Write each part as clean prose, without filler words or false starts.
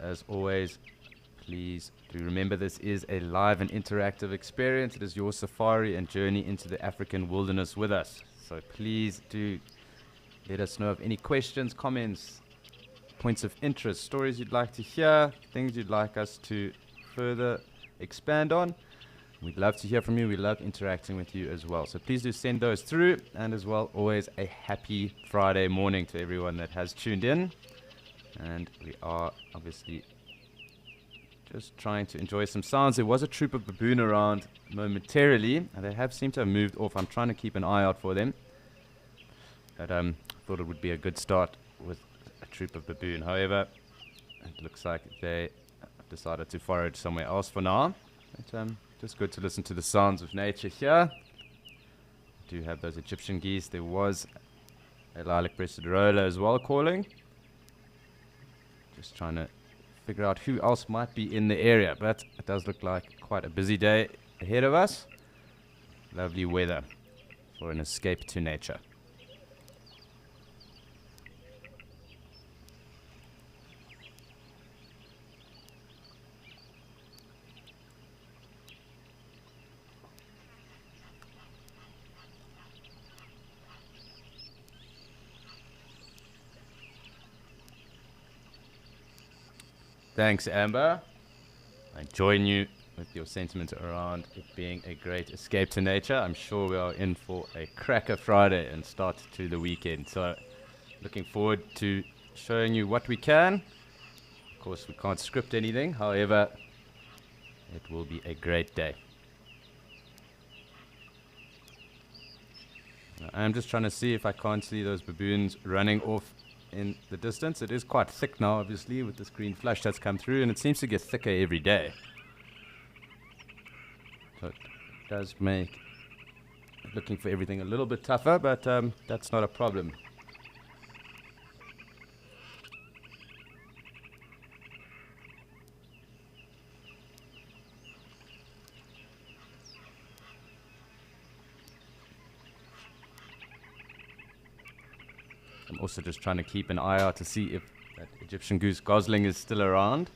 As always, please do remember this is a live and interactive experience. It is your safari and journey into the African wilderness with us. So please do let us know of any questions, comments, points of interest, stories you'd like to hear, things you'd like us to further expand on. We'd love to hear from you. We love interacting with you as well. So please do send those through. And as well, always a happy Friday morning to everyone that has tuned in. And we are obviously just trying to enjoy some sounds. There was a troop of baboon around momentarily, and they have seemed to have moved off. I'm trying to keep an eye out for them. But thought it would be a good start with a troop of baboon. However, it looks like they decided to forage somewhere else for now. But just good to listen to the sounds of nature here. Do have those Egyptian geese. There was a lilac-breasted roller as well calling. Just trying to figure out who else might be in the area, but it does look like quite a busy day ahead of us. Lovely weather for an escape to nature. Thanks, Amber. I join you with your sentiment around it being a great escape to nature. I'm sure we are in for a cracker Friday and start to the weekend. So looking forward to showing you what we can. Of course, we can't script anything. However, it will be a great day. I'm just trying to see if I can't see those baboons running off in the distance. It is quite thick now, obviously, with this green flush that's come through, and it seems to get thicker every day. So it does make looking for everything a little bit tougher, but that's not a problem. I'm also just trying to keep an eye out to see if that Egyptian goose gosling is still around.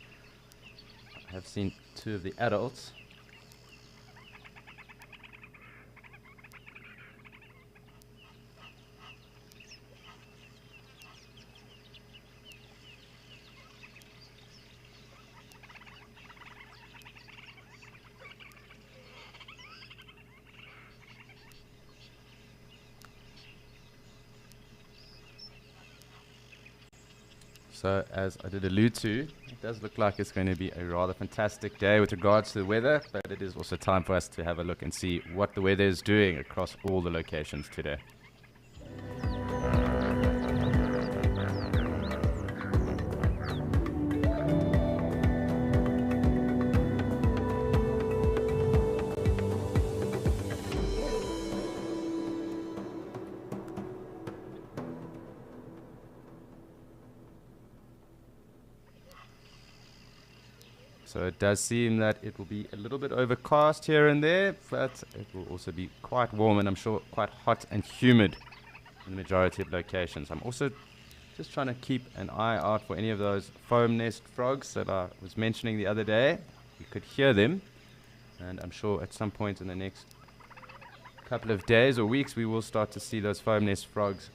I have seen two of the adults. So, as I did allude to, it does look like it's going to be a rather fantastic day with regards to the weather, but it is also time for us to have a look and see what the weather is doing across all the locations today. So it does seem that it will be a little bit overcast here and there, but it will also be quite warm and I'm sure quite hot and humid in the majority of locations. I'm also just trying to keep an eye out for any of those foam nest frogs that I was mentioning the other day. You could hear them, and I'm sure at some point in the next couple of days or weeks we will start to see those foam nest frogs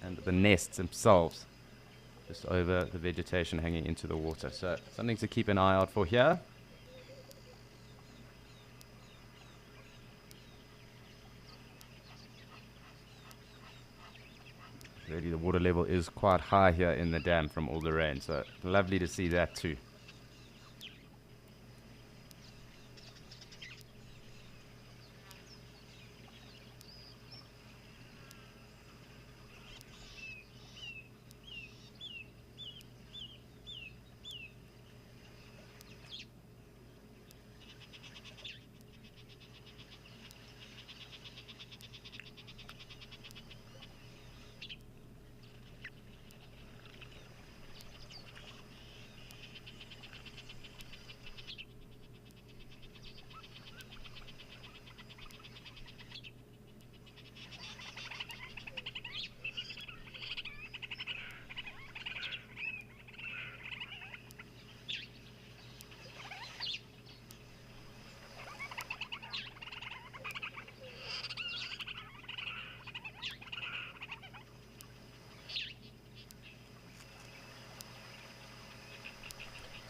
and the nests themselves just over the vegetation hanging into the water. So something to keep an eye out for here. Really, the water level is quite high here in the dam from all the rain, so lovely to see that too.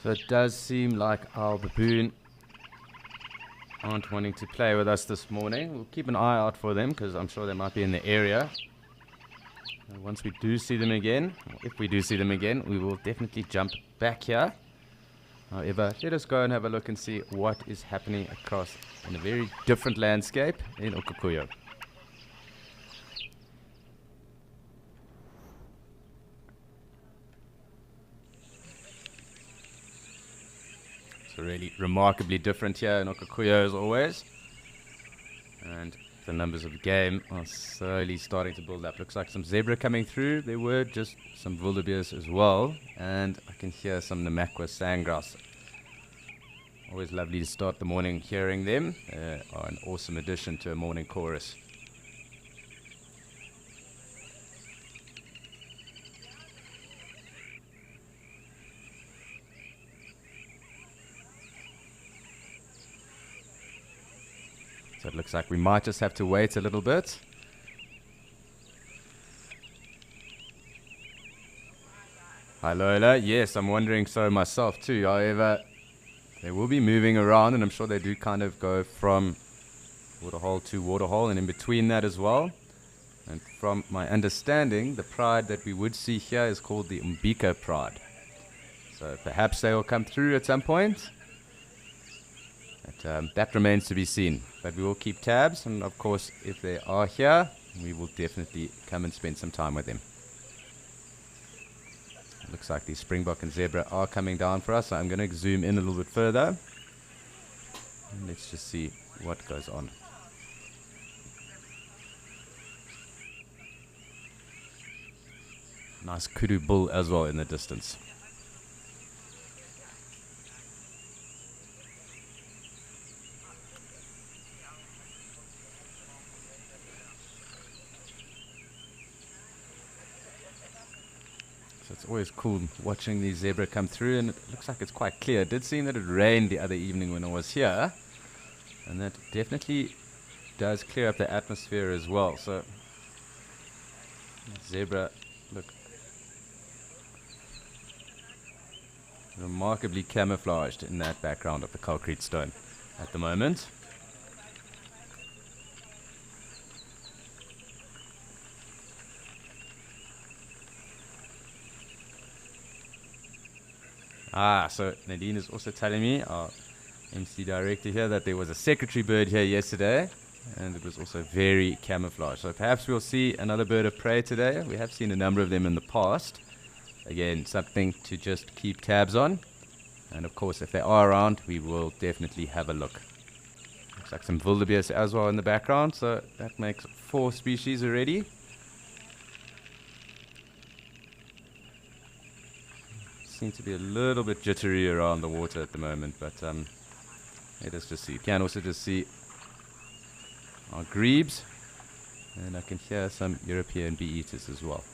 So it does seem like our baboon aren't wanting to play with us this morning. We'll keep an eye out for them because I'm sure they might be in the area. And once we do see them again, or if we do see them again, we will definitely jump back here. However, let us go and have a look and see what is happening across in a very different landscape in Okukuyo. It's really remarkably different here in Okukuyo as always. And the numbers of the game are slowly starting to build up. Looks like some zebra coming through. There were just some wildebeest as well. And I can hear some Namakwa sandgrass. Always lovely to start the morning hearing them. Are an awesome addition to a morning chorus. So it looks like we might just have to wait a little bit. Hi Lola, yes, I'm wondering so myself too. However, they will be moving around and I'm sure they do kind of go from waterhole to waterhole and in between that as well. And from my understanding, the pride that we would see here is called the Umbika pride. So perhaps they will come through at some point. But that remains to be seen. But we will keep tabs, and of course, if they are here, we will definitely come and spend some time with them. It looks like the springbok and zebra are coming down for us, so I'm going to zoom in a little bit further. And let's just see what goes on. Nice kudu bull as well in the distance. So it's always cool watching the zebra come through, and it looks like it's quite clear. It did seem that it rained the other evening when I was here, and that definitely does clear up the atmosphere as well. So zebra look remarkably camouflaged in that background of the concrete stone at the moment. So Nadine is also telling me, our MC director here, that there was a secretary bird here yesterday, and it was also very camouflaged. So perhaps we'll see another bird of prey today. We have seen a number of them in the past. Again, something to just keep tabs on. And of course, if they are around, we will definitely have a look. Looks like some wildebeest as well in the background, so that makes 4 species already. Seem to be a little bit jittery around the water at the moment, but let us just see. You can also just see our grebes, and I can hear some European bee eaters as well.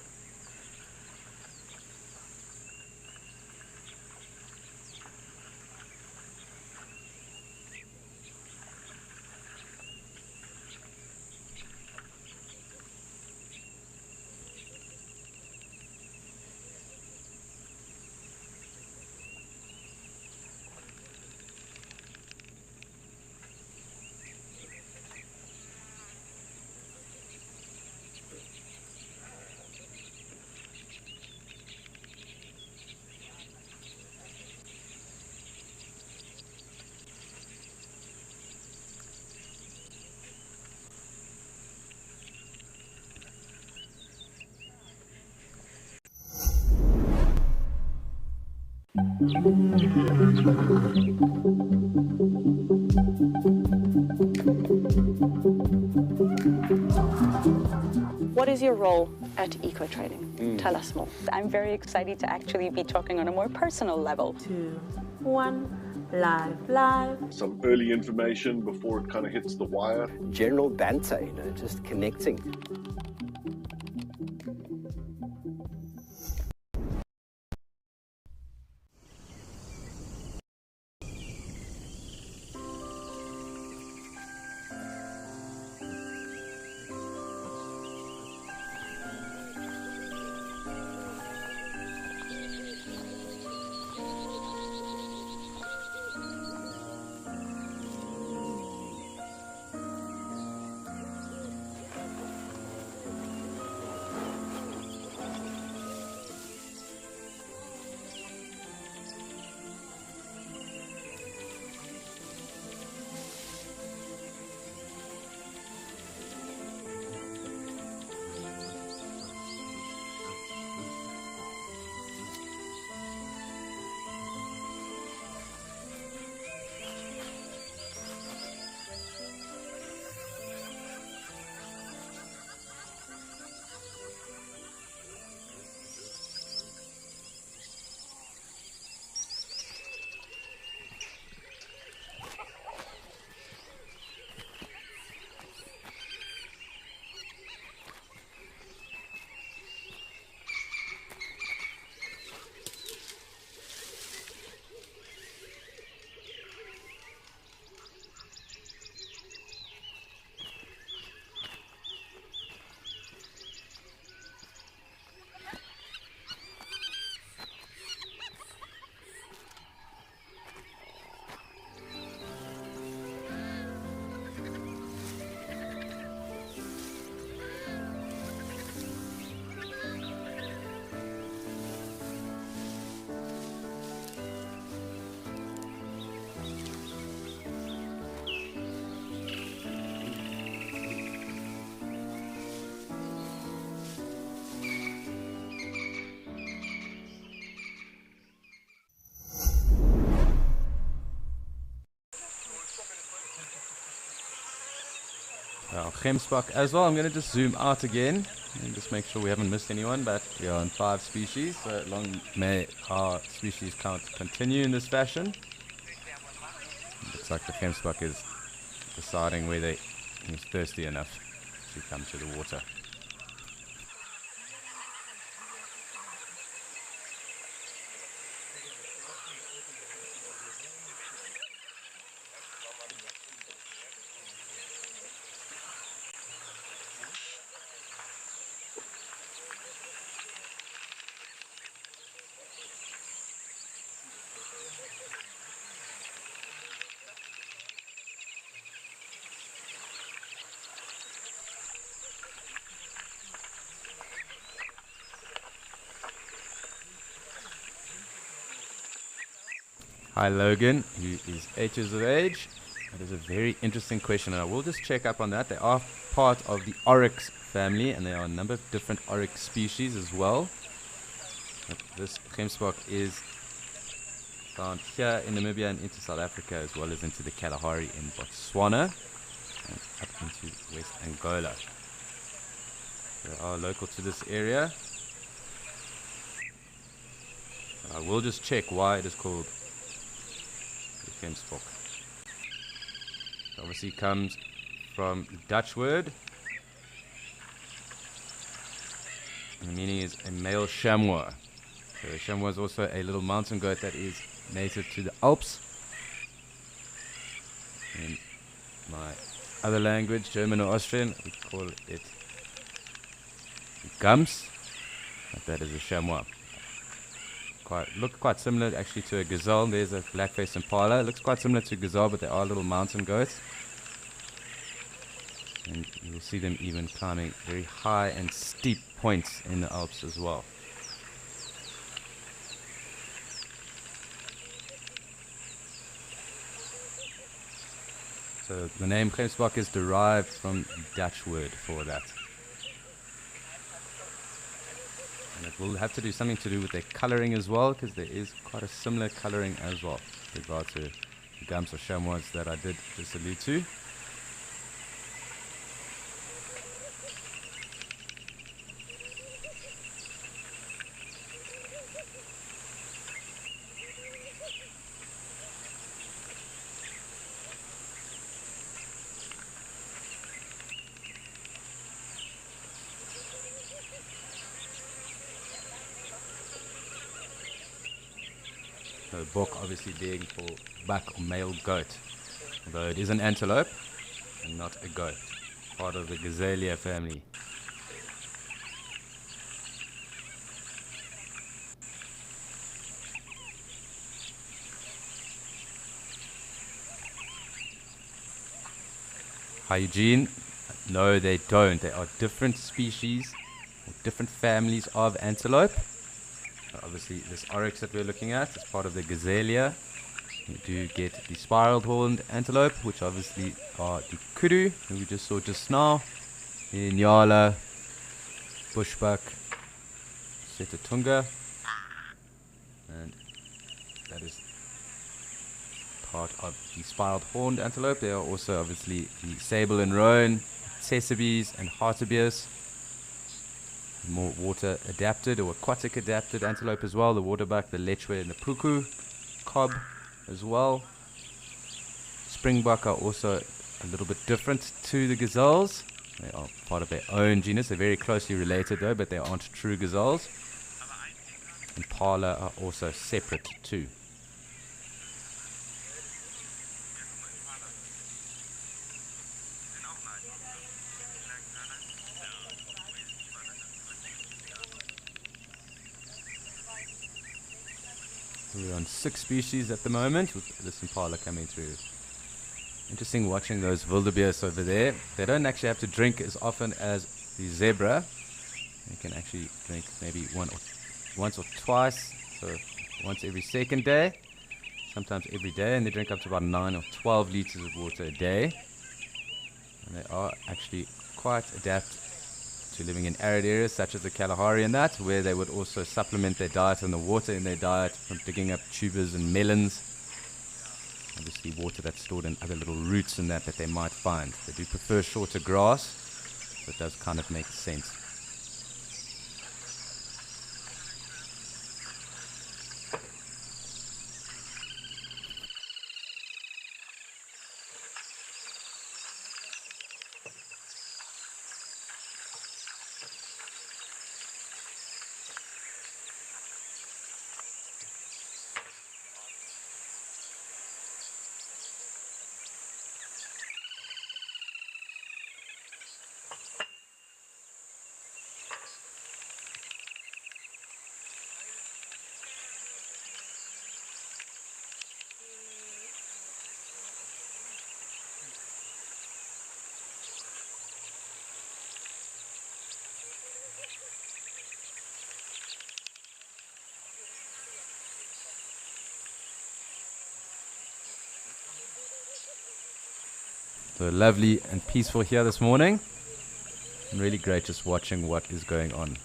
What is your role at Eco Trading? Tell us more. I'm very excited to actually be talking on a more personal level. 2, 1, live. Some early information before it kind of hits the wire. General banter, just connecting. our gemsbok as well. I'm going to just zoom out again and just make sure we haven't missed anyone, but we are on 5 species, so long may our species count continue in this fashion. Looks like the gemsbok is deciding whether he's thirsty enough to come to the water. Hi Logan, who is 8 years of age. That is a very interesting question, and I will just check up on that. They are part of the oryx family, and there are a number of different oryx species as well. But this gemsbok is found here in Namibia and into South Africa, as well as into the Kalahari in Botswana and up into West Angola. They are local to this area. I will just check why it is called gemsbok. Obviously comes from Dutch word, and the meaning is a male chamois. So a chamois is also a little mountain goat that is native to the Alps. In my other language, German or Austrian, we call it gams, but that is a chamois. Look quite similar actually to a gazelle. There's a black-faced impala. It looks quite similar to a gazelle, but they are little mountain goats. And you will see them even climbing very high and steep points in the Alps as well. So the name gemsbok is derived from the Dutch word for that. And it will have to do something to do with their coloring as well, because there is quite a similar coloring as well with regard to the gums or chamois that I did just allude to. So bok obviously being for buck or male goat, although it is an antelope and not a goat, part of the Gazellia family. Hi Eugene. No, they don't. They are different species or different families of antelope. Obviously, this oryx that we're looking at is part of the Gazellia. You do get the spiraled horned antelope, which obviously are the kudu, who we just saw just now, the Nyala, bushbuck, Setatunga, and that is part of the spiraled horned antelope. There are also obviously the sable and roan, tsessebes and hartebeest. More water adapted or aquatic adapted antelope as well, the waterbuck, the lechwe and the puku, cob as well. Springbuck are also a little bit different to the gazelles. They are part of their own genus. They're very closely related though, but they aren't true gazelles. Impala are also separate too. We're on 6 species at the moment, with this impala coming through. Interesting watching those wildebeest over there. They don't actually have to drink as often as the zebra. They can actually drink maybe once or twice, so once every second day, sometimes every day, and they drink up to about 9 or 12 liters of water a day. And they are actually quite adapted to living in arid areas such as the Kalahari and that, where they would also supplement their diet and the water in their diet from digging up tubers and melons obviously water that's stored in other little roots and that they might find. They do prefer shorter grass, so it does kind of make sense. So lovely and peaceful here this morning. And really great just watching what is going on.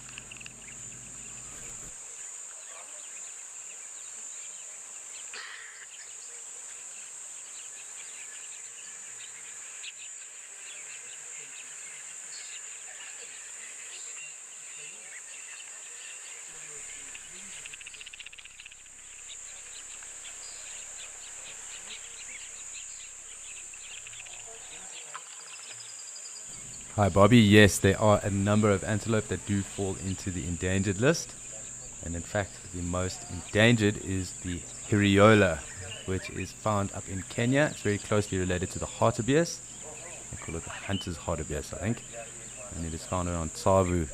Hi Bobby, yes, there are a number of antelope that do fall into the endangered list. And in fact, the most endangered is the Hiriola, which is found up in Kenya. It's very closely related to the hartebeest. They call it the hunter's hartebeest, I think. And it is found around Tsavo,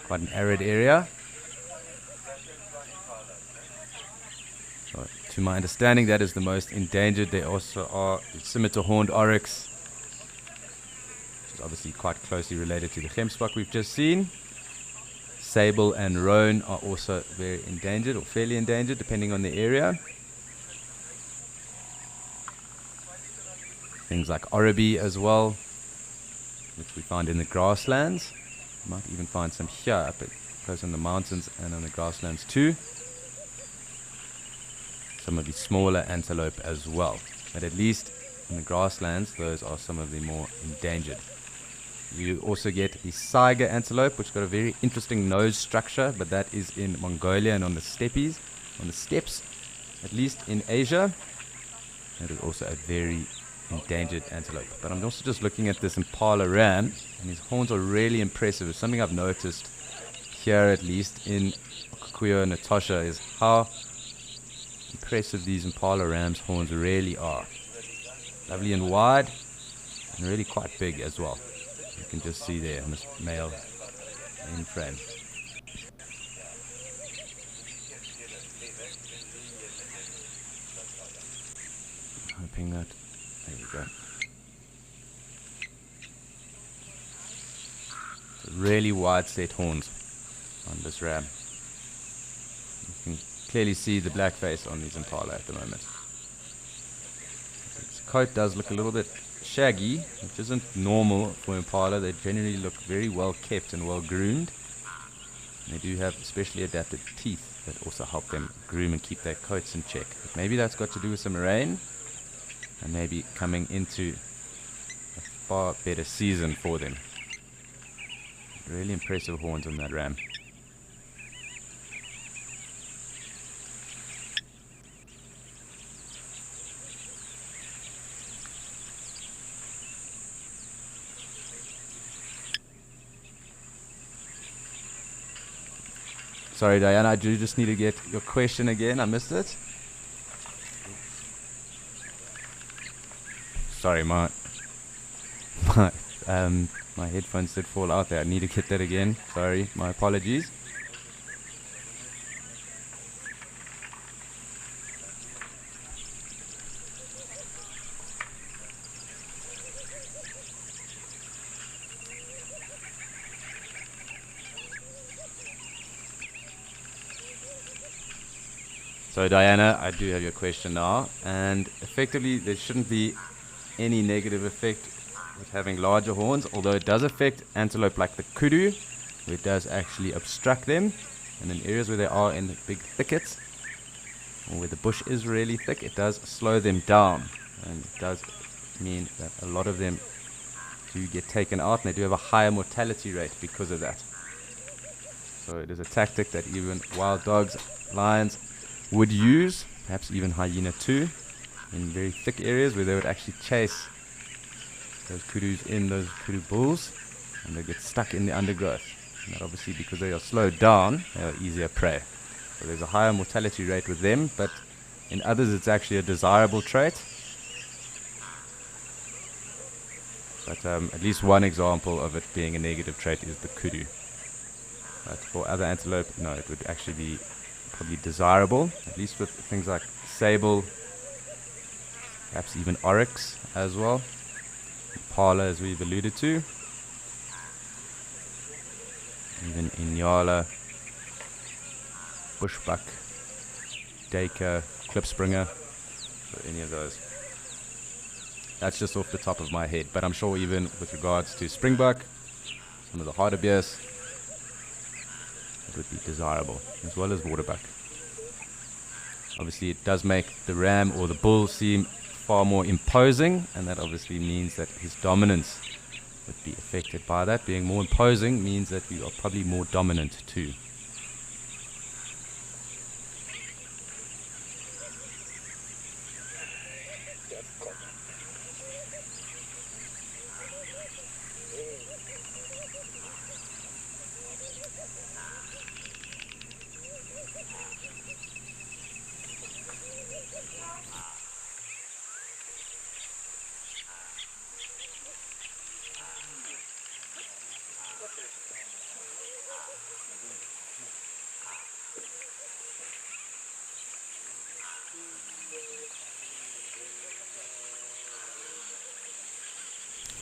quite an arid area. So, to my understanding, that is the most endangered. There also are the scimitar horned oryx, obviously quite closely related to the gemsbok we've just seen. Sable and roan are also very endangered or fairly endangered depending on the area. Things like oribi as well, which we find in the grasslands. You might even find some here up close in the mountains and on the grasslands too. Some of the smaller antelope as well, but at least in the grasslands those are some of the more endangered. You also get the Saiga antelope, which got a very interesting nose structure, but that is in Mongolia and on the steppes, at least in Asia. That is also a very endangered antelope. But I'm also just looking at this impala ram, and his horns are really impressive. It's something I've noticed here, at least in Kikuyu and Natasha, is how impressive these impala ram's horns really are. Lovely and wide, and really quite big as well. You can just see there on this male in frame. Hoping that, there we go. Really wide set horns on this ram. You can clearly see the black face on these impala at the moment. Its coat does look a little bit shaggy, which isn't normal for impala. They generally look very well kept and well groomed. And they do have specially adapted teeth that also help them groom and keep their coats in check. But maybe that's got to do with some rain and maybe coming into a far better season for them. Really impressive horns on that ram. Sorry, Diana, I do just need to get your question again. I missed it. Sorry, my headphones did fall out there. I need to get that again. Sorry, my apologies. So Diana, I do have your question now, and effectively there shouldn't be any negative effect with having larger horns, although it does affect antelope like the kudu, where it does actually obstruct them, and in areas where they are in the big thickets, or where the bush is really thick, it does slow them down, and it does mean that a lot of them do get taken out, and they do have a higher mortality rate because of that. So it is a tactic that even wild dogs, lions would use, perhaps even hyena too, in very thick areas where they would actually chase those kudus in, those kudu bulls, and they get stuck in the undergrowth. And that obviously, because they are slowed down, they are easier prey. So there's a higher mortality rate with them, but in others it's actually a desirable trait. But at least one example of it being a negative trait is the kudu. But for other antelope, no, it would actually be probably desirable, at least with things like sable, perhaps even oryx as well, impala as we've alluded to, even inyala, bushbuck, duiker, klipspringer, so any of those. That's just off the top of my head, but I'm sure even with regards to springbuck, some of the harder bears, it would be desirable, as well as waterbuck. Obviously it does make the ram or the bull seem far more imposing, and that obviously means that his dominance would be affected by that. Being more imposing means that we are probably more dominant too.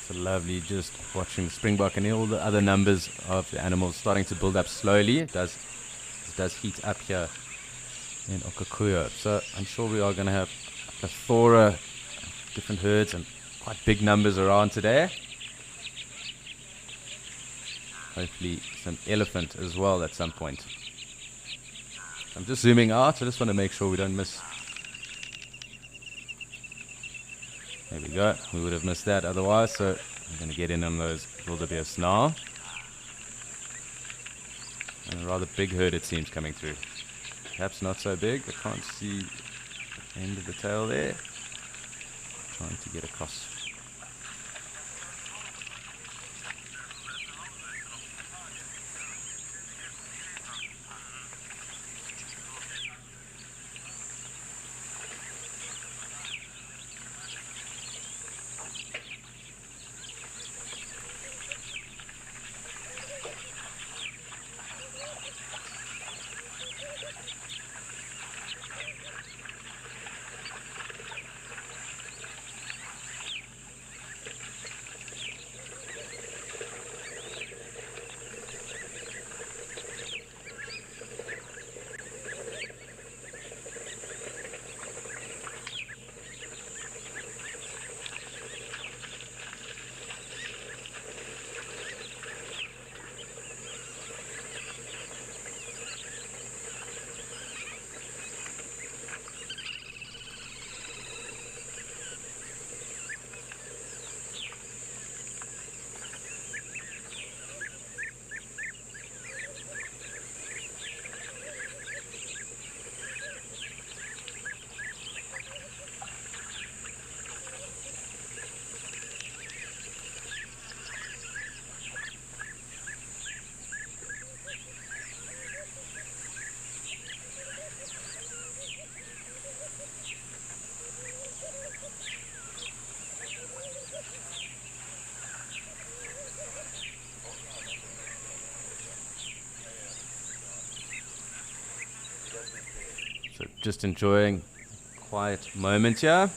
So lovely just watching the springbuck and all the other numbers of the animals starting to build up slowly. It does heat up here in Okakuya. So I'm sure we are going to have a plethora of different herds and quite big numbers around today. Hopefully some elephant as well at some point. I'm just zooming out. I just want to make sure we don't miss. There we go. We would have missed that otherwise. So I'm going to get in on those wildebeest now. And a rather big herd it seems coming through. Perhaps not so big. I can't see the end of the tail there. Trying to get across. So just enjoying a quiet moment here.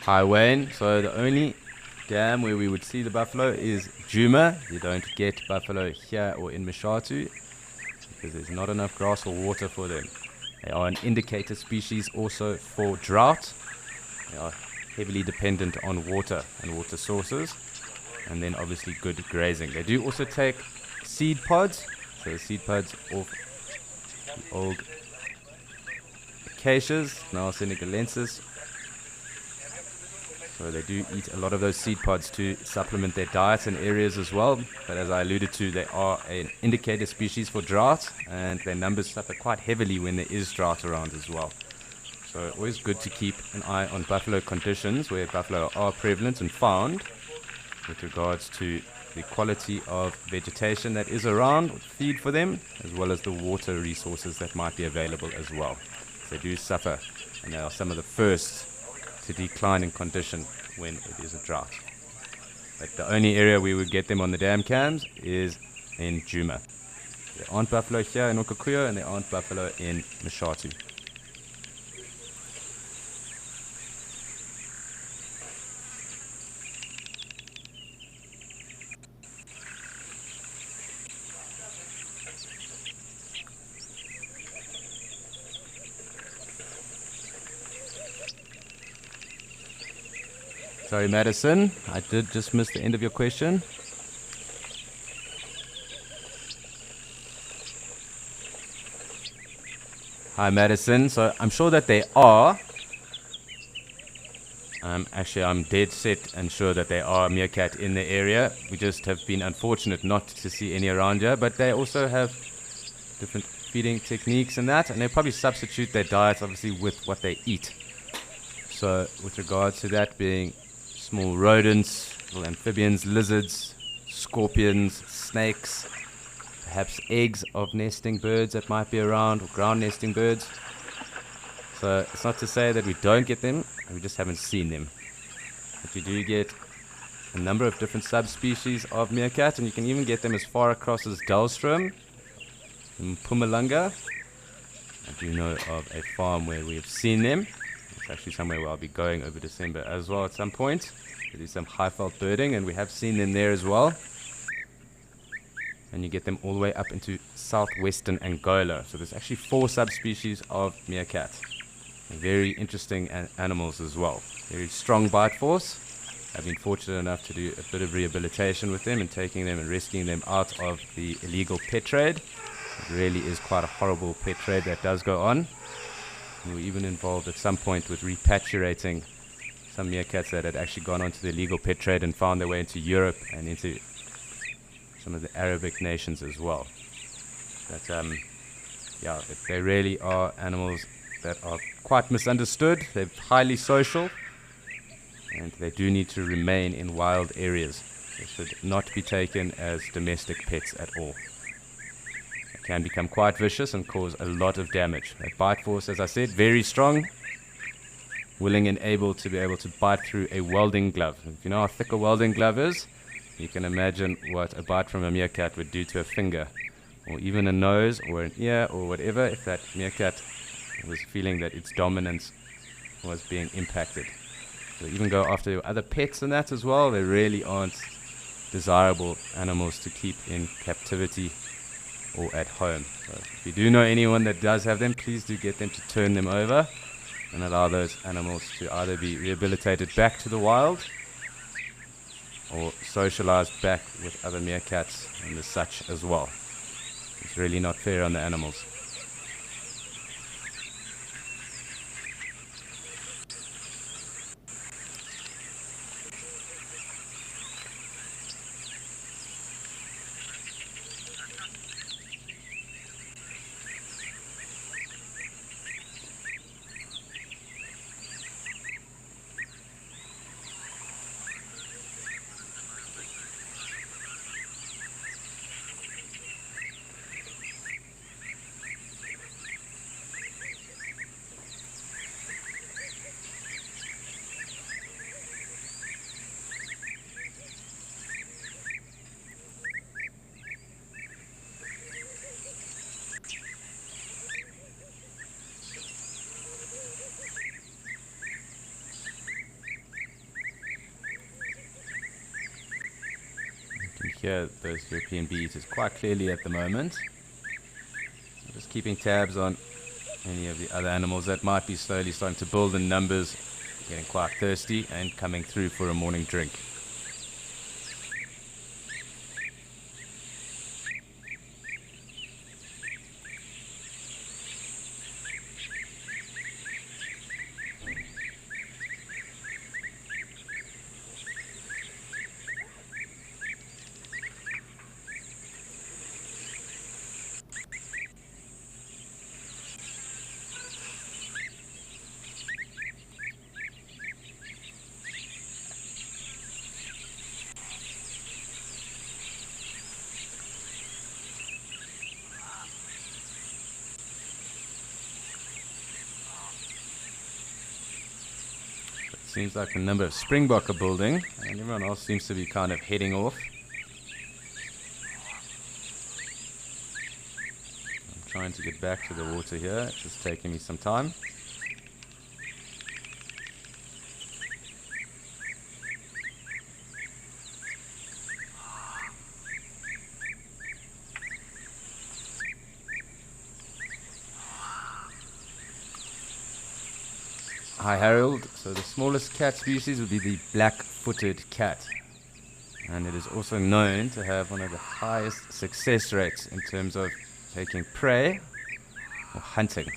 Hi Wayne, so the only dam where we would see the buffalo is Djuma. You don't get buffalo here or in Mashatu because there's not enough grass or water for them. They are an indicator species also for drought. They are heavily dependent on water and water sources, and then obviously good grazing. They do also take seed pods, so the seed pods of the old acacias, now senegalensis. So they do eat a lot of those seed pods to supplement their diets in areas as well. But as I alluded to, they are an indicator species for drought, and their numbers suffer quite heavily when there is drought around as well. So always good to keep an eye on buffalo conditions where buffalo are prevalent and found with regards to the quality of vegetation that is around, feed for them, as well as the water resources that might be available as well. They do suffer, and they are some of the first to decline in condition when it is a drought. But the only area we would get them on the dam cams is in Djuma. There aren't buffalo here in Okakuyo, and there aren't buffalo in Mashatu. Sorry, Madison, I did just miss the end of your question. Hi, Madison. So I'm sure that they are. Actually, I'm dead set and sure that there are meerkat in the area. We just have been unfortunate not to see any around here, but they also have different feeding techniques and that, and they probably substitute their diets obviously with what they eat. So with regards to that being small rodents, little amphibians, lizards, scorpions, snakes, perhaps eggs of nesting birds that might be around, or ground nesting birds. So it's not to say that we don't get them, we just haven't seen them. But we do get a number of different subspecies of meerkat, and you can even get them as far across as Dullstroom in Mpumalanga. I do know of a farm where we have seen them. It's actually somewhere where I'll be going over December as well at some point to do some high-felt birding, and we have seen them there as well. And you get them all the way up into southwestern Angola. So there's actually 4 subspecies of meerkat. Very interesting animals as well. Very strong bite force. I've been fortunate enough to do a bit of rehabilitation with them and taking them and rescuing them out of the illegal pet trade. It really is quite a horrible pet trade that does go on. We were even involved at some point with repatriating some meerkats that had actually gone onto the illegal pet trade and found their way into Europe and into some of the Arabic nations as well. But yeah, they really are animals that are quite misunderstood. They're highly social, and they do need to remain in wild areas. They should not be taken as domestic pets at all. Can become quite vicious and cause a lot of damage. That bite force, as I said, very strong, willing and able to be able to bite through a welding glove. If you know how thick a welding glove is, you can imagine what a bite from a meerkat would do to a finger, or even a nose or an ear or whatever, if that meerkat was feeling that its dominance was being impacted. They even go after your other pets and that as well. They really aren't desirable animals to keep in captivity or at home. So if you do know anyone that does have them, please do get them to turn them over and allow those animals to either be rehabilitated back to the wild or socialized back with other meerkats and as such as well. It's really not fair on the animals. Hear those European bee eaters quite clearly at the moment. I'm just keeping tabs on any of the other animals that might be slowly starting to build in numbers, getting quite thirsty and coming through for a morning drink. Seems like a number of springbok are building, and everyone else seems to be kind of heading off. I'm trying to get back to the water here. It's just taking me some time. Hi Harold, so the smallest cat species would be the black-footed cat, and it is also known to have one of the highest success rates in terms of taking prey or hunting.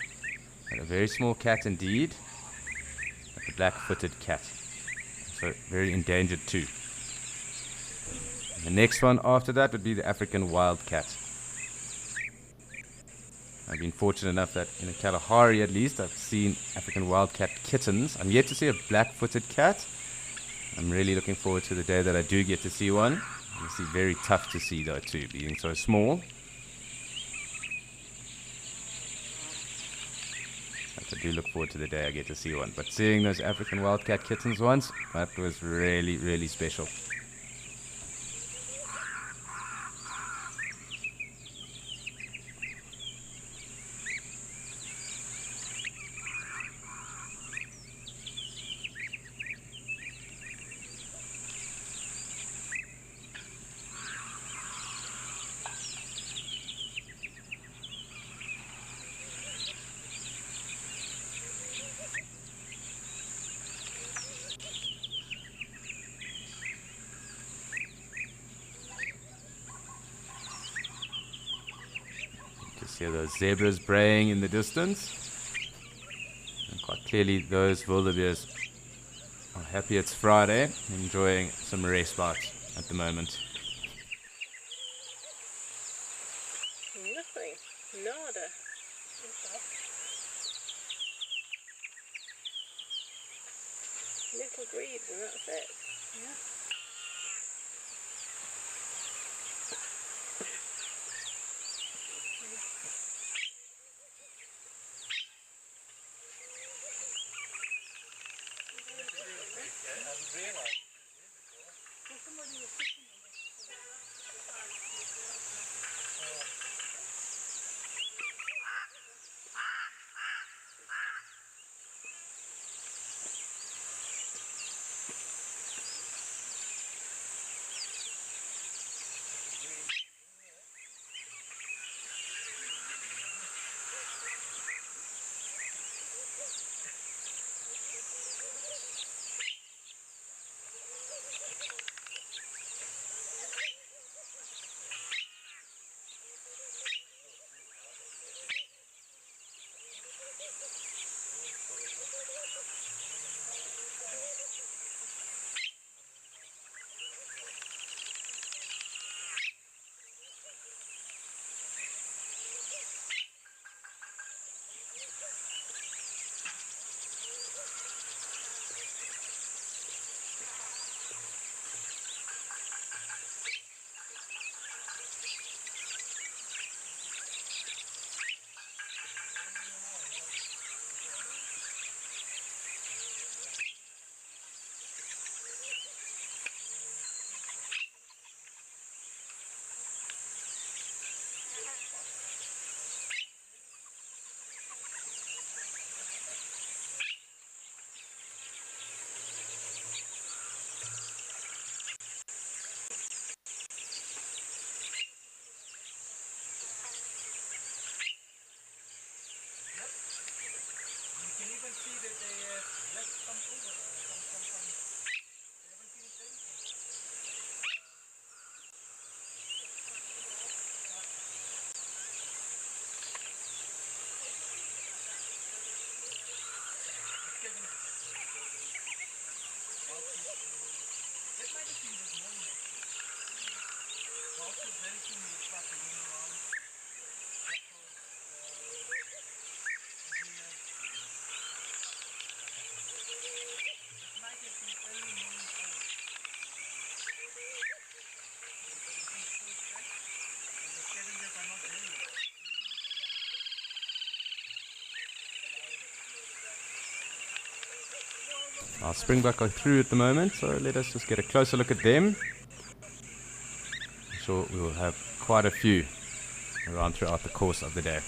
And a very small cat indeed, but the black-footed cat, so very endangered too. And the next one after that would be the African wildcat. I've been fortunate enough that in the Kalahari at least I've seen African wildcat kittens. I'm yet to see a black-footed cat. I'm really looking forward to the day that I do get to see one. It's very tough to see though too, being so small. But I do look forward to the day I get to see one. But seeing those African wildcat kittens once, that was really, really special. Hear those zebras braying in the distance, and quite clearly those wildebeest are happy it's Friday, enjoying some respite at the moment. Nothing. Nada. Little breeze and that's it. Yeah. Our springbuck are through at the moment, so let us just get a closer look at them. I'm sure we will have quite a few around throughout the course of the day.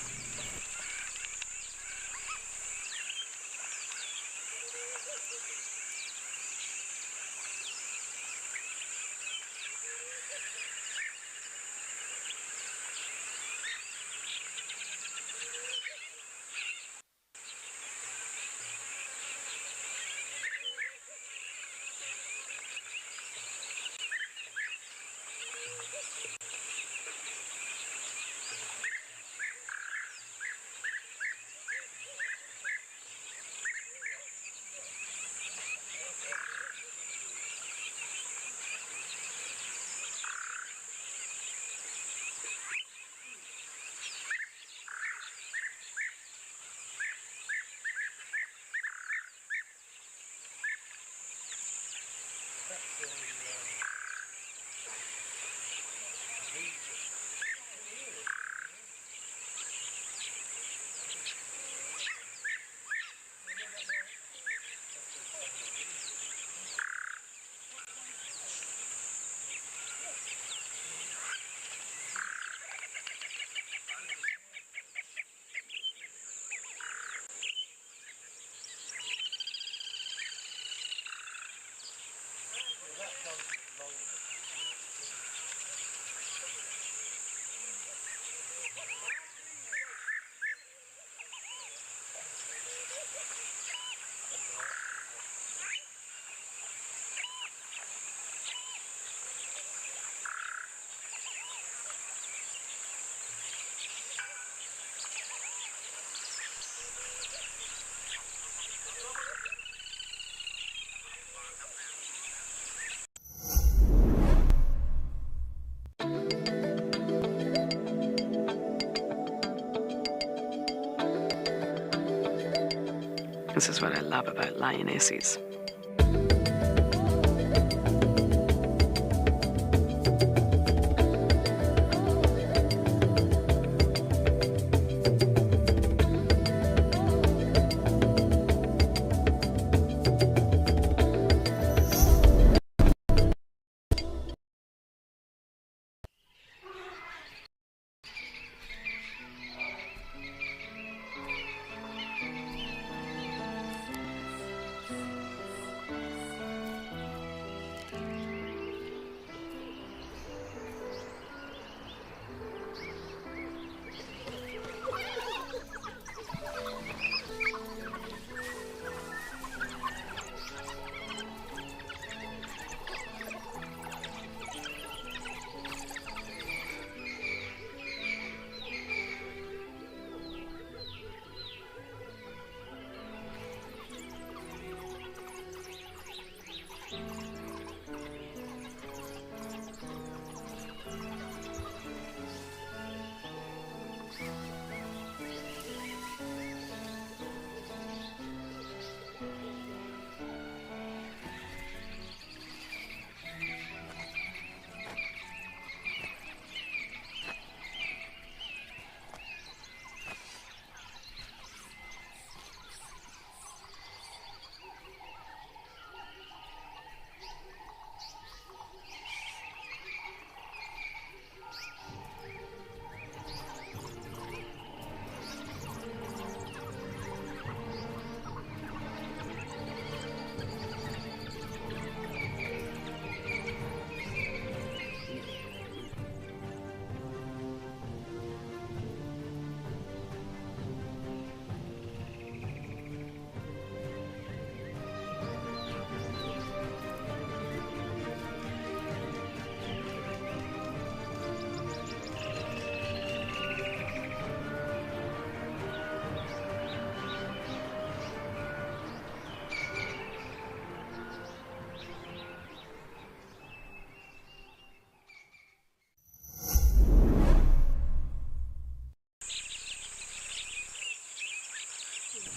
This is what I love about lionesses.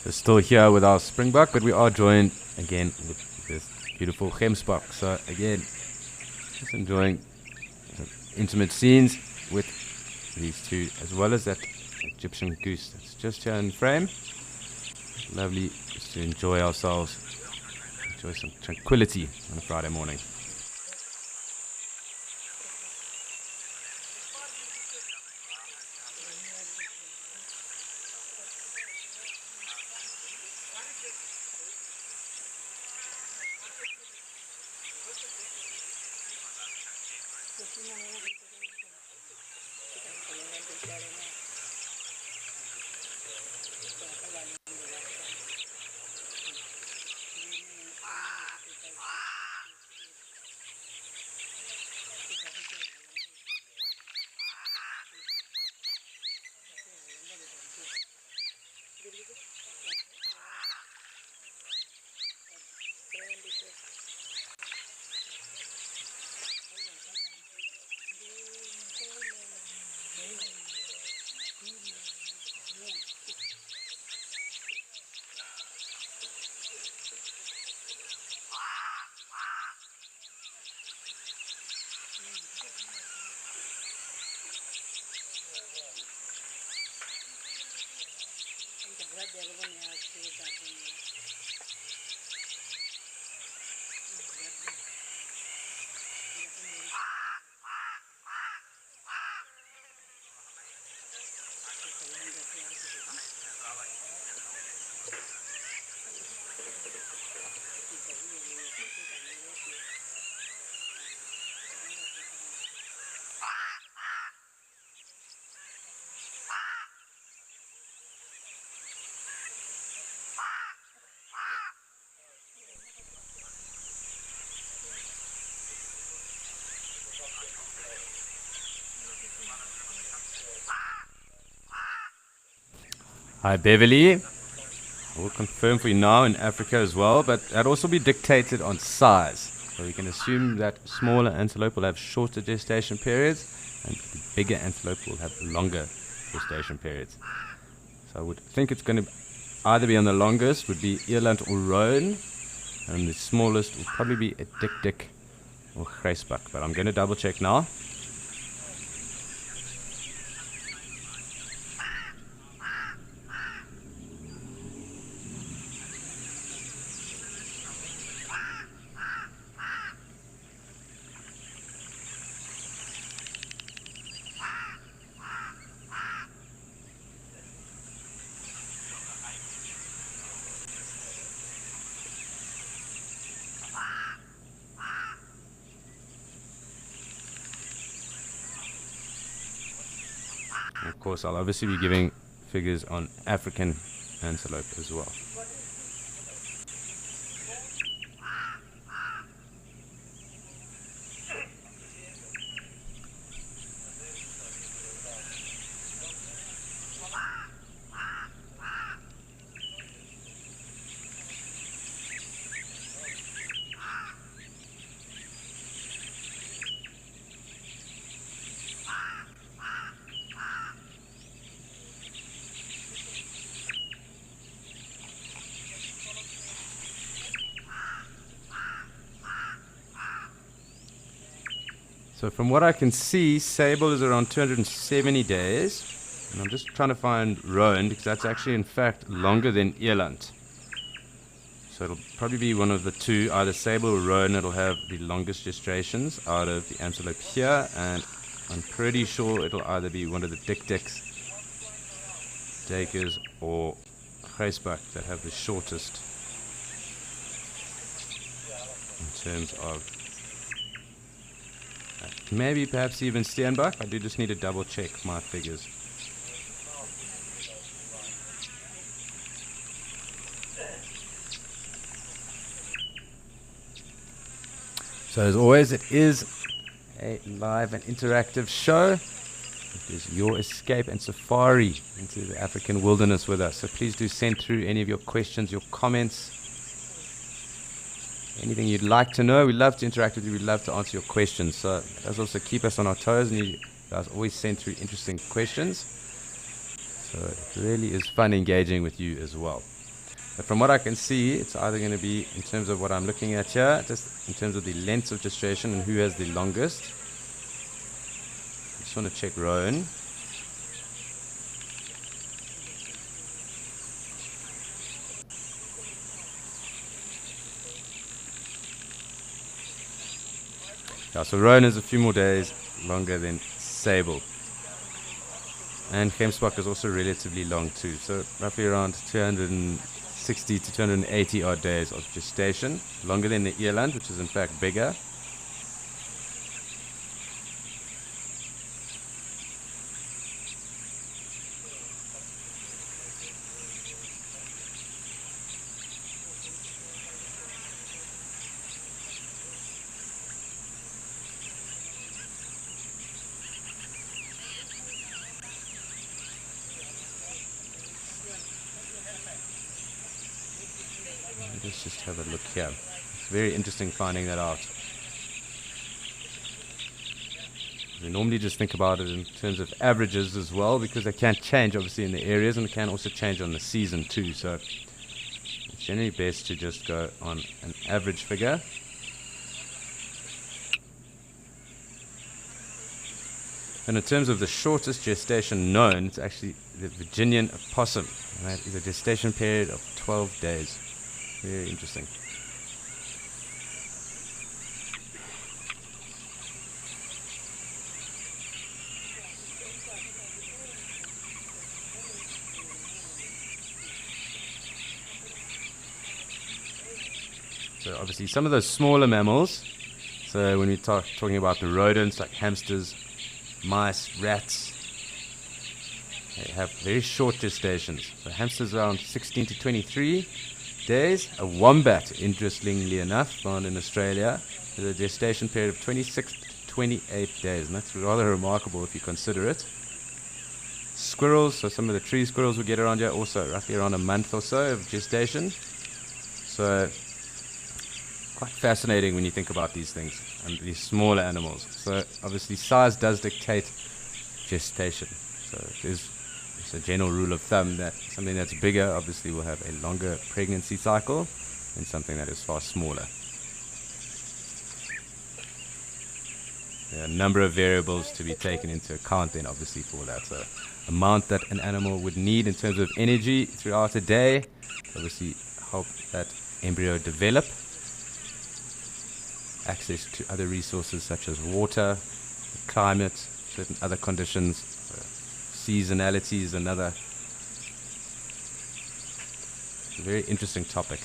We're still here with our springbok, but we are joined again with this beautiful gemsbok. So again, just enjoying some intimate scenes with these two, as well as that Egyptian goose that's just here in frame. Lovely just to enjoy ourselves, enjoy some tranquility on a Friday morning. Hi Beverly, I will confirm for you now in Africa as well, but that also be dictated on size. So we can assume that smaller antelope will have shorter gestation periods and the bigger antelope will have longer gestation periods. So I would think it's going to either be on the longest would be eland or roan, and the smallest will probably be a dik or grijsbok, but I'm going to double check now. Of course, I'll obviously be giving figures on African antelope as well. So from what I can see, sable is around 270 days. And I'm just trying to find roan because that's actually in fact longer than eland. So it'll probably be one of the two, either sable or roan. It'll have the longest gestrations out of the antelope here, and I'm pretty sure it'll either be one of the dik-diks, dakers, or grijsbok that have the shortest in terms of maybe perhaps even steenbok. I do just need to double check my figures. So as always, it is a live and interactive show. It is your escape and safari into the African wilderness with us. So please do send through any of your questions, your comments, anything you'd like to know. We'd love to interact with you. We'd love to answer your questions. So that's also keep us on our toes, and you guys always send through interesting questions. So it really is fun engaging with you as well. But from what I can see, it's either going to be, in terms of what I'm looking at here, just in terms of the length of gestation and who has the longest. I just want to check Rowan. Yeah, so Rowan is a few more days longer than Sable. And Gemsbok is also relatively long too, so roughly around 260 to 280 odd days of gestation, longer than the eland, which is in fact bigger. Let's just have a look here. It's very interesting finding that out. We normally just think about it in terms of averages as well, because they can change obviously in the areas, and they can also change on the season too. So it's generally best to just go on an average figure. And in terms of the shortest gestation known, it's actually the Virginian opossum. And that is a gestation period of 12 days. Very interesting. So obviously some of those smaller mammals, so when we talking about the rodents like hamsters, mice, rats, they have very short gestations. So hamsters around 16 to 23 days. A wombat, interestingly enough, found in Australia, has a gestation period of 26 to 28 days, and that's rather remarkable if you consider it. Squirrels, so some of the tree squirrels we get around here, also roughly around a month or so of gestation. So quite fascinating when you think about these things and these smaller animals. So obviously size does dictate gestation. So it's a general rule of thumb that something that's bigger obviously will have a longer pregnancy cycle than something that is far smaller. There are a number of variables to be taken into account then obviously for that. So amount that an animal would need in terms of energy throughout a day, obviously help that embryo develop. Access to other resources such as water, climate, certain other conditions. Seasonality is another very interesting topic.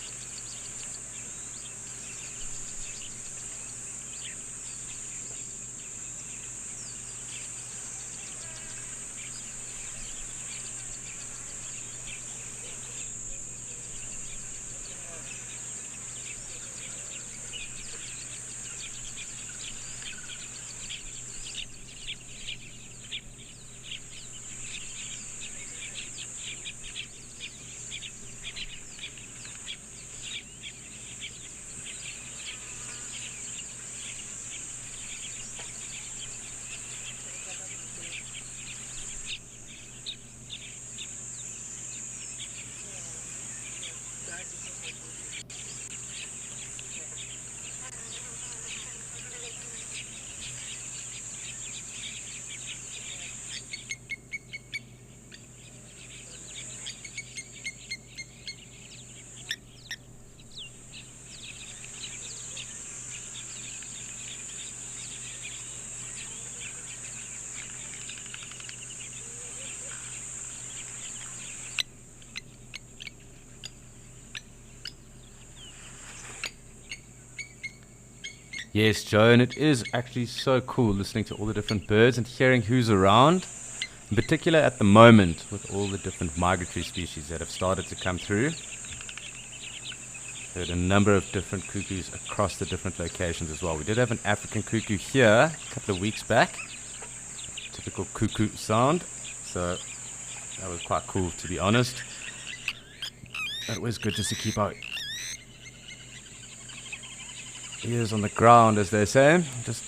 Yes, Joe, and it is actually so cool listening to all the different birds and hearing who's around, in particular at the moment with all the different migratory species that have started to come through. Heard a number of different cuckoos across the different locations as well. We did have an African cuckoo here a couple of weeks back, typical cuckoo sound, so that was quite cool to be honest. It was good just to keep our ears on the ground, as they say, just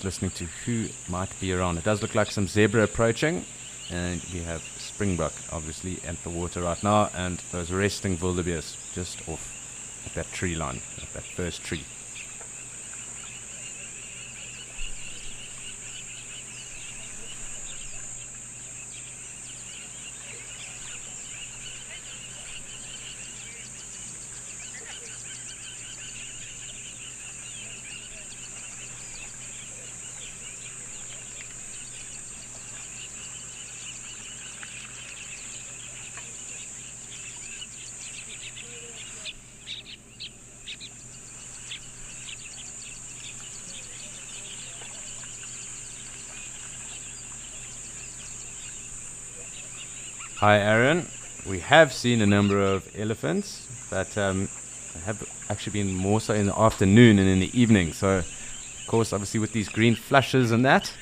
listening to who might be around. It does look like some zebra approaching, and we have springbok obviously at the water right now, and those resting wildebeest just off at that tree line, at that first tree. Hi Aaron, we have seen a number of elephants, but have actually been more so in the afternoon and in the evening. So of course obviously with these green flushes and that,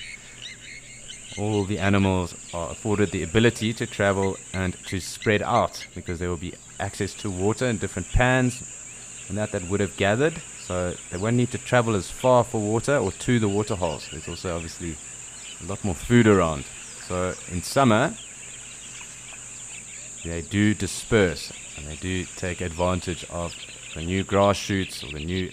all the animals are afforded the ability to travel and to spread out, because there will be access to water in different pans and that would have gathered, so they won't need to travel as far for water or to the water holes. There's also obviously a lot more food around. So in summer they do disperse and they do take advantage of the new grass shoots or the new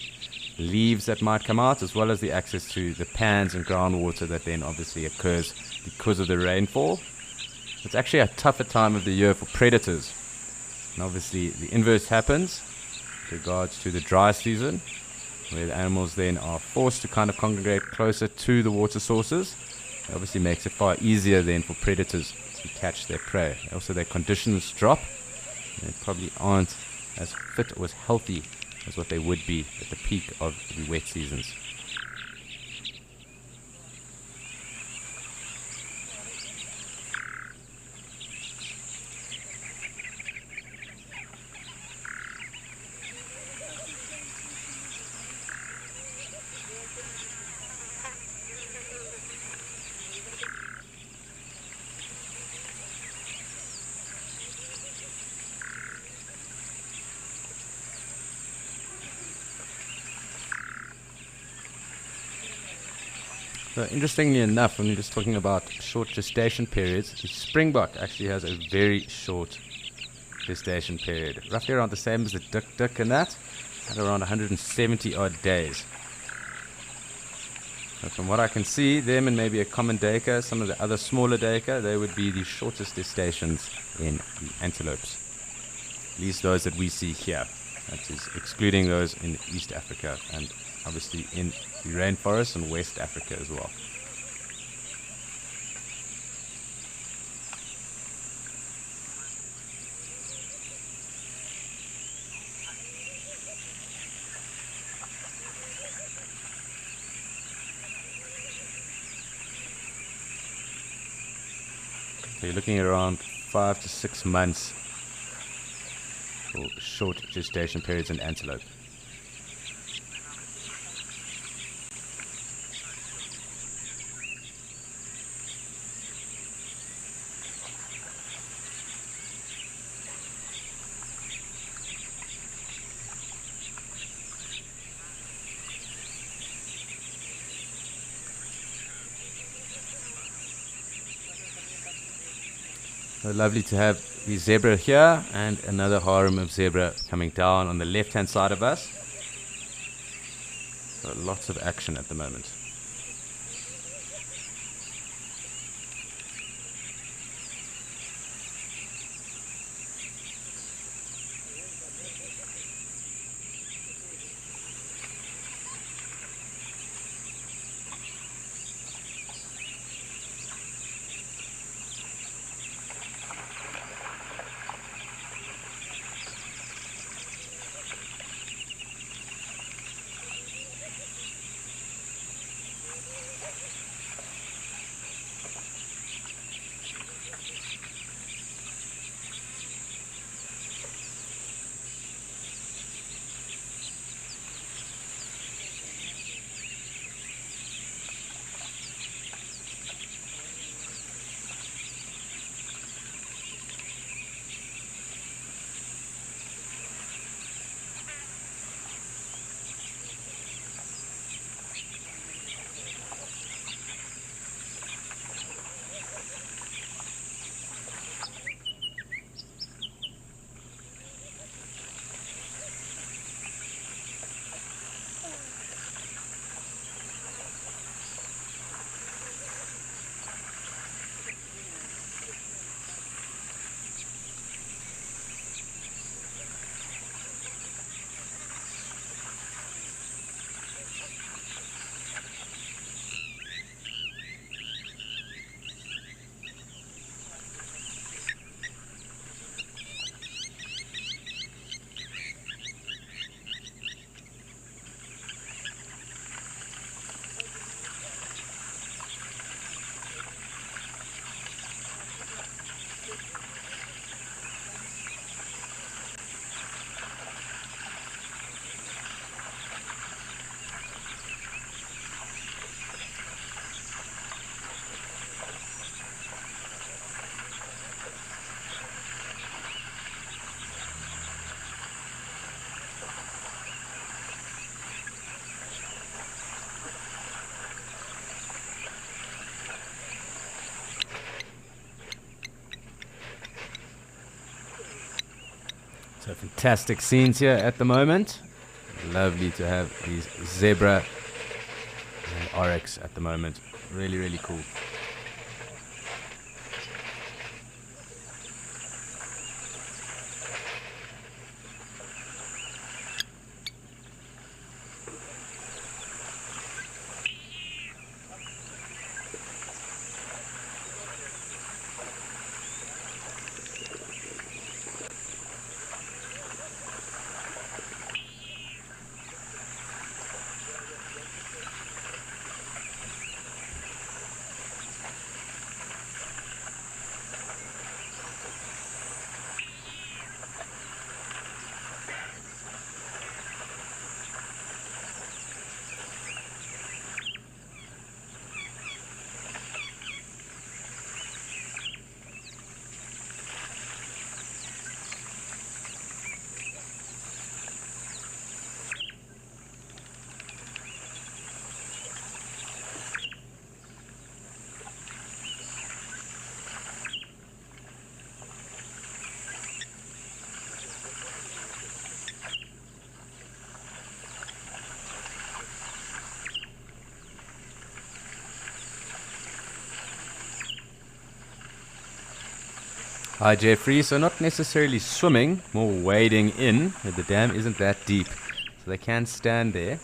leaves that might come out, as well as the access to the pans and groundwater that then obviously occurs because of the rainfall. It's actually a tougher time of the year for predators, and obviously the inverse happens with regards to the dry season, where the animals then are forced to kind of congregate closer to the water sources. It obviously makes it far easier then for predators to catch their prey. Also their conditions drop, and they probably aren't as fit or as healthy as what they would be at the peak of the wet seasons. So interestingly enough, when you're just talking about short gestation periods, the springbok actually has a very short gestation period, roughly around the same as the dik and that, at around 170 odd days. So from what I can see, them and maybe a common duiker, some of the other smaller duiker, they would be the shortest gestations in the antelopes. At least those that we see here. That is excluding those in East Africa and obviously in the rainforest and West Africa as well. So you're looking at around 5 to 6 months for short gestation periods in antelope. So lovely to have the zebra here and another harem of zebra coming down on the left hand side of us. So lots of action at the moment. Fantastic scenes here at the moment. Lovely to have these zebra and oryx at the moment. Really, really cool. Hi Jeffrey, so not necessarily swimming, more wading in. The dam isn't that deep, so they can stand there.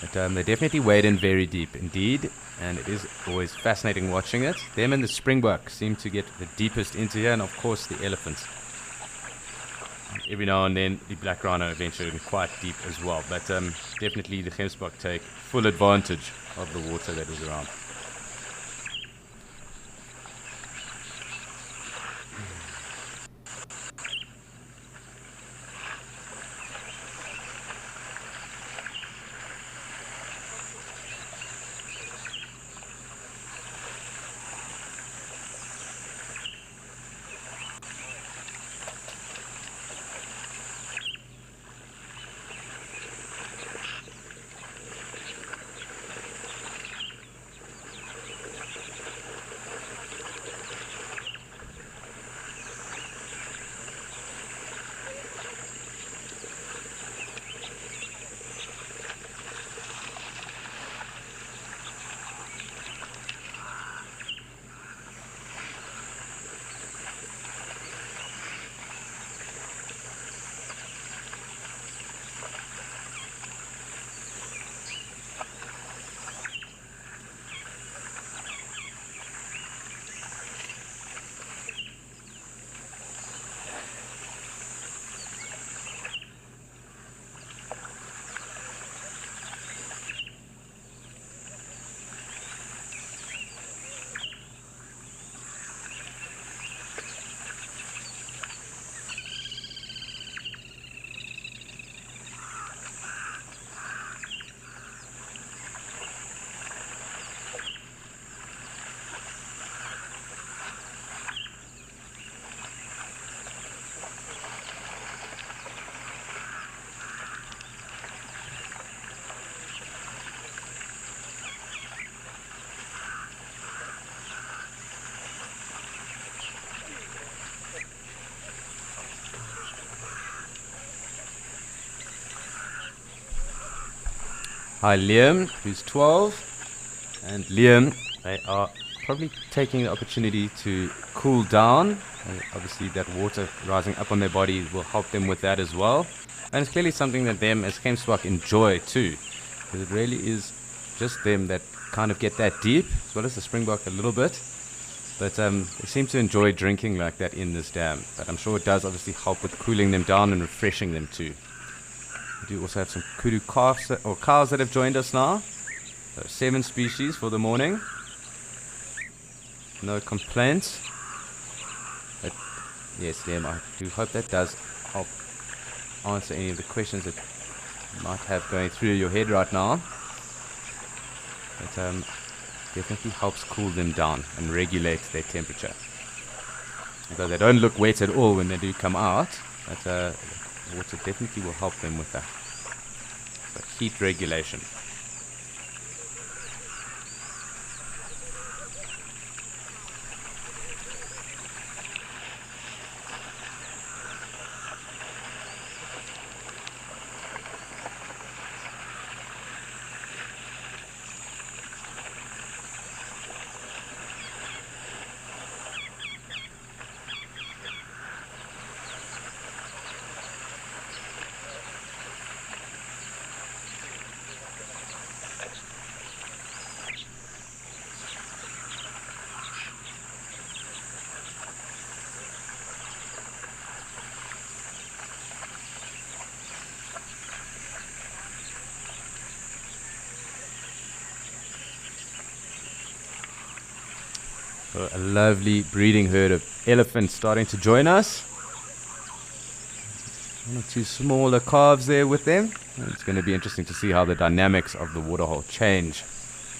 But they definitely wade in very deep indeed, and it is always fascinating watching it. Them and the springbok seem to get the deepest into here, and of course the elephants. Every now and then the black rhino venture in quite deep as well, but definitely the gemsbok take full advantage of the water that is around. Hi Liam, who's 12, and Liam, they are probably taking the opportunity to cool down. Obviously that water rising up on their body will help them with that as well. And it's clearly something that them as gemsbok enjoy too, because it really is just them that kind of get that deep, as well as the springbok a little bit. But they seem to enjoy drinking like that in this dam. But I'm sure it does obviously help with cooling them down and refreshing them too. We do also have some kudu calves or cows that have joined us now. So 7 species for the morning. No complaints. But yes, Liam, I do hope that does help answer any of the questions that you might have going through your head right now. But definitely helps cool them down and regulate their temperature. Although they don't look wet at all when they do come out, but water definitely will help them with that. So heat regulation. So a lovely breeding herd of elephants starting to join us. One or two smaller calves there with them. And it's going to be interesting to see how the dynamics of the waterhole change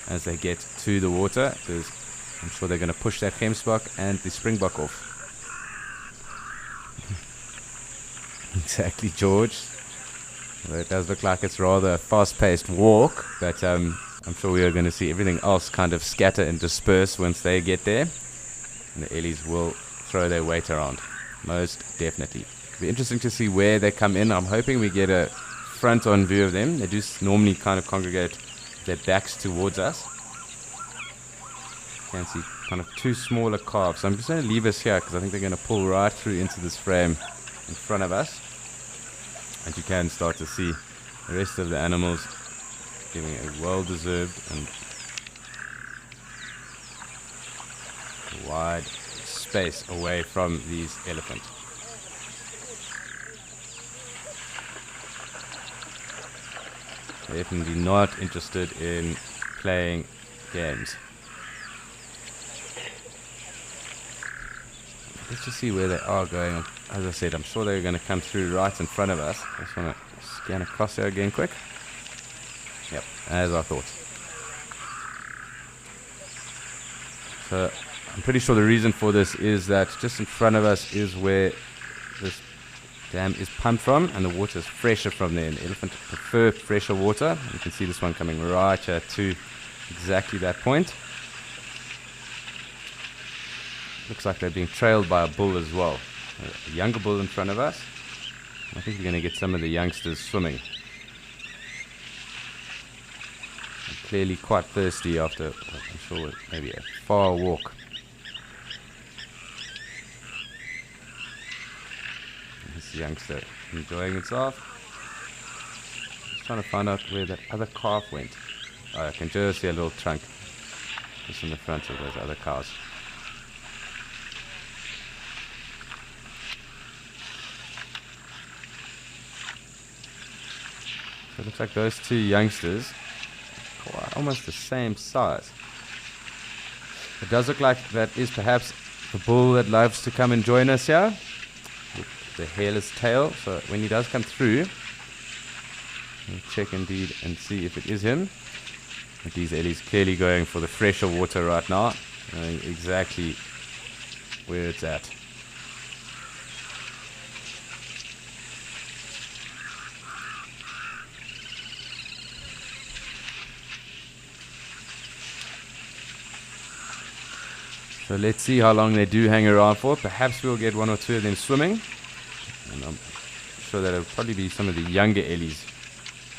as they get to the water, because I'm sure they're going to push that gemsbok and the springbok off. Exactly, George. Well, it does look like it's rather a fast-paced walk, but I'm sure we are going to see everything else kind of scatter and disperse once they get there. And the Ellies will throw their weight around, most definitely. It'll be interesting to see where they come in. I'm hoping we get a front-on view of them. They do normally kind of congregate their backs towards us. You can see kind of two smaller calves. So I'm just going to leave us here because I think they're going to pull right through into this frame in front of us. And you can start to see the rest of the animals giving a well-deserved and wide space away from these elephants. Definitely not interested in playing games. Let's just see where they are going. As I said, I'm sure they're going to come through right in front of us. I just want to scan across there again quick. Yep, as I thought. So I'm pretty sure the reason for this is that just in front of us is where this dam is pumped from, and the water is fresher from there. And the elephants prefer fresher water. You can see this one coming right here to exactly that point. Looks like they're being trailed by a bull as well. A younger bull in front of us. I think we're going to get some of the youngsters swimming. They're clearly quite thirsty after, I'm sure, maybe a far walk. This youngster enjoying itself. Just trying to find out where that other calf went. Oh, I can just see a little trunk just in the front of those other cows. So it looks like those two youngsters are almost the same size. It does look like that is perhaps the bull that loves to come and join us here, with the hairless tail. So when he does come through, we'll check indeed and see if it is him. But these Ellies clearly going for the fresher water right now, knowing exactly where it's at. So let's see how long they do hang around for. Perhaps we'll get one or two of them swimming. And I'm sure that'll probably be some of the younger Ellies.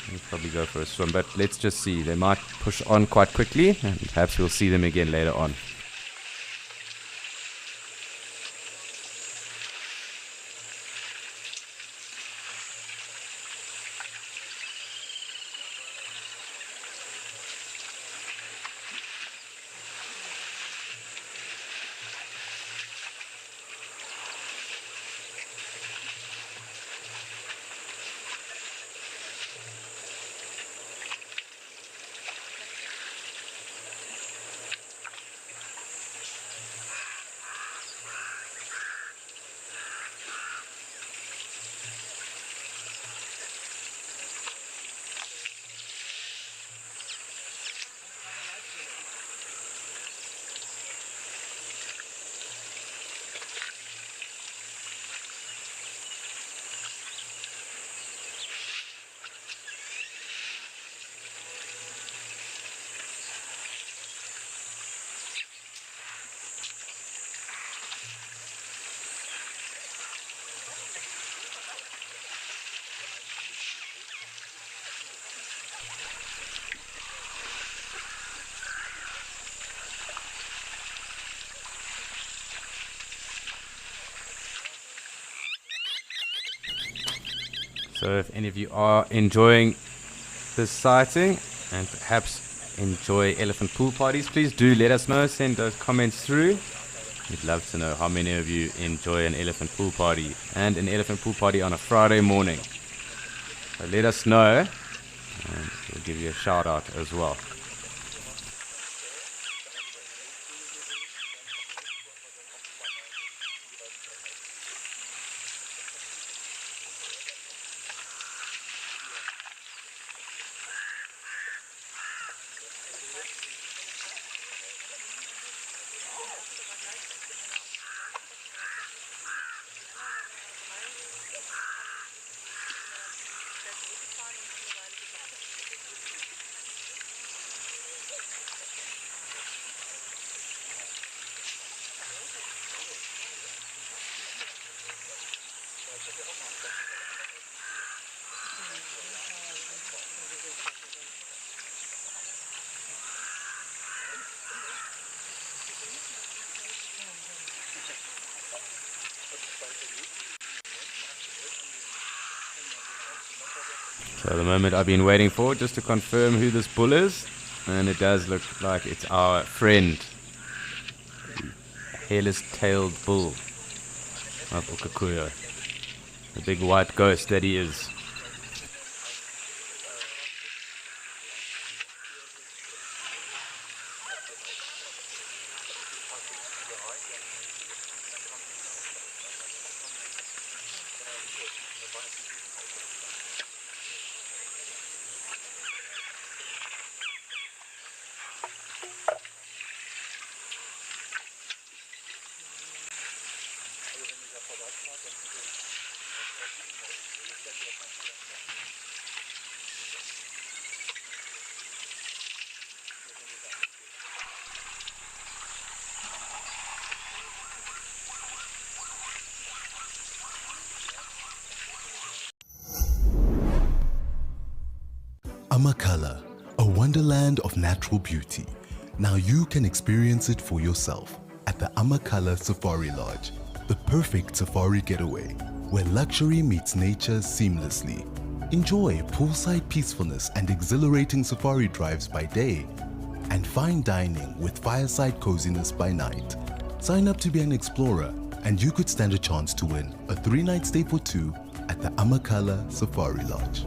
They'll probably go for a swim. But let's just see. They might push on quite quickly. And perhaps we'll see them again later on. So if any of you are enjoying this sighting and perhaps enjoy elephant pool parties, please do let us know. Send those comments through. We'd love to know how many of you enjoy an elephant pool party and an elephant pool party on a Friday morning. So let us know and we'll give you a shout out as well. So the moment I've been waiting for, just to confirm who this bull is, and it does look like it's our friend, the hairless-tailed bull of Ukakuya, the big white ghost that he is. Amakala, a wonderland of natural beauty. Now you can experience it for yourself at the Amakala Safari Lodge, the perfect safari getaway where luxury meets nature seamlessly. Enjoy poolside peacefulness and exhilarating safari drives by day, and fine dining with fireside coziness by night. Sign up to be an explorer and you could stand a chance to win a 3-night stay for 2 at the Amakala Safari Lodge.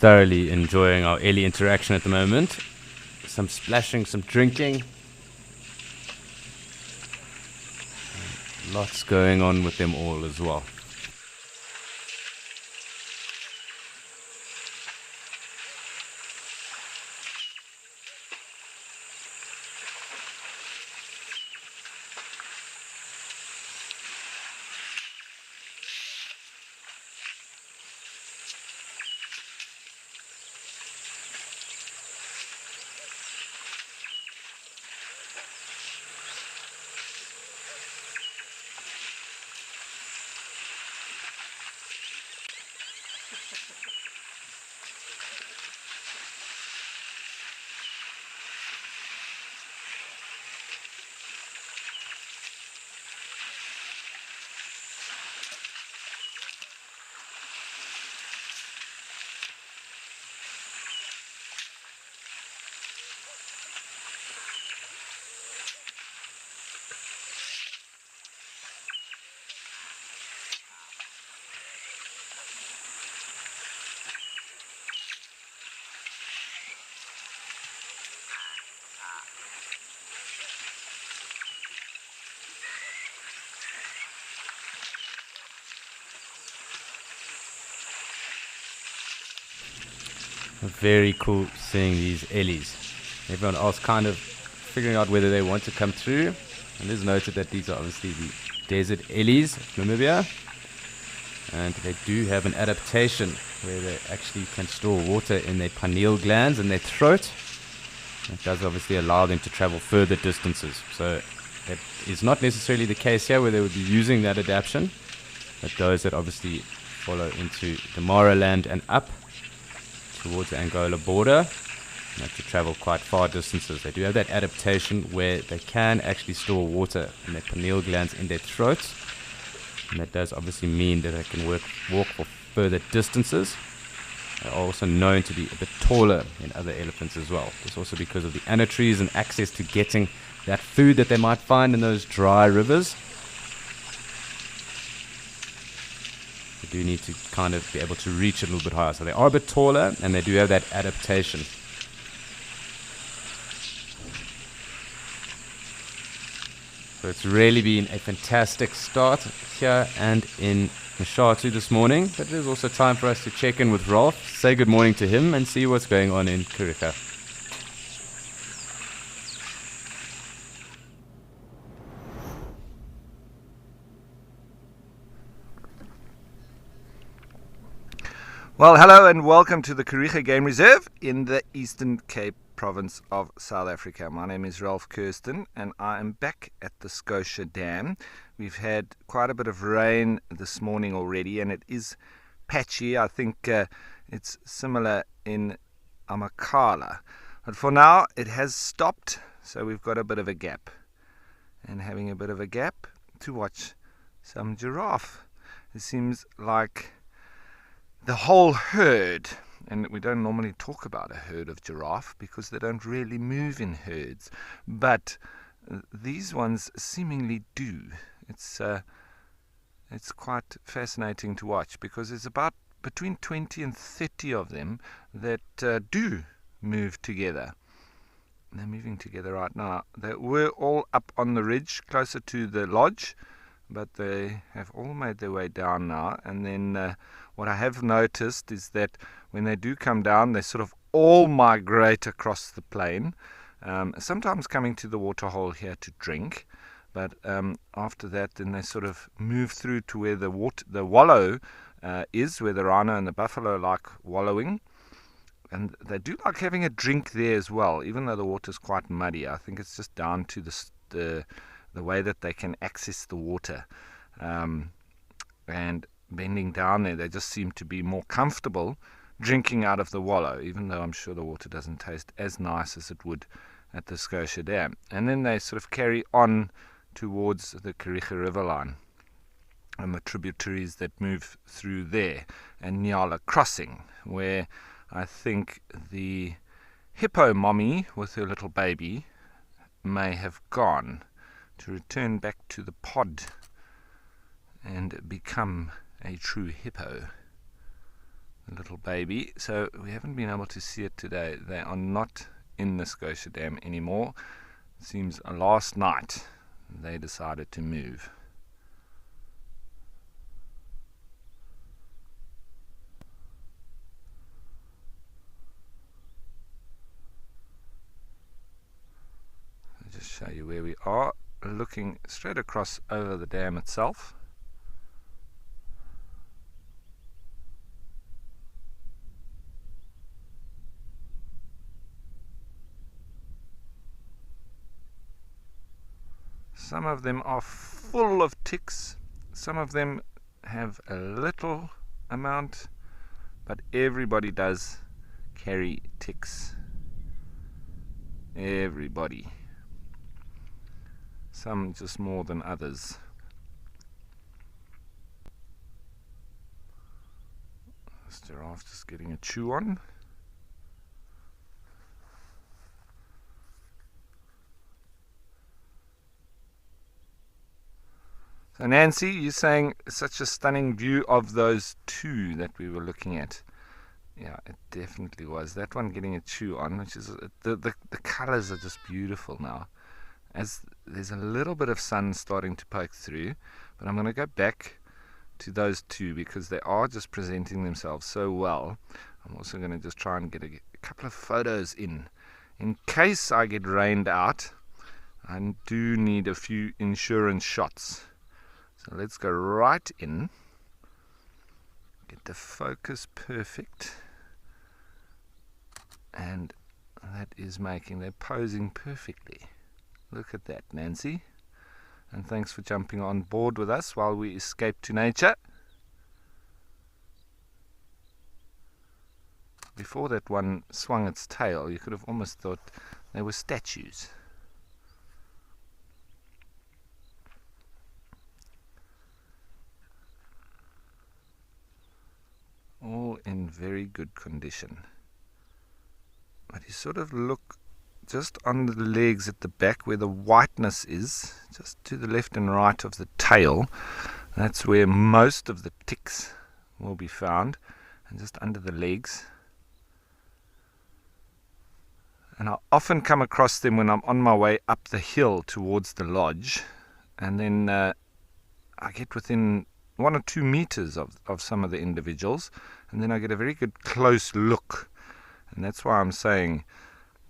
Thoroughly enjoying our early interaction at the moment. Some splashing, some drinking. Lots going on with them all as well. Very cool seeing these ellies. Everyone else kind of figuring out whether they want to come through. And it is noted that these are obviously the desert ellies of Namibia. And they do have an adaptation where they actually can store water in their pineal glands in their throat. It does obviously allow them to travel further distances. So that is not necessarily the case here where they would be using that adaptation. But those that obviously follow into the Maraland and up towards the Angola border have to travel quite far distances. They do have that adaptation where they can actually store water in their pineal glands in their throats. And that does obviously mean that they can walk for further distances. They're also known to be a bit taller than other elephants as well. It's also because of the anatries and access to getting that food that they might find in those dry rivers. They do need to kind of be able to reach a little bit higher. So they are a bit taller and they do have that adaptation. So it's really been a fantastic start here and in Mshatu this morning. But it is also time for us to check in with Rolf, say good morning to him and see what's going on in Kariega. Well, hello and welcome to the Kariega Game Reserve in the Eastern Cape province of South Africa. My name is Ralph Kirsten and I am back at the Scotia Dam. We've had quite a bit of rain this morning already and it is patchy. I think it's similar in Amakhala. But for now it has stopped, so we've got a bit of a gap. And having a bit of a gap to watch some giraffe. It seems like the whole herd, and we don't normally talk about a herd of giraffe because they don't really move in herds, but these ones seemingly do. It's quite fascinating to watch because there's about between 20 and 30 of them that do move together. They're moving together right now. They were all up on the ridge closer to the lodge, but they have all made their way down now. And then what I have noticed is that when they do come down, they sort of all migrate across the plain, sometimes coming to the waterhole here to drink, but after that then they sort of move through to where the wallow is, where the rhino and the buffalo like wallowing. And they do like having a drink there as well, even though the water's quite muddy. I think it's just down to the way that they can access the water. And bending down there, they just seem to be more comfortable drinking out of the wallow, even though I'm sure the water doesn't taste as nice as it would at the Scotia Dam. And then they sort of carry on towards the Kariega River line and the tributaries that move through there, and Nyala Crossing, where I think the hippo mommy with her little baby may have gone to return back to the pod and become a true hippo, the little baby. So we haven't been able to see it today. They are not in the Scotia Dam anymore. It seems last night they decided to move. I'll just show you where we are, looking straight across over the dam itself. Some of them are full of ticks, some of them have a little amount, but everybody does carry ticks. Everybody. Some just more than others. This giraffe just getting a chew on. So Nancy, you're saying such a stunning view of those two that we were looking at. Yeah, it definitely was. That one getting a chew on, which is the colours are just beautiful now. As there's a little bit of sun starting to poke through, but I'm going to go back to those two because they are just presenting themselves so well. I'm also going to just try and get a couple of photos in case I get rained out. I do need a few insurance shots. So let's go right in, get the focus perfect, and that is they're posing perfectly. Look at that, Nancy. And thanks for jumping on board with us while we escape to nature. Before that one swung its tail, you could have almost thought they were statues. All in very good condition. But you sort of look just on the legs at the back where the whiteness is, just to the left and right of the tail. That's where most of the ticks will be found, and just under the legs. And I often come across them when I'm on my way up the hill towards the lodge, and then I get within 1 or 2 meters of some of the individuals, and then I get a very good close look. And that's why I'm saying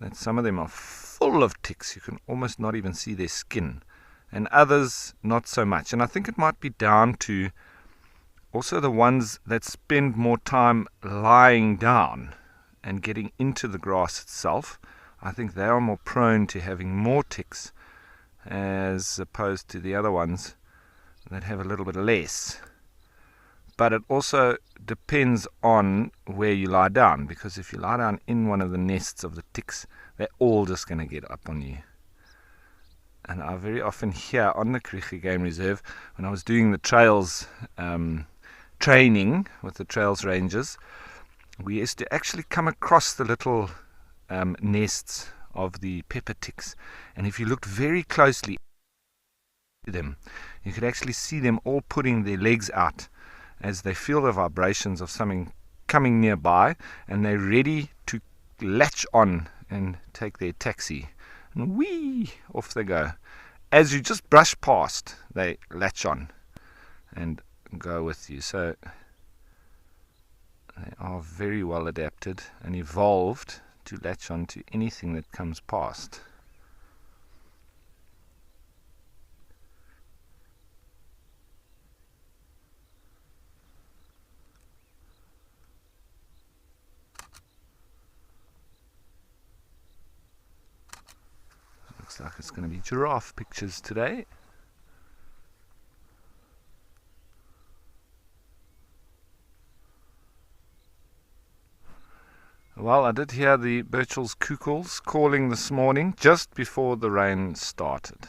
that some of them are full of ticks. You can almost not even see their skin, and others not so much. And I think it might be down to also the ones that spend more time lying down and getting into the grass itself. I think they are more prone to having more ticks as opposed to the other ones that have a little bit less. But it also depends on where you lie down, because if you lie down in one of the nests of the ticks, they're all just going to get up on you. And I very often hear on the Kariega Game Reserve, when I was doing the trails training with the trails rangers, we used to actually come across the little nests of the pepper ticks, and if you looked very closely at them, you could actually see them all putting their legs out as they feel the vibrations of something coming nearby, and they're ready to latch on and take their taxi, and whee, off they go. As you just brush past, they latch on and go with you. So they are very well adapted and evolved to latch on to anything that comes past. Looks like it's going to be giraffe pictures today. Well, I did hear the Birchall's cuckoos calling this morning just before the rain started.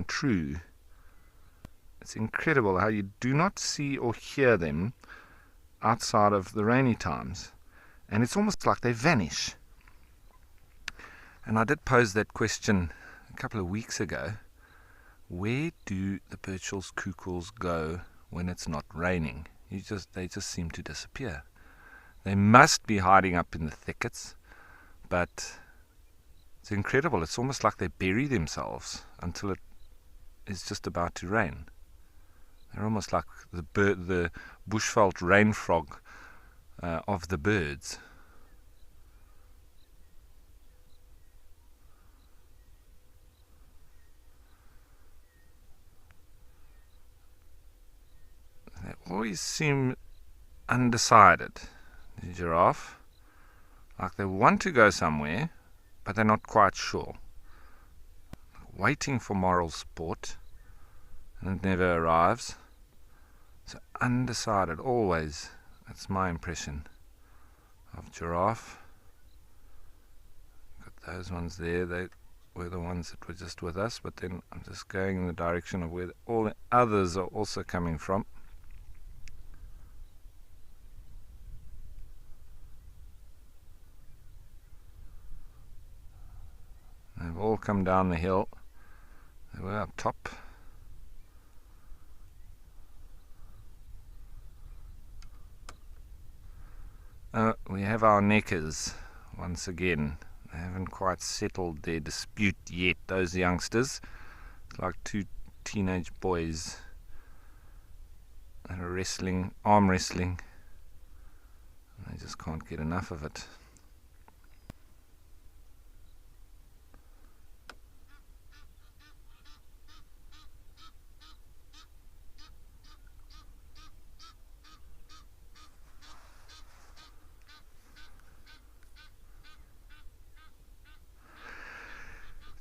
True. It's incredible how you do not see or hear them outside of the rainy times, and it's almost like they vanish. And I did pose that question a couple of weeks ago. Where do the Birchall's cuckoos go when it's not raining? They just seem to disappear. They must be hiding up in the thickets, but it's incredible. It's almost like they bury themselves until it is just about to rain. They're almost like the bushveld rain frog of the birds. They always seem undecided, the giraffe. Like they want to go somewhere, but they're not quite sure. Waiting for moral sport, and it never arrives. So undecided, always. That's my impression of giraffe. Got those ones there. They were the ones that were just with us, but then I'm just going in the direction of where all the others are also coming from. They've all come down the hill. They were up top. We have our neckers once again. They haven't quite settled their dispute yet, those youngsters. It's like two teenage boys that are wrestling, arm wrestling. They just can't get enough of it.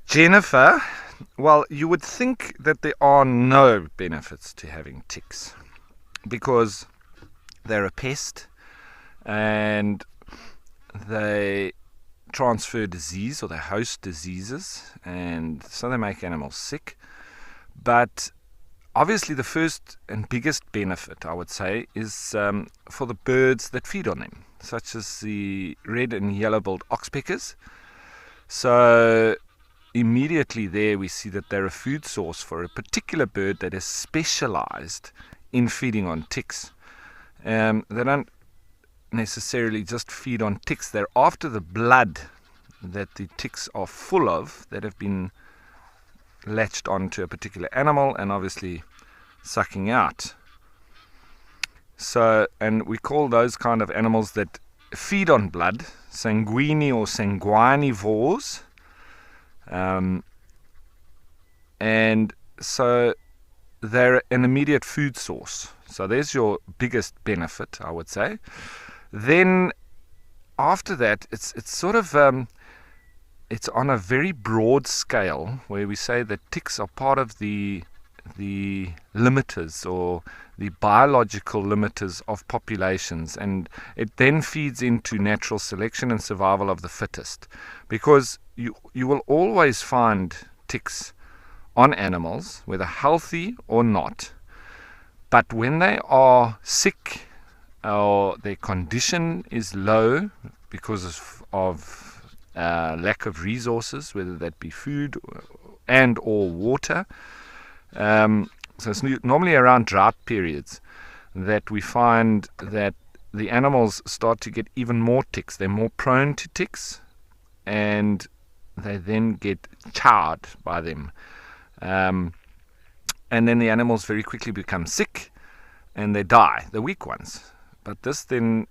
Jennifer, well, you would think that there are no benefits to having ticks because they're a pest and they transfer disease, or they host diseases, and so they make animals sick. But obviously the first and biggest benefit, I would say, is for the birds that feed on them, such as the red and yellow-billed oxpeckers. So immediately there we see that they're a food source for a particular bird that is specialized in feeding on ticks. They don't necessarily just feed on ticks. They're after the blood that the ticks are full of, that have been latched onto a particular animal and obviously sucking out. So, and we call those kind of animals that feed on blood sanguini or sanguinivores. And so they're an immediate food source. So there's your biggest benefit, I would say. Then after that, it's sort of it's on a very broad scale, where we say that ticks are part of the limiters, or the biological limiters of populations, and it then feeds into natural selection and survival of the fittest, because you will always find ticks on animals, whether healthy or not, but when they are sick or their condition is low because of lack of resources, whether that be food and or water, so it's normally around drought periods that we find that the animals start to get even more ticks. They're more prone to ticks, and they then get charred by them. And then the animals very quickly become sick and they die, the weak ones. But this then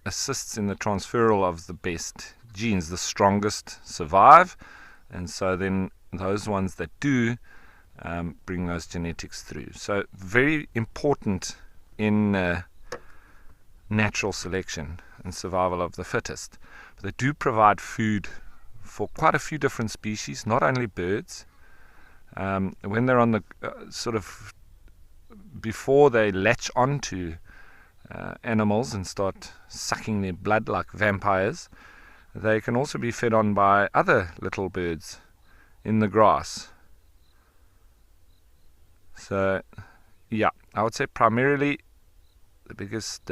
assists in the transferal of the best genes. The strongest survive, and so then those ones that do bring those genetics through. So very important in natural selection and survival of the fittest. But they do provide food for quite a few different species, not only birds. When they're on the sort of before they latch onto animals and start sucking their blood like vampires, they can also be fed on by other little birds in the grass. So, yeah, I would say primarily the biggest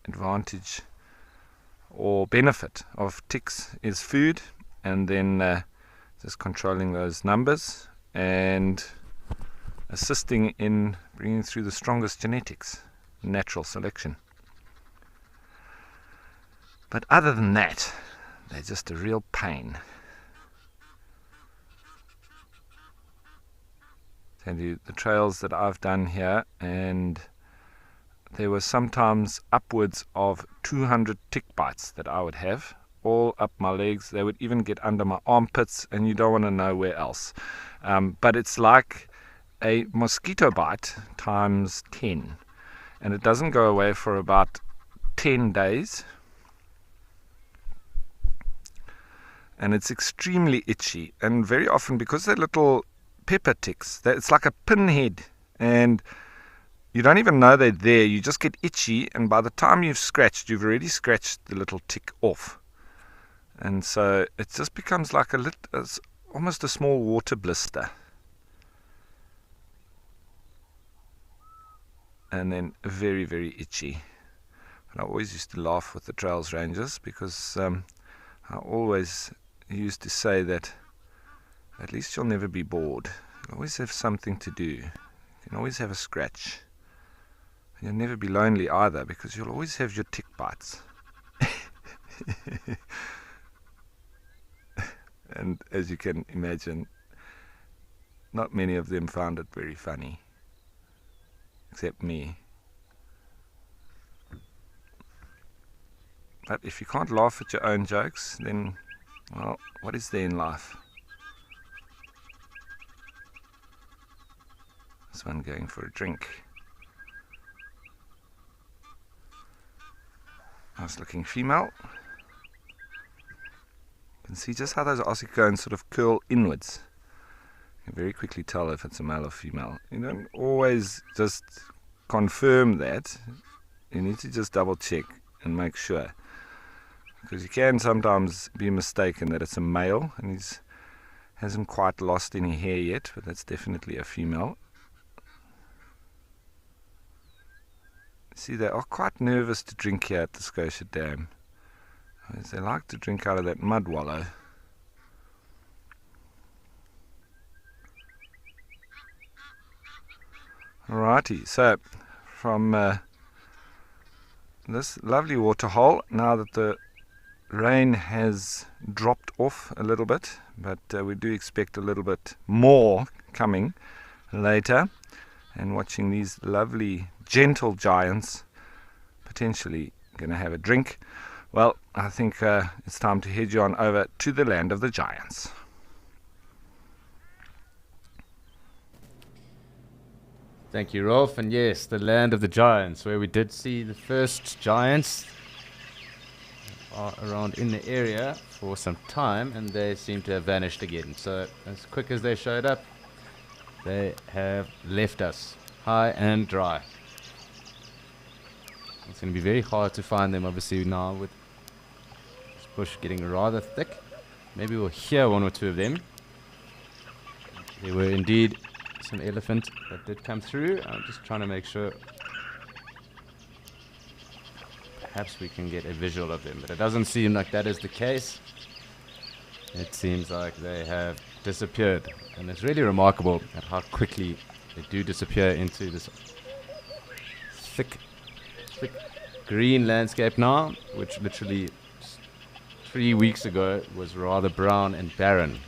advantage or benefit of ticks is food, and then just controlling those numbers and assisting in bringing through the strongest genetics, natural selection. But other than that, they're just a real pain. Tell you the trails that I've done here, and there were sometimes upwards of 200 tick bites that I would have all up my legs. They would even get under my armpits, and you don't want to know where else. But it's like a mosquito bite times 10, and it doesn't go away for about 10 days, and it's extremely itchy. And very often, because they're little pepper ticks, it's like a pinhead, and you don't even know they're there. You just get itchy, and by the time you've already scratched the little tick off, and so it just becomes like almost a small water blister. And then very, very itchy. And I always used to laugh with the trails rangers, because I always used to say that at least you'll never be bored. You'll always have something to do. You can always have a scratch. And you'll never be lonely either, because you'll always have your tick bites. And as you can imagine, not many of them found it very funny, except me. But if you can't laugh at your own jokes, then, well, what is there in life? This one going for a drink. Nice looking female. You can see just how those ossicones sort of curl inwards. You can very quickly tell if it's a male or female. You don't always just confirm that. You need to just double check and make sure. Because you can sometimes be mistaken that it's a male and he hasn't quite lost any hair yet, but that's definitely a female. See, they are quite nervous to drink here at the Scotia Dam. They like to drink out of that mud wallow. Alrighty, so from this lovely waterhole, now that the rain has dropped off a little bit, but we do expect a little bit more coming later, and watching these lovely gentle giants potentially going to have a drink. Well, I think it's time to head you on over to the land of the giants. Thank you, Rolf. And yes, the land of the giants, where we did see the first giants are around in the area for some time, and they seem to have vanished again. So as quick as they showed up, they have left us high and dry. It's going to be very hard to find them, obviously, now with this bush getting rather thick. Maybe we'll hear one or two of them. There were indeed some elephant that did come through. I'm just trying to make sure perhaps we can get a visual of them, but it doesn't seem like that is the case. It seems like they have disappeared, and it's really remarkable at how quickly they do disappear into this thick green landscape now, which literally 3 weeks ago was rather brown and barren,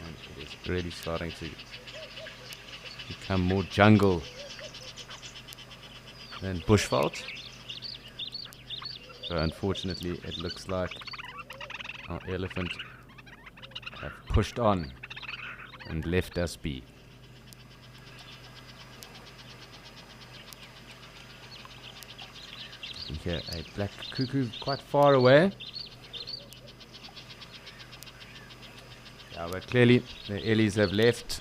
and it is really starting to become more jungle than bushveld. So unfortunately it looks like our elephant have pushed on and left us be. You can hear a black cuckoo quite far away. Yeah, but clearly the ellies have left.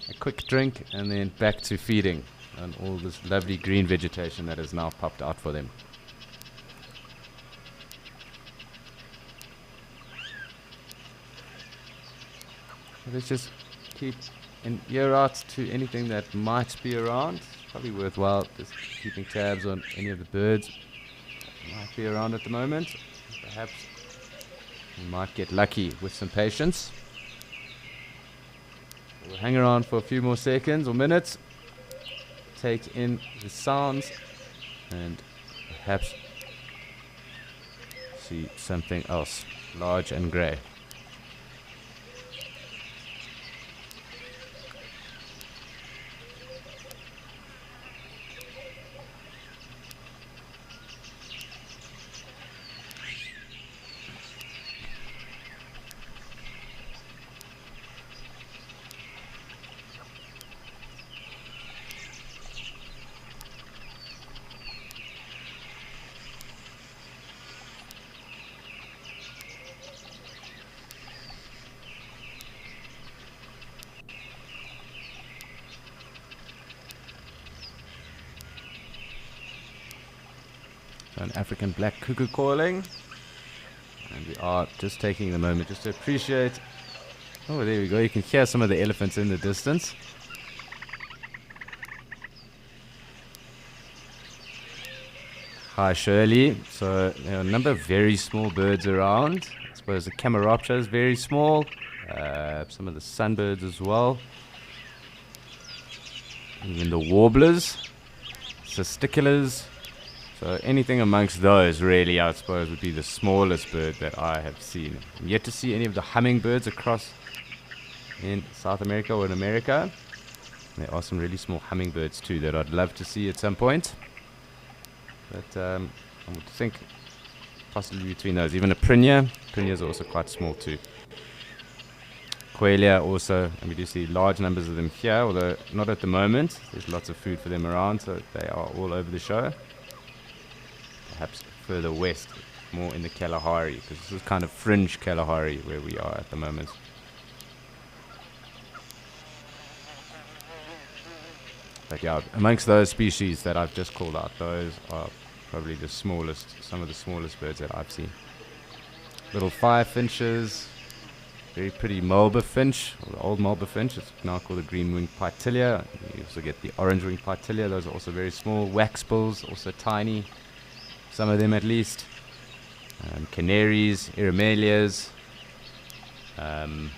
A quick drink and then back to feeding on all this lovely green vegetation that has now popped out for them. So let's just keep an ear out to anything that might be around. It's probably worthwhile just keeping tabs on any of the birds that might be around at the moment. Perhaps we might get lucky with some patience. We'll hang around for a few more seconds or minutes, take in the sounds, and perhaps see something else large and grey. An African black cuckoo calling, and we are just taking the moment just to appreciate. Oh, there we go. You can hear some of the elephants in the distance. Hi Shirley. So there are a number of very small birds around. I suppose the Camaroptera is very small, some of the sunbirds as well, even the warblers, cisticulars. So anything amongst those, really, I suppose, would be the smallest bird that I have seen. I'm yet to see any of the hummingbirds across in South America or in America. There are some really small hummingbirds too that I'd love to see at some point. But I would think possibly between those. Even a Prinia. Prinias are also quite small too. Quelea also, and we do see large numbers of them here, although not at the moment. There's lots of food for them around, so they are all over the show. Perhaps further west, more in the Kalahari, because this is kind of fringe Kalahari where we are at the moment. But yeah, amongst those species that I've just called out, those are probably the smallest, some of the smallest birds that I've seen. Little fire finches, very pretty Mulber finch, or the old Mulber finch. It's now called the green-winged Pytilia. You also get the orange-winged Pytilia. Those are also very small. Waxbills, also tiny, some of them at least. Canaries, Iremelias. Off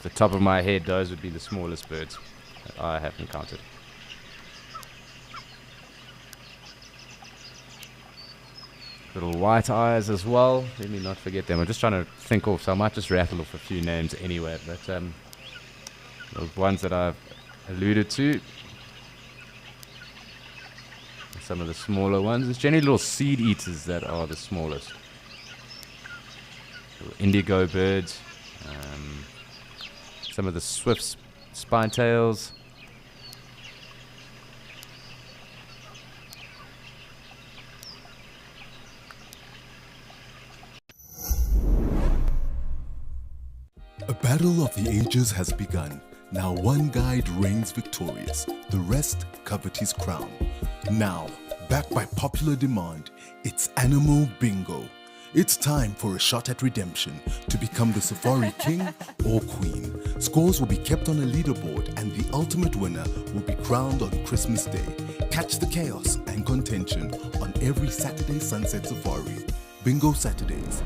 the top of my head, those would be the smallest birds that I have encountered. Little white eyes as well. Let me not forget them. I'm just trying to think off, so I might just rattle off a few names anyway. But those ones that I've alluded to, some of the smaller ones. It's generally little seed eaters that are the smallest. Little indigo birds. Some of the swift spinetails. A battle of the ages has begun. Now one guide reigns victorious. The rest covet his crown. Now, backed by popular demand, it's Animal Bingo. It's time for a shot at redemption to become the Safari King or Queen. Scores will be kept on a leaderboard and the ultimate winner will be crowned on Christmas Day. Catch the chaos and contention on every Saturday Sunset Safari. Bingo Saturdays.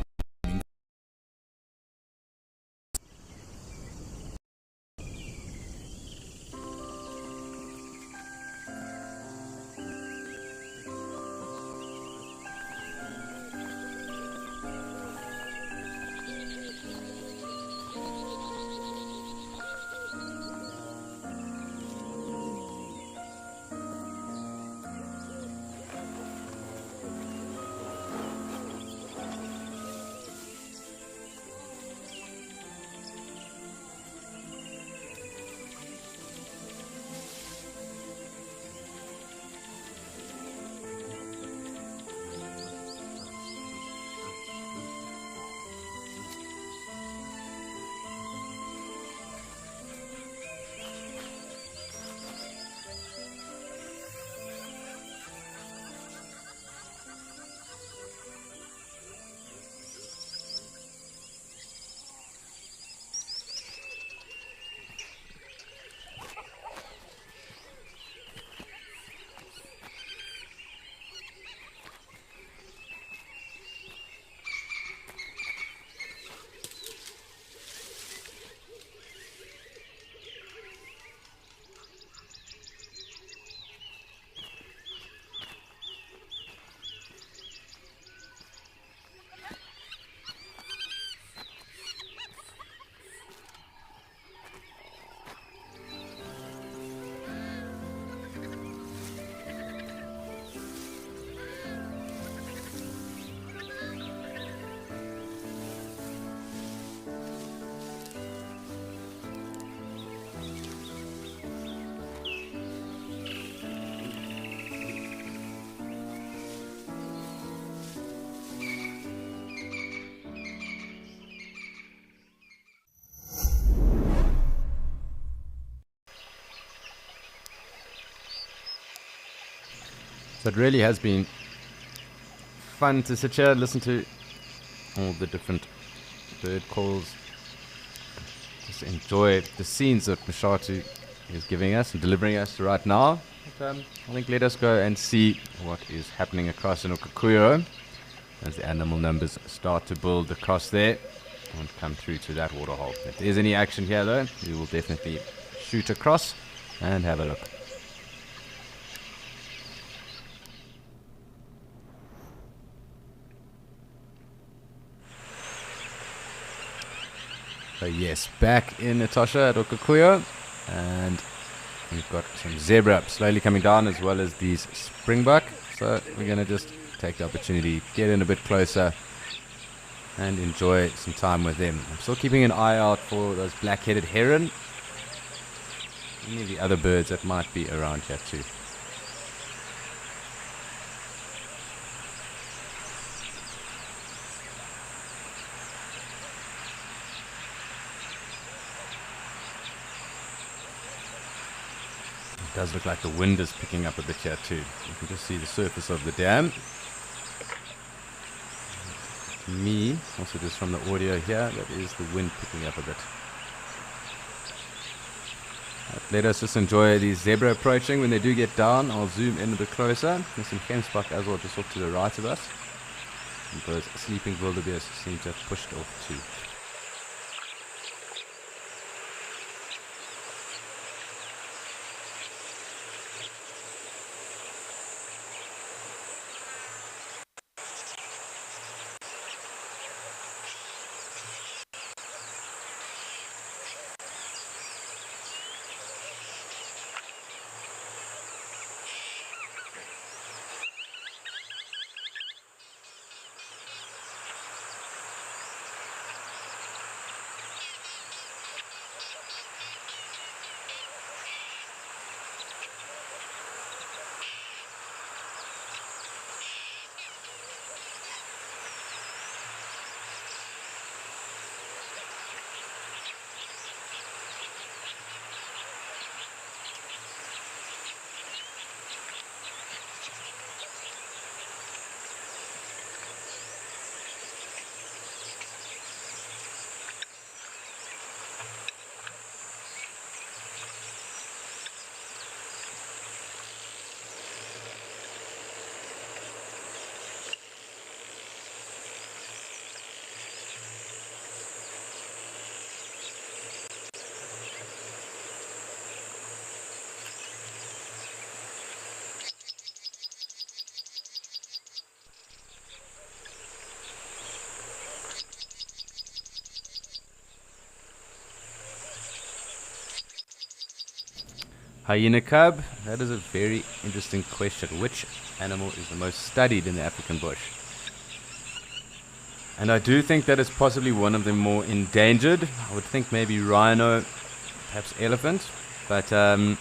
So it really has been fun to sit here and listen to all the different bird calls. Just enjoy the scenes that Mashatu is giving us and delivering us right now. But, I think let us go and see what is happening across in Okakuyo as the animal numbers start to build across there and come through to that waterhole. If there's any action here though, we will definitely shoot across and have a look. Yes, back in Natasha at Okakuyo, and we've got some zebra slowly coming down, as well as these springbuck. So we're going to just take the opportunity, get in a bit closer, and enjoy some time with them. I'm still keeping an eye out for those black-headed heron, any of the other birds that might be around here too. It does look like the wind is picking up a bit here too. You can just see the surface of the dam. To me, also just from the audio here, that is the wind picking up a bit. Let us just enjoy these zebra approaching. When they do get down, I'll zoom in a bit closer. There's some gemsbok as well just off to the right of us. And those sleeping wildebeest seem to have pushed off too. Hyena cub, that is a very interesting question. Which animal is the most studied in the African bush? And I do think that it's possibly one of the more endangered. I would think maybe rhino, perhaps elephant. But I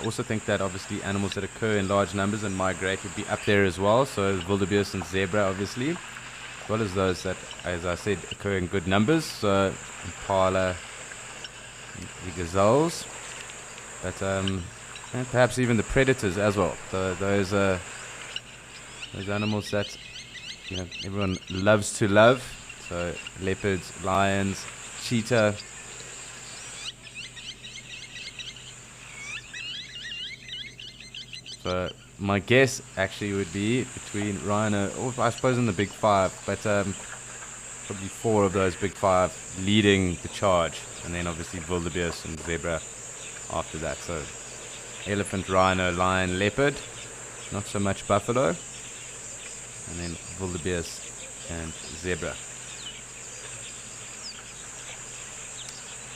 also think that obviously animals that occur in large numbers and migrate would be up there as well. So wildebeest and zebra obviously, as well as those that, as I said, occur in good numbers. So impala, the gazelles. But and perhaps even the predators as well. Those animals that everyone loves to love. So leopards, lions, cheetah. So my guess actually would be between rhino, or I suppose in the big five, but probably four of those big five leading the charge, and then obviously wildebeest and zebra after that. So elephant, rhino, lion, leopard, not so much buffalo, and then wildebeest and zebra.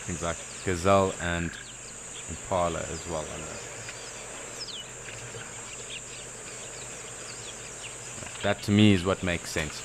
Things like gazelle and impala as well. That to me is what makes sense.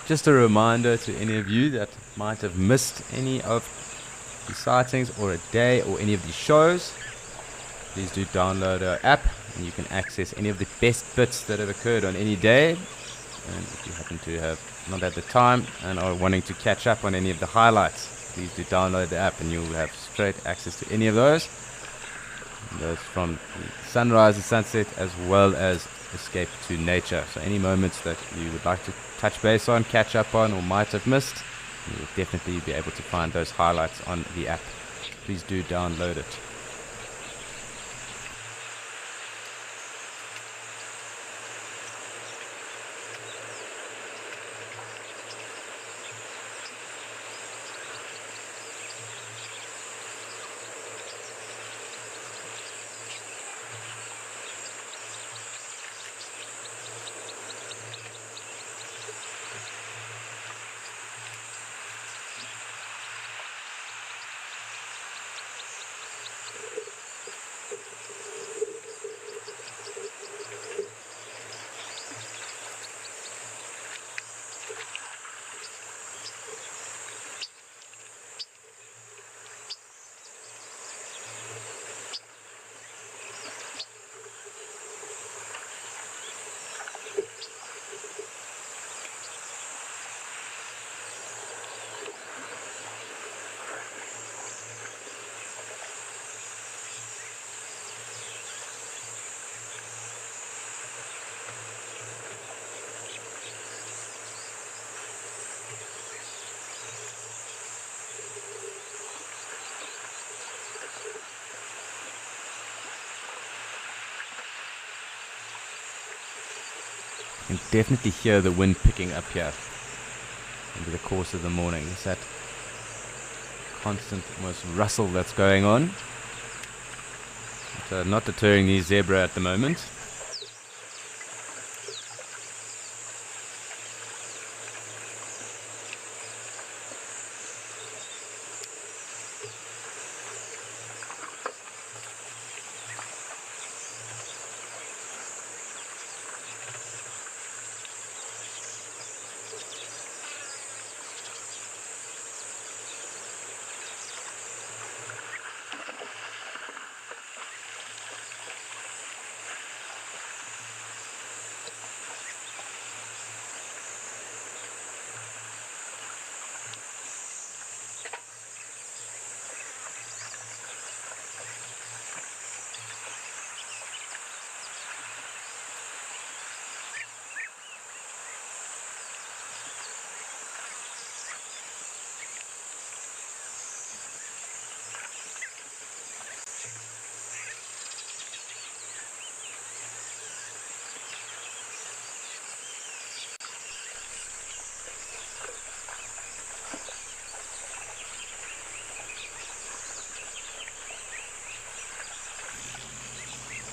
Just a reminder to any of you that might have missed any of the sightings or a day or any of the shows, please do download our app and you can access any of the best bits that have occurred on any day. And if you happen to have not had the time and are wanting to catch up on any of the highlights, please do download the app and you'll have straight access to any of those. And those from the sunrise and sunset as well as escape to nature. So any moments that you would like to touch base on, catch up on, or might have missed, you will definitely be able to find those highlights on the app. Please do download it. You can definitely hear the wind picking up here over the course of the morning. It's that constant almost rustle that's going on. But, not deterring the zebra at the moment.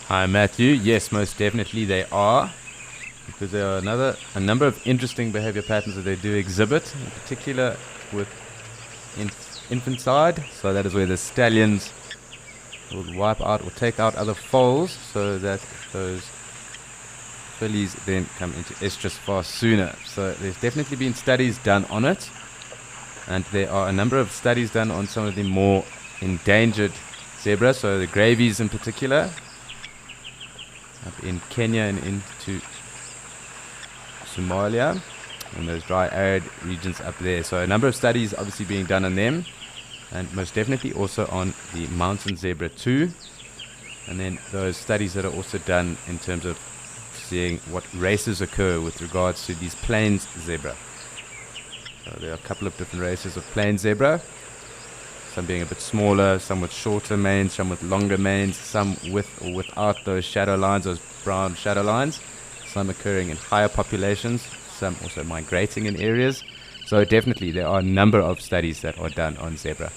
Hi Matthew, yes, most definitely they are, because there are a number of interesting behavior patterns that they do exhibit, in particular with infanticide. So that is where the stallions will wipe out or take out other foals so that those fillies then come into estrus far sooner. So there's definitely been studies done on it, and there are a number of studies done on some of the more endangered zebras, so the gravies in particular, up in Kenya and into Somalia and those dry arid regions up there. So a number of studies obviously being done on them, and most definitely also on the mountain zebra too, and then those studies that are also done in terms of seeing what races occur with regards to these plains zebra. So there are a couple of different races of plains zebra, some being a bit smaller, some with shorter manes, some with longer manes, some with or without those shadow lines, those brown shadow lines, some occurring in higher populations, some also migrating in areas. So definitely there are a number of studies that are done on zebra.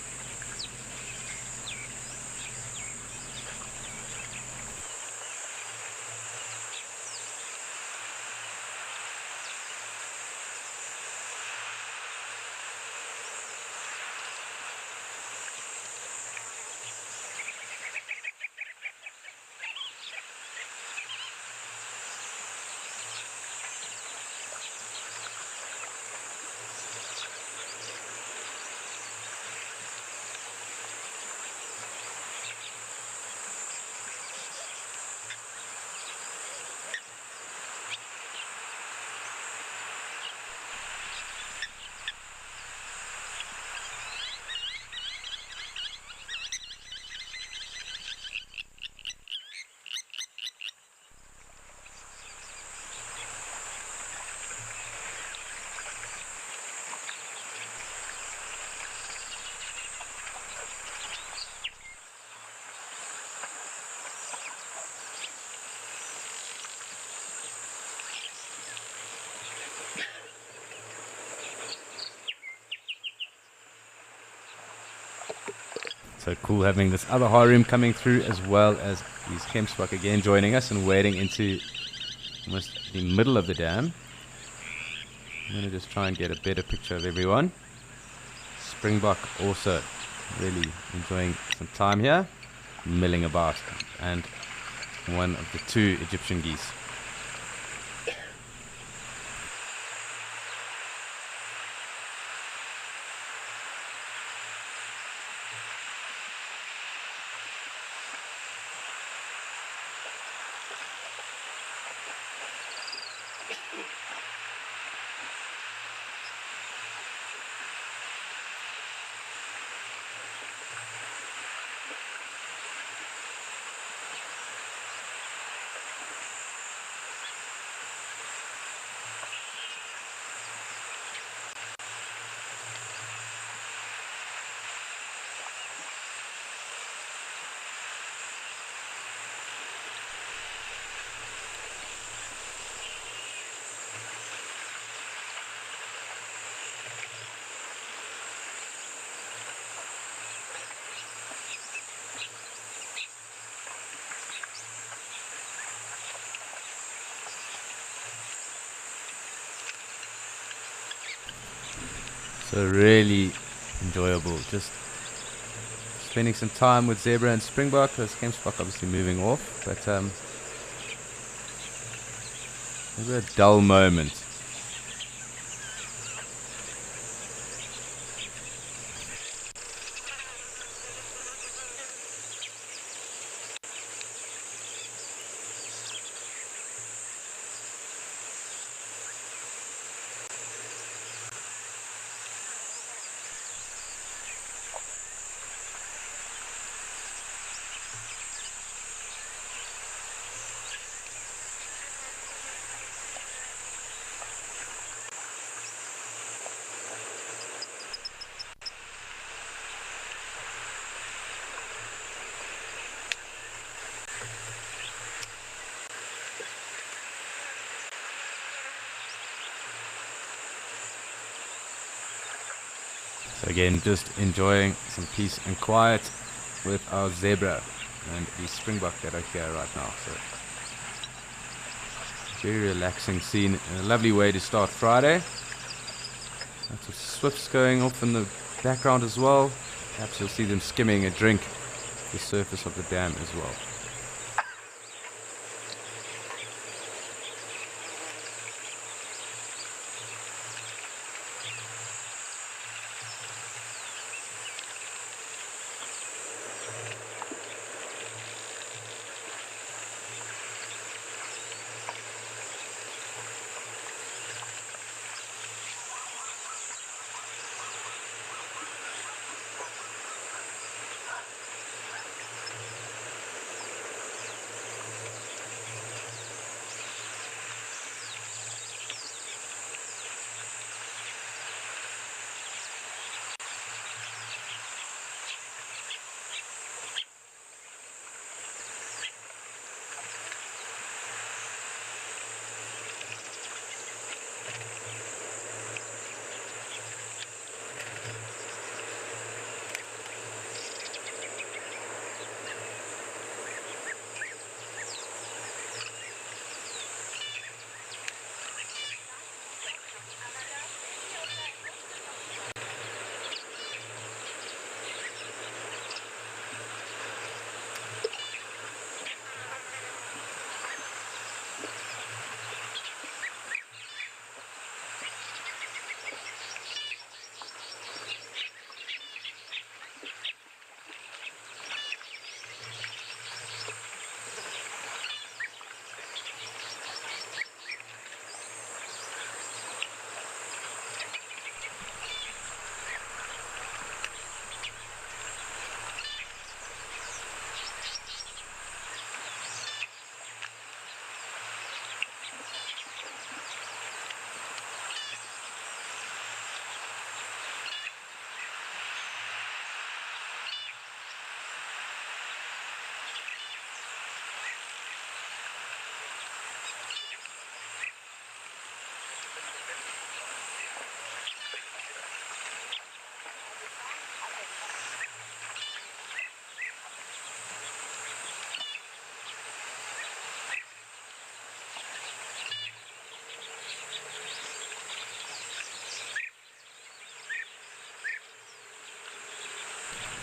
So cool having this other harem coming through, as well as these Gemsbok again joining us and wading into almost the middle of the dam. I'm going to just try and get a better picture of everyone. Springbok also really enjoying some time here, milling about, and one of the two Egyptian geese. So really enjoyable, just spending some time with zebra and springbok. Those Gemsbok obviously moving off, but never a dull moment. So again, just enjoying some peace and quiet with our zebra and the springbok that are here right now. So very relaxing scene and a lovely way to start Friday. Lots of swifts going off in the background as well. Perhaps you'll see them skimming a drink the surface of the dam as well.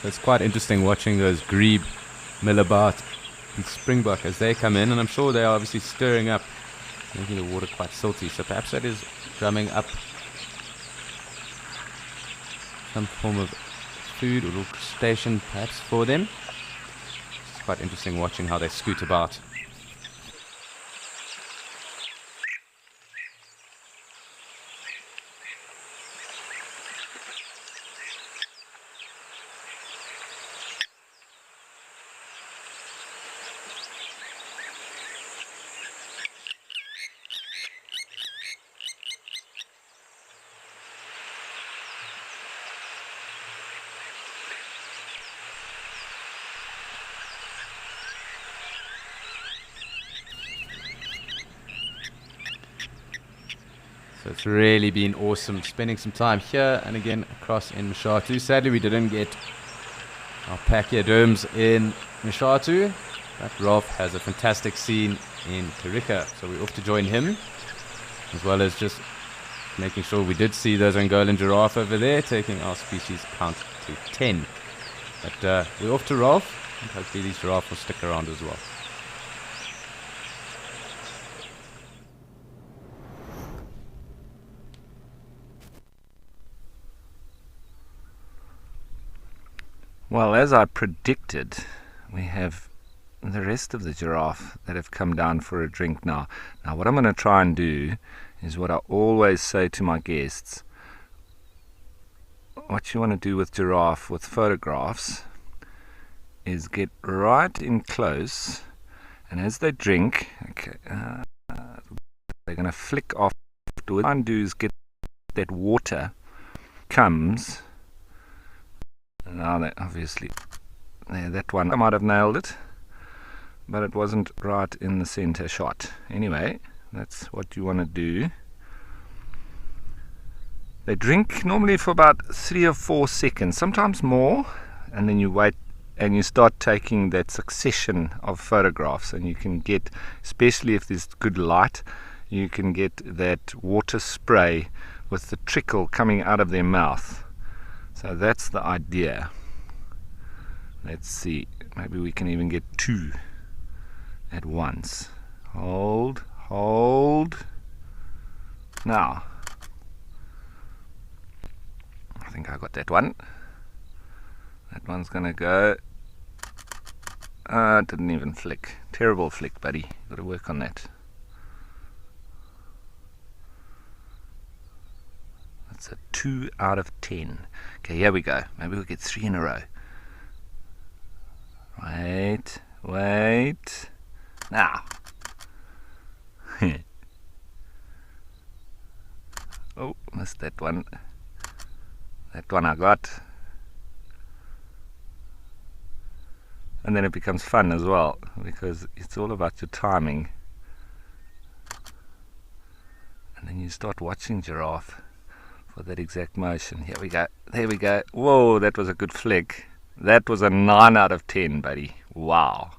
It's quite interesting watching those grebe, millibart, and springbok as they come in, and I'm sure they are obviously stirring up, making the water quite silty. So perhaps that is drumming up some form of food or little station perhaps for them. It's quite interesting watching how they scoot about. So it's really been awesome spending some time here and again across in Mshatu. Sadly, we didn't get our pachyderms in Mshatu, but Rolf has a fantastic scene in Kariga, so we're off to join him, as well as just making sure we did see those Angolan giraffe over there, taking our species count to 10. But we're off to Rolf, and hopefully these giraffe will stick around as well. Well, as I predicted, we have the rest of the giraffe that have come down for a drink now. Now, what I'm going to try and do is what I always say to my guests. What you want to do with giraffe with photographs is get right in close, and as they drink, okay, they're going to flick off. What I do is get that water comes. Now that obviously, there, that one, I might have nailed it, but it wasn't right in the center shot. Anyway, that's what you want to do. They drink normally for about 3 or 4 seconds, sometimes more, and then you wait and you start taking that succession of photographs, and you can get, especially if there's good light, you can get that water spray with the trickle coming out of their mouth. So that's the idea. Let's see, maybe we can even get 2 at once. Hold, hold. Now, I think I got that one. That one's gonna go. It didn't even flick. Terrible flick, buddy. Gotta work on that. That's a 2 out of 10. Okay, here we go. Maybe we'll get 3 in a row. Wait, wait. Now. Oh, missed that one. That one I got. And then it becomes fun as well, because it's all about your timing. And then you start watching giraffe for that exact motion. Here we go. There we go. Whoa, that was a good flick. That was a 9 out of 10, buddy. Wow.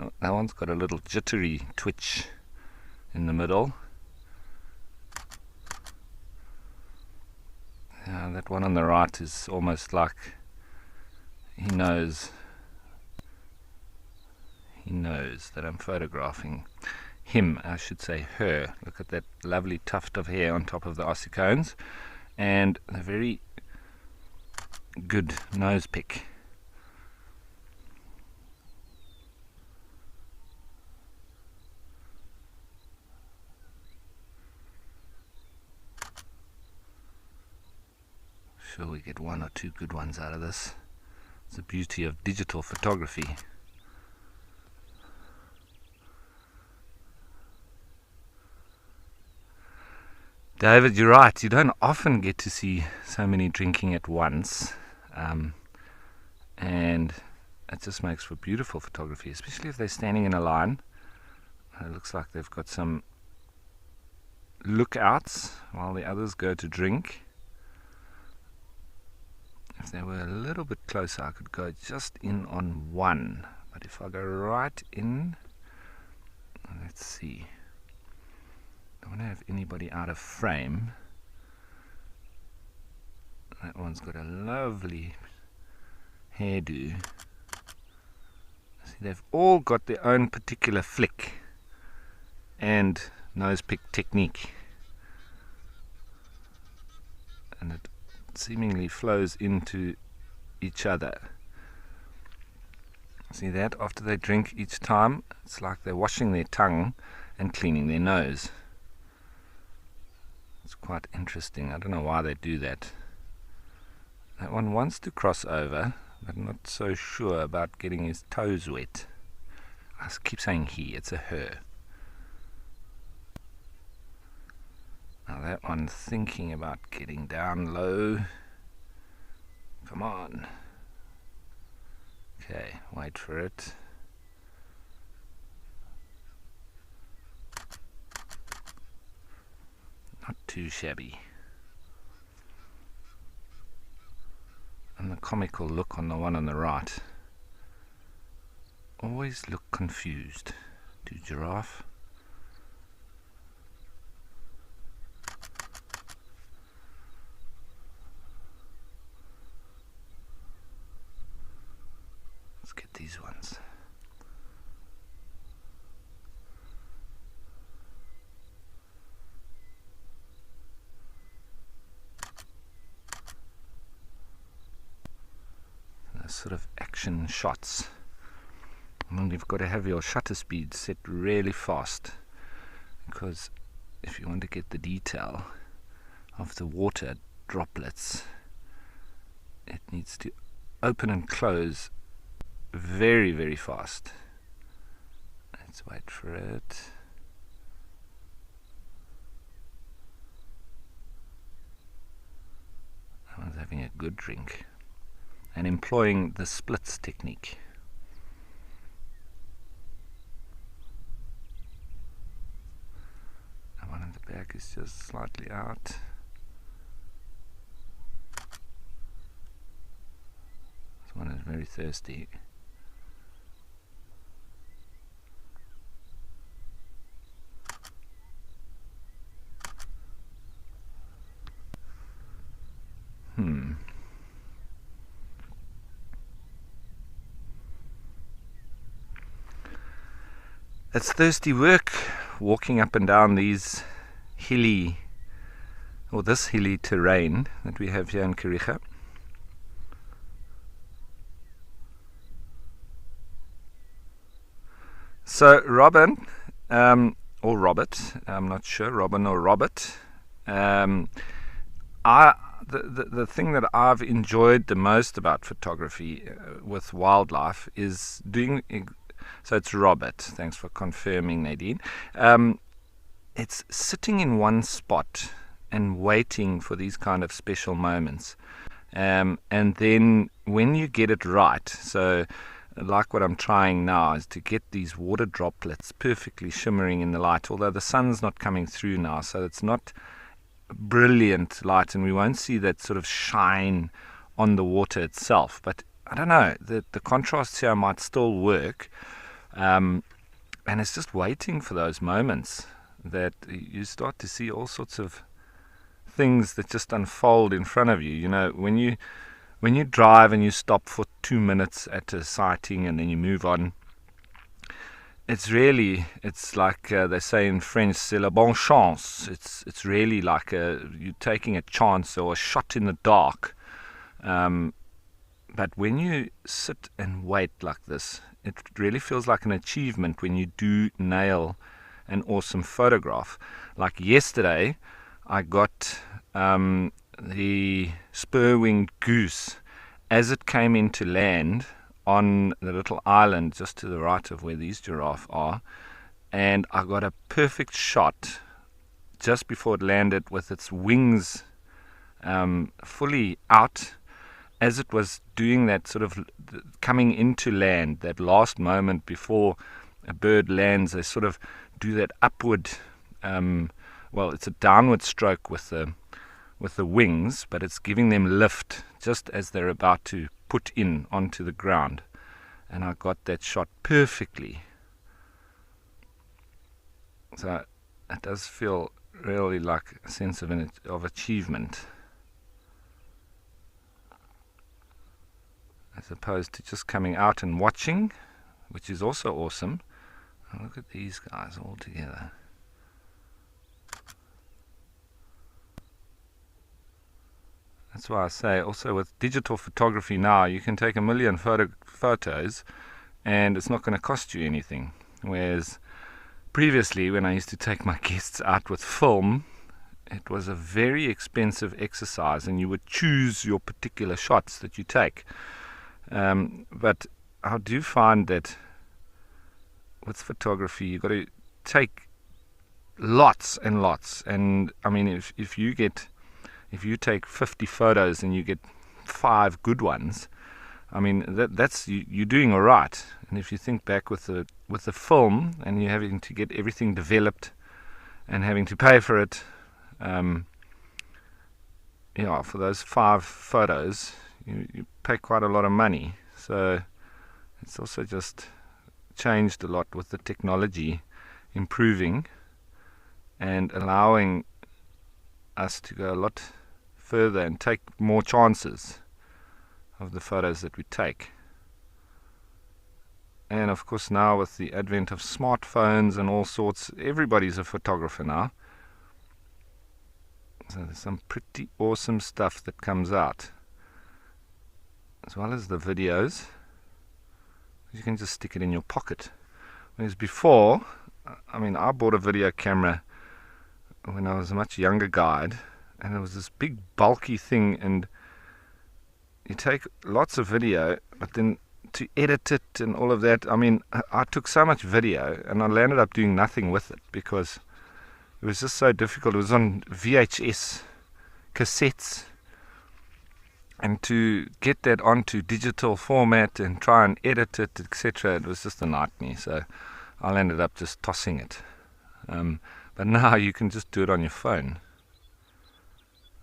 Oh, that one's got a little jittery twitch in the middle. Yeah, that one on the right is almost like he knows that I'm photographing him, I should say her. Look at that lovely tuft of hair on top of the ossicones, and a very good nose pick. Sure we get 1 or 2 good ones out of this. It's the beauty of digital photography. David, you're right. You don't often get to see so many drinking at once. And it just makes for beautiful photography, especially if they're standing in a line. It looks like they've got some lookouts while the others go to drink. If they were a little bit closer, I could go just in on one. But if I go right in, let's see. I don't want to have anybody out of frame. That one's got a lovely hairdo. See, they've all got their own particular flick and nose pick technique, and it seemingly flows into each other. See that? After they drink each time, it's like they're washing their tongue and cleaning their nose. It's quite interesting. I don't know why they do that. That one wants to cross over, but not so sure about getting his toes wet. I keep saying he, it's a her. Now that one's thinking about getting down low. Come on. Okay, wait for it. Not too shabby. And the comical look on the one on the right. Always look confused. Do giraffe. Let's get these ones. Sort of action shots, and you've got to have your shutter speed set really fast, because if you want to get the detail of the water droplets, it needs to open and close very, very fast. Let's wait for it. That one's having a good drink and employing the splits technique. That one in the back is just slightly out. This one is very thirsty. It's thirsty work walking up and down these hilly, or this hilly terrain that we have here in Kariega. So Robin, or Robert, I'm not sure, Robin or Robert, the thing that I've enjoyed the most about photography with wildlife is doing. So it's Robert. Thanks for confirming, Nadine. It's sitting in one spot and waiting for these kind of special moments. And then when you get it right, so like what I'm trying now is to get these water droplets perfectly shimmering in the light, although the sun's not coming through now, so it's not brilliant light, and we won't see that sort of shine on the water itself. But I don't know, the contrast here might still work. And it's just waiting for those moments that you start to see all sorts of things that just unfold in front of you. You know, when you drive and you stop for 2 minutes at a sighting and then you move on, it's like they say in French, c'est la bonne chance. It's really like you're taking a chance or a shot in the dark. But when you sit and wait like this, it really feels like an achievement when you do nail an awesome photograph. Like yesterday, I got the spur-winged goose as it came into land on the little island just to the right of where these giraffe are, and I got a perfect shot just before it landed with its wings fully out, as it was doing that sort of coming into land, that last moment before a bird lands. They sort of do that upward, well, it's a downward stroke with the wings, but it's giving them lift just as they're about to put in onto the ground. And I got that shot perfectly. So it does feel really like a sense of achievement. as opposed to just coming out and watching, which is also awesome. And look at these guys all together. That's why I say also with digital photography now, you can take 1 million photos and it's not going to cost you anything. Whereas previously, when I used to take my guests out with film, it was a very expensive exercise and you would choose your particular shots that you take. But I do find that with photography, you've got to take lots and lots. And I mean, if you take 50 photos and you get 5 good ones, I mean that's you're doing all right. And if you think back with the film, and you're having to get everything developed and having to pay for it, for those 5 photos, you pay quite a lot of money. So it's also just changed a lot with the technology improving and allowing us to go a lot further and take more chances of the photos that we take. And of course now with the advent of smartphones and all sorts, everybody's a photographer now. So there's some pretty awesome stuff that comes out, as well as the videos. You can just stick it in your pocket. Whereas before, I mean, I bought a video camera when I was a much younger guide, and it was this big bulky thing, and you take lots of video, but then to edit it and all of that, I mean, I took so much video and I ended up doing nothing with it because it was just so difficult. It was on VHS cassettes, and to get that onto digital format and try and edit it, etc., it was just a nightmare. So I ended up just tossing it. But now you can just do it on your phone.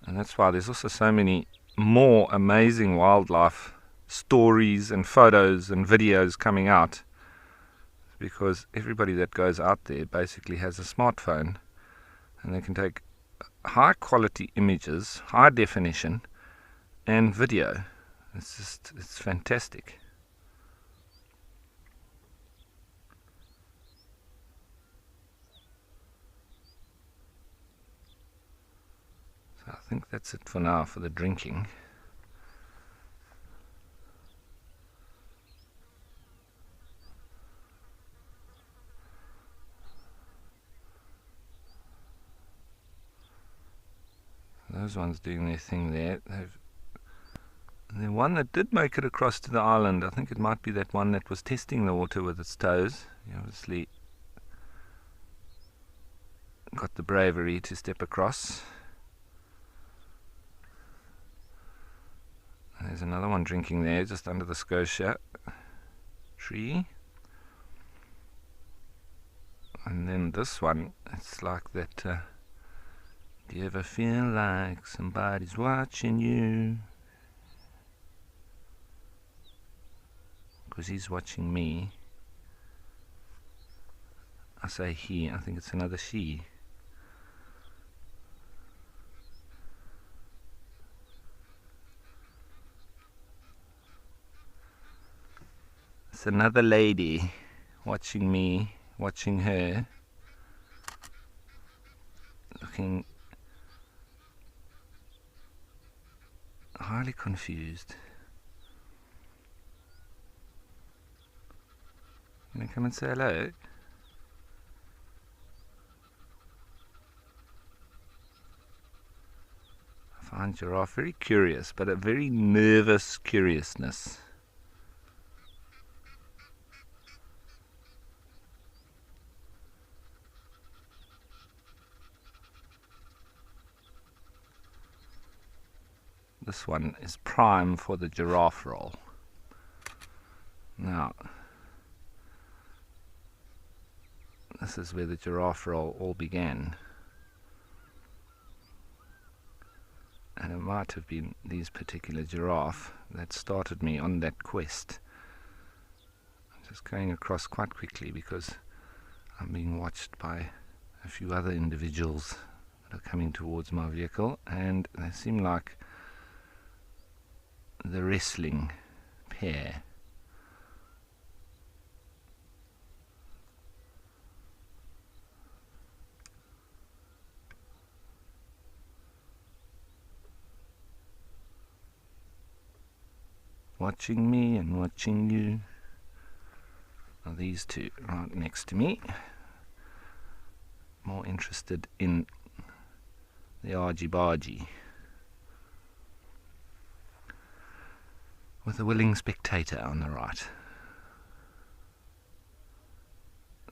And that's why there's also so many more amazing wildlife stories and photos and videos coming out, because everybody that goes out there basically has a smartphone and they can take high quality images, high definition, and video. It's fantastic. So I think that's it for now for the drinking. Those ones doing their thing there. The one that did make it across to the island, I think it might be that one that was testing the water with its toes. He obviously got the bravery to step across. There's another one drinking there, just under the Scotia tree. And then this one, it's like that, do you ever feel like somebody's watching you? Because he's watching me. I say he, I think it's another she. It's another lady watching me, watching her, looking highly confused. Can you come and say hello? I find giraffe very curious, but a very nervous curiousness. This one is prime for the giraffe roll. Now, this is where the giraffe roll all began. And it might have been these particular giraffe that started me on that quest. I'm just going across quite quickly because I'm being watched by a few other individuals that are coming towards my vehicle, and they seem like the wrestling hair. Watching me and watching you. Now these two right next to me. More interested in the argy-bargy. With a willing spectator on the right.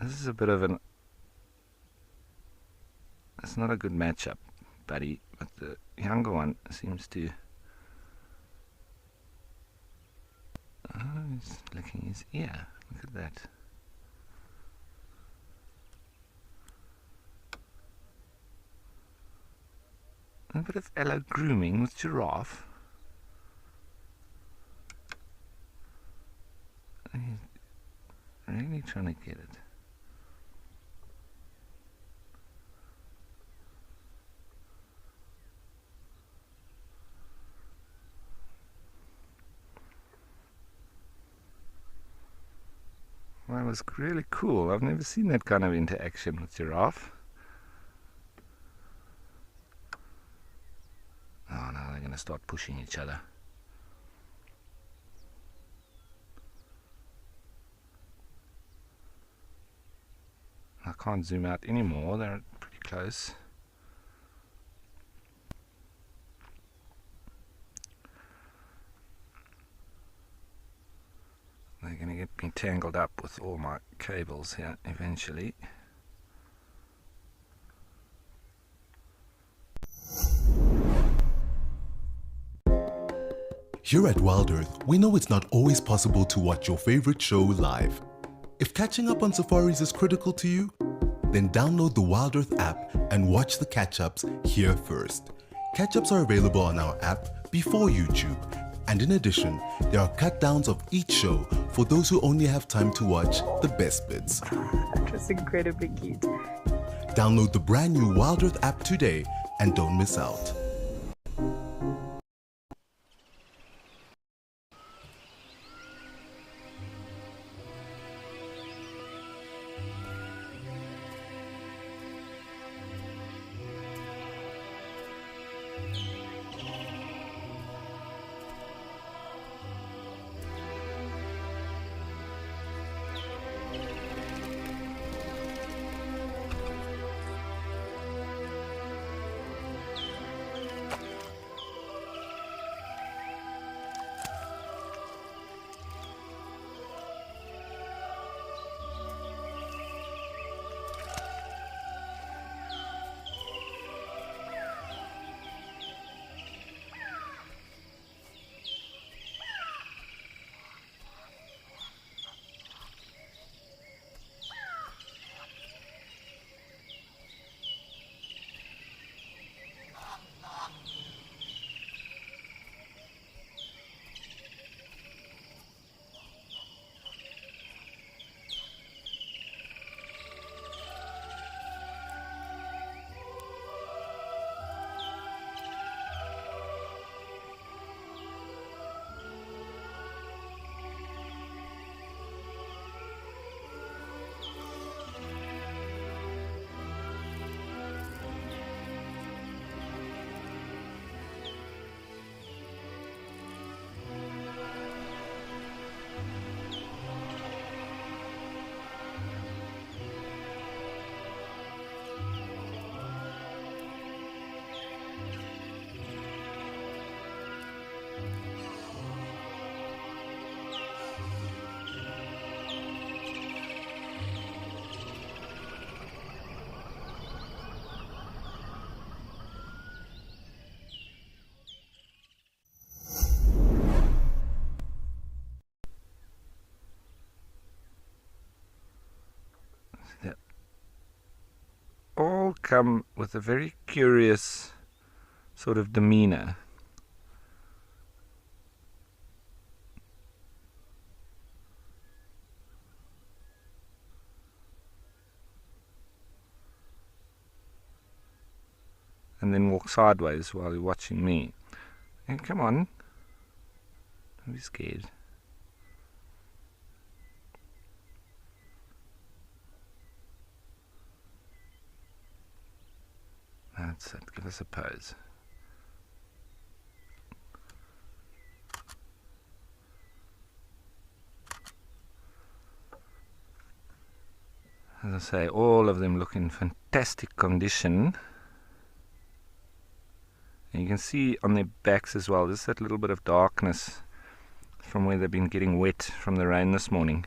This is a bit of an... It's not a good matchup, buddy, but the younger one seems to... Oh, he's licking his ear. Look at that. A bit of Ella grooming with Giraffe. He's really trying to get it. Well, that was really cool. I've never seen that kind of interaction with Giraffe. Oh no, they're going to start pushing each other. I can't zoom out anymore, they're pretty close. They're going to get me tangled up with all my cables here eventually. Here at Wild Earth, we know it's not always possible to watch your favorite show live. If catching up on safaris is critical to you, then download the Wild Earth app and watch the catch-ups here first. Catch-ups are available on our app before YouTube, and in addition, there are cut-downs of each show for those who only have time to watch the best bits. That was incredibly cute. Download the brand new Wild Earth app today and don't miss out. All come with a very curious sort of demeanor. And then walk sideways while you're watching me. And come on, don't be scared. That's it. Give us a pose. As I say, all of them look in fantastic condition. And you can see on their backs as well, just that little bit of darkness from where they've been getting wet from the rain this morning.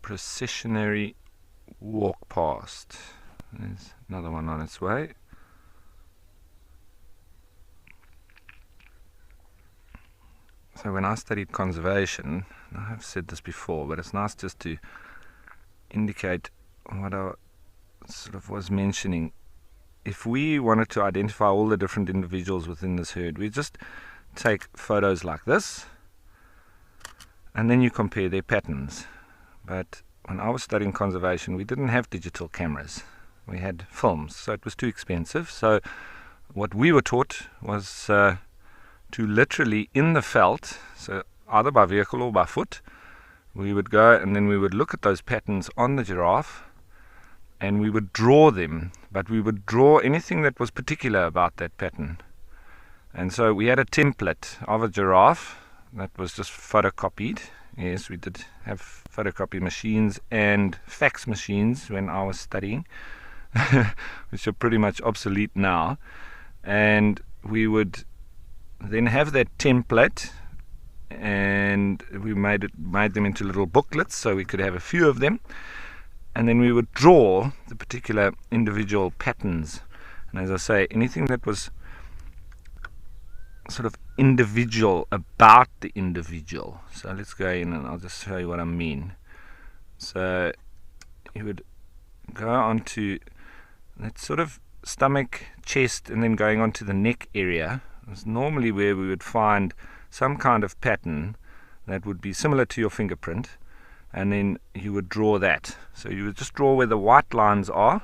Processionary walk past. There's another one on its way. So when I studied conservation, I have said this before, but it's nice just to indicate what I sort of was mentioning. If we wanted to identify all the different individuals within this herd, we just take photos like this, and then you compare their patterns. But when I was studying conservation, we didn't have digital cameras. We had films, so it was too expensive. So what we were taught was to literally in the veld, so either by vehicle or by foot, we would go and then we would look at those patterns on the giraffe and we would draw them, but we would draw anything that was particular about that pattern. And so we had a template of a giraffe that was just photocopied. Yes, we did have photocopy machines and fax machines when I was studying, which are pretty much obsolete now. And we would then have that template, and we made them into little booklets so we could have a few of them. And then we would draw the particular individual patterns. And as I say, anything that was sort of individual about the individual. So let's go in and I'll just show you what I mean. So you would go onto that sort of stomach, chest, and then going on to the neck area. It's normally where we would find some kind of pattern that would be similar to your fingerprint, and then you would draw that. So you would just draw where the white lines are,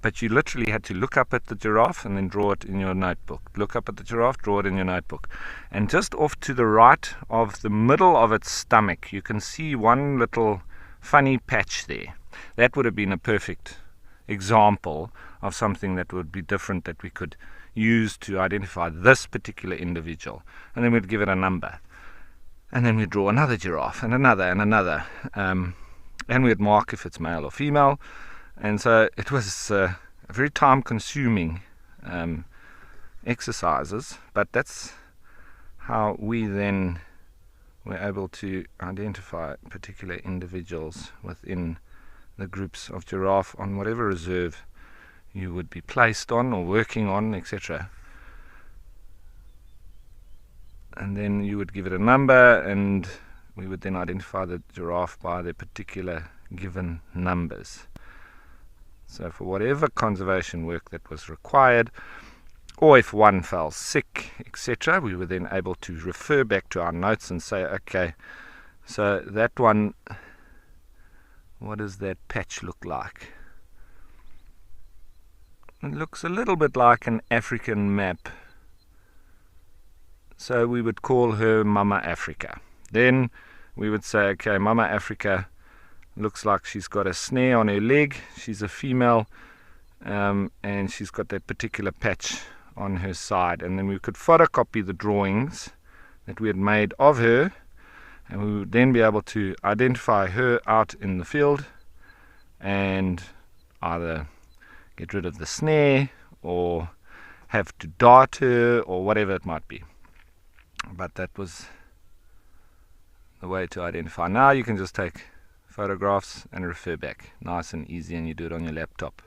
but you literally had to look up at the giraffe and then draw it in your notebook. Look up at the giraffe, draw it in your notebook. And just off to the right of the middle of its stomach, you can see one little funny patch there. That would have been a perfect example of something that would be different that we could use to identify this particular individual. And then we'd give it a number. And then we'd draw another giraffe and another and another. And we'd mark if it's male or female. And so it was a very time-consuming exercises, but that's how we then were able to identify particular individuals within the groups of giraffe on whatever reserve you would be placed on or working on, etc. And then you would give it a number, and we would then identify the giraffe by their particular given numbers. So for whatever conservation work that was required, or if one fell sick, etc., we were then able to refer back to our notes and say, okay, so that one, what does that patch look like? It looks a little bit like an African map. So we would call her Mama Africa. Then we would say, okay, Mama Africa looks like she's got a snare on her leg. She's a female, and she's got that particular patch on her side. And then we could photocopy the drawings that we had made of her, and we would then be able to identify her out in the field and either get rid of the snare or have to dart her or whatever it might be. But that was the way to identify. Now you can just take photographs and refer back. Nice and easy, and you do it on your laptop.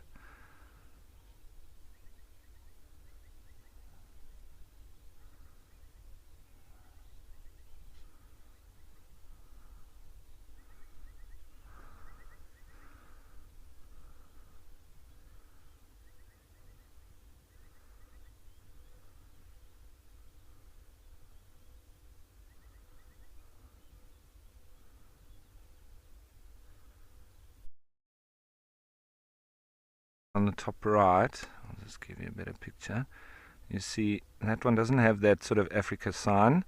on the top right, I'll just give you a better picture. You see that one doesn't have that sort of Africa sign.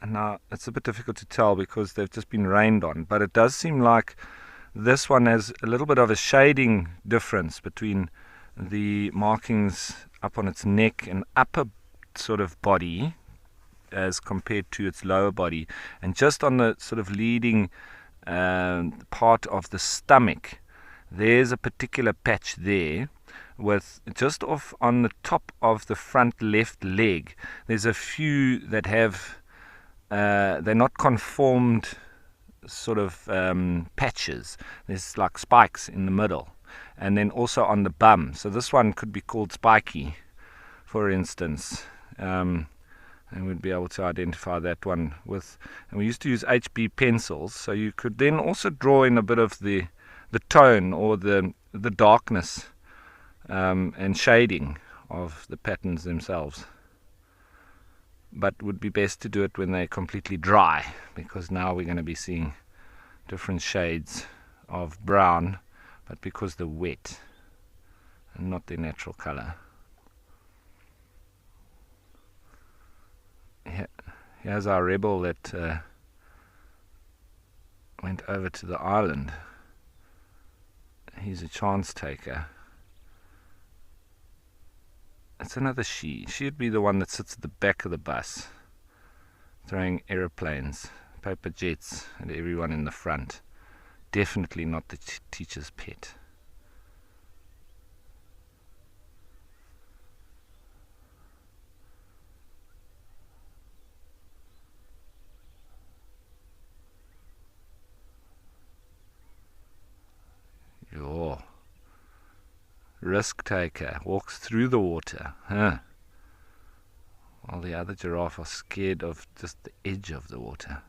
And now it's a bit difficult to tell because they've just been rained on, but it does seem like this one has a little bit of a shading difference between the markings up on its neck and upper sort of body as compared to its lower body, and just on the sort of leading part of the stomach there's a particular patch there with just off on the top of the front left leg. There's a few that have they're not conformed sort of patches. There's like spikes in the middle, and then also on the bum. So this one could be called spiky, for instance, and we'd be able to identify that one with. And we used to use HB pencils, so you could then also draw in a bit of the tone or the darkness and shading of the patterns themselves. But would be best to do it when they're completely dry, because now we're going to be seeing different shades of brown, but because they're wet and not their natural color. Here's our rebel that went over to the island. He's a chance taker. It's another she. She'd be the one that sits at the back of the bus, throwing aeroplanes, paper jets at everyone in the front. Definitely not the teacher's pet. Yo. Risk taker, walks through the water, while the other giraffe are scared of just the edge of the water.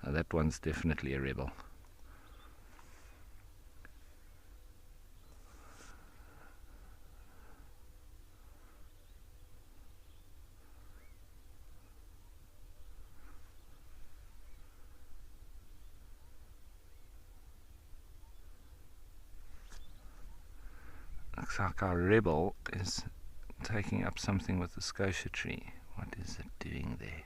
Now that one's definitely a rebel. Looks like our rebel is taking up something with the scotia tree. What is it doing there?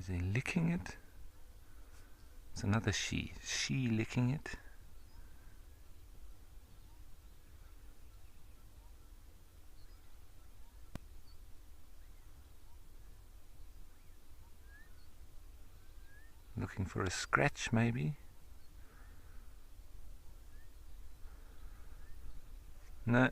Is he licking it? It's another she. She licking it. Looking for a scratch, maybe? No.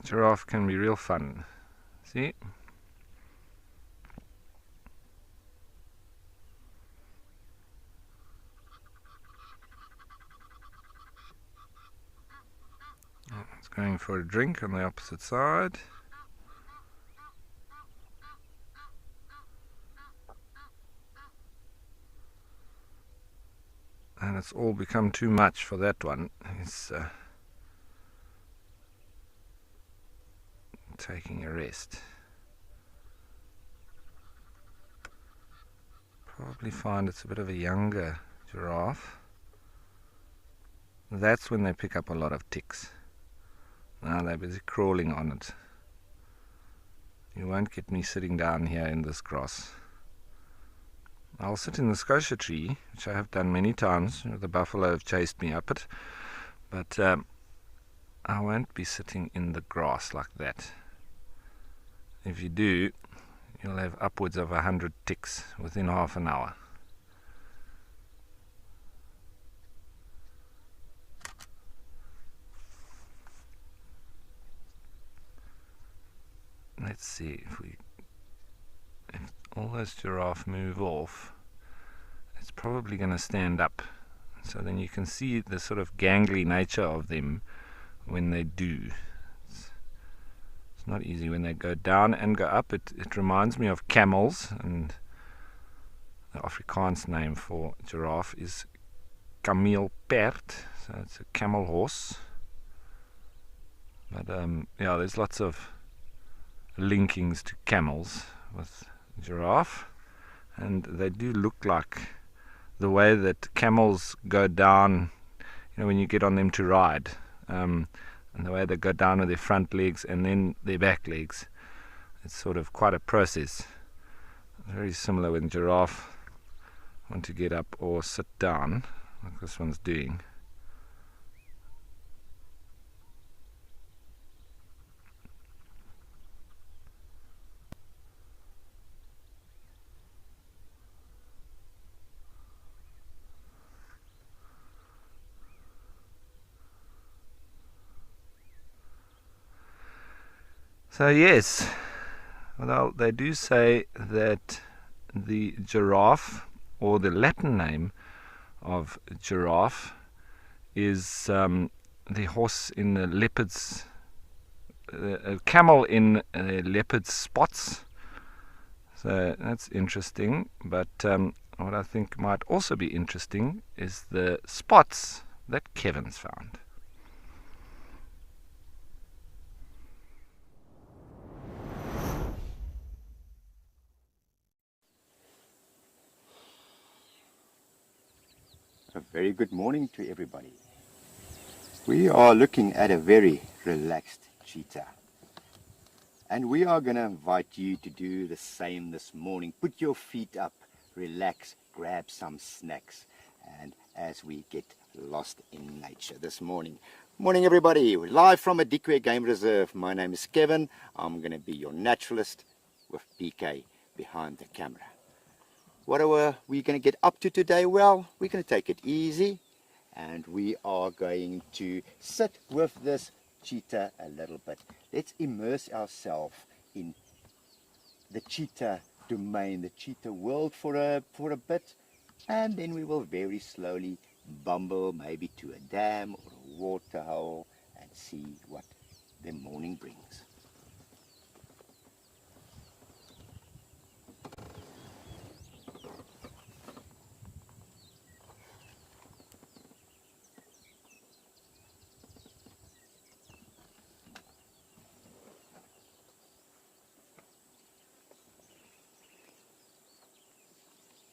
Giraffe can be real fun. See? It's going for a drink on the opposite side. And it's all become too much for that one. He's taking a rest. Probably find it's a bit of a younger giraffe. That's when they pick up a lot of ticks. Now they're busy crawling on it. You won't get me sitting down here in this grass. I'll sit in the scotia tree, which I have done many times. The buffalo have chased me up it. But I won't be sitting in the grass like that. If you do, you'll have upwards of 100 ticks within half an hour. Let's see if all those giraffe move off, it's probably going to stand up. So then you can see the sort of gangly nature of them when they do. It's not easy when they go down and go up. It reminds me of camels, and the Afrikaans name for giraffe is kameelperd, so it's a camel horse. But yeah, there's lots of linkings to camels with giraffe, and they do look like the way that camels go down, you know, when you get on them to ride, and the way they go down with their front legs and then their back legs. It's sort of quite a process. Very similar when giraffe want to get up or sit down, like this one's doing. So yes, well, they do say that the giraffe, or the Latin name of giraffe, is the horse in the leopard's, a camel in leopard's spots. So that's interesting. But what I think might also be interesting is the spots that Kevin's found. A very good morning to everybody. We are looking at a very relaxed cheetah, and we are going to invite you to do the same this morning. Put your feet up, relax, grab some snacks, and as we get lost in nature this morning. Morning everybody, we're live from Adikwe Game Reserve. My name is Kevin. I'm going to be your naturalist with PK behind the camera. What are we going to get up to today? Well, we're going to take it easy, and we are going to sit with this cheetah a little bit. Let's immerse ourselves in the cheetah domain, the cheetah world for a bit, and then we will very slowly bumble maybe to a dam or a water hole and see what the morning brings.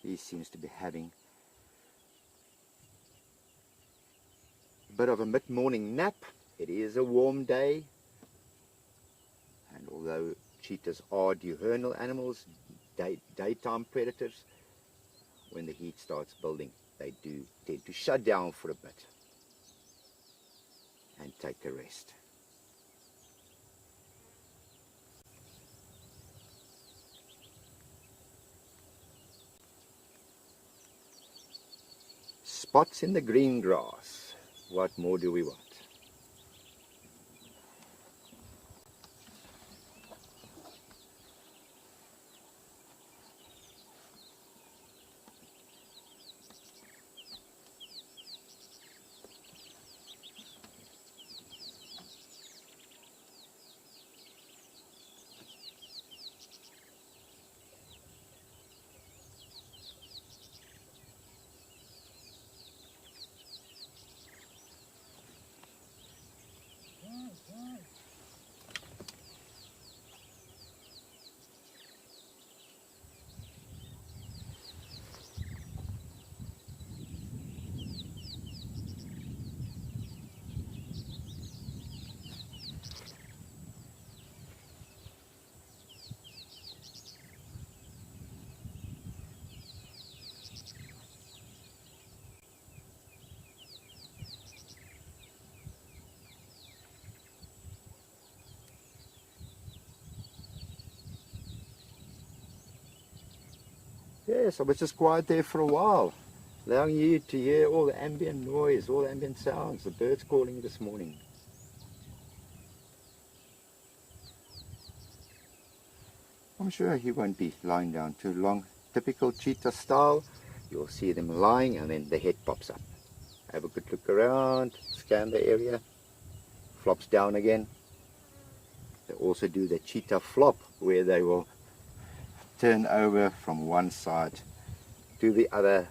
He seems to be having a bit of a mid-morning nap. It is a warm day, and although cheetahs are diurnal animals, daytime predators, when the heat starts building, they do tend to shut down for a bit and take a rest. Spots in the green grass. What more do we want? Yes, I was just quiet there for a while, allowing you to hear all the ambient noise, all the ambient sounds, the birds calling this morning. I'm sure he won't be lying down too long. Typical cheetah style, you'll see them lying and then the head pops up. have a good look around, scan the area, flops down again. They also do the cheetah flop, where they will turn over from one side to the other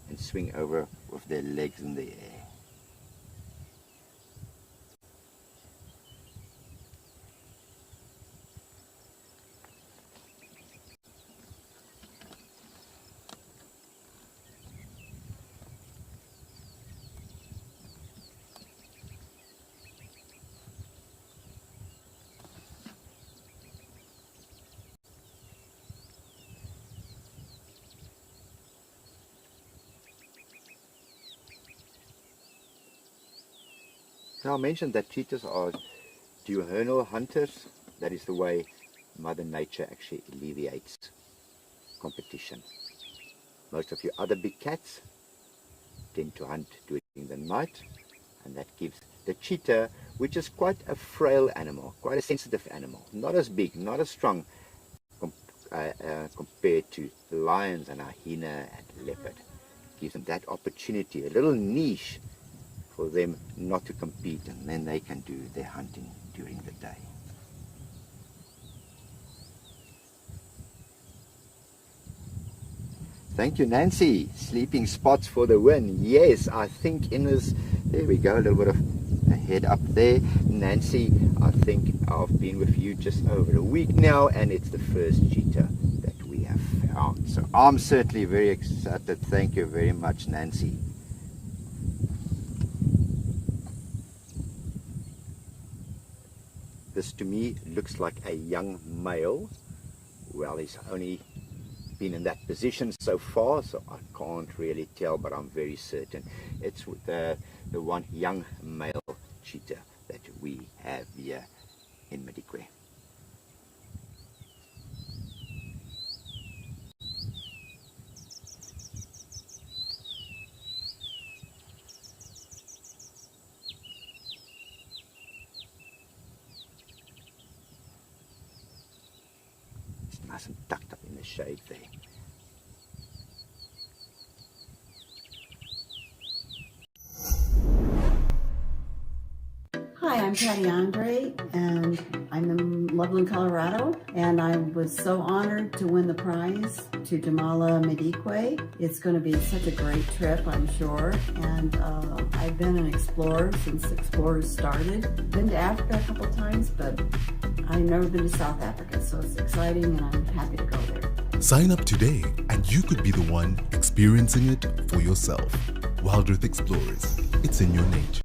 and swing over with their legs in the air. Now I mentioned that cheetahs are diurnal hunters. That is the way Mother Nature actually alleviates competition. Most of your other big cats tend to hunt during the night, and that gives the cheetah, which is quite a frail animal, quite a sensitive animal, not as big, not as strong compared to lions and hyena and leopard, gives them that opportunity, a little niche for them not to compete, and then they can do their hunting during the day. Thank you, Nancy. Sleeping spots for the win. Yes, I think there we go, a little bit of a head up there. Nancy, I think I've been with you just over a week now, and it's the first cheetah that we have found. So I'm certainly very excited. Thank you very much, Nancy. This to me looks like a young male. Well, he's only been in that position so far, so I can't really tell, but I'm very certain it's the one young male cheetah that we have here in Madikwe. It's nice and tucked up in the shade there. Hi, I'm Patty Andre, and I'm in Loveland, Colorado, and I was so honored to win the prize to Jamala Madikwe. It's going to be such a great trip, I'm sure, and I've been an explorer since explorers started. Been to Africa a couple times, but I've never been to South Africa, so it's exciting, and I'm happy to go there. Sign up today, and you could be the one experiencing it for yourself. Wildrift Explorers, it's in your nature.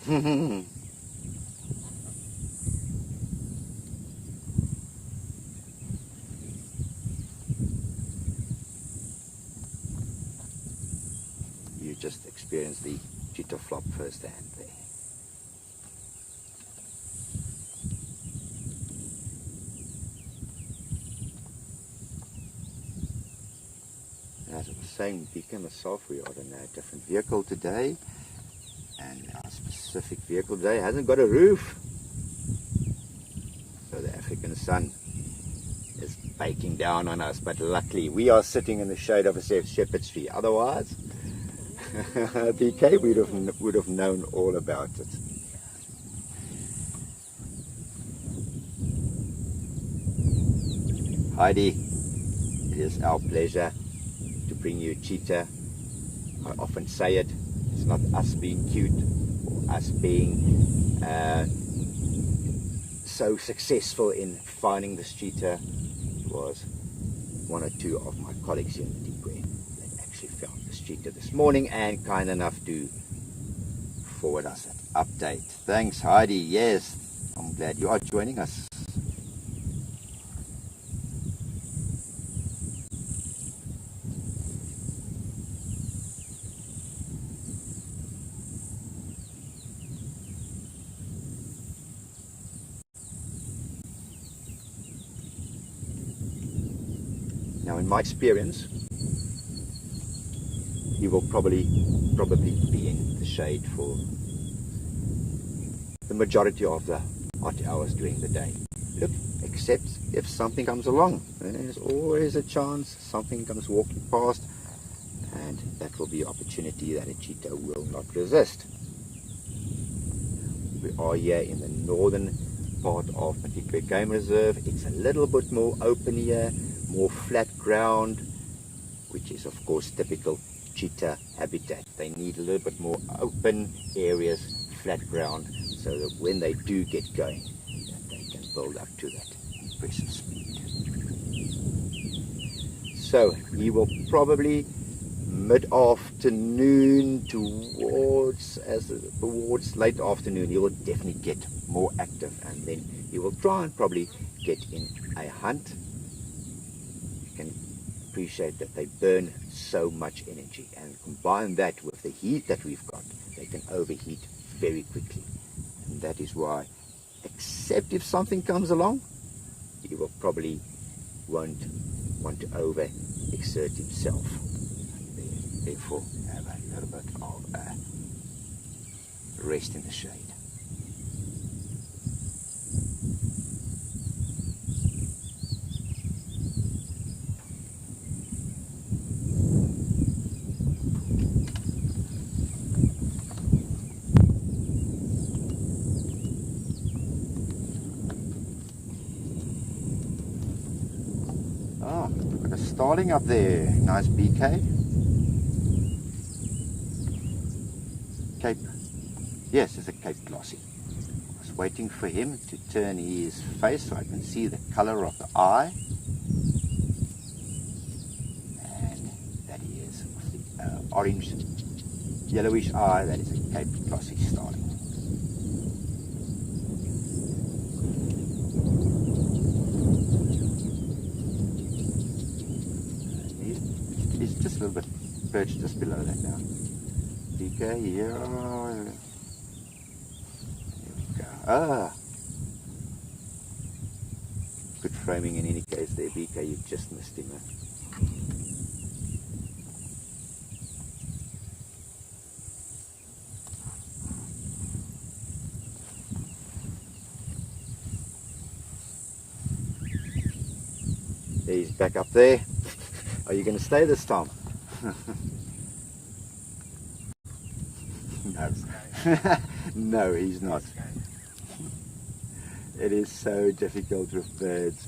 You just experienced the cheetah flop firsthand there. As I was saying, BK and myself, we are in a different vehicle today, and our specific vehicle today hasn't got a roof. So the African sun is baking down on us, but luckily we are sitting in the shade of a shepherd's tree. Otherwise, BK would have known all about it. Heidi, it is our pleasure to bring you cheetah. I often say it, it's not us being cute or us being so successful in finding this cheetah. It was one or two of my colleagues here in Medikwe that actually found this cheetah this morning and kind enough to forward us an update. Thanks, Heidi. Yes, I'm glad you are joining us. Now, in my experience, he will probably be in the shade for the majority of the hot hours during the day. Look, except if something comes along, there's always a chance something comes walking past, and that will be an opportunity that a cheetah will not resist. We are here in the northern part of Medikwe Game Reserve. It's a little bit more open here, more flat ground, which is of course typical cheetah habitat. They need a little bit more open areas, flat ground, so that when they do get going, that they can build up to that impressive speed. So he will probably mid-afternoon towards late afternoon, he will definitely get more active, and then he will try and probably get in a hunt. Appreciate that they burn so much energy, and combine that with the heat that we've got, they can overheat very quickly, and that is why, except if something comes along, he will probably won't want to over exert himself, and therefore have a little bit of rest in the shade. Starling up there, nice BK. Cape, yes, it's a Cape Glossy. I was waiting for him to turn his face so I can see the color of the eye. And that he is with the orange, yellowish eye, that is a Cape Glossy Starling. Just a little bit perched just below that now. BK here. There we go. Ah! Good framing in any case there, BK. You just missed him. He's back up there. Are you going to stay this time? No. No, he's not. It is so difficult with birds.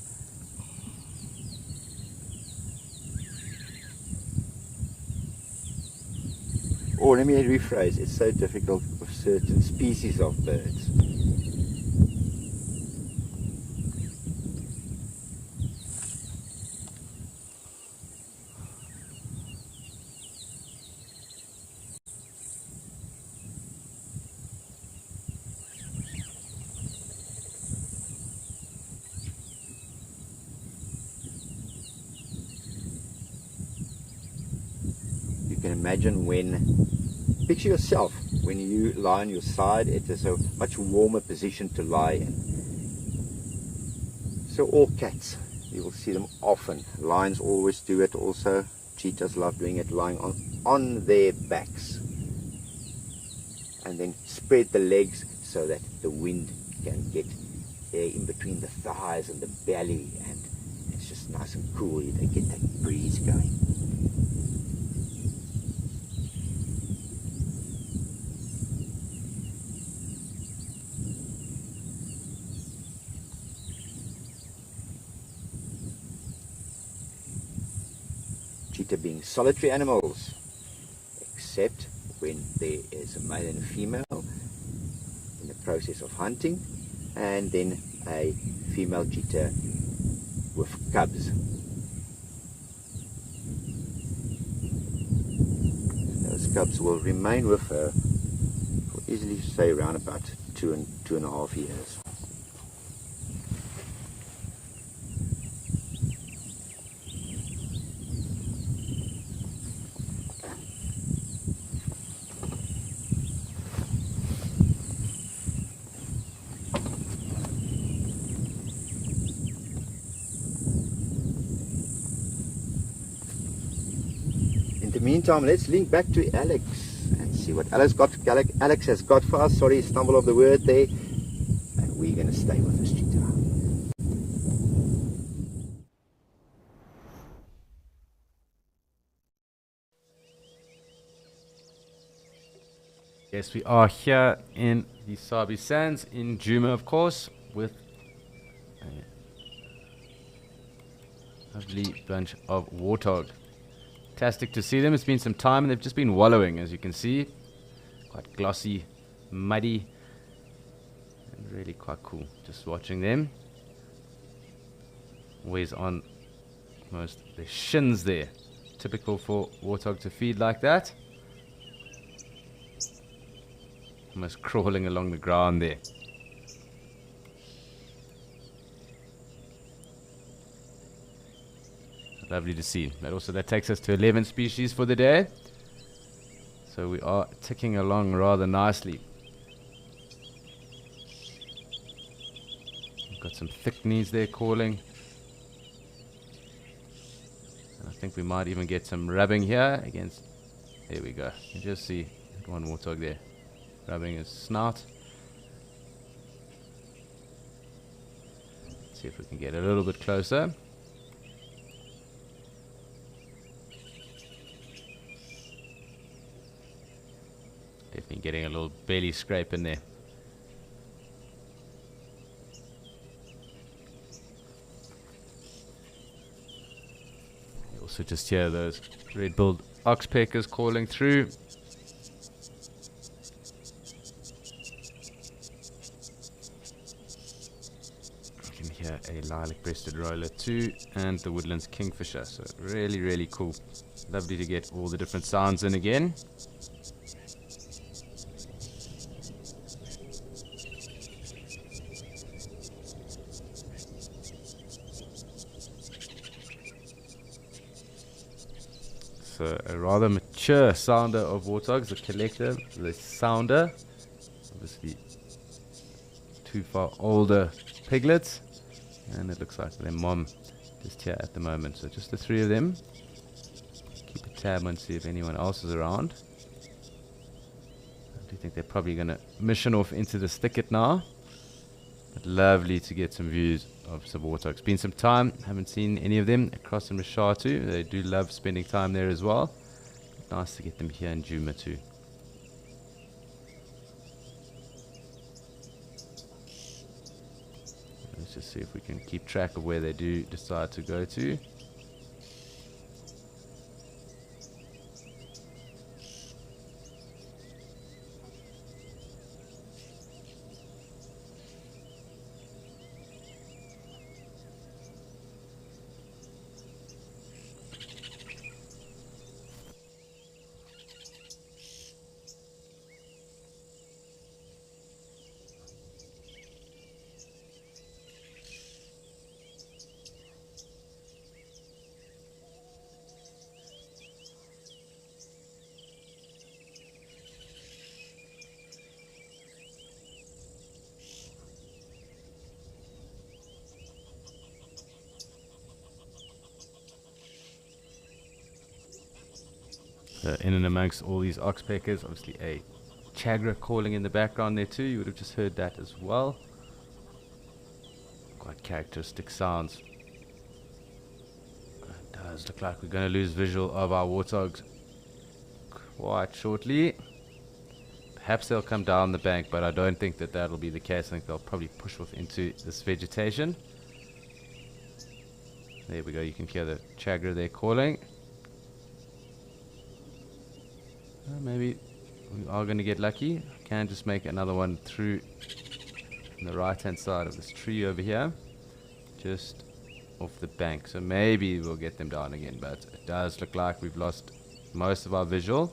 Or let me rephrase, it's so difficult with certain species of birds. can imagine picture yourself when you lie on your side. It is a much warmer position to lie in. So all cats, you will see them often. Lions always do it also. Cheetahs love doing it, lying on their backs. And then spread the legs so that the wind can get in between the thighs and the belly, and it's just nice and cool. They get that breeze going. Cheetah being solitary animals, except when there is a male and a female in the process of hunting, and then a female cheetah with cubs. And those cubs will remain with her for easily say around about 2.5 years. In the meantime, let's link back to Alex and see what Alex has got for us. Sorry, stumble of the word there. And we're going to stay with this cheetah. Yes, we are here in the Sabi Sands in Djuma, of course, with a lovely bunch of warthog. Fantastic to see them. It's been some time and they've just been wallowing, as you can see. Quite glossy, muddy, and really quite cool just watching them. Always on most their shins there. Typical for warthog to feed like that. Almost crawling along the ground there. Lovely to see. That takes us to 11 species for the day. So we are ticking along rather nicely. We've got some thick knees there calling. And I think we might even get some rubbing here against. There we go. You just see one warthog there rubbing his snout. Let's see if we can get a little bit closer. Definitely getting a little belly scrape in there. You also just hear those red-billed oxpeckers calling through. You can hear a lilac-breasted roller too, and the woodlands kingfisher. So really, really cool. Lovely to get all the different sounds in again. So a rather mature sounder of warthogs, the collector, the sounder, obviously too far older piglets, and it looks like their mom just here at the moment. So just the three of them. Keep a tab and see if anyone else is around. I do think they're probably going to mission off into the thicket now. But lovely to get some views of some warthogs. Been some time, haven't seen any of them across in Mashatu. They do love spending time there as well. Nice to get them here in Djuma too. Let's just see if we can keep track of where they do decide to go to. In and amongst all these oxpeckers, obviously a chagra calling in the background there too. You would have just heard that as well. Quite characteristic sounds. It does look like we're going to lose visual of our warthogs quite shortly. Perhaps they'll come down the bank, but I don't think that that'll be the case. I think they'll probably push off into this vegetation. There we go, you can hear the chagra there calling. Maybe we are going to get lucky. I can just make another one through on the right hand side of this tree over here, just off the bank. So maybe we'll get them down again, but it does look like we've lost most of our visual.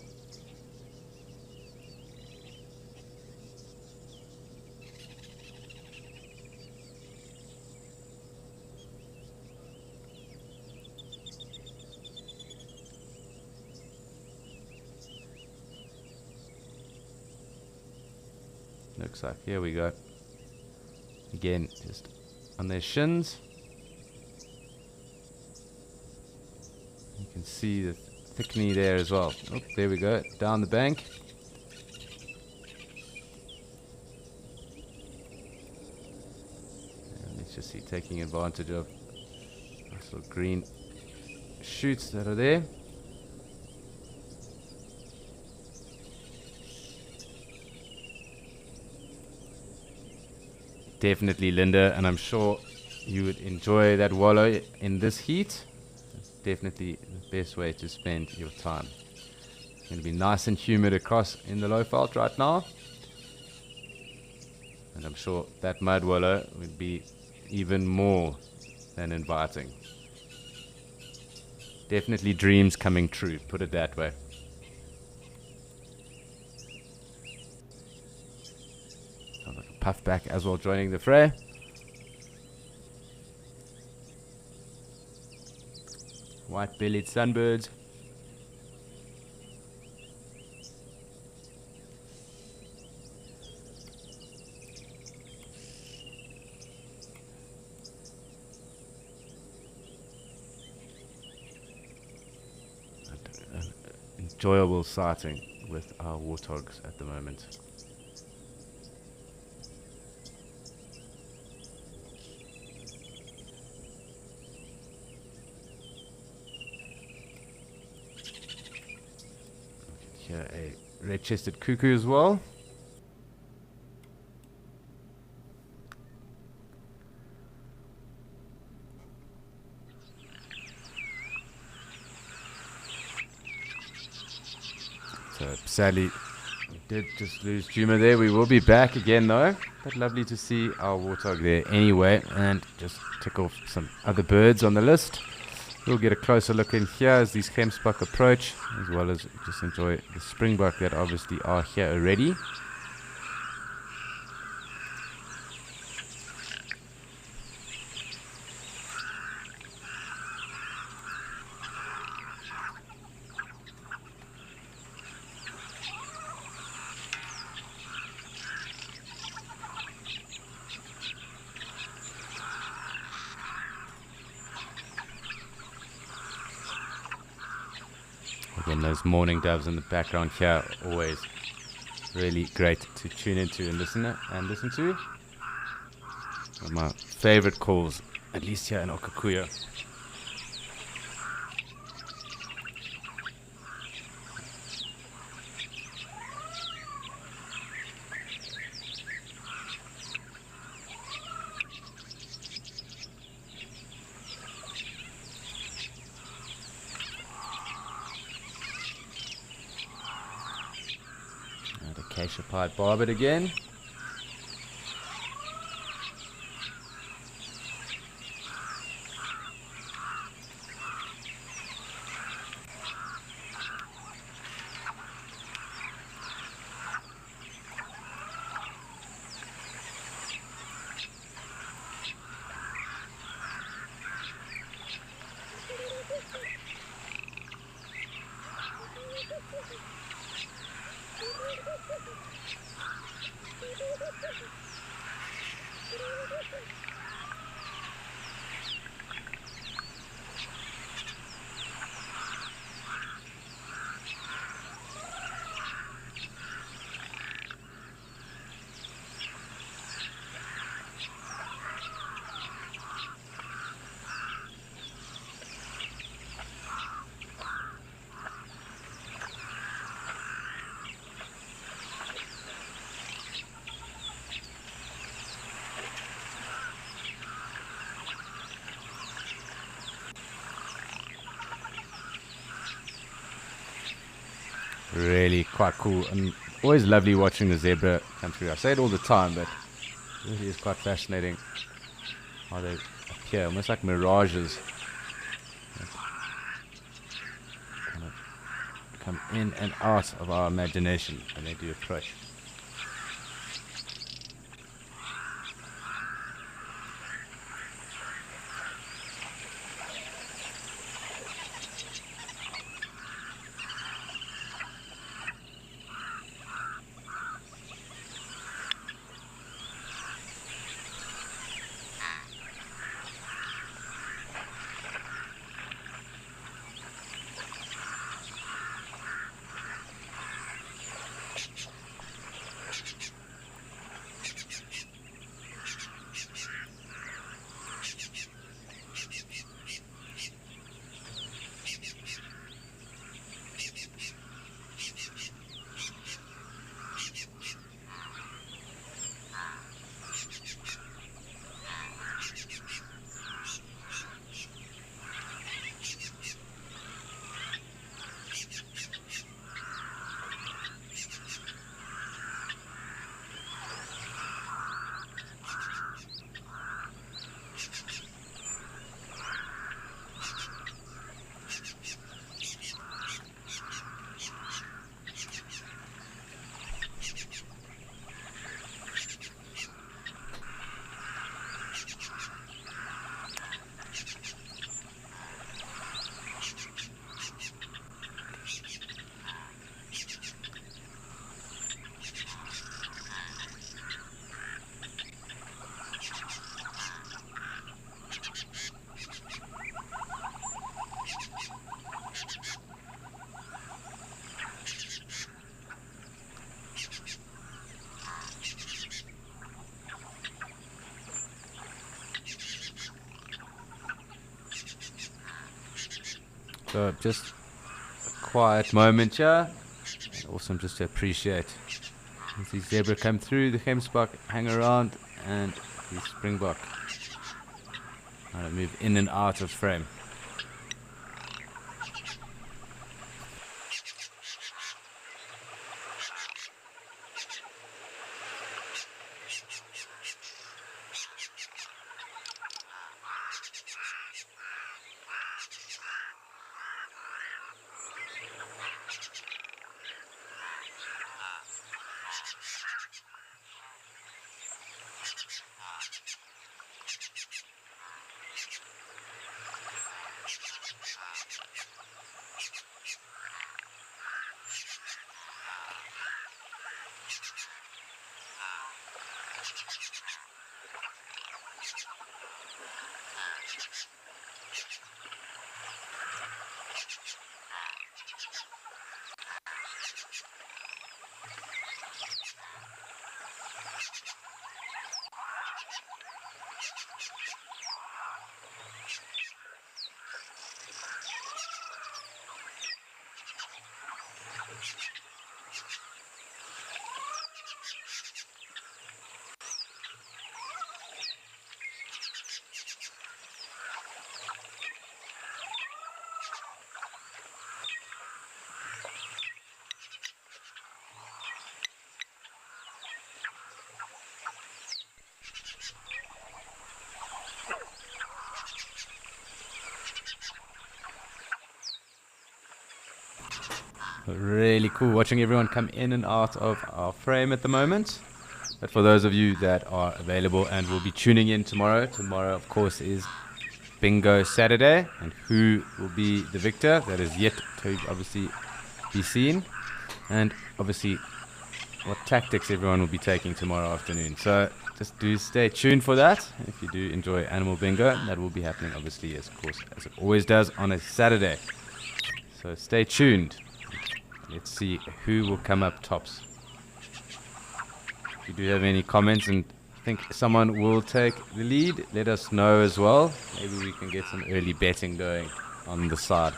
Looks like, here we go. Again, just on their shins. You can see the thick knee there as well. Oh, there we go, down the bank. And let's just see, taking advantage of nice little green shoots that are there. Definitely, Linda, and I'm sure you would enjoy that wallow in this heat. It's definitely the best way to spend your time. It's going to be nice and humid across in the Lowveld right now, and I'm sure that mud wallow would be even more than inviting. Definitely dreams coming true, put it that way. Puffback as well joining the fray. White-bellied sunbirds. An enjoyable sighting with our warthogs at the moment. Here a red-chested cuckoo as well. So sadly we did just lose Juma there. We will be back again though. But lovely to see our warthog there anyway, and just tick off some other birds on the list. We'll get a closer look in here as these gemsbok approach, as well as just enjoy the springbok that obviously are here already. Again, those morning doves in the background here, always really great to tune into and listen to. One of my favorite calls, at least here in Okakuya. Acacia pied barbet again. really quite cool, and always lovely watching the zebra come through. I say it all the time, but it really is quite fascinating how they appear, almost like mirages. Kind of come in and out of our imagination when they do approach. So just a quiet moment here, and awesome just to appreciate as the zebra come through, the gemsbok hang around, and the springbok kind of move in and out of frame. Really cool watching everyone come in and out of our frame at the moment. But for those of you that are available and will be tuning in tomorrow, of course is Bingo Saturday, and who will be the victor, that is yet to obviously be seen, and obviously what tactics everyone will be taking tomorrow afternoon. So just do stay tuned for that. If you do enjoy Animal Bingo, that will be happening obviously as it always does on a Saturday. So stay tuned. Let's see who will come up tops. If you do have any comments and think someone will take the lead, let us know as well. Maybe we can get some early betting going on the side.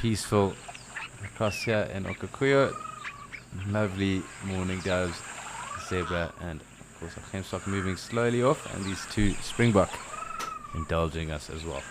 peaceful across here in Okakuyo. Lovely morning doves, zebra, and of course our gemsbok moving slowly off, and these two springbok indulging us as well.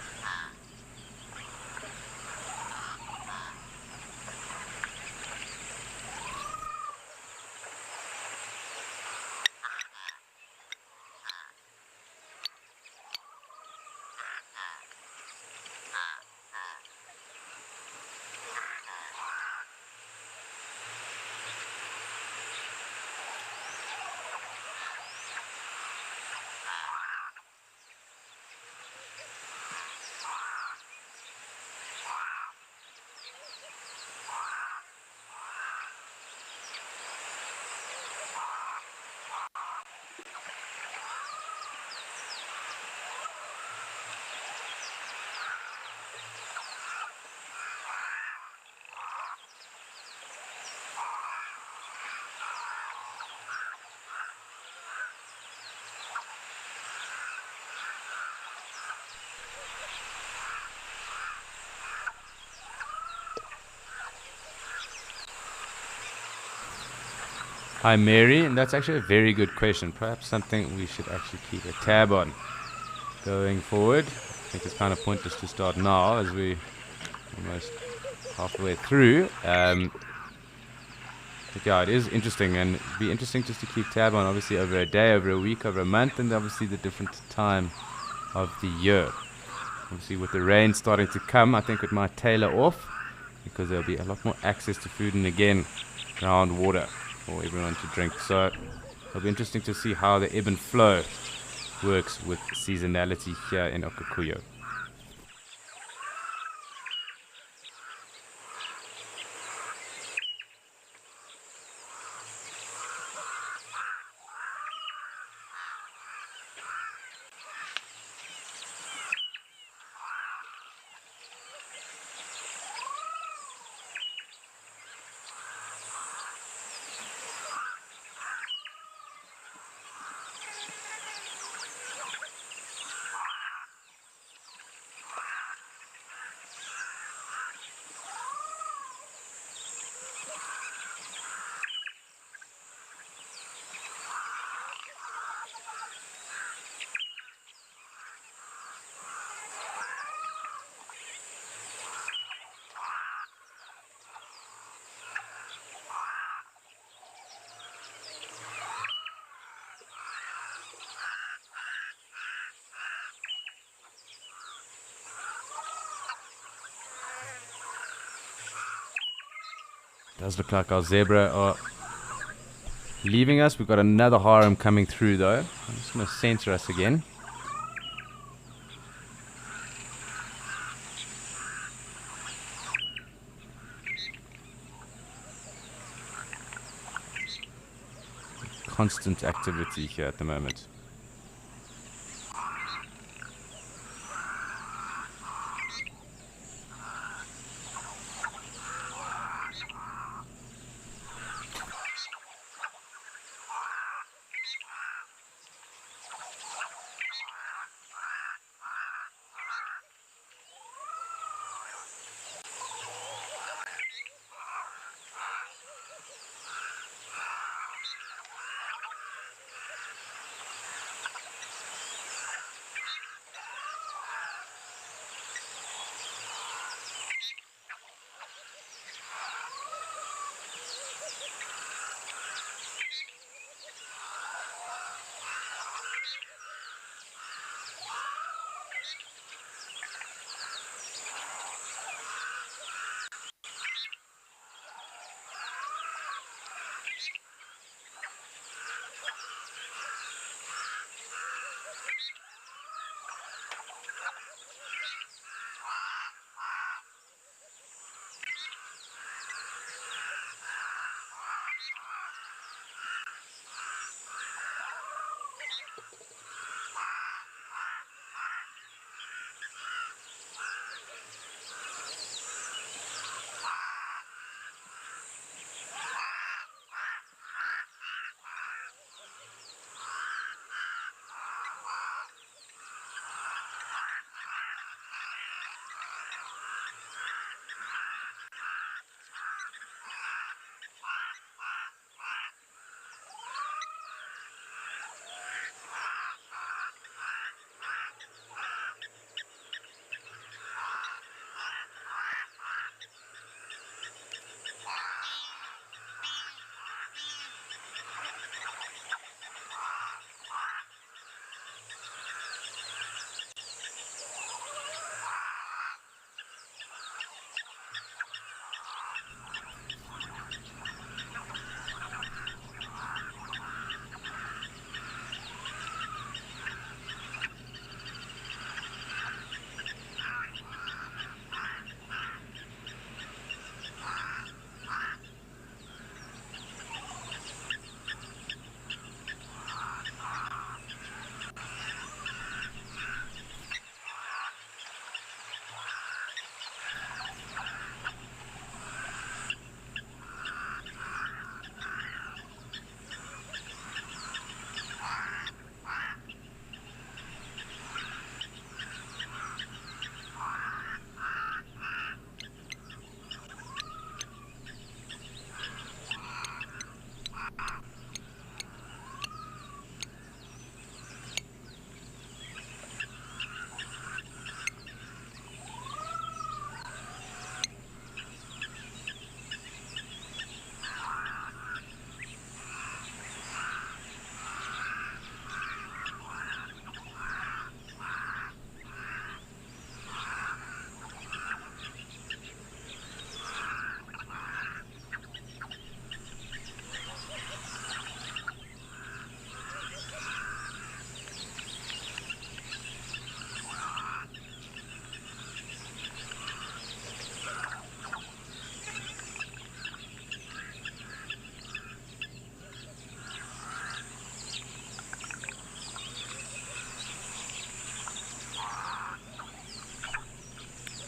Hi Mary, and that's actually a very good question. Perhaps something we should actually keep a tab on going forward. I think it's kind of pointless to start now as we're almost halfway through. But yeah, it is interesting, and it'd be interesting just to keep tab on, obviously over a day, over a week, over a month, and obviously the different time of the year. Obviously with the rain starting to come, I think it might tailor off because there'll be a lot more access to food and again groundwater for everyone to drink. So it'll be interesting to see how the ebb and flow works with seasonality here in Okakuyo. Does look like our zebra are leaving us. We've got another harem coming through though. I'm just going to center us again. Constant activity here at the moment.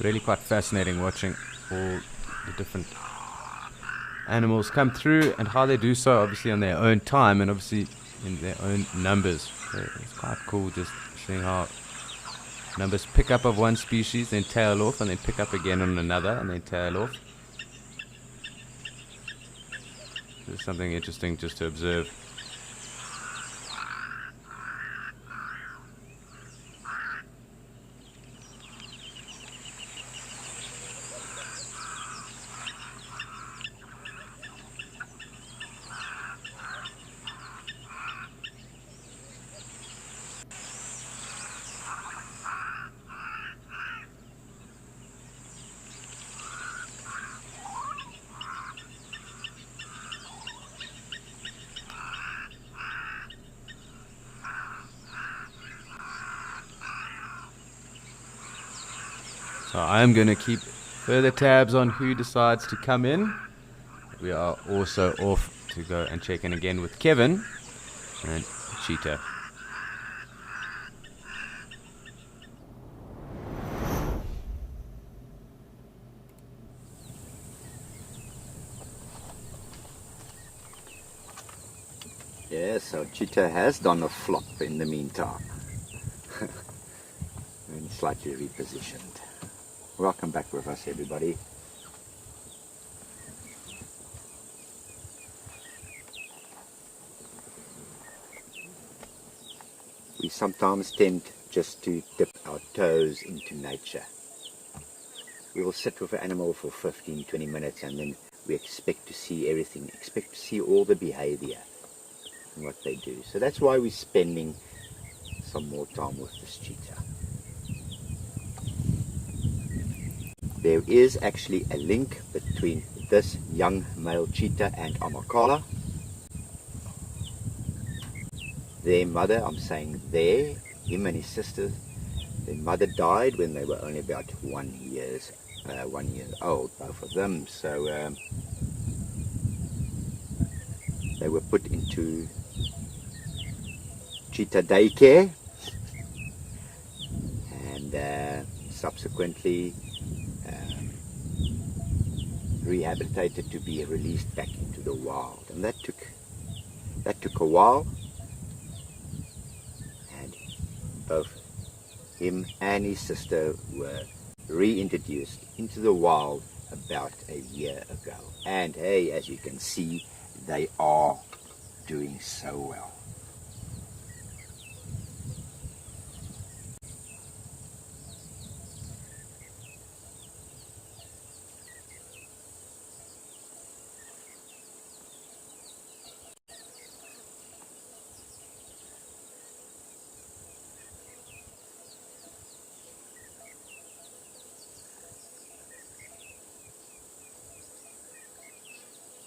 really quite fascinating watching all the different animals come through and how they do so, obviously on their own time and obviously in their own numbers. So it's quite cool just seeing how numbers pick up of one species, then tail off, and then pick up again on another, and then tail off. There's something interesting just to observe. So I'm going to keep further tabs on who decides to come in. We are also off to go and check in again with Kevin and Cheetah. Yeah, so Cheetah has done a flop in the meantime. And slightly repositioned. Welcome back with us, everybody. We sometimes tend just to dip our toes into nature. We will sit with an animal for 15-20 minutes and then we expect to see everything, expect to see all the behavior and what they do. So that's why we're spending some more time with this cheetah. There is actually a link between this young male cheetah and Amakhala. Their mother, I'm saying there, him and his sister, their mother died when they were only about 1 year old, both of them. So they were put into cheetah daycare and subsequently rehabilitated to be released back into the wild, and that took a while, and both him and his sister were reintroduced into the wild about a year ago, and hey, as you can see, they are doing so well.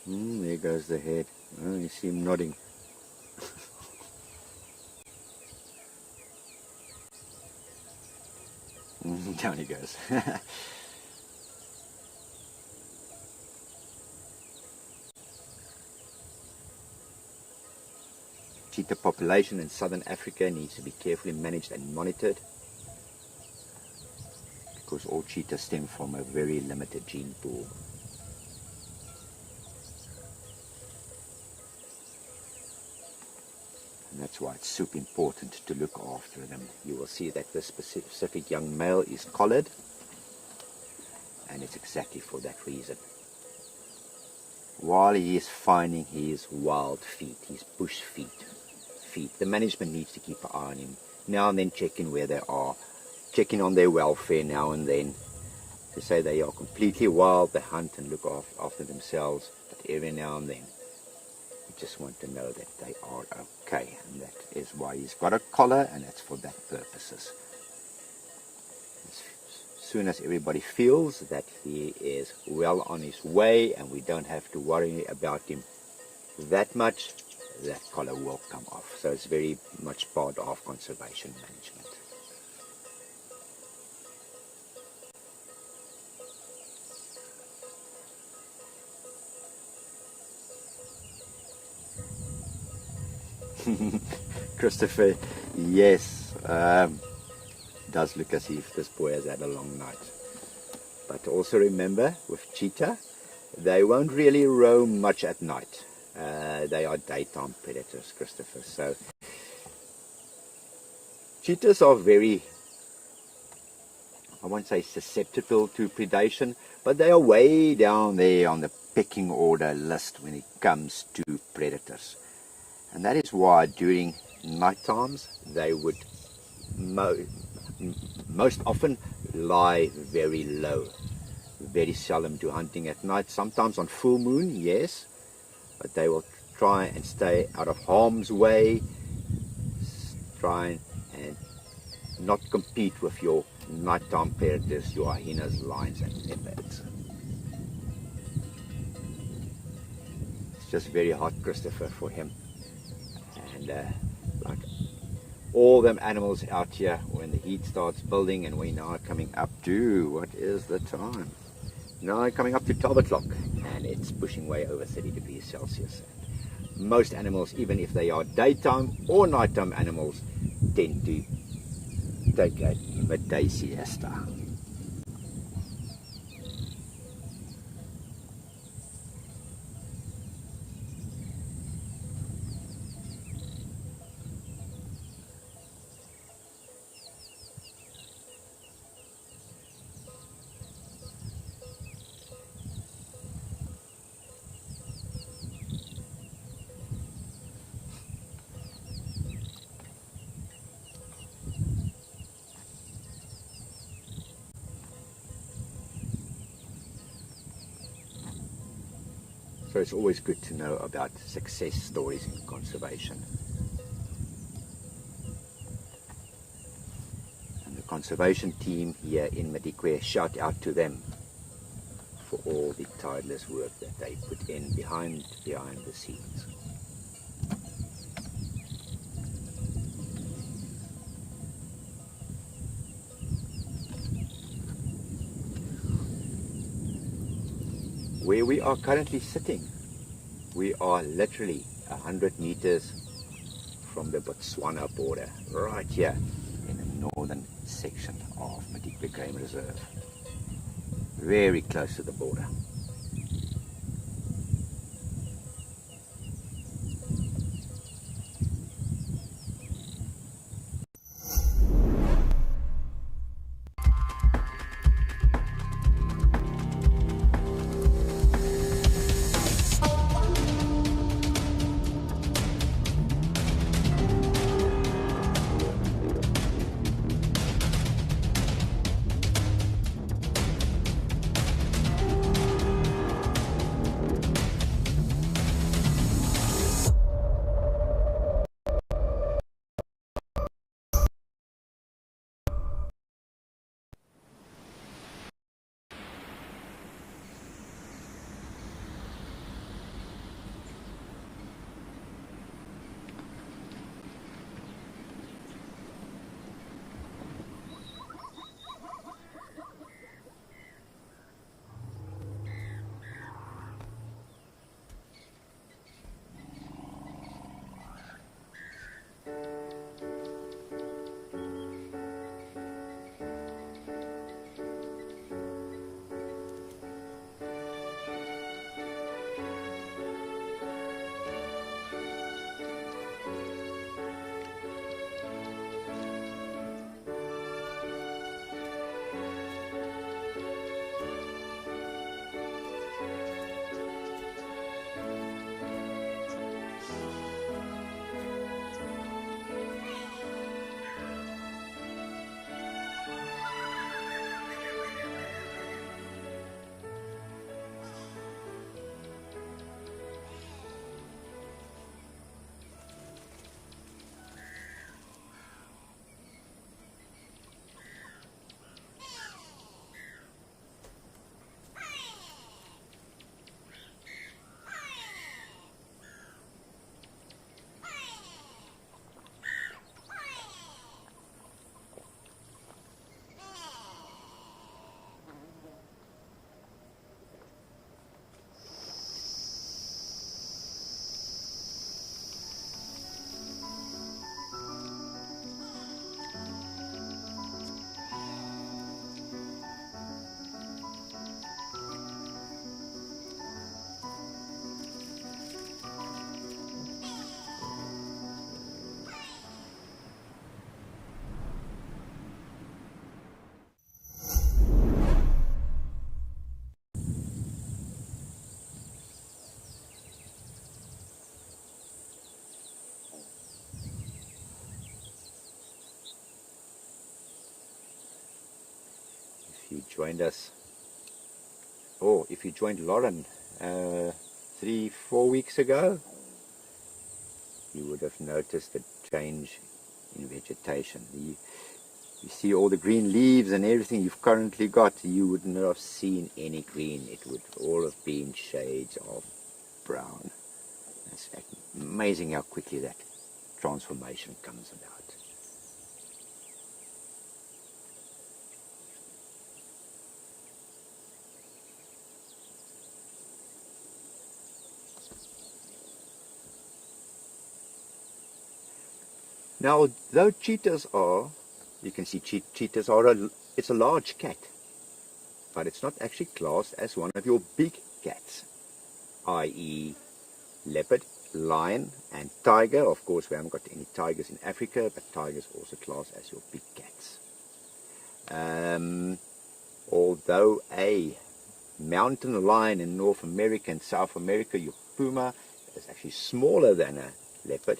There goes the head. Oh, you see him nodding. Down he goes. Cheetah population in southern Africa needs to be carefully managed and monitored because all cheetahs stem from a very limited gene pool. And that's why it's super important to look after them. You will see that this specific young male is collared, and it's exactly for that reason. While he is finding his wild feet, his bush feet, the management needs to keep an eye on him. Now and then check in where they are, checking on their welfare now and then. To say they are completely wild, they hunt and look after themselves, but every now and then just want to know that they are okay, and that is why he's got a collar, and that's for that purposes. As soon as everybody feels that he is well on his way and we don't have to worry about him that much, that collar will come off. So it's very much part of conservation management. Christopher, yes, does look as if this boy has had a long night. But also remember, with cheetah, they won't really roam much at night. They are daytime predators, Christopher. So cheetahs are very, I won't say susceptible to predation, but they are way down there on the pecking order list when it comes to predators. And that is why during night times they would most often lie very low. Very seldom do hunting at night. Sometimes on full moon, yes, but they will try and stay out of harm's way, try and not compete with your nighttime predators, your hyenas, lions and leopards. It's just very hot, Christopher, for him. And like all them animals out here, when the heat starts building, and we now are coming up to, what is the time? Now coming up to 12 o'clock, and it's pushing way over 30 degrees Celsius. Most animals, even if they are daytime or nighttime animals, tend to take a midday siesta. So it's always good to know about success stories in conservation. And the conservation team here in Madikwe, shout out to them for all the tireless work that they put in behind the scenes. Where we are currently sitting, we are literally 100 meters from the Botswana border, right here in the northern section of Madikwe Game Reserve, very close to the border. you joined us, or if you joined Lauren 3-4 weeks ago, you would have noticed a change in vegetation. You see all the green leaves and everything you've currently got. You would not have seen any green. It would all have been shades of brown. It's amazing how quickly that transformation comes about. Now, though cheetahs are, you can see cheetahs are it's a large cat, but it's not actually classed as one of your big cats, i.e. leopard, lion, and tiger. Of course, we haven't got any tigers in Africa, but tigers also classed as your big cats. Although a mountain lion in North America and South America, your puma, is actually smaller than a leopard.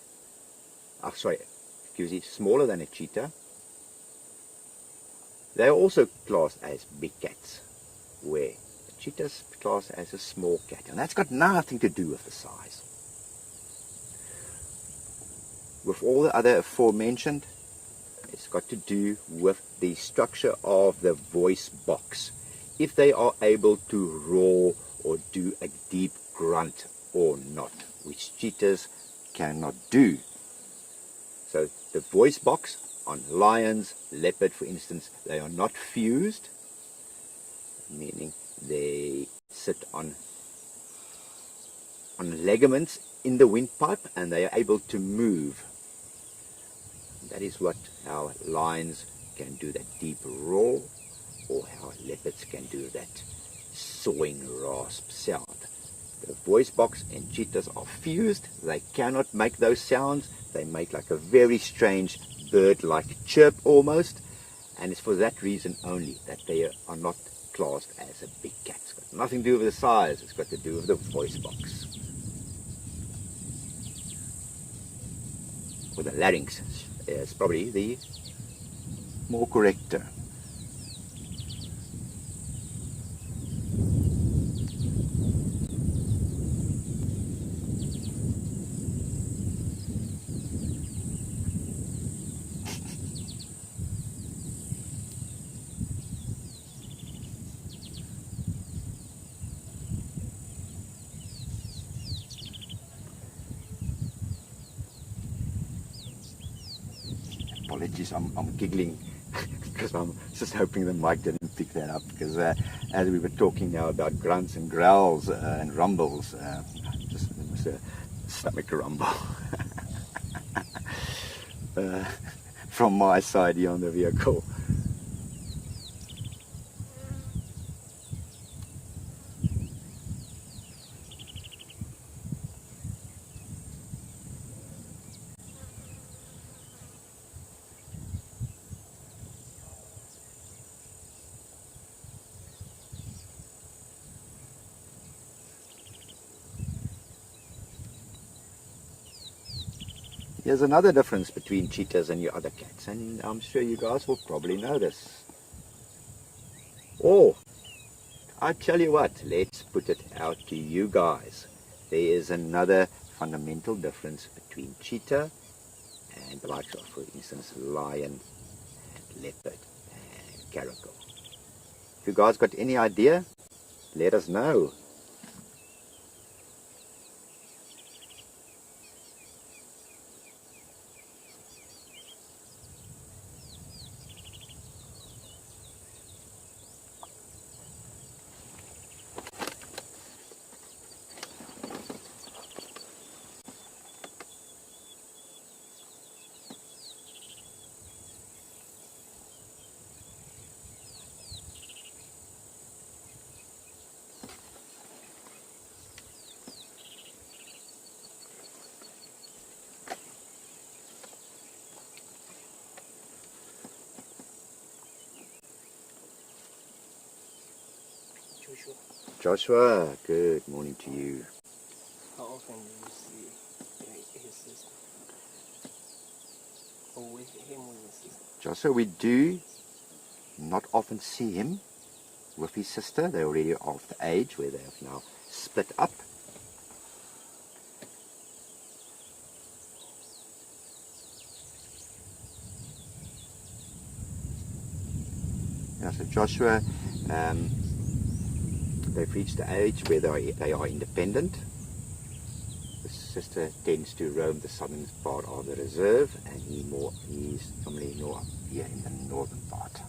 Smaller than a cheetah. They are also classed as big cats, where a cheetah is classed as a small cat, and that's got nothing to do with the size. With all the other aforementioned, it's got to do with the structure of the voice box. If they are able to roar or do a deep grunt or not, which cheetahs cannot do. So the voice box on lions, leopard for instance, they are not fused, meaning they sit on ligaments in the windpipe and they are able to move. That is how lions can do that deep roar, or how leopards can do that sawing rasp sound. The voice box and cheetahs are fused. They cannot make those sounds. They make like a very strange bird-like chirp almost, and it's for that reason only that they are not classed as a big cat. It's got nothing to do with the size, it's got to do with the voice box. Or the larynx is probably the more correct term. Apologies, I'm giggling because I'm just hoping the mic didn't pick that up, because as we were talking now about grunts and growls and rumbles, just it was a stomach rumble from my side here on the vehicle. Here's another difference between cheetahs and your other cats, and I'm sure you guys will probably know this. Or, I tell you what, let's put it out to you guys. There is another fundamental difference between cheetah and the likes of, for instance, lion and leopard and caracal. If you guys got any idea, let us know. Joshua, good morning to you. How often do you see his sister? Or with him with his sister? Joshua, we do not often see him, with his sister. They're already of the age where they have now split up. Now, so Joshua, they've reached the age where they are independent. The sister tends to roam the southern part of the reserve, and he's normally more here in the northern part.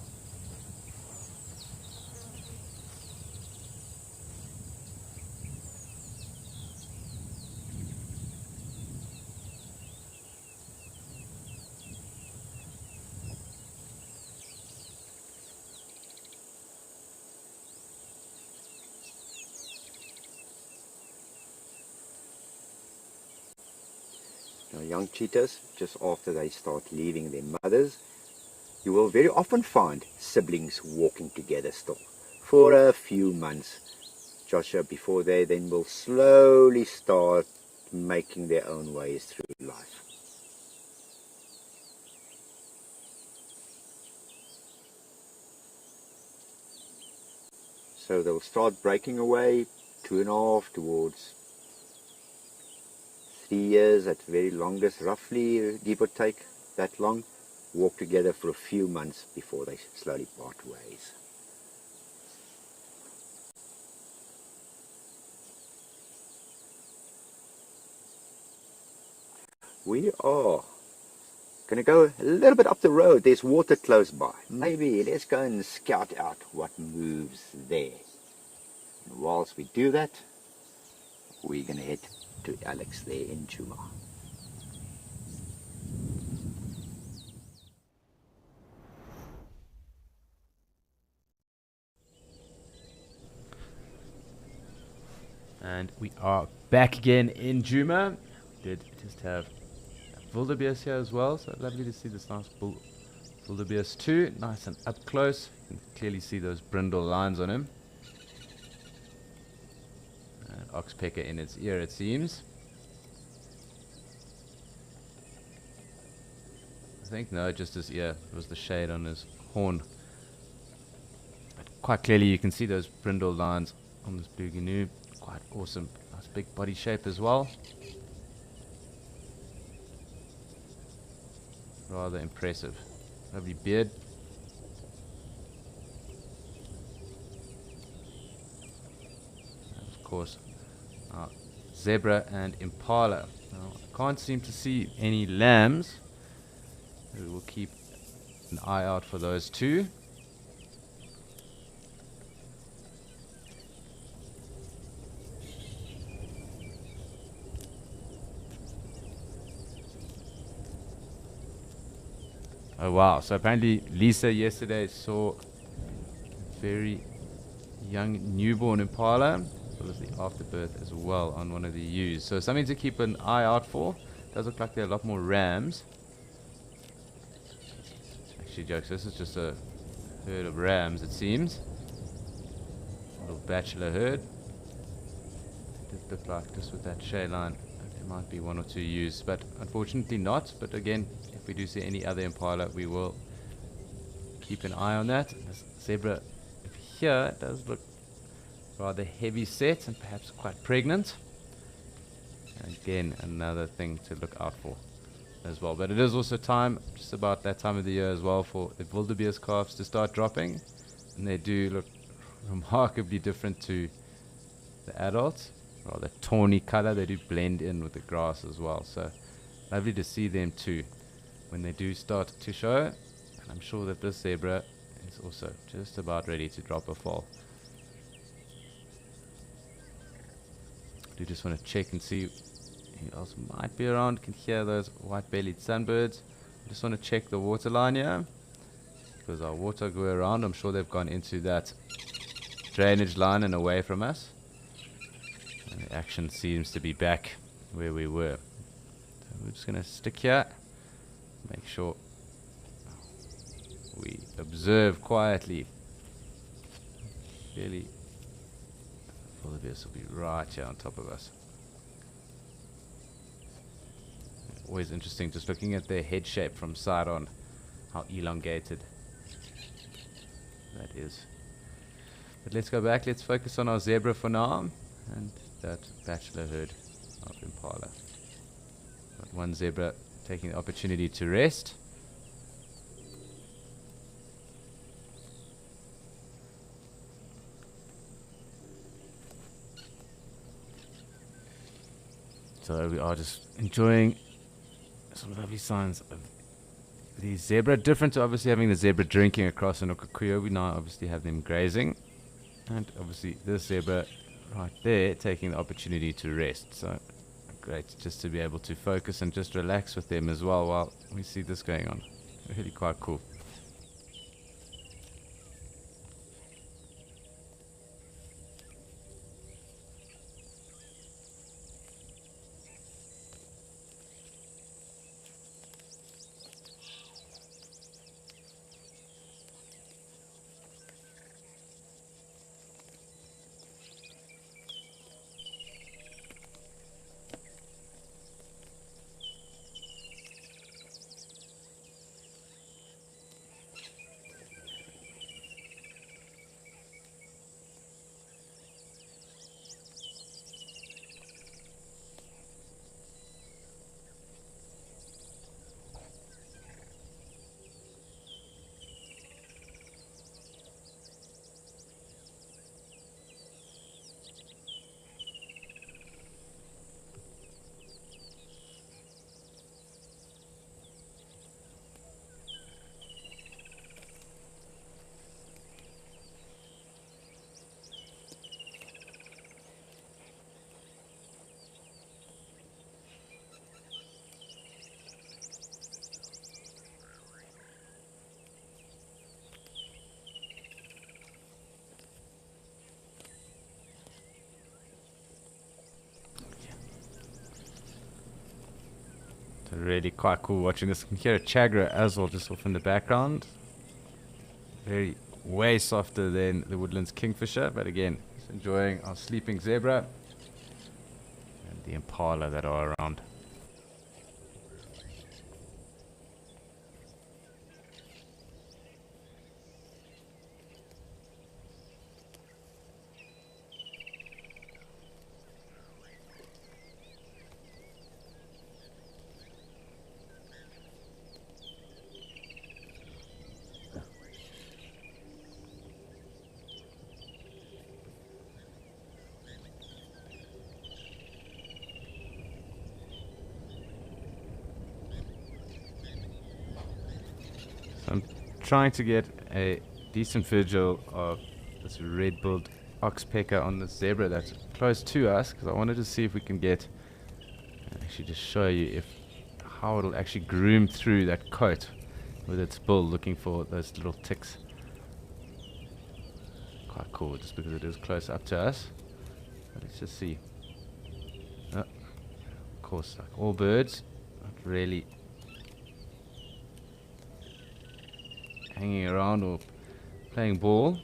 Now, young cheetahs, just after they start leaving their mothers, you will very often find siblings walking together still for a few months. Joshua, before they then will slowly start making their own ways through life. So they'll start breaking away 2.5 towards 3 years at the very longest, roughly, give or take that long. Walk together for a few months before they slowly part ways. We are going to go a little bit up the road. There's water close by. Maybe let's go and scout out what moves there. And whilst we do that, we're going to head to Alex there in Djuma. And we are back again in Djuma. We did just have wildebeest here as well, so lovely to see this nice wildebeest too, nice and up close. You can clearly see those brindle lines on him. And oxpecker in its ear, it seems. I think no, just his ear. It was the shade on his horn. But quite clearly you can see those brindle lines on this blue gnu. Quite awesome, nice big body shape as well. Rather impressive. Lovely beard. And of course, zebra and impala. Now, I can't seem to see any lambs. We will keep an eye out for those two. Oh wow, so apparently Lisa yesterday saw a very young newborn impala, as well as the afterbirth as well on one of the ewes. So something to keep an eye out for. Does look like there are a lot more rams. Actually jokes, this is just a herd of rams it seems. A little bachelor herd. It did look like just with that shade line there might be 1 or 2 ewes, but unfortunately not. But again, if we do see any other impala, we will keep an eye on that. This zebra here does look rather heavy set and perhaps quite pregnant. Again, another thing to look out for as well. But it is also time, just about that time of the year as well, for the wildebeest calves to start dropping, and they do look remarkably different to the adults. Rather tawny color, they do blend in with the grass as well. So lovely to see them too when they do start to show. And I'm sure that this zebra is also just about ready to drop a foal. I do just want to check and see who else might be around. Can hear those white-bellied sunbirds. I just want to check the water line here, because our water go around. I'm sure they've gone into that drainage line and away from us. And the action seems to be back where we were. So we're just going to stick here. Make sure we observe quietly. Really, wildebeest will be right here on top of us. Always interesting just looking at their head shape from side on, how elongated that is. But let's go back. Let's focus on our zebra for now and that bachelor herd of impala. Got one zebra taking the opportunity to rest. So we are just enjoying some lovely signs of the zebra. Different to obviously having the zebra drinking across in Okakuyo, we now obviously have them grazing. And obviously this zebra right there taking the opportunity to rest. So great just to be able to focus and just relax with them as well while we see this going on. Really quite cool. Really quite cool watching this. You can hear a chagra as well just off in the background. Very way softer than the woodlands kingfisher, but again, just enjoying our sleeping zebra and the impala that are around. I'm trying to get a decent visual of this red-billed oxpecker on the zebra that's close to us, because I wanted to see if we can get actually just show you if how it'll actually groom through that coat with its bill, looking for those little ticks. Quite cool, just because it is close up to us. But let's just see. Of course, like all birds, not really hanging around or playing ball.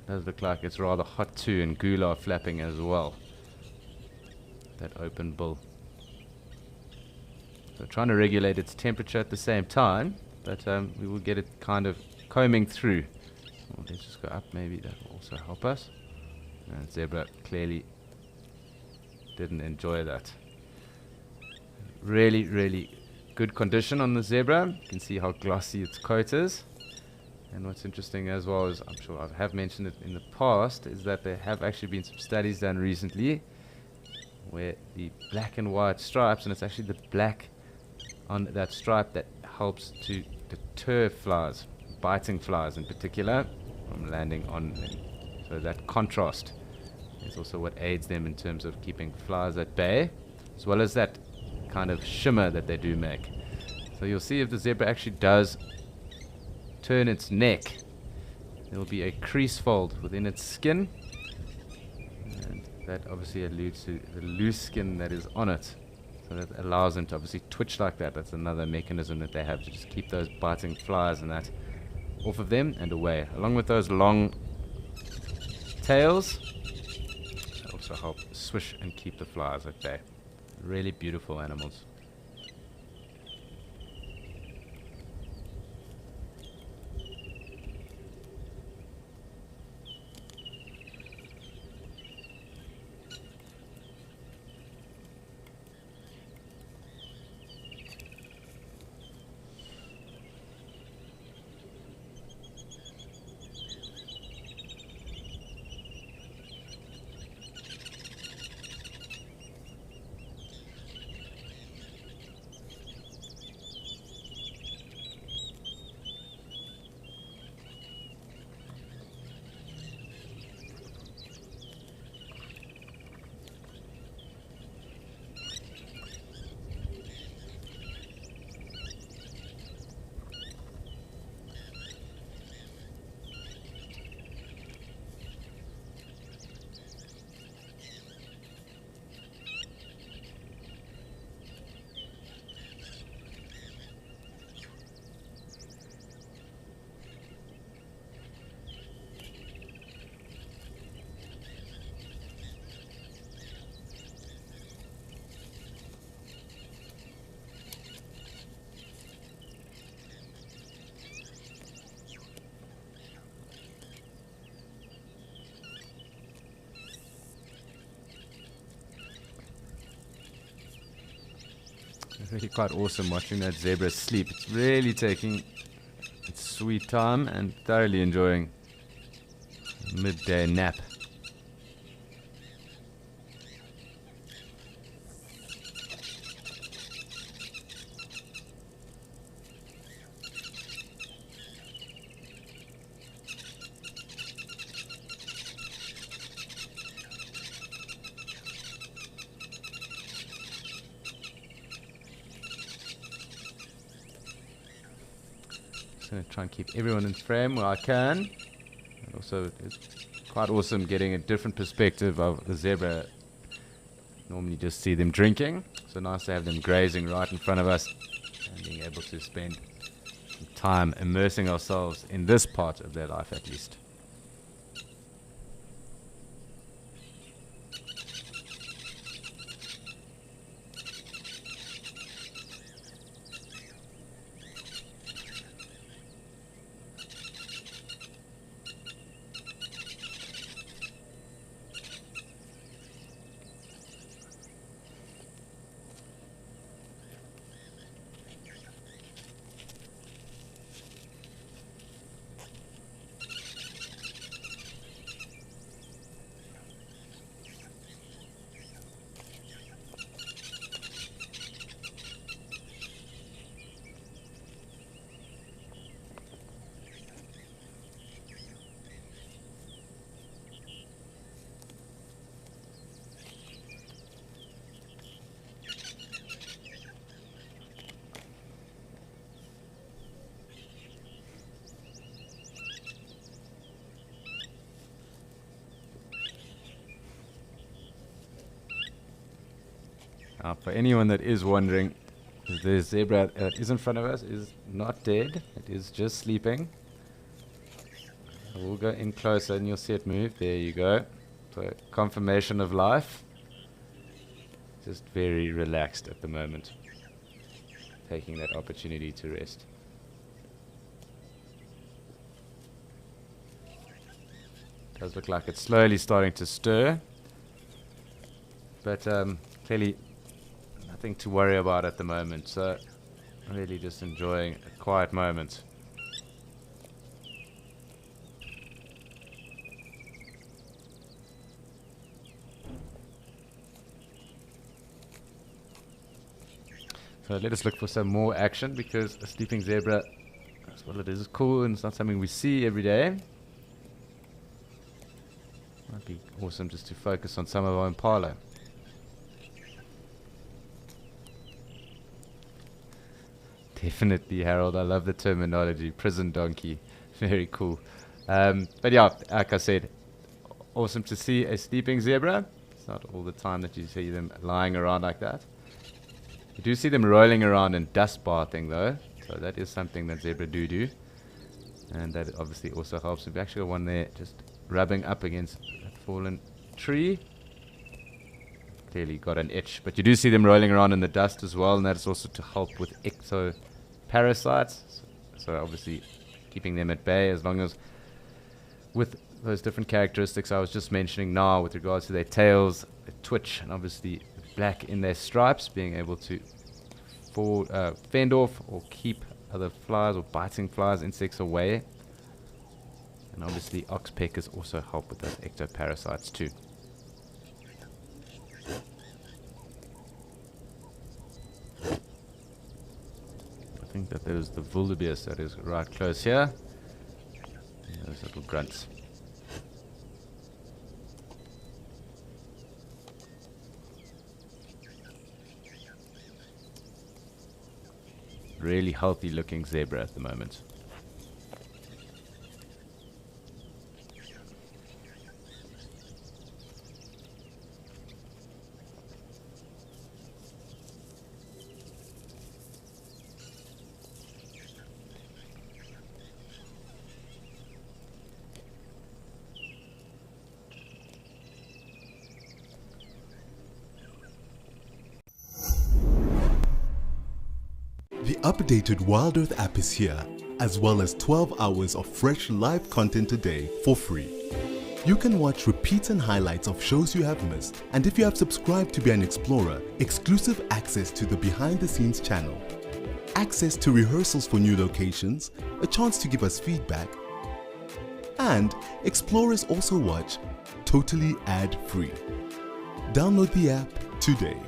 Does look like it's rather hot too, and gula flapping as well. That open bill. So trying to regulate its temperature at the same time, but we will get it kind of combing through. Well, let's just go up, maybe that will also help us. And zebra clearly didn't enjoy that. Really, really good condition on the zebra. You can see how glossy its coat is. And what's interesting as well is, I'm sure I have mentioned it in the past, is that there have actually been some studies done recently where the black and white stripes, and it's actually the black on that stripe that helps to deter flies, biting flies in particular, from landing on them. So that contrast is also what aids them in terms of keeping flies at bay, as well as that kind of shimmer that they do make. So you'll see if the zebra actually does turn its neck, there will be a crease fold within its skin, and that obviously alludes to the loose skin that is on it, so that allows them to obviously twitch like that. That's another mechanism that they have to just keep those biting flies and that off of them and away, along with those long tails that also help swish and keep the flies at bay. Really beautiful animals. really quite awesome watching that zebra sleep. It's really taking its sweet time and thoroughly enjoying a midday nap. Just going to try and keep everyone in frame where I can. And also, it's quite awesome getting a different perspective of the zebra. Normally just see them drinking, so nice to have them grazing right in front of us and being able to spend some time immersing ourselves in this part of their life at least. For anyone that is wondering, the zebra that is in front of us is not dead. It is just sleeping. We'll go in closer and you'll see it move. There you go. So confirmation of life. Just very relaxed at the moment. Taking that opportunity to rest. Does look like it's slowly starting to stir. But clearly nothing to worry about at the moment, so really just enjoying a quiet moment. So let us look for some more action, because a sleeping zebra, that's what it is, it's cool and it's not something we see every day. Might be awesome just to focus on some of our impala. Definitely, Harold. I love the terminology. Prison donkey. Very cool. But yeah, like I said, awesome to see a sleeping zebra. It's not all the time that you see them lying around like that. You do see them rolling around and dust bathing though. So that is something that zebra do. And that obviously also helps. We've actually got one there just rubbing up against that fallen tree. Clearly got an itch. But you do see them rolling around in the dust as well, and that is also to help with ectoparasites. So obviously keeping them at bay, as long as with those different characteristics I was just mentioning now with regards to their tails, their twitch, and obviously black in their stripes, being able to fend off or keep other flies or biting flies, insects away. And obviously oxpeckers also help with those ectoparasites too. I think that there's the wildebeest that is right close here. And those little grunts. Really healthy looking zebra at the moment. The updated Wild Earth app is here, as well as 12 hours of fresh live content a day for free. You can watch repeats and highlights of shows you have missed, and if you have subscribed to be an explorer, exclusive access to the behind the scenes channel, access to rehearsals for new locations, a chance to give us feedback, and explorers also watch totally ad-free. Download the app today.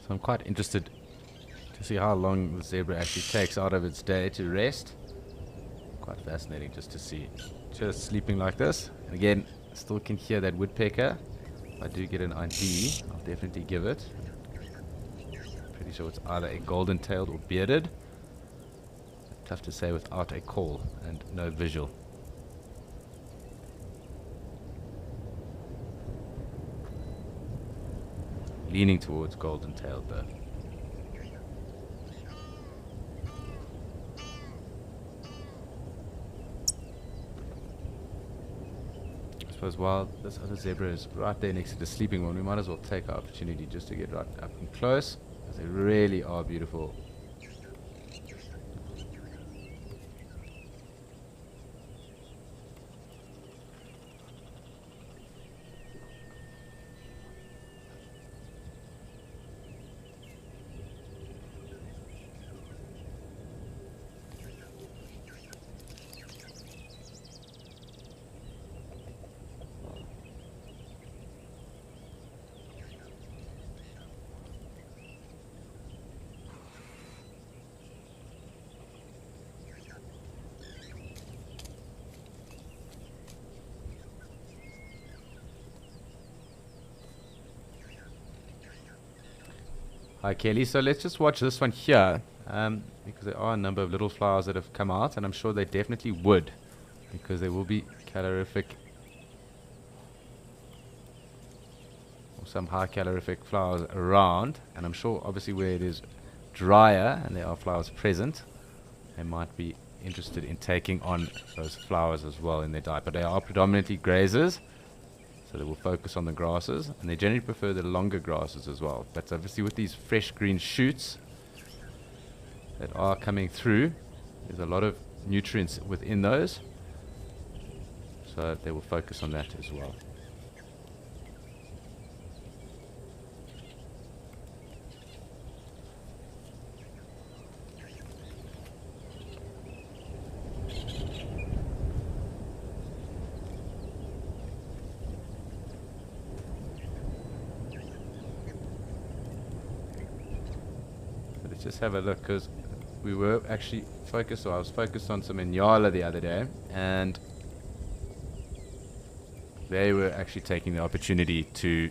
So I'm quite interested to see how long the zebra actually takes out of its day to rest. Quite fascinating just to see. Just sleeping like this. And again, still can hear that woodpecker. If I do get an ID, I'll definitely give it. Pretty sure it's either a golden-tailed or bearded. Tough to say without a call and no visual. Leaning towards golden-tailed though. I suppose while this other zebra is right there next to the sleeping one, we might as well take our opportunity just to get right up and close, because they really are beautiful. Hi Kelly, so let's just watch this one here, because there are a number of little flowers that have come out, and I'm sure they definitely would, because there will be calorific or some high calorific flowers around, and I'm sure obviously where it is drier and there are flowers present, they might be interested in taking on those flowers as well in their diet, but they are predominantly grazers. So they will focus on the grasses, and they generally prefer the longer grasses as well. But obviously with these fresh green shoots that are coming through, there's a lot of nutrients within those. So they will focus on that as well. let's just have a look, because we were actually focused, or I was focused on some Inyala the other day, and they were actually taking the opportunity to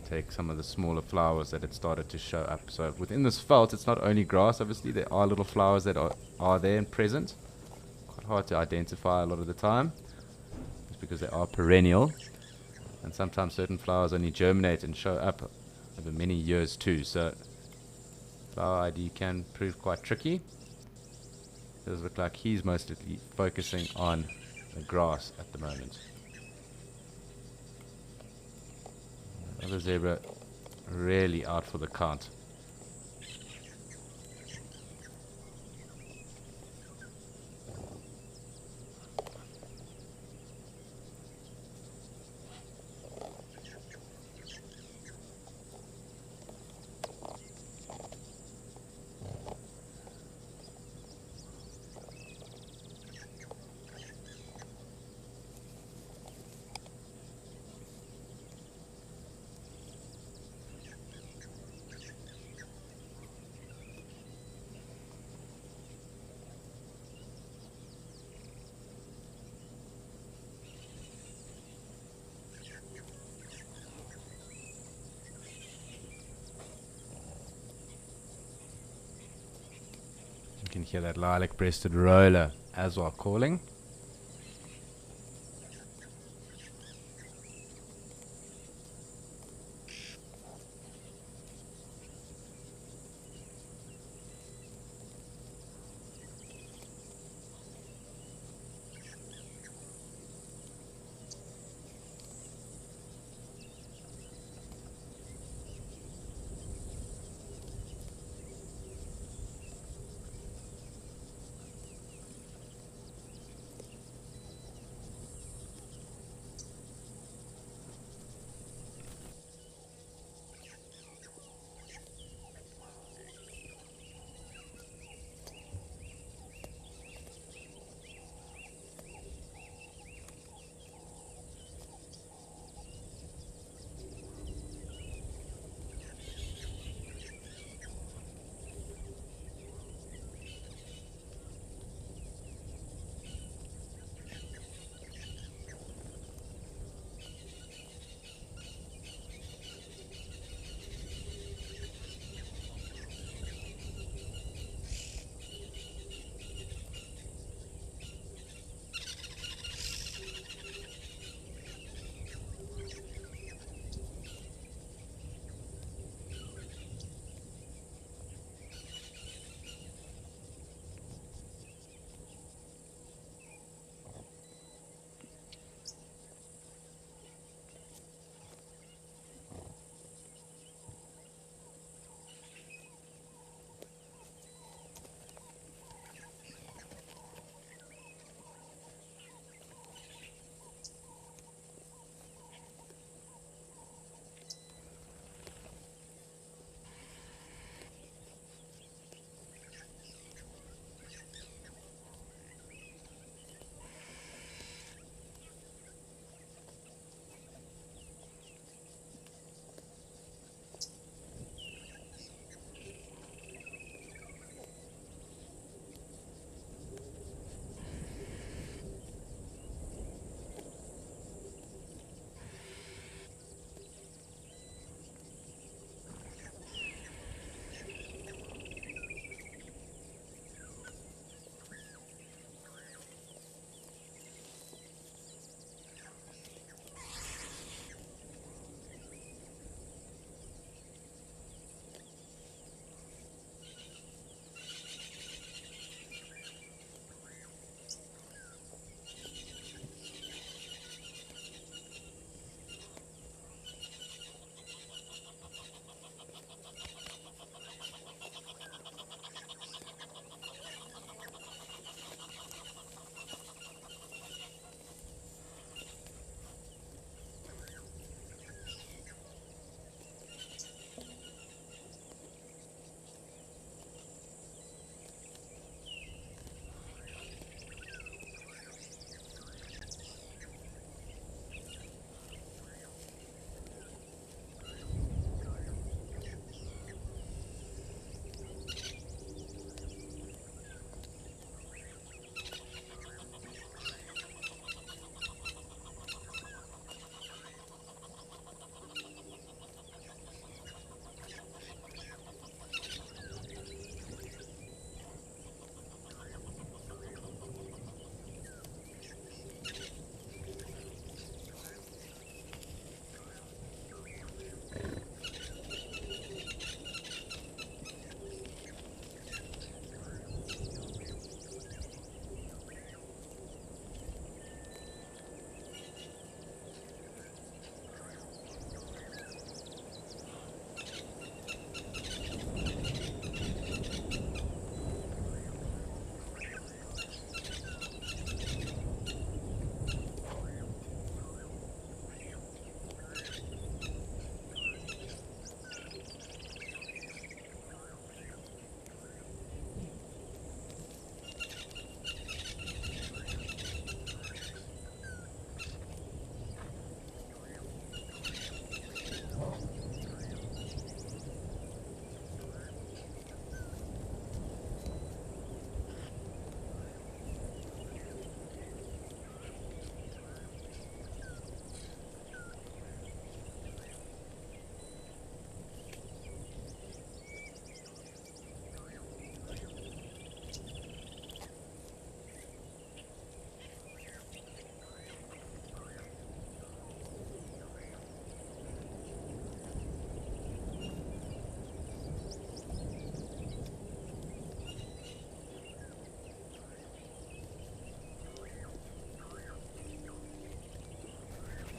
take some of the smaller flowers that had started to show up. So within this veld, it's not only grass, obviously, there are little flowers that are there and present. Quite hard to identify a lot of the time, just because they are perennial, and sometimes certain flowers only germinate and show up over many years too. So flower ID can prove quite tricky. It does look like he's mostly focusing on the grass at the moment. Another zebra really out for the count. You can hear that lilac-breasted roller as well calling.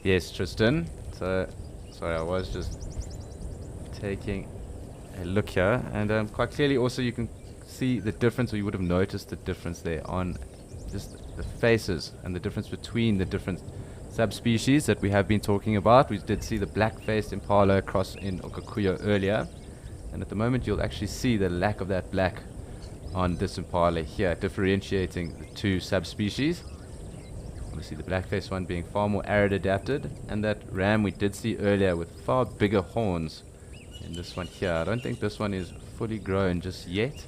Yes, Tristan. So, sorry, I was just taking a look here, and quite clearly also you can see the difference, or you would have noticed the difference there on just the faces and the difference between the different subspecies that we have been talking about. We did see the black-faced impala across in Okakuya earlier, and at the moment you'll actually see the lack of that black on this impala here, differentiating the two subspecies. Obviously the black-faced one being far more arid adapted, and that ram we did see earlier with far bigger horns in this one here. I don't think this one is fully grown just yet.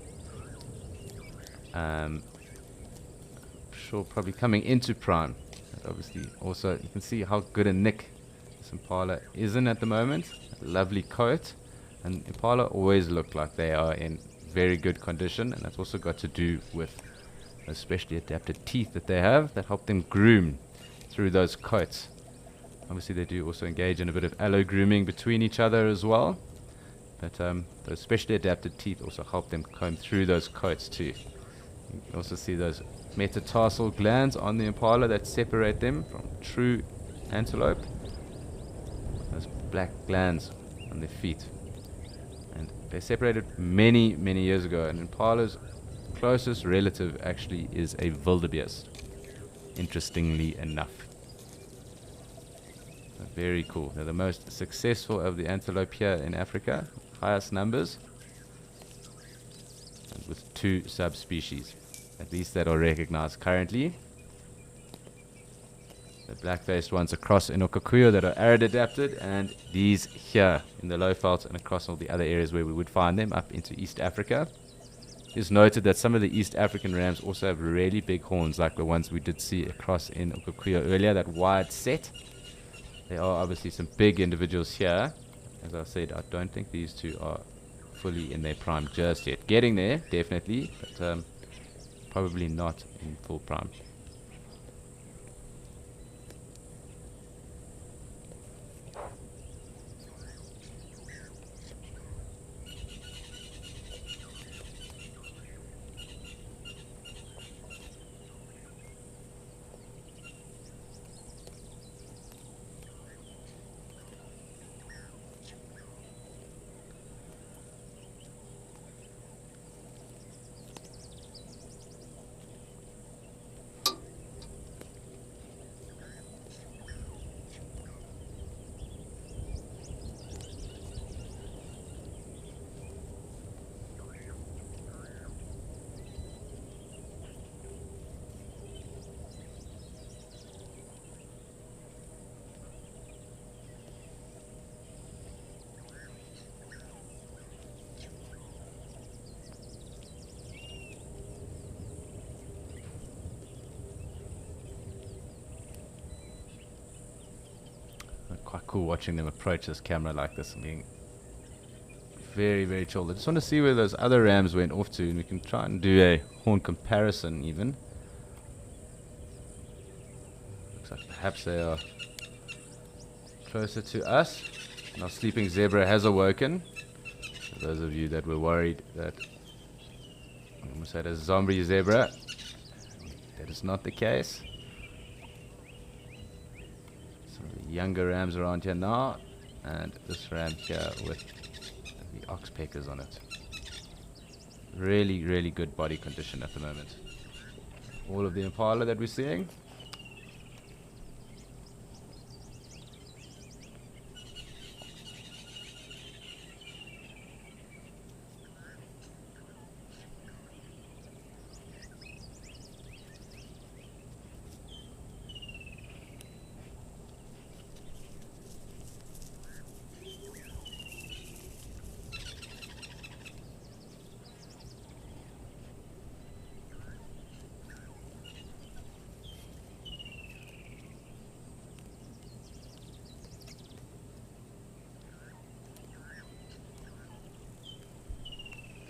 Sure, probably coming into prime. But obviously also you can see how good a nick this impala is in at the moment. A lovely coat, and impala always look like they are in very good condition, and that's also got to do with especially adapted teeth that they have that help them groom through those coats. Obviously they do also engage in a bit of allo grooming between each other as well, but those specially adapted teeth also help them comb through those coats too. You can also see those metatarsal glands on the impala that separate them from true antelope. Those black glands on their feet, and they separated many years ago, and impala's closest relative actually is a wildebeest, interestingly enough. So very cool. They're the most successful of the antelope here in Africa, highest numbers, and with 2 subspecies, at least that are recognized currently. The black-faced ones across in Okakuya that are arid adapted, and these here in the low veldt and across all the other areas where we would find them up into East Africa. It's noted that some of the East African rams also have really big horns, like the ones we did see across in Okakuya earlier, that wide set. There are obviously some big individuals here. As I said, I don't think these two are fully in their prime just yet. Getting there, definitely, but probably not in full prime. Quite cool watching them approach this camera like this and being very chill. I just want to see where those other rams went off to, and we can try and do a horn comparison even. Looks like perhaps they are closer to us. And our sleeping zebra has awoken. For those of you that were worried that we almost had a zombie zebra, that is not the case. Younger rams around here now, and this ram here with the oxpeckers on it. Really good body condition at the moment. All of the impala that we're seeing.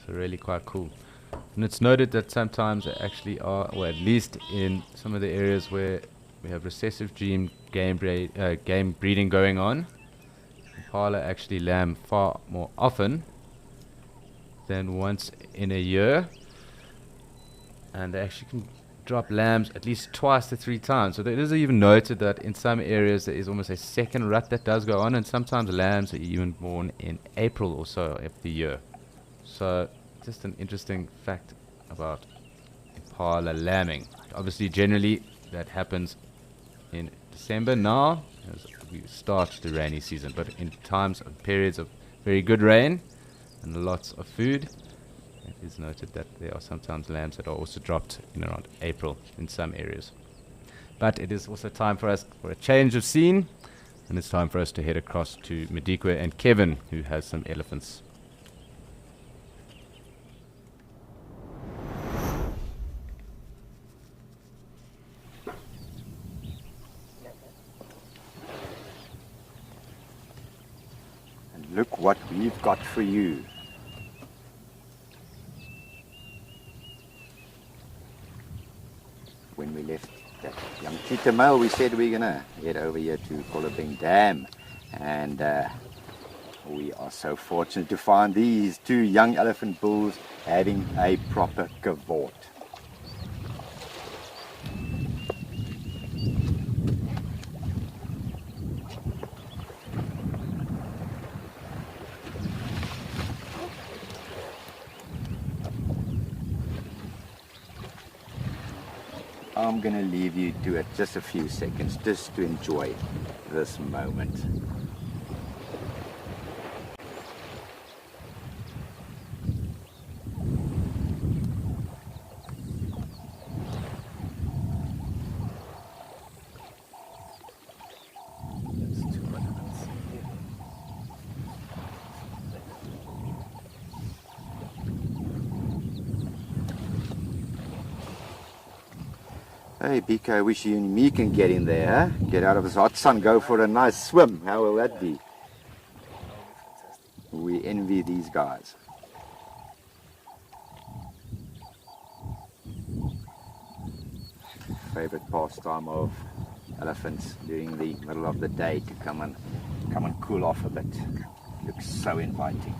Really quite cool. And it's noted that sometimes they actually are, or at least in some of the areas where we have recessive gene game breeding going on, impala actually lamb far more often than once in a year, and they actually can drop lambs at least twice to 3 times. So it is even noted that in some areas there is almost a second rut that does go on, and sometimes lambs are even born in April or so of the year. So just an interesting fact about impala lambing. Obviously, generally that happens in December now, as we start the rainy season, but in times of periods of very good rain and lots of food, it is noted that there are sometimes lambs that are also dropped in around April in some areas. But it is also time for us for a change of scene, and it's time for us to head across to Madikwe and Kevin, who has some elephants. And look what we've got for you. When we left that young cheetah male, we said we're gonna head over here to Kolobeng Dam, and we are so fortunate to find these 2 young elephant bulls having a proper cavort. I'm going to leave you to it just a few seconds just to enjoy this moment. Hey, Biko, I wish you and me can get in there, huh? Get out of this hot sun, go for a nice swim. How will that be? We envy these guys. Favorite pastime of elephants during the middle of the day to come and cool off a bit. Looks so inviting.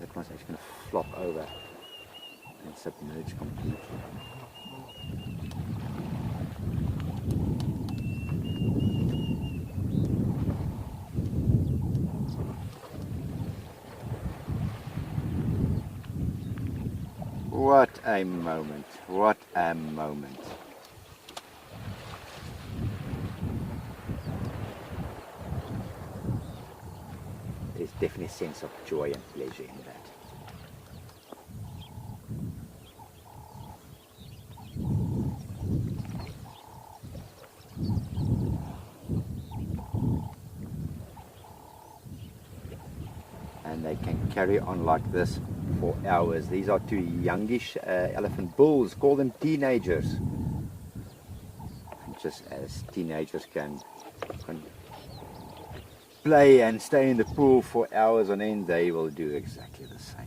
That one's actually going to flop over and submerge completely. What a moment, what a moment. There's definitely a sense of joy and pleasure in that. And they can carry on like this for hours. These are 2 youngish elephant bulls. Call them teenagers. And just as teenagers can play and stay in the pool for hours on end, they will do exactly the same thing.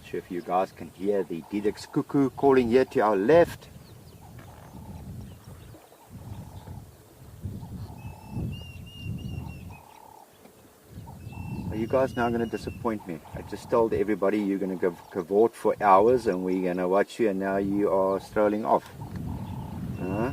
sure if you guys can hear the Diedrich's cuckoo calling here to our left. Are you guys now going to disappoint me? I just told everybody you're going to cavort for hours and we're going to watch you, and now you are strolling off. Huh?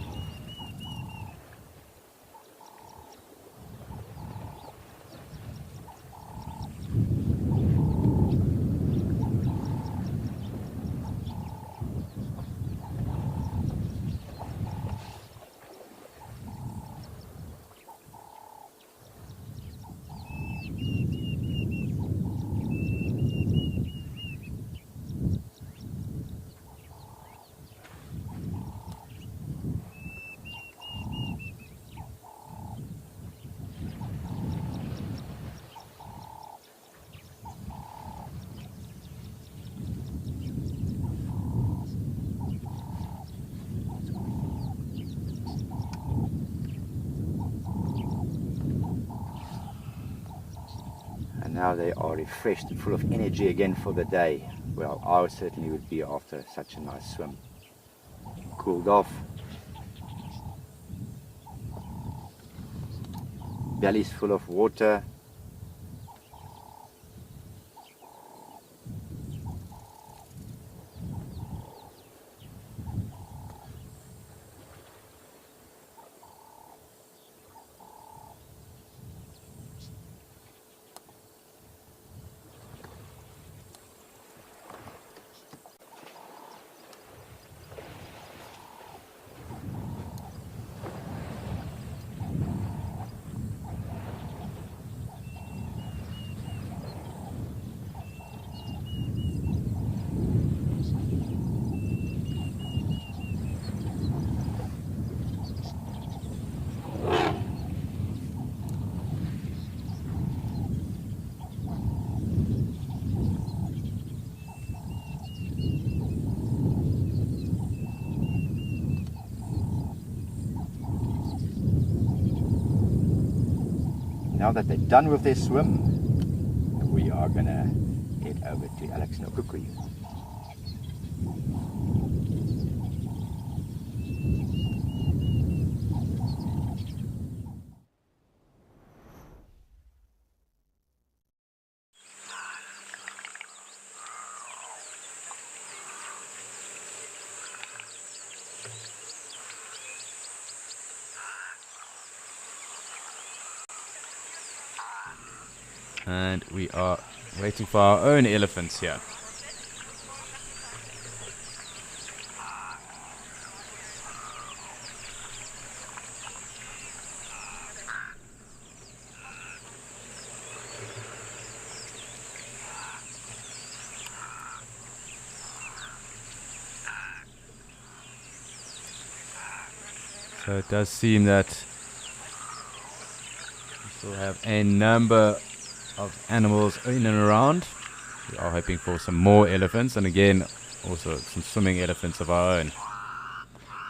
Now they are refreshed and full of energy again for the day. Well, I certainly would be after such a nice swim. Cooled off. Bellies full of water. Now that they're done with their swim, we are going to head over to Alex no Kukui. And we are waiting for our own elephants here. So it does seem that we still have a number of animals in and around. We are hoping for some more elephants, and again also some swimming elephants of our own.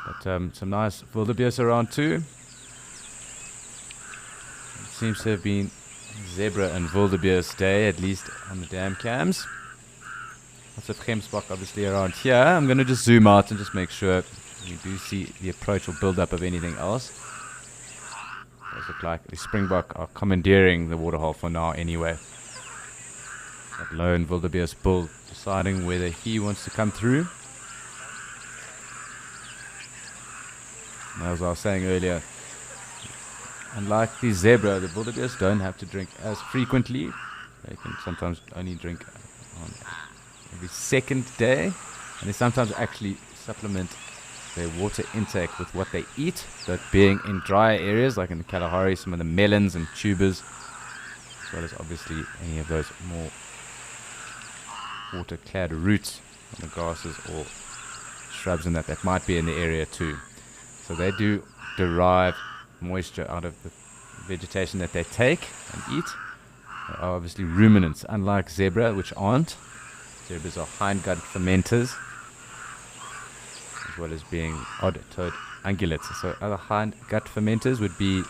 But some nice wildebeest around too. It seems to have been zebra and wildebeest day, at least on the dam cams. Lots of gemsbok obviously around here. I'm going to just zoom out and just make sure we do see the approach or build up of anything else. Does look like the springbok are commandeering the waterhole for now anyway. That lone wildebeest bull deciding whether he wants to come through. And as I was saying earlier, unlike the zebra, the wildebeest don't have to drink as frequently. They can sometimes only drink on every second day, and they sometimes actually supplement their water intake with what they eat, that being in drier areas like in the Kalahari, some of the melons and tubers, as well as obviously any of those more water-clad roots on the grasses or shrubs and that might be in the area too. So they do derive moisture out of the vegetation that they take and eat. They are obviously ruminants, unlike zebra, which aren't. Zebras are hindgut fermenters, as well as being odd-toed ungulates. So other hindgut fermenters would be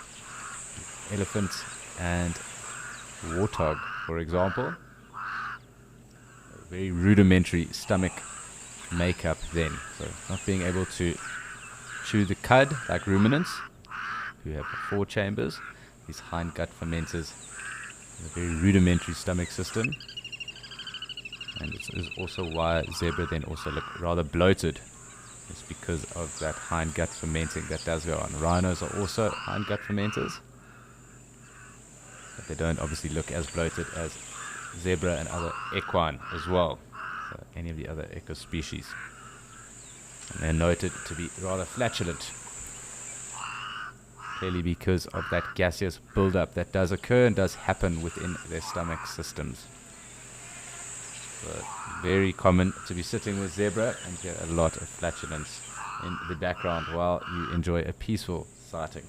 elephants and warthog, for example. very rudimentary stomach makeup then. So not being able to chew the cud like ruminants, who have 4 chambers. These hindgut fermenters, a very rudimentary stomach system. And this is also why zebra then also look rather bloated. It's because of that hindgut fermenting that does go on. Rhinos are also hindgut fermenters, but they don't obviously look as bloated as zebra and other equine as well. So any of the other eco species. And they're noted to be rather flatulent. Clearly because of that gaseous buildup that does occur and does happen within their stomach systems. So very common to be sitting with zebra and hear a lot of flatulence in the background while you enjoy a peaceful sighting.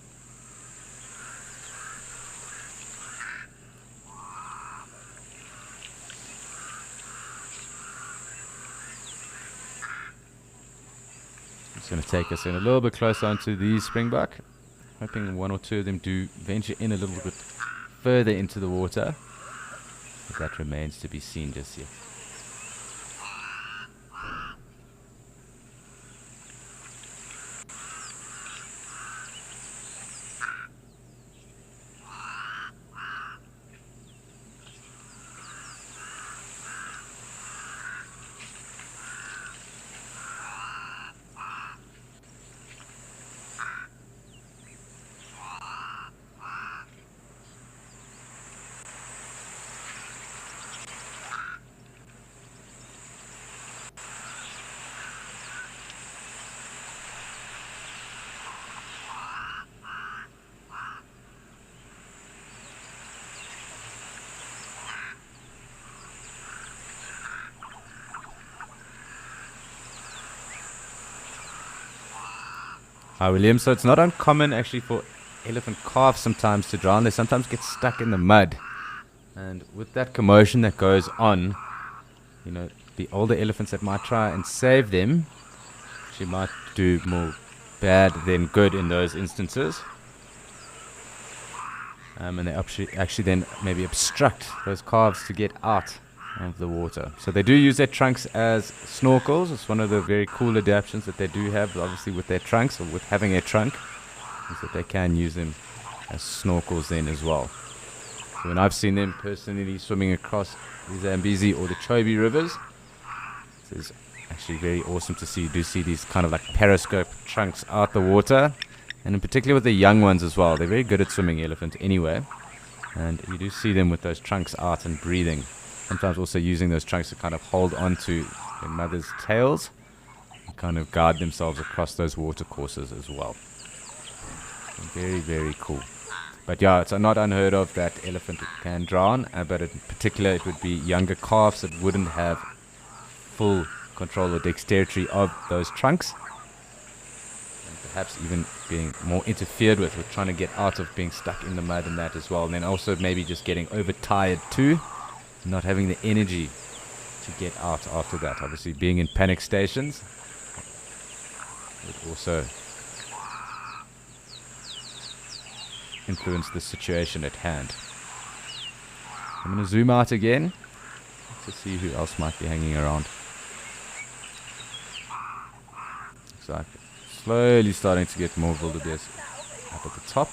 It's going to take us in a little bit closer onto the springbuck. Hoping 1 or 2 of them do venture in a little bit further into the water. But that remains to be seen just yet. Hi William, so it's not uncommon actually for elephant calves sometimes to drown. They sometimes get stuck in the mud, and with that commotion that goes on, you know, the older elephants that might try and save them, she might do more bad than good in those instances. And they actually then maybe obstruct those calves to get out of the water. So they do use their trunks as snorkels. It's one of the very cool adaptations that they do have, obviously with their trunks, or with having a trunk, is that they can use them as snorkels then as well. So when I've seen them personally swimming across the Zambezi or the Chobe rivers, it's actually very awesome to see. You do see these kind of like periscope trunks out the water, and in particular with the young ones as well. They're very good at swimming, elephant anyway, and you do see them with those trunks out and breathing. Sometimes also using those trunks to kind of hold onto their mother's tails and kind of guide themselves across those water courses as well. Very, very cool. But yeah, it's not unheard of that elephant can drown, but in particular it would be younger calves that wouldn't have full control or dexterity of those trunks. And perhaps even being more interfered with trying to get out of being stuck in the mud and that as well. And then also maybe just getting overtired too. Not having the energy to get out after that. Obviously being in panic stations would also influence the situation at hand. I'm going to zoom out again to see who else might be hanging around. Looks like slowly starting to get more wildebeest up at the top.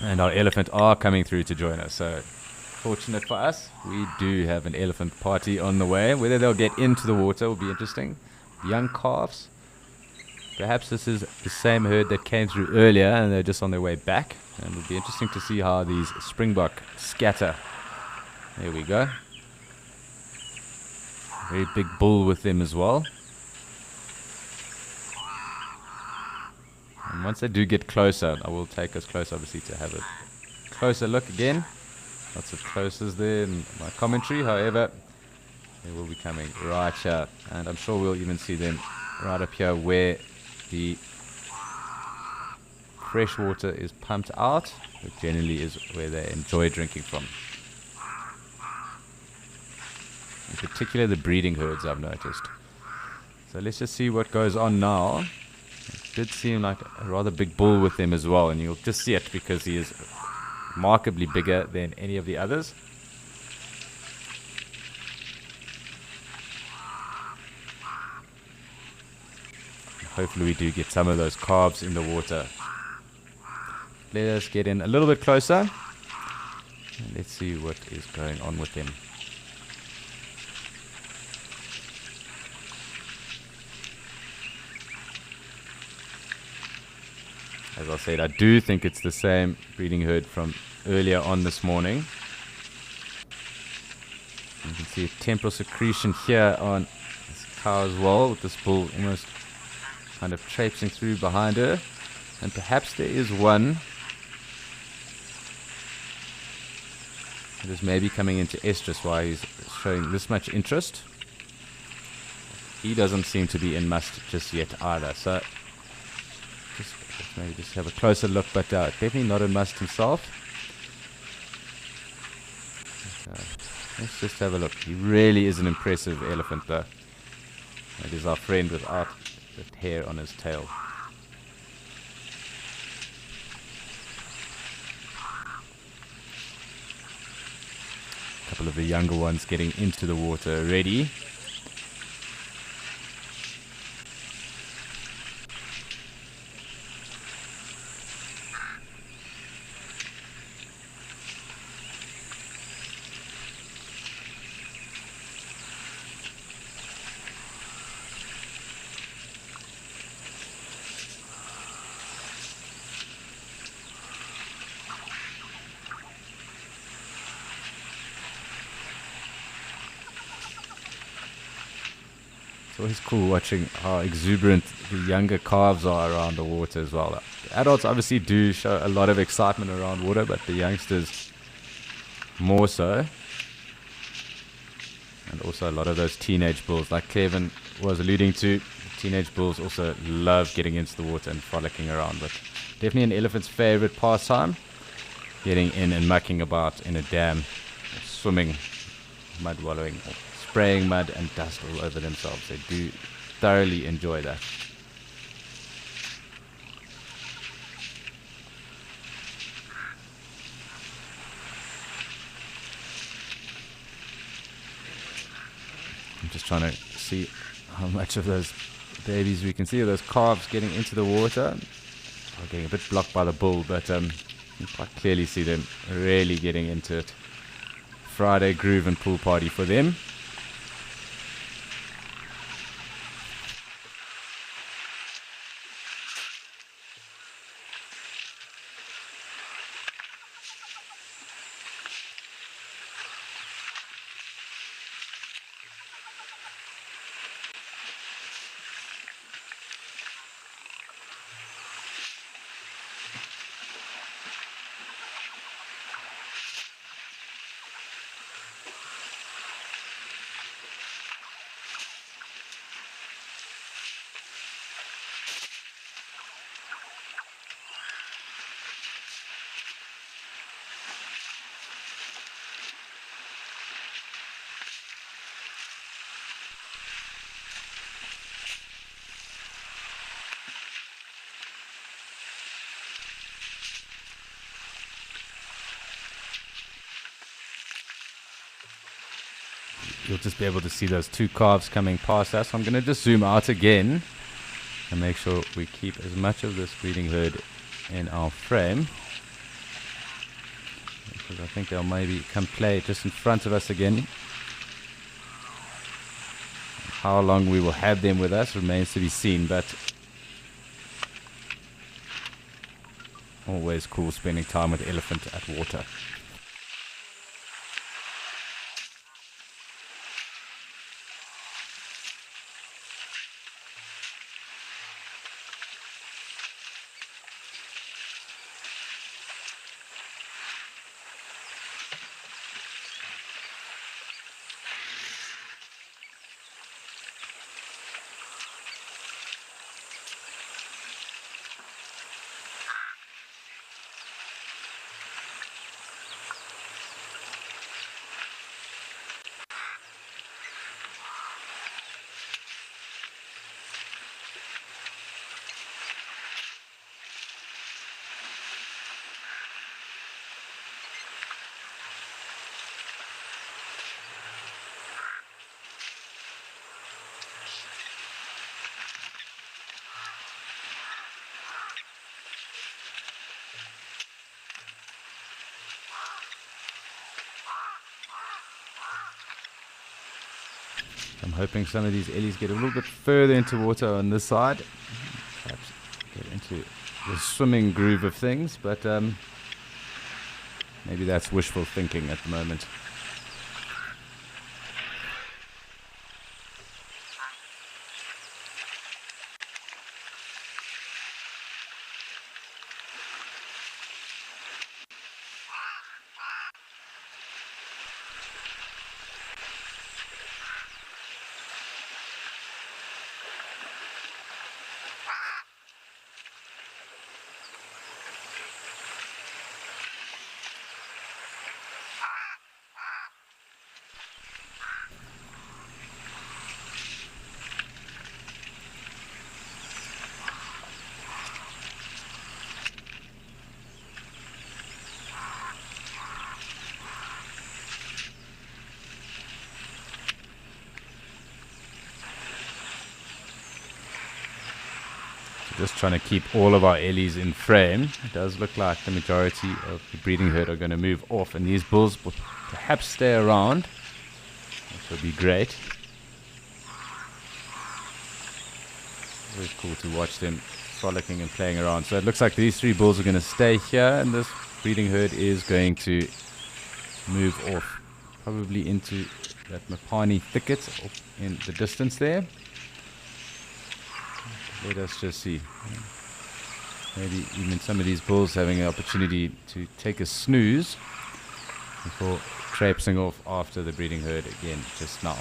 And our elephant are coming through to join us. So fortunate for us, we do have an elephant party on the way. Whether they'll get into the water will be interesting. Young calves. Perhaps this is the same herd that came through earlier and they're just on their way back. And it'll be interesting to see how these springbuck scatter. There we go. Very big bull with them as well. And once they do get closer, I will take us close, obviously, to have a closer look again. Lots of closers there in my commentary. However, they will be coming right here. And I'm sure we'll even see them right up here where the fresh water is pumped out, which generally is where they enjoy drinking from. In particular, the breeding herds, I've noticed. So let's just see what goes on now. It did seem like a rather big bull with them as well, and you'll just see it because he is remarkably bigger than any of the others. Hopefully we do get some of those calves in the water. Let us get in a little bit closer. And let's see what is going on with them. As I said, I do think it's the same breeding herd from earlier on this morning. You can see a temporal secretion here on this cow as well, with this bull almost kind of traipsing through behind her. And perhaps there is one that is maybe coming into estrus why he's showing this much interest. He doesn't seem to be in must just yet either, so let's maybe just have a closer look, but definitely not in must himself. Let's just have a look. He really is an impressive elephant though. That is our friend without the hair on his tail. A couple of the younger ones getting into the water already. It's always cool watching how exuberant the younger calves are around the water as well. The adults obviously do show a lot of excitement around water, but the youngsters more so. And also a lot of those teenage bulls, like Kevin was alluding to. Teenage bulls also love getting into the water and frolicking around, but definitely an elephant's favorite pastime, getting in and mucking about in a dam, swimming, mud wallowing, spraying mud and dust all over themselves. They do thoroughly enjoy that. I'm just trying to see how much of those babies we can see, of those calves getting into the water. Are getting a bit blocked by the bull, but you can quite clearly see them really getting into it. Friday groove and pool party for them. You'll just be able to see those two calves coming past us. I'm going to just zoom out again and make sure we keep as much of this breeding herd in our frame, because I think they'll maybe come play just in front of us again. How long we will have them with us remains to be seen, but always cool spending time with elephant at water. I'm hoping some of these ellies get a little bit further into water on this side. Perhaps get into the swimming groove of things, but maybe that's wishful thinking at the moment. Just trying to keep all of our ellies in frame. It does look like the majority of the breeding herd are going to move off, and these bulls will perhaps stay around, which will be great. Very cool to watch them frolicking and playing around. So it looks like these 3 bulls are going to stay here, and this breeding herd is going to move off, probably into that Mopani thicket in the distance there. Let us just see. Maybe even some of these bulls having an opportunity to take a snooze before traipsing off after the breeding herd again just now.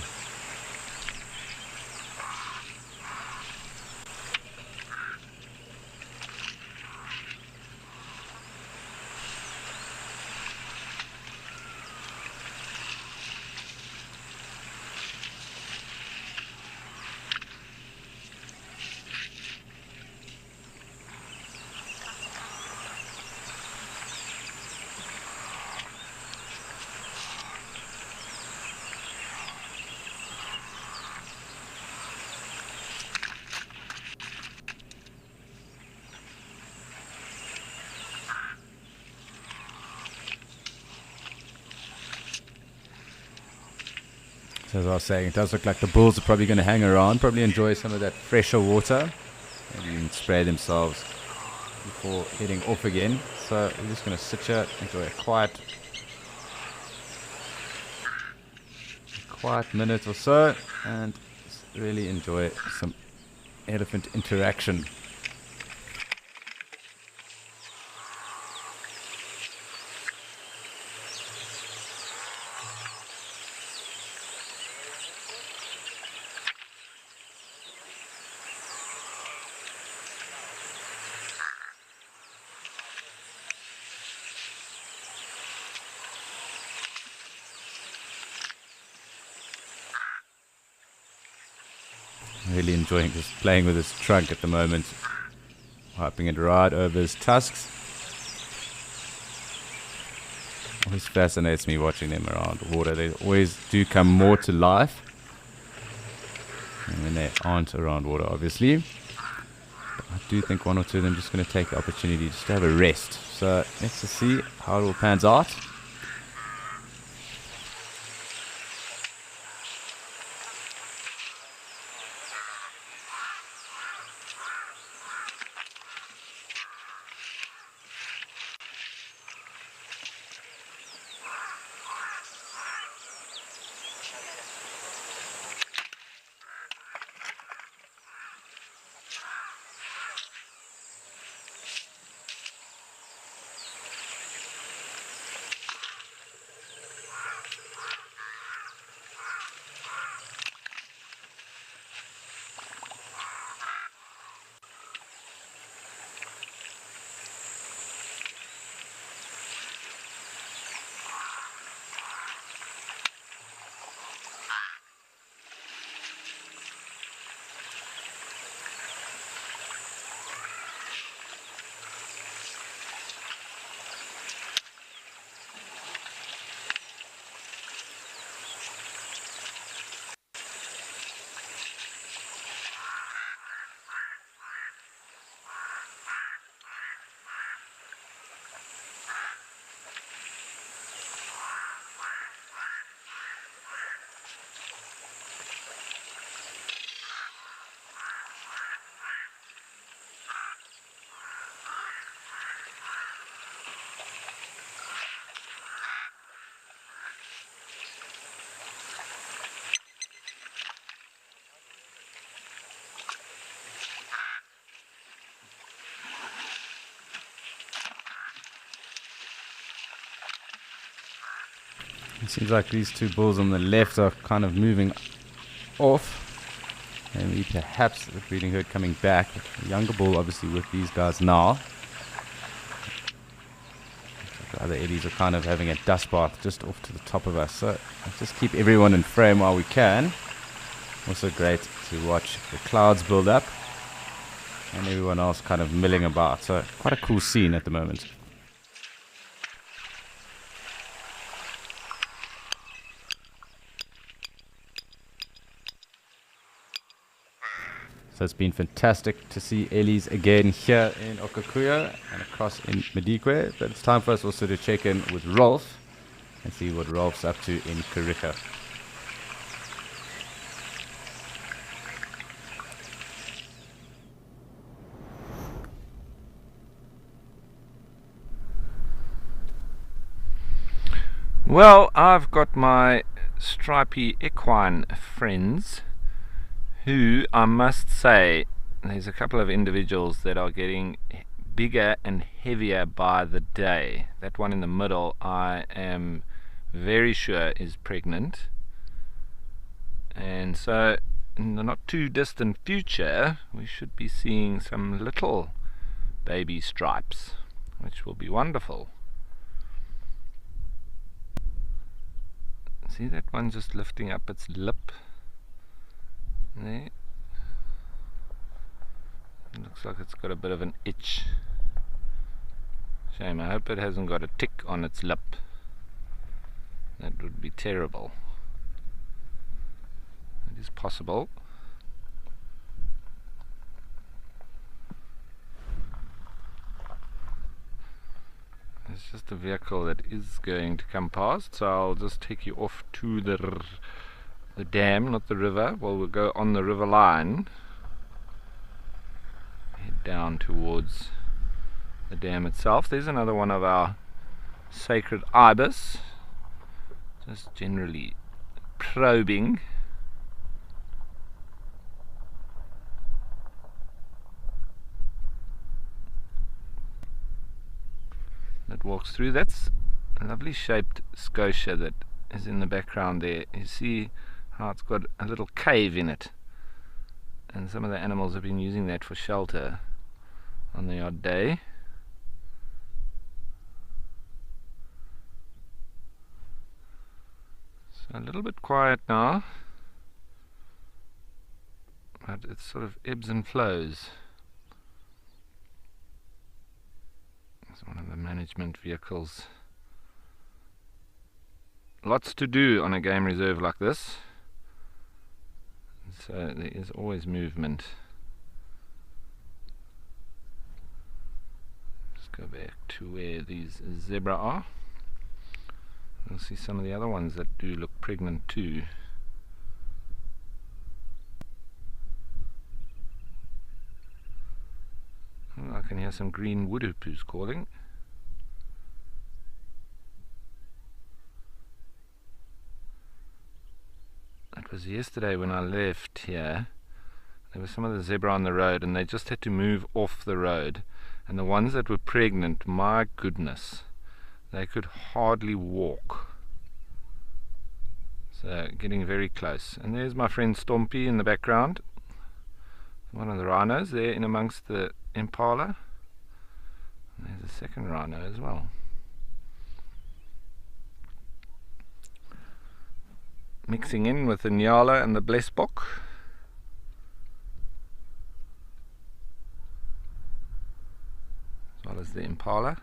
As I was saying, it does look like the bulls are probably going to hang around, probably enjoy some of that fresher water, maybe even spray themselves before heading off again. So we're just going to sit here, enjoy a quiet minute or so, and really enjoy some elephant interaction. Really enjoying just playing with his trunk at the moment, wiping it right over his tusks. Always fascinates me watching them around water. They always do come more to life when they aren't around water, obviously. But I do think one or two of them are just going to take the opportunity just to have a rest. So let's just see how it all pans out. It seems like these two bulls on the left are kind of moving off. Maybe perhaps the breeding herd coming back. The younger bull obviously with these guys now. The other eddies are kind of having a dust bath just off to the top of us. So let's just keep everyone in frame while we can. Also great to watch the clouds build up and everyone else kind of milling about. So quite a cool scene at the moment. So it's been fantastic to see Ellies again here in Okakuya and across in Madikwe. But it's time for us also to check in with Rolf and see what Rolf's up to in Kariega. Well, I've got my stripy equine friends who, I must say, there's a couple of individuals that are getting bigger and heavier by the day. That one in the middle, I am very sure is pregnant. And so, in the not too distant future, we should be seeing some little baby stripes, which will be wonderful. See that one just lifting up its lip there. It looks like it's got a bit of an itch. Shame, I hope it hasn't got a tick on its lip. That would be terrible. It is possible. It's just a vehicle that is going to come past, so I'll just take you off to the dam, not the river. Well, we'll go on the river line, head down towards the dam itself. There's another one of our sacred ibis, just generally probing. That walks through. That's a lovely shaped scotia that is in the background there. You see how it's got a little cave in it, and some of the animals have been using that for shelter on the odd day. So a little bit quiet now, but it sort of ebbs and flows. It's one of the management vehicles. Lots to do on a game reserve like this, so there is always movement. Let's go back to where these zebra are. We'll see some of the other ones that do look pregnant too. Oh, I can hear some green woodhoopoes calling. It was yesterday when I left here. There was some of the zebra on the road and they just had to move off the road. And the ones that were pregnant, my goodness, they could hardly walk. So getting very close. And there's my friend Stompy in the background. One of the rhinos there in amongst the impala. And there's a second rhino as well. Mixing in with the Nyala and the Blesbok. As well as the impala.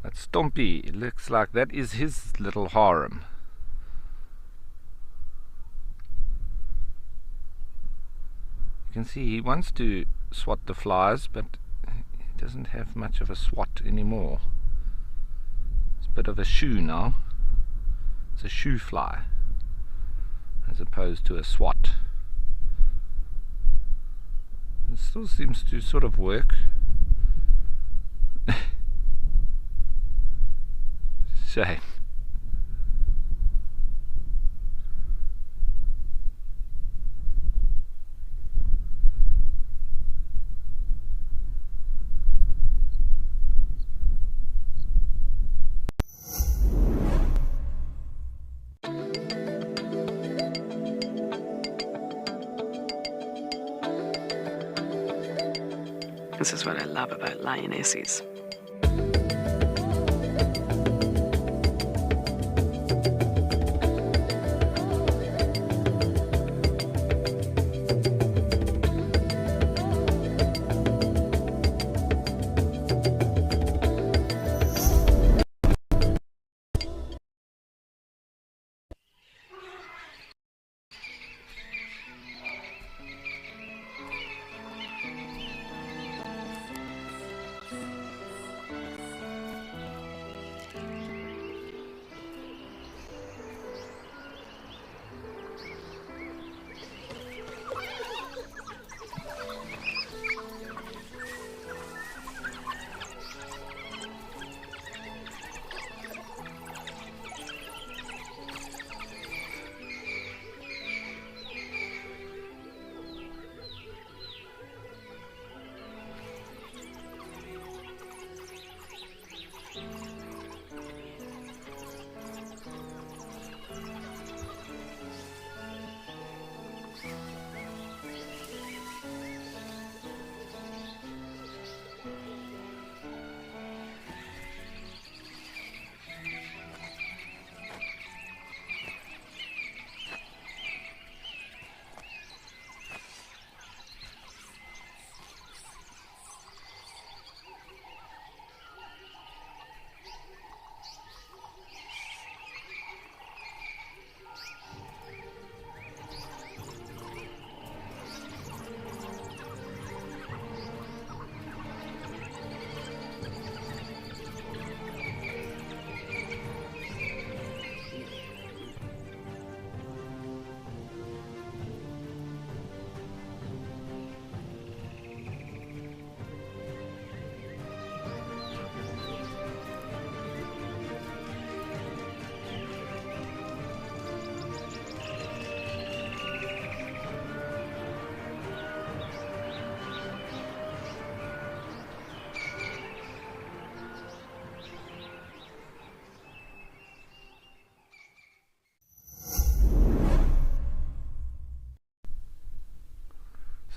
But Stompy, it looks like that is his little harem. You can see he wants to swat the flies, but he doesn't have much of a swat anymore. It's a bit of a shoo now. It's a shoo fly as opposed to a swat. It still seems to sort of work. Shame. This is what I love about lionesses.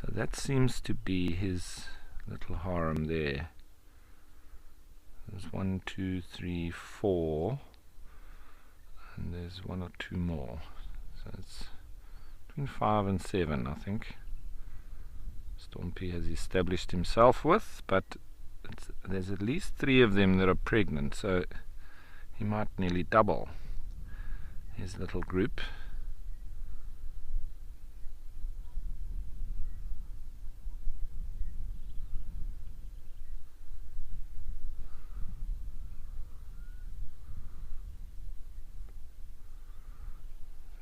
So that seems to be his little harem there. There's 1, 2, 3, 4, and there's 1 or 2 more. So it's between 5 and 7, I think. Stompie has established himself with, but there's at least 3 of them that are pregnant, so he might nearly double his little group.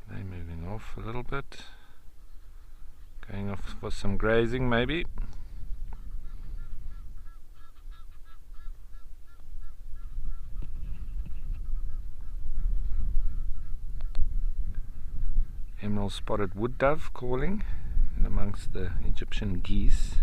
They're moving off a little bit, going off for some grazing maybe. Emerald spotted wood dove calling in amongst the Egyptian geese.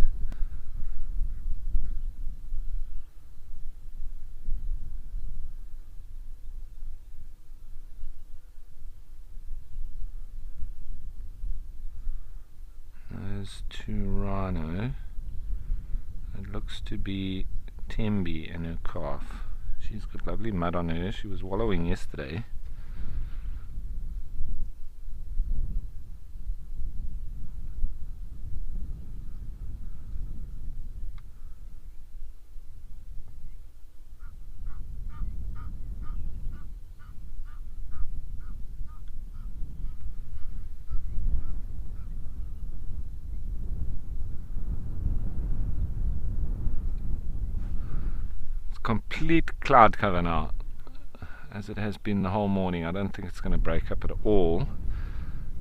There's 2 rhino. It looks to be Tembi and her calf. She's got lovely mud on her. She was wallowing yesterday. Complete cloud cover now, as it has been the whole morning. I don't think it's going to break up at all.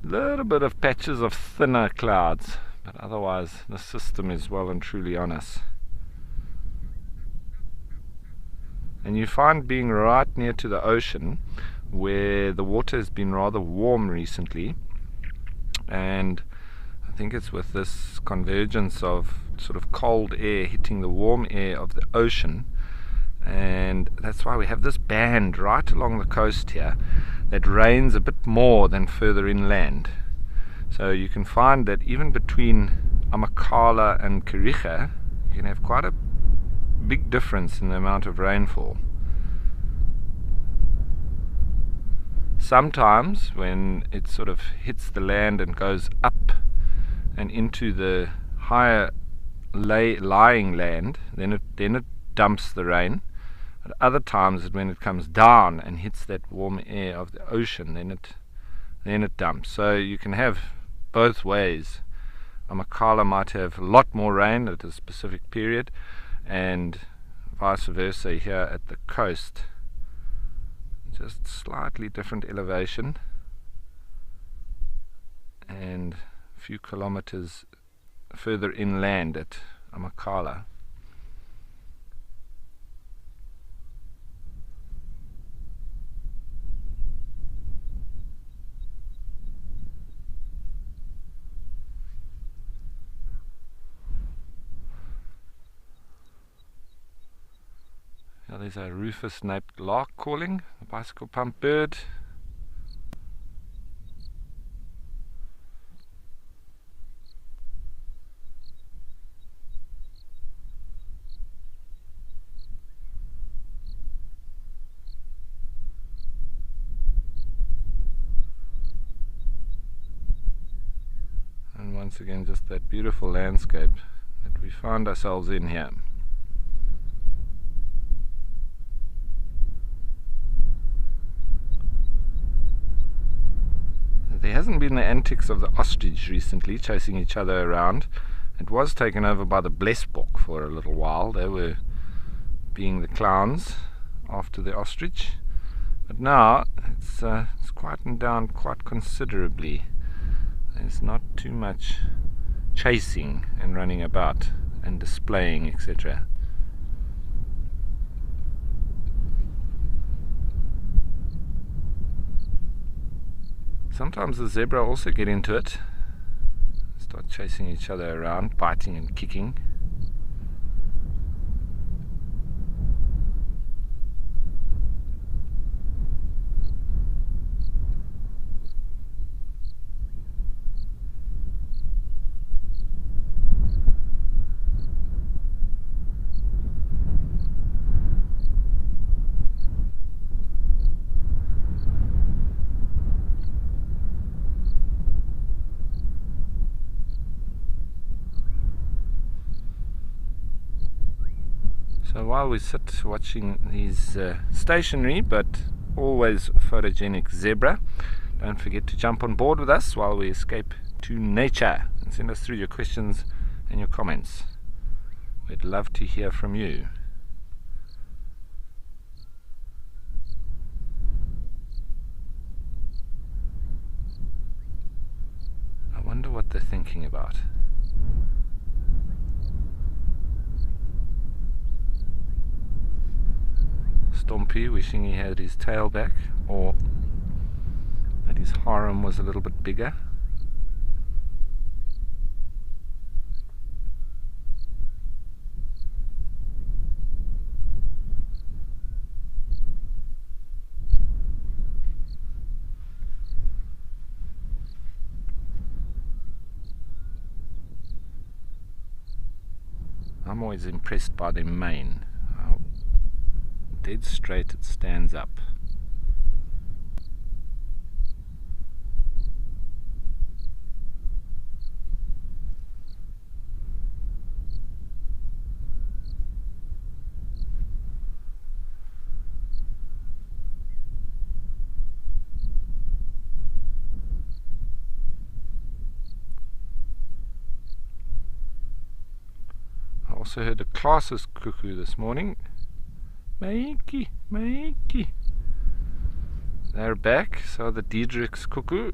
A little bit of patches of thinner clouds, but otherwise the system is well and truly on us. And you find being right near to the ocean, where the water has been rather warm recently, and I think it's with this convergence of sort of cold air hitting the warm air of the ocean. And that's why we have this band right along the coast here that rains a bit more than further inland. So you can find that even between Amakhala and Kariega, you can have quite a big difference in the amount of rainfall. Sometimes when it sort of hits the land and goes up and into the higher lying land, then it dumps the rain. At other times, when it comes down and hits that warm air of the ocean, then it dumps. So you can have both ways. Amakhala might have a lot more rain at a specific period, and vice versa here at the coast. Just slightly different elevation and a few kilometers further inland at Amakhala. Now there's a rufous-naped lark calling, a bicycle pump bird. And once again, just that beautiful landscape that we find ourselves in here. There hasn't been the antics of the ostrich recently, chasing each other around. It was taken over by the blesbok for a little while. They were being the clowns after the ostrich. But now it's quietened down quite considerably. There's not too much chasing and running about and displaying, etc. Sometimes the zebra also get into it, start chasing each other around, biting and kicking. So while we sit watching these stationary but always photogenic zebra, don't forget to jump on board with us while we escape to nature, and send us through your questions and your comments. We'd love to hear from you. I wonder what they're thinking about. Stompy wishing he had his tail back, or that his harem was a little bit bigger. I'm always impressed by their mane. How dead straight it stands up. I also heard a classes cuckoo this morning. Maiki, Maiki. They're back, so the Diedrich's cuckoo.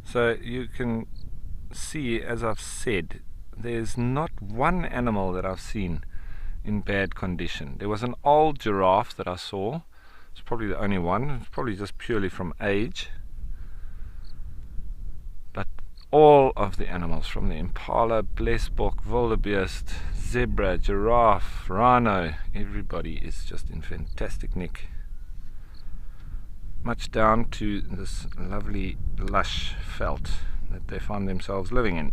So you can see, as I've said, there's not one animal that I've seen in bad condition. There was an old giraffe that I saw. It's probably the only one. It's probably just purely from age. But all of the animals, from the impala, blesbok, wildebeest, zebra, giraffe, rhino, everybody is just in fantastic nick. Much down to this lovely lush veld that they find themselves living in.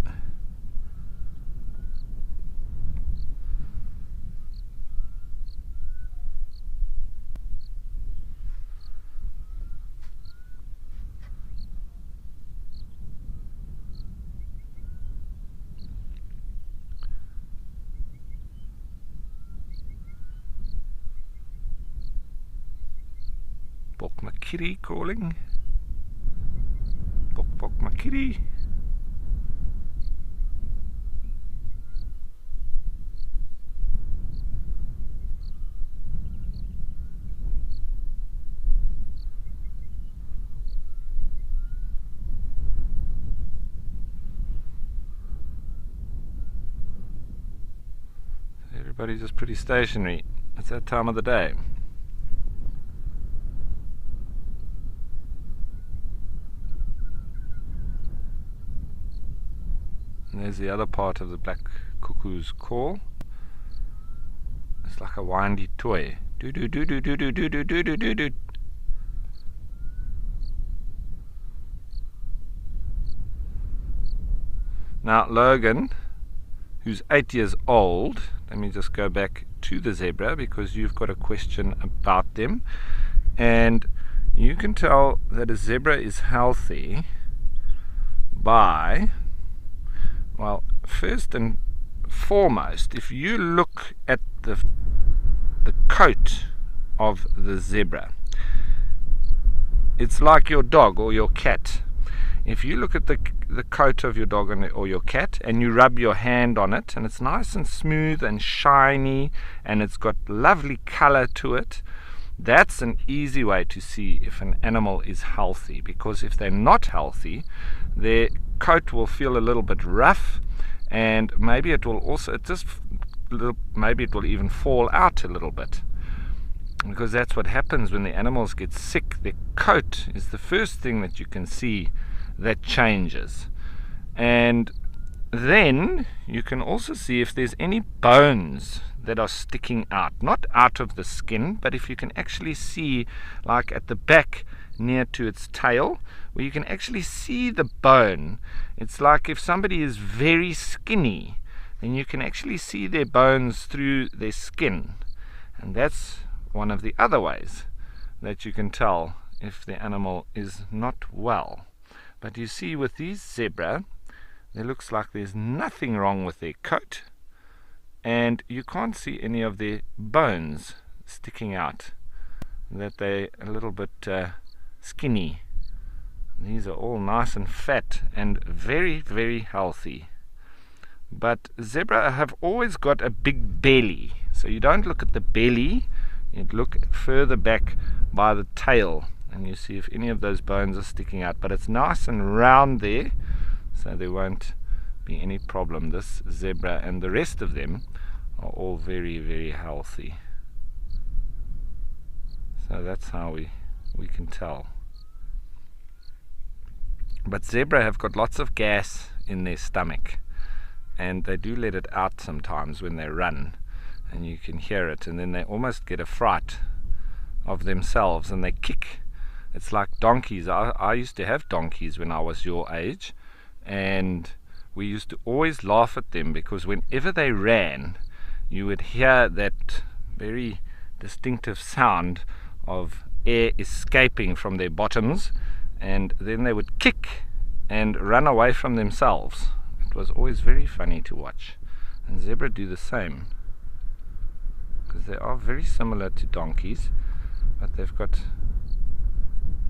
Bok Makiri calling. Bok Bok Makiri. Everybody's just pretty stationary. It's that time of the day. And there's the other part of the black cuckoo's call. It's like a windy toy. Do do do do do do do do do do do do. Now Logan, who's 8 years old, let me just go back to the zebra because you've got a question about them, and you can tell that a zebra is healthy by, well, first and foremost, if you look at the coat of the zebra, it's like your dog or your cat. If you look at the coat of your dog or your cat and you rub your hand on it, and it's nice and smooth and shiny and it's got lovely color to it, that's an easy way to see if an animal is healthy, because if they're not healthy, their coat will feel a little bit rough, and maybe it will also maybe it will even fall out a little bit, because that's what happens when the animals get sick. Their coat is the first thing that you can see that changes. And then you can also see if there's any bones that are sticking out, not out of the skin, but if you can actually see, like at the back near to its tail, where you can actually see the bone. It's like if somebody is very skinny, then you can actually see their bones through their skin. And that's one of the other ways that you can tell if the animal is not well. But you see, with these zebra, it looks like there's nothing wrong with their coat, and you can't see any of their bones sticking out, that they're a little bit skinny. These are all nice and fat and very, very healthy. But zebra have always got a big belly, so you don't look at the belly, you look further back by the tail, and you see if any of those bones are sticking out. But it's nice and round there, so there won't be any problem. This zebra and the rest of them are all very, very healthy. So that's how we can tell. But zebra have got lots of gas in their stomach, and they do let it out sometimes when they run, and you can hear it, and then they almost get a fright of themselves and they kick. It's like donkeys. I used to have donkeys when I was your age, and we used to always laugh at them because whenever they ran, you would hear that very distinctive sound of air escaping from their bottoms, and then they would kick and run away from themselves. It was always very funny to watch. And zebra do the same, because they are very similar to donkeys, but they've got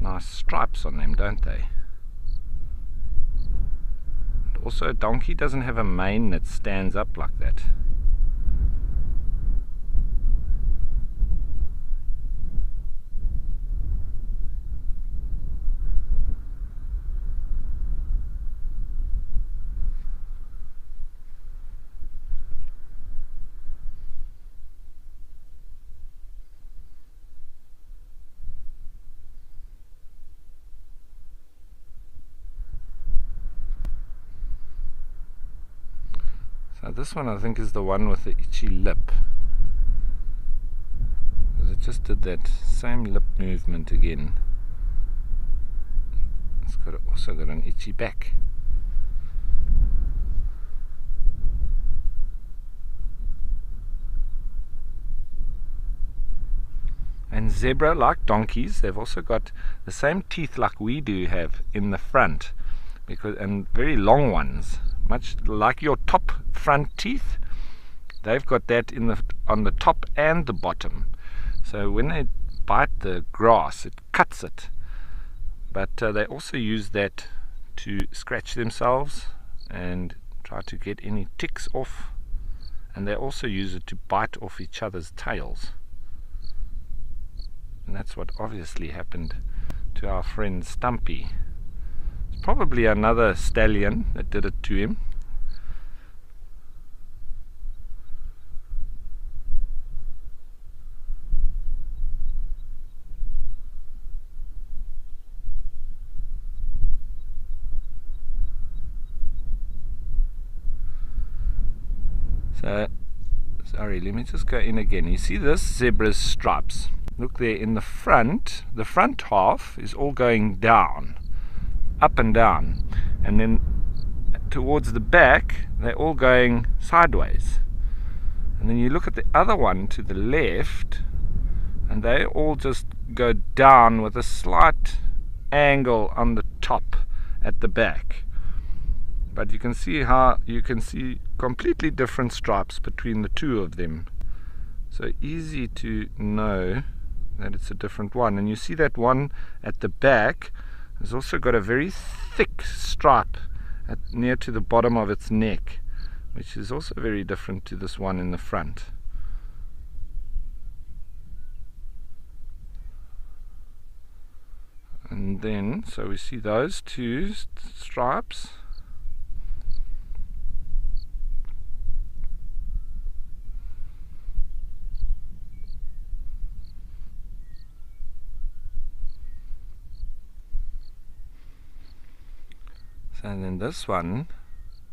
nice stripes on them, don't they? And also, a donkey doesn't have a mane that stands up like that. This one I think is the one with the itchy lip. Because it just did that same lip movement again. It's also got an itchy back. And zebra, like donkeys, they've also got the same teeth like we do have in the front, and very long ones, much like your top front teeth. They've got that on the top and the bottom. So when they bite the grass, it cuts it. But they also use that to scratch themselves and try to get any ticks off. And they also use it to bite off each other's tails. And that's what obviously happened to our friend Stumpy. It's probably another stallion that did it to him. So, sorry, let me just go in again. You see this zebra's stripes? Look there in the front half is all going down, up and down, and then towards the back they're all going sideways. And then you look at the other one to the left and they all just go down with a slight angle on the top at the back. But you can see completely different stripes between the two of them. So easy to know that it's a different one. And you see that one at the back has also got a very thick stripe near to the bottom of its neck, which is also very different to this one in the front. And then, so we see those two stripes. And then this one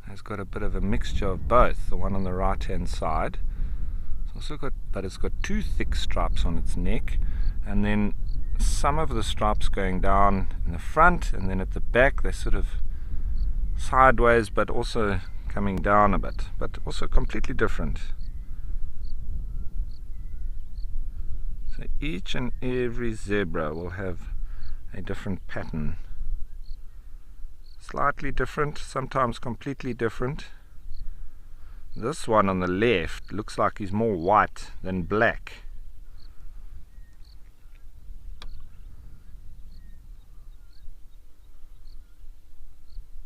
has got a bit of a mixture of both. The one on the right hand side, but it's got two thick stripes on its neck, and then some of the stripes going down in the front, and then at the back they're sort of sideways but also coming down a bit, but also completely different. So each and every zebra will have a different pattern. Slightly different, sometimes completely different. This one on the left looks like he's more white than black.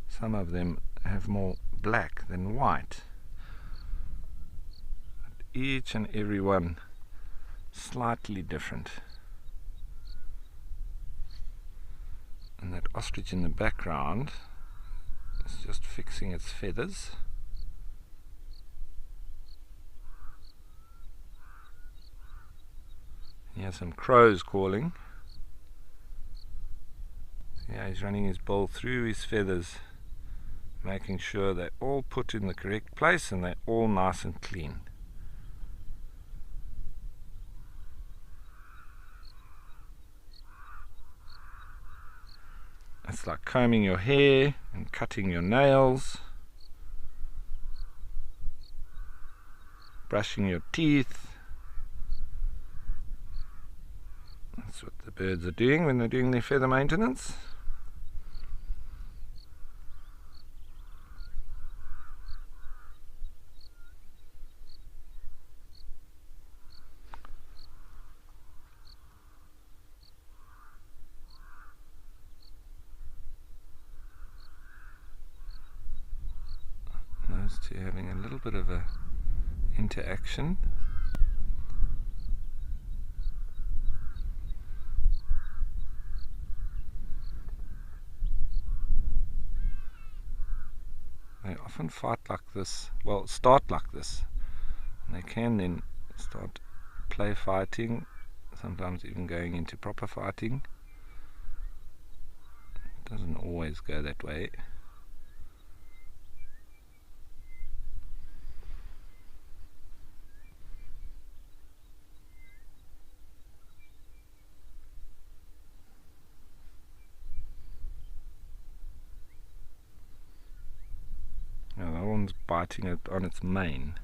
Some of them have more black than white. But each and every one slightly different. And that ostrich in the background is just fixing its feathers. He has some crows calling. Yeah, he's running his bill through his feathers, making sure they're all put in the correct place and they're all nice and clean. It's like combing your hair and cutting your nails, brushing your teeth. That's what the birds are doing when they're doing their feather maintenance. Those two having a little bit of a interaction. They often fight like this, well, start like this. And they can then start play fighting, sometimes even going into proper fighting. It doesn't always go that way. one's biting it on its mane.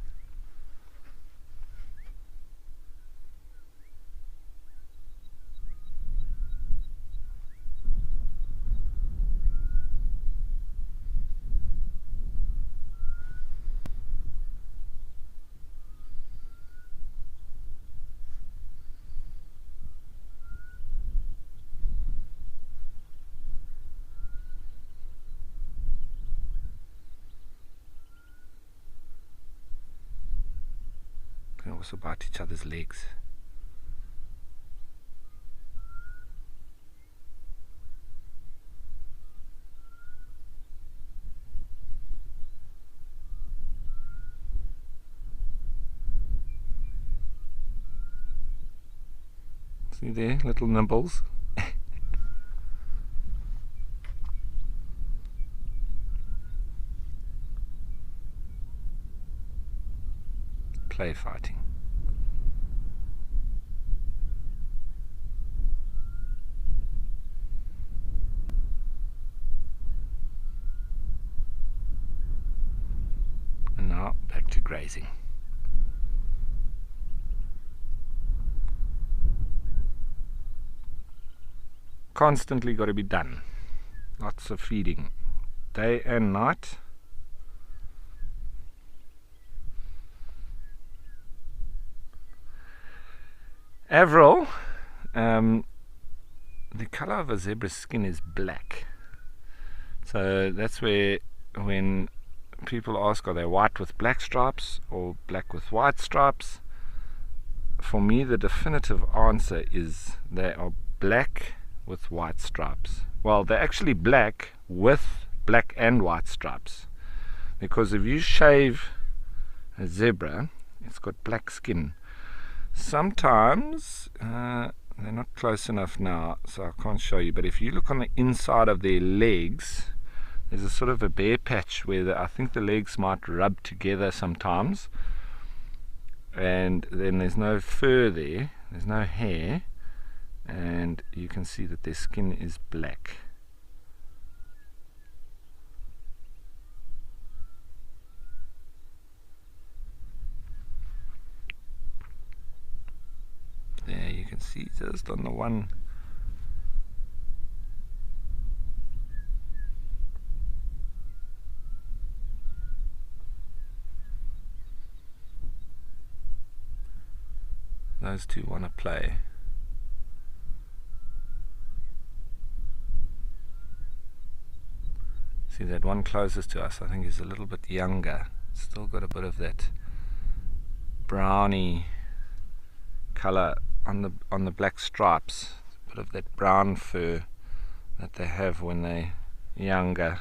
Can also bite each other's legs. See there, little nibbles. Play fighting. And now back to grazing. Constantly got to be done. Lots of feeding, day and night. Avril, the color of a zebra's skin is black. So that's where, when people ask, are they white with black stripes or black with white stripes? For me, the definitive answer is they are black with white stripes. Well, they're actually black with black and white stripes. Because if you shave a zebra, it's got black skin. Sometimes they're not close enough now, so I can't show you, but if you look on the inside of their legs, there's a sort of a bare patch where I think the legs might rub together sometimes, and then there's no fur there, there's no hair, and you can see that their skin is black. There you can see just on the one. Those two want to play. See, that one closest to us I think is a little bit younger. Still got a bit of that browny color on the black stripes, a bit of that brown fur that they have when they're younger.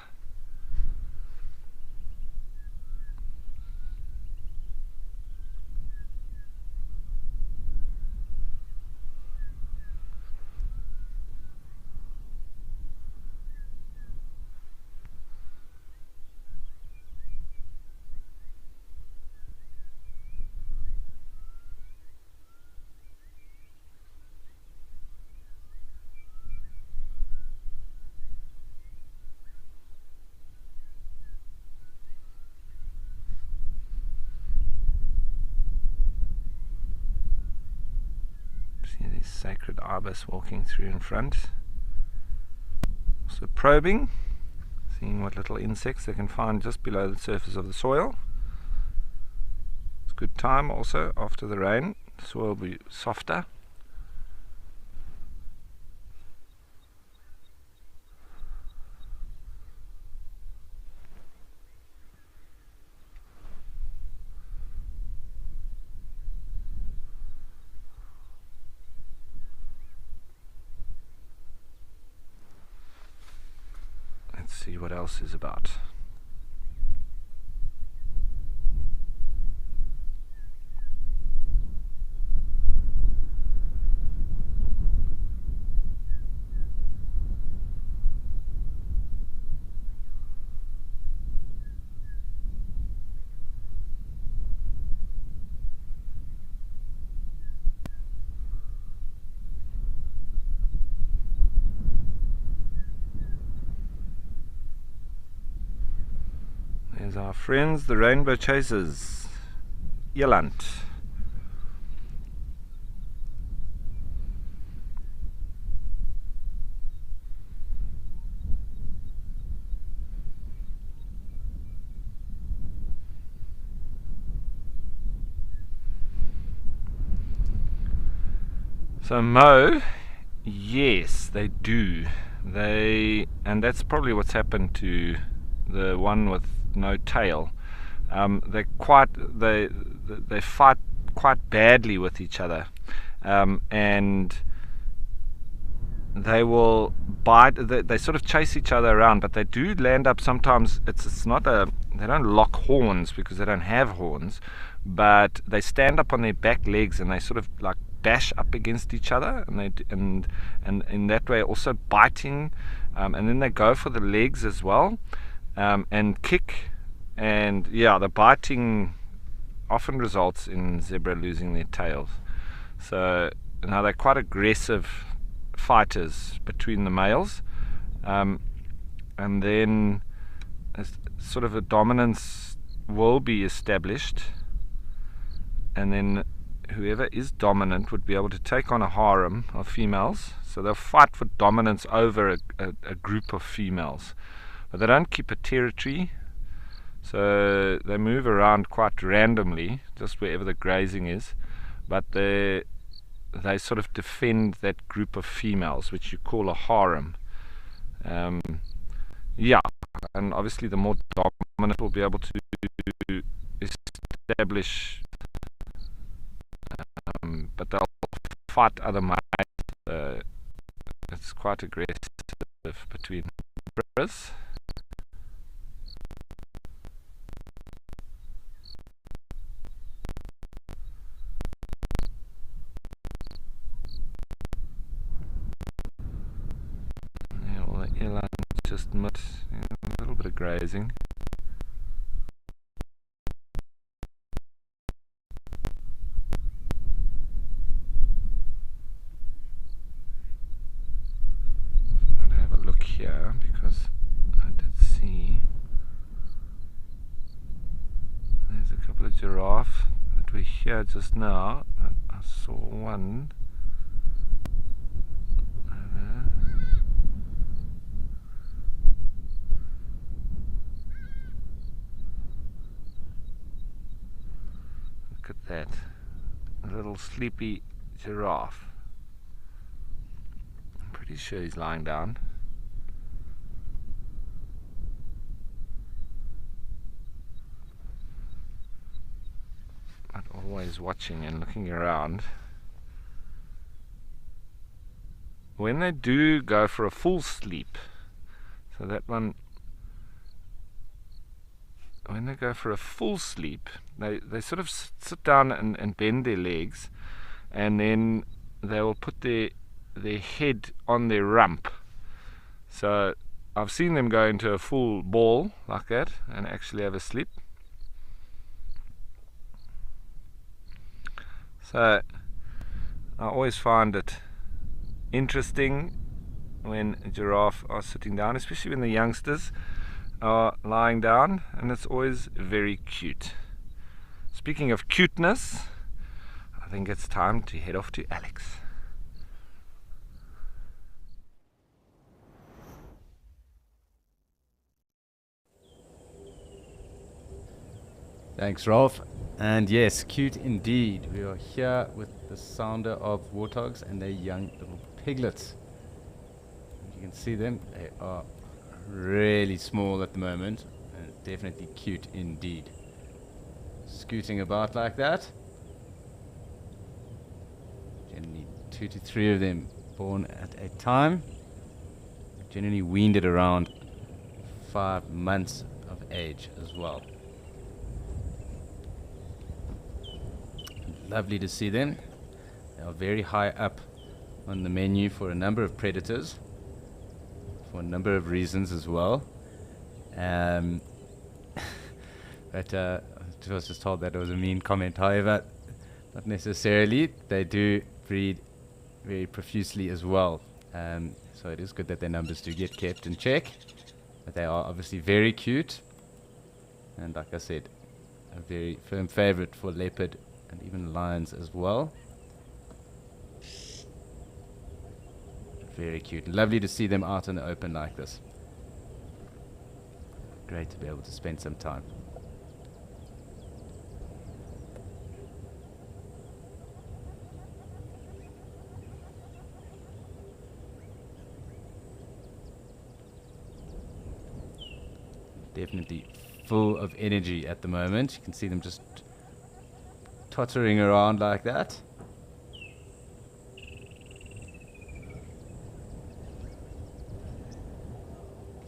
These sacred ibis walking through in front. So probing, seeing what little insects they can find just below the surface of the soil. It's good time also after the rain. The soil will be softer. See what else is about. There's our friends, the rainbow chasers. Eland. So Mo, yes, they do. And that's probably what's happened to the one with no tail. They fight quite badly with each other, and they will bite. They sort of chase each other around, but they do land up sometimes. It's not they don't lock horns because they don't have horns, but they stand up on their back legs and they sort of like bash up against each other, and in that way also biting, and then they go for the legs as well, and kick, and yeah, the biting often results in zebra losing their tails. So now they're quite aggressive fighters between the males, and then sort of a dominance will be established, and then whoever is dominant would be able to take on a harem of females. So they'll fight for dominance over a group of females, but they don't keep a territory, so they move around quite randomly, just wherever the grazing is, but they sort of defend that group of females, which you call a harem. Yeah, and obviously the more dominant will be able to establish, but they'll fight other males. It's quite aggressive between brothers. Yeah, well, the eland just missed a little bit of grazing. Here, because I did see there's a couple of giraffe that were here just now. I saw one over. Look at that, a little sleepy giraffe. I'm pretty sure he's lying down. Always watching and looking around. When they do go for a full sleep, so that one, when they go for a full sleep, they sort of sit down and bend their legs, and then they will put their head on their rump. So I've seen them go into a full ball like that and actually have a sleep. So I always find it interesting when giraffe are sitting down, especially when the youngsters are lying down, and it's always very cute. Speaking of cuteness, I think it's time to head off to Alex. Thanks, Rolf. And yes, cute indeed. We are here with the sounder of warthogs and their young little piglets. You can see them. They are really small at the moment, and definitely cute indeed. Scooting about like that. Generally 2 to 3 of them born at a time. Generally weaned at around 5 months of age as well. Lovely to see them. They are very high up on the menu for a number of predators, for a number of reasons as well. But I was just told that it was a mean comment. However, not necessarily. They do breed very profusely as well. So it is good that their numbers do get kept in check. But they are obviously very cute. And like I said, a very firm favorite for leopard and even lions as well. Very cute. Lovely to see them out in the open like this. Great to be able to spend some time. Definitely full of energy at the moment. You can see them just tottering around like that.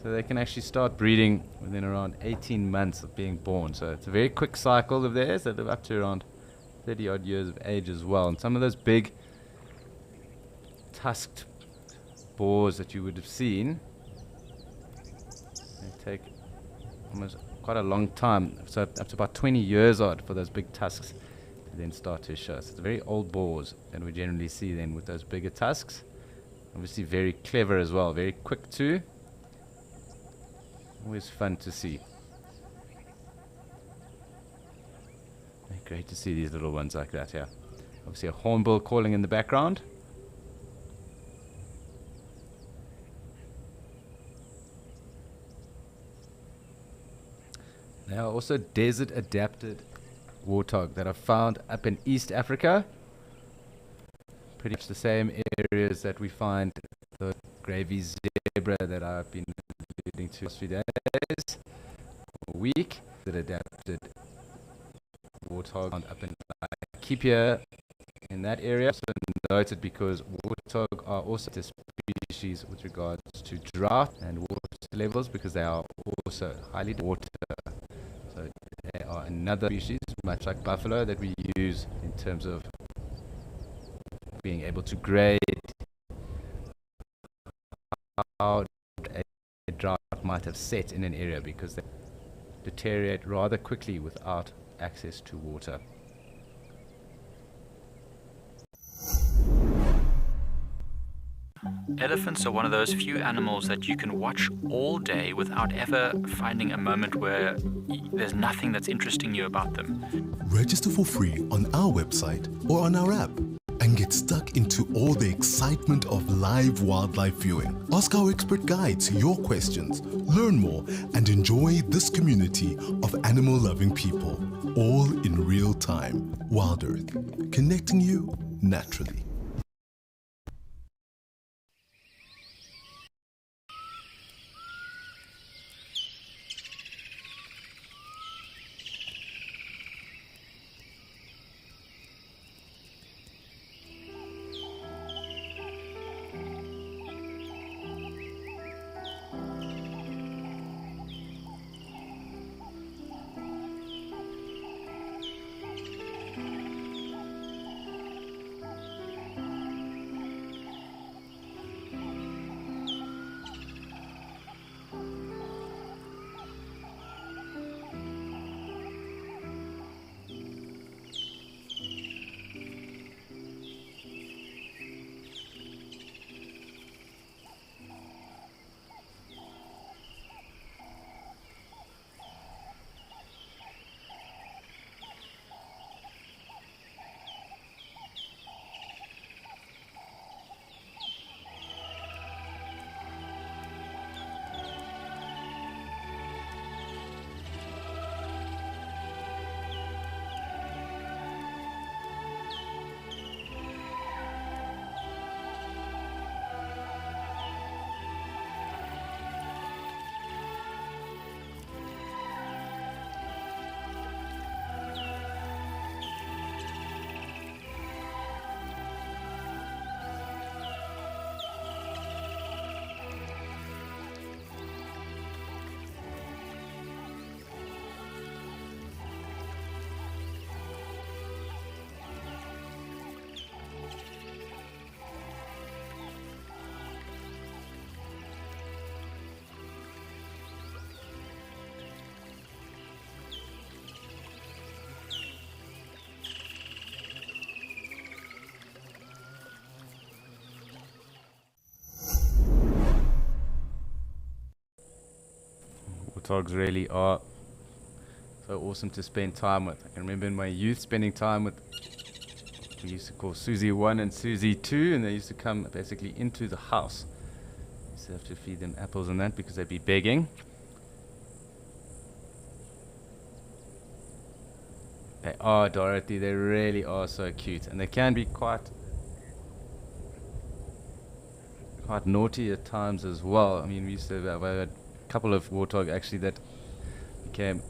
So they can actually start breeding within around 18 months of being born. So it's a very quick cycle of theirs. They live up to around 30 odd years of age as well. And some of those big tusked boars that you would have seen, they take almost quite a long time, so up to about 20 years odd for those big tusks to then start to show. So it's very old boars that we generally see then with those bigger tusks. Obviously very clever as well, very quick too. Always fun to see. Great to see these little ones like that here. Obviously a hornbill calling in the background. They are also desert adapted warthog that are found up in East Africa. Pretty much the same areas that we find the gravy zebra that I've been alluding to last few days, a week. That adapted warthog found up in Laikipia in that area. Also noted because warthog are also a species with regards to drought and water levels, because they are also highly water. So they are another species, much like buffalo, that we use in terms of being able to grade how a drought might have set in an area, because they deteriorate rather quickly without access to water. Elephants are one of those few animals that you can watch all day without ever finding a moment where there's nothing that's interesting you about them. Register for free on our website or on our app and get stuck into all the excitement of live wildlife viewing. Ask our expert guides your questions, learn more, and enjoy this community of animal-loving people, all in real time. Wild Earth, connecting you naturally. Warthogs really are so awesome to spend time with. I can remember in my youth spending time with, we used to call Susie 1 and Susie 2, and they used to come basically into the house. Used to have to feed them apples and that because they'd be begging. They are, Dorothy, they really are so cute, and they can be quite naughty at times as well. I mean, we used to have a couple of warthog actually that became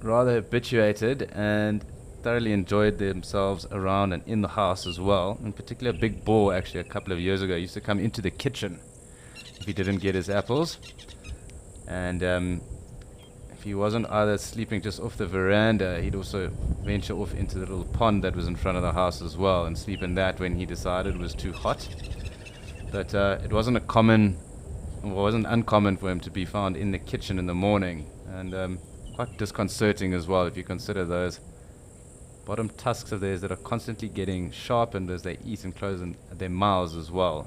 rather habituated and thoroughly enjoyed themselves around and in the house as well. In particular, Big Boar actually a couple of years ago used to come into the kitchen if he didn't get his apples, and if he wasn't either sleeping just off the veranda, he'd also venture off into the little pond that was in front of the house as well and sleep in that when he decided it was too hot. But it wasn't uncommon for him to be found in the kitchen in the morning, and quite disconcerting as well if you consider those bottom tusks of theirs that are constantly getting sharpened as they eat and close their mouths as well.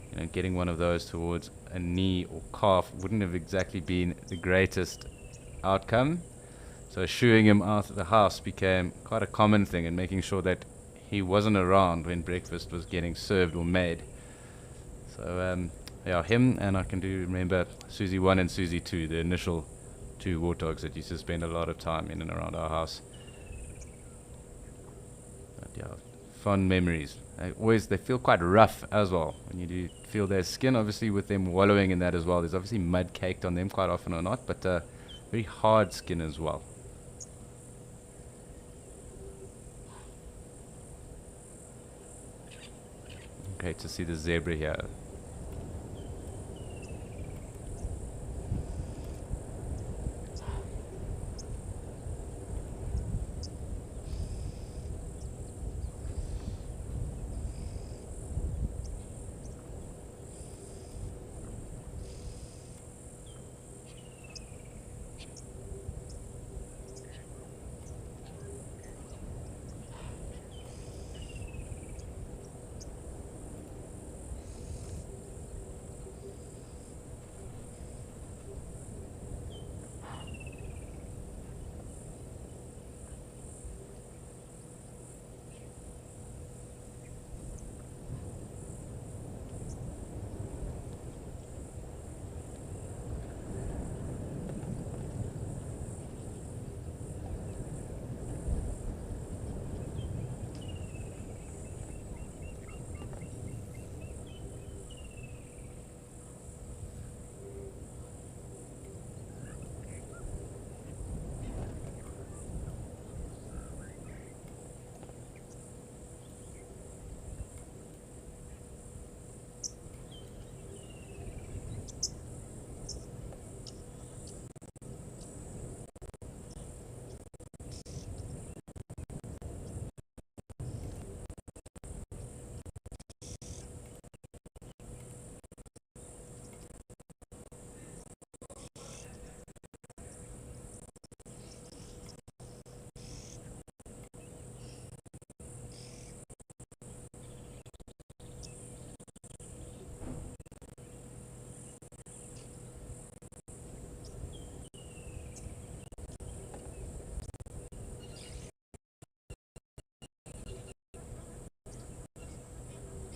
You know, getting one of those towards a knee or calf wouldn't have exactly been the greatest outcome. So shooing him out of the house became quite a common thing, and making sure that he wasn't around when breakfast was getting served or made. So yeah, him, and I can remember Susie 1 and Susie 2, the initial two warthogs that used to spend a lot of time in and around our house. But yeah, fond memories. They feel quite rough as well when you do feel their skin, obviously with them wallowing in that as well. There's obviously mud caked on them quite often or not, but very hard skin as well. Great to see the zebra here.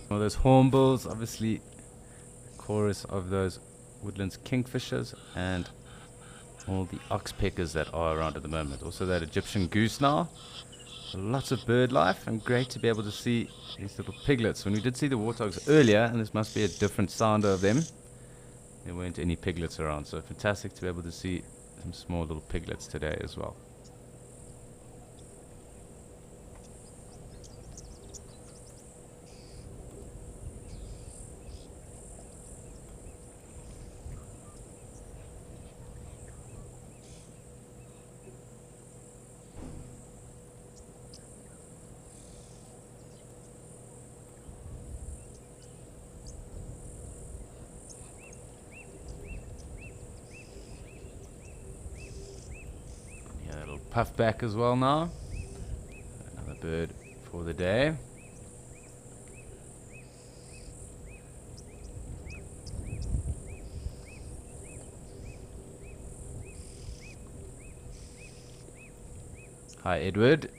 Well, those hornbills, obviously chorus of those woodlands kingfishers and all the oxpeckers that are around at the moment. Also that Egyptian goose now. Lots of bird life, and great to be able to see these little piglets. When we did see the warthogs earlier, and this must be a different sounder of them, there weren't any piglets around, so fantastic to be able to see some small little piglets today as well. Puffback as well now. Another bird for the day. Hi, Edward.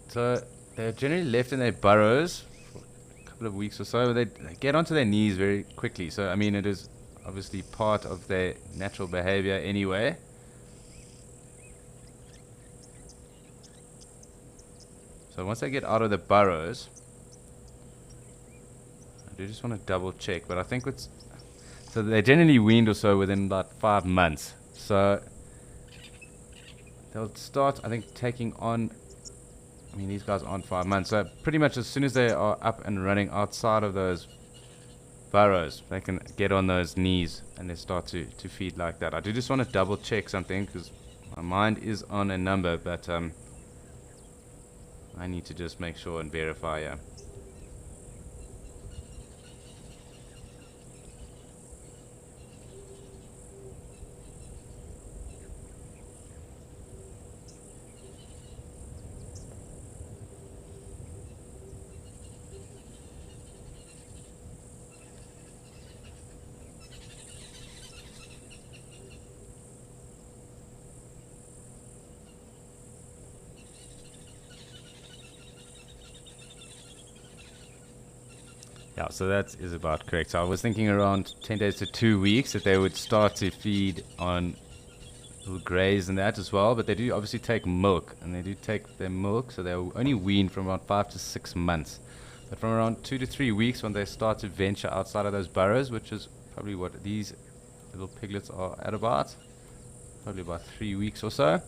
So they're generally left in their burrows for a couple of weeks or so. They get onto their knees very quickly. So, I mean, it is obviously part of their natural behavior anyway. So once they get out of the burrows, I do just want to double check, but I think it's... So they're generally weaned or so within about 5 months. So they'll start, I think, taking on... I mean, these guys aren't 5 months. So pretty much as soon as they are up and running outside of those burrows, they can get on those knees and they start to feed like that. I do just want to double check something because my mind is on a number, but I need to just make sure and verify, yeah. Yeah, so that is about correct. So I was thinking around 10 days to 2 weeks that they would start to feed on little graze and that as well. But they do obviously take milk, and they do take their milk, so they're only weaned from around 5 to 6 months. But from around 2 to 3 weeks, when they start to venture outside of those burrows, which is probably what these little piglets are at about, probably about 3 weeks or so,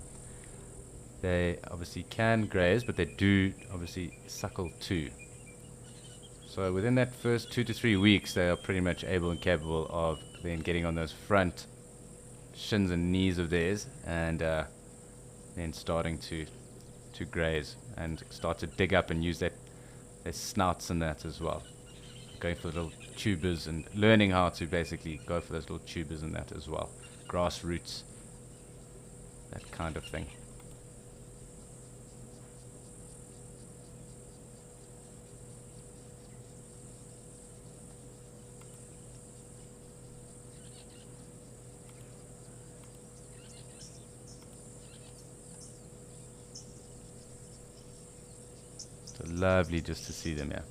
they obviously can graze, but they do obviously suckle too. So within that first 2 to 3 weeks, they are pretty much able and capable of then getting on those front shins and knees of theirs, and then starting to graze and start to dig up and use their snouts and that as well. Going for little tubers and learning how to basically go for those little tubers and that as well. Grass roots, that kind of thing. Lovely just to see them, yeah.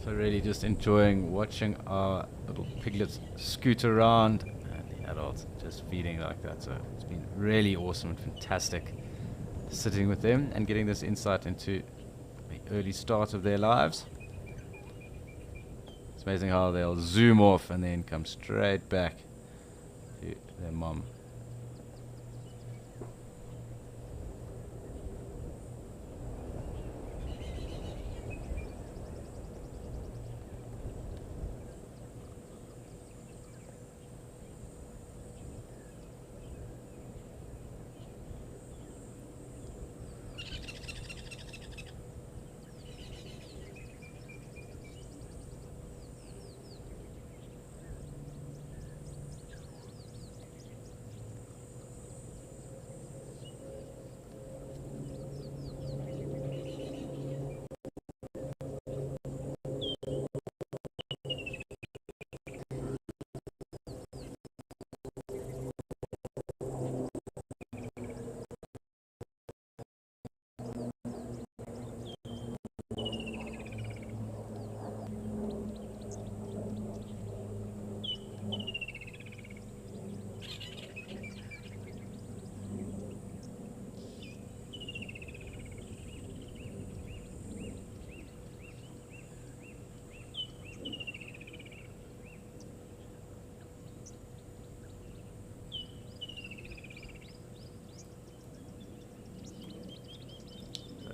So really just enjoying watching our little piglets scoot around and the adults just feeding like that. So it's been really awesome and fantastic sitting with them and getting this insight into the early start of their lives. It's amazing how they'll zoom off and then come straight back to their mom.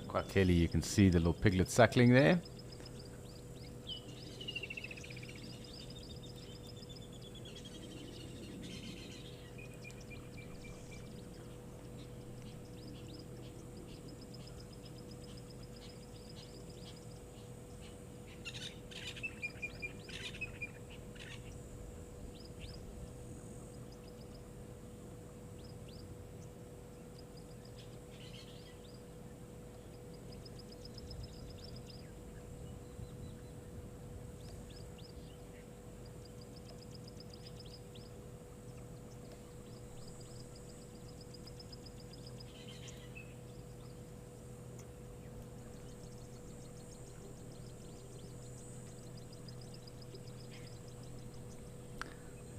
Quite clearly you can see the little piglet suckling there.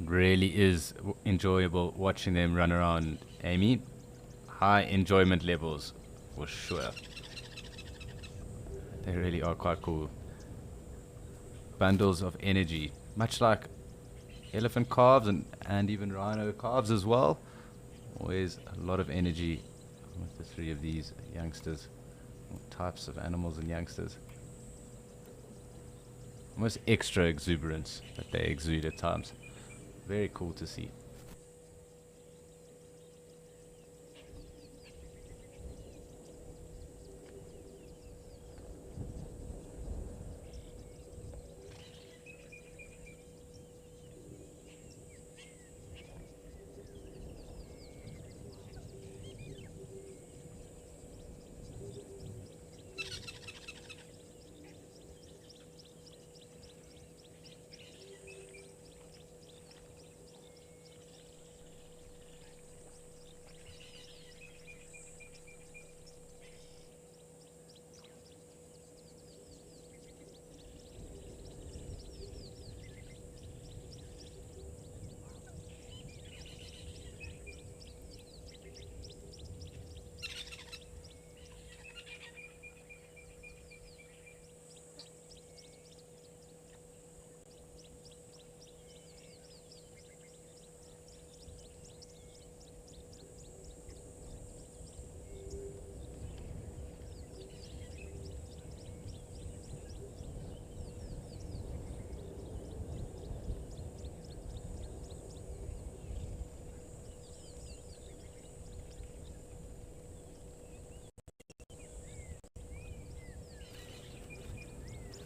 Really is enjoyable watching them run around, Amy. High enjoyment levels for sure. They really are quite cool. Bundles of energy, much like elephant calves and even rhino calves as well. Always a lot of energy with the three of these youngsters, or types of animals and youngsters. Almost extra exuberance that they exude at times. Very cool to see.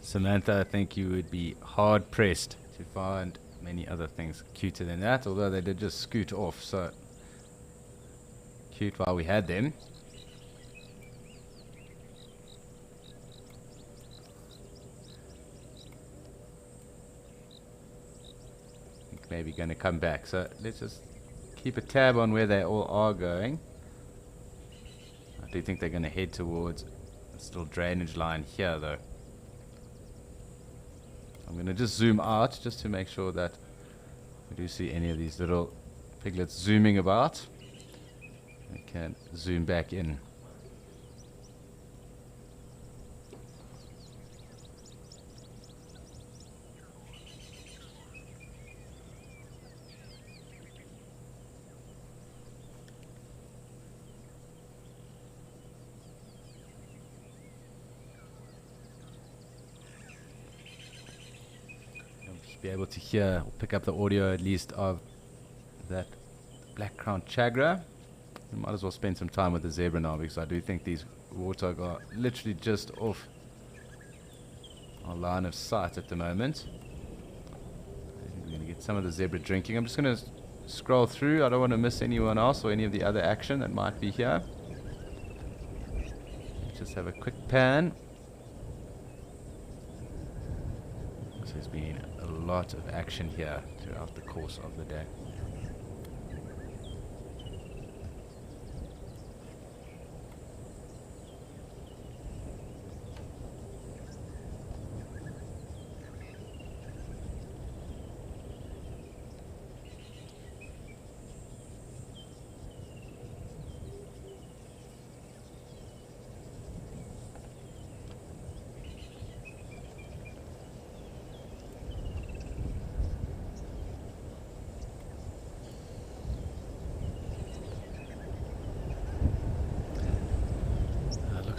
Samantha, I think you would be hard pressed to find many other things cuter than that, although they did just scoot off, so cute while we had them. I think maybe going to come back, so let's just keep a tab on where they all are going. I do think they're going to head towards the still drainage line here though. I'm going to just zoom out just to make sure that we do see any of these little piglets zooming about. We can zoom back in. Be able to hear or pick up the audio at least of that black-crowned chagra. We might as well spend some time with the zebra now, because I do think these warthog are literally just off our line of sight at the moment. I think we're going to get some of the zebra drinking. I'm just going to scroll through. I don't want to miss anyone else or any of the other action that might be here. Just have a quick pan. So there's been a lot of action here throughout the course of the day.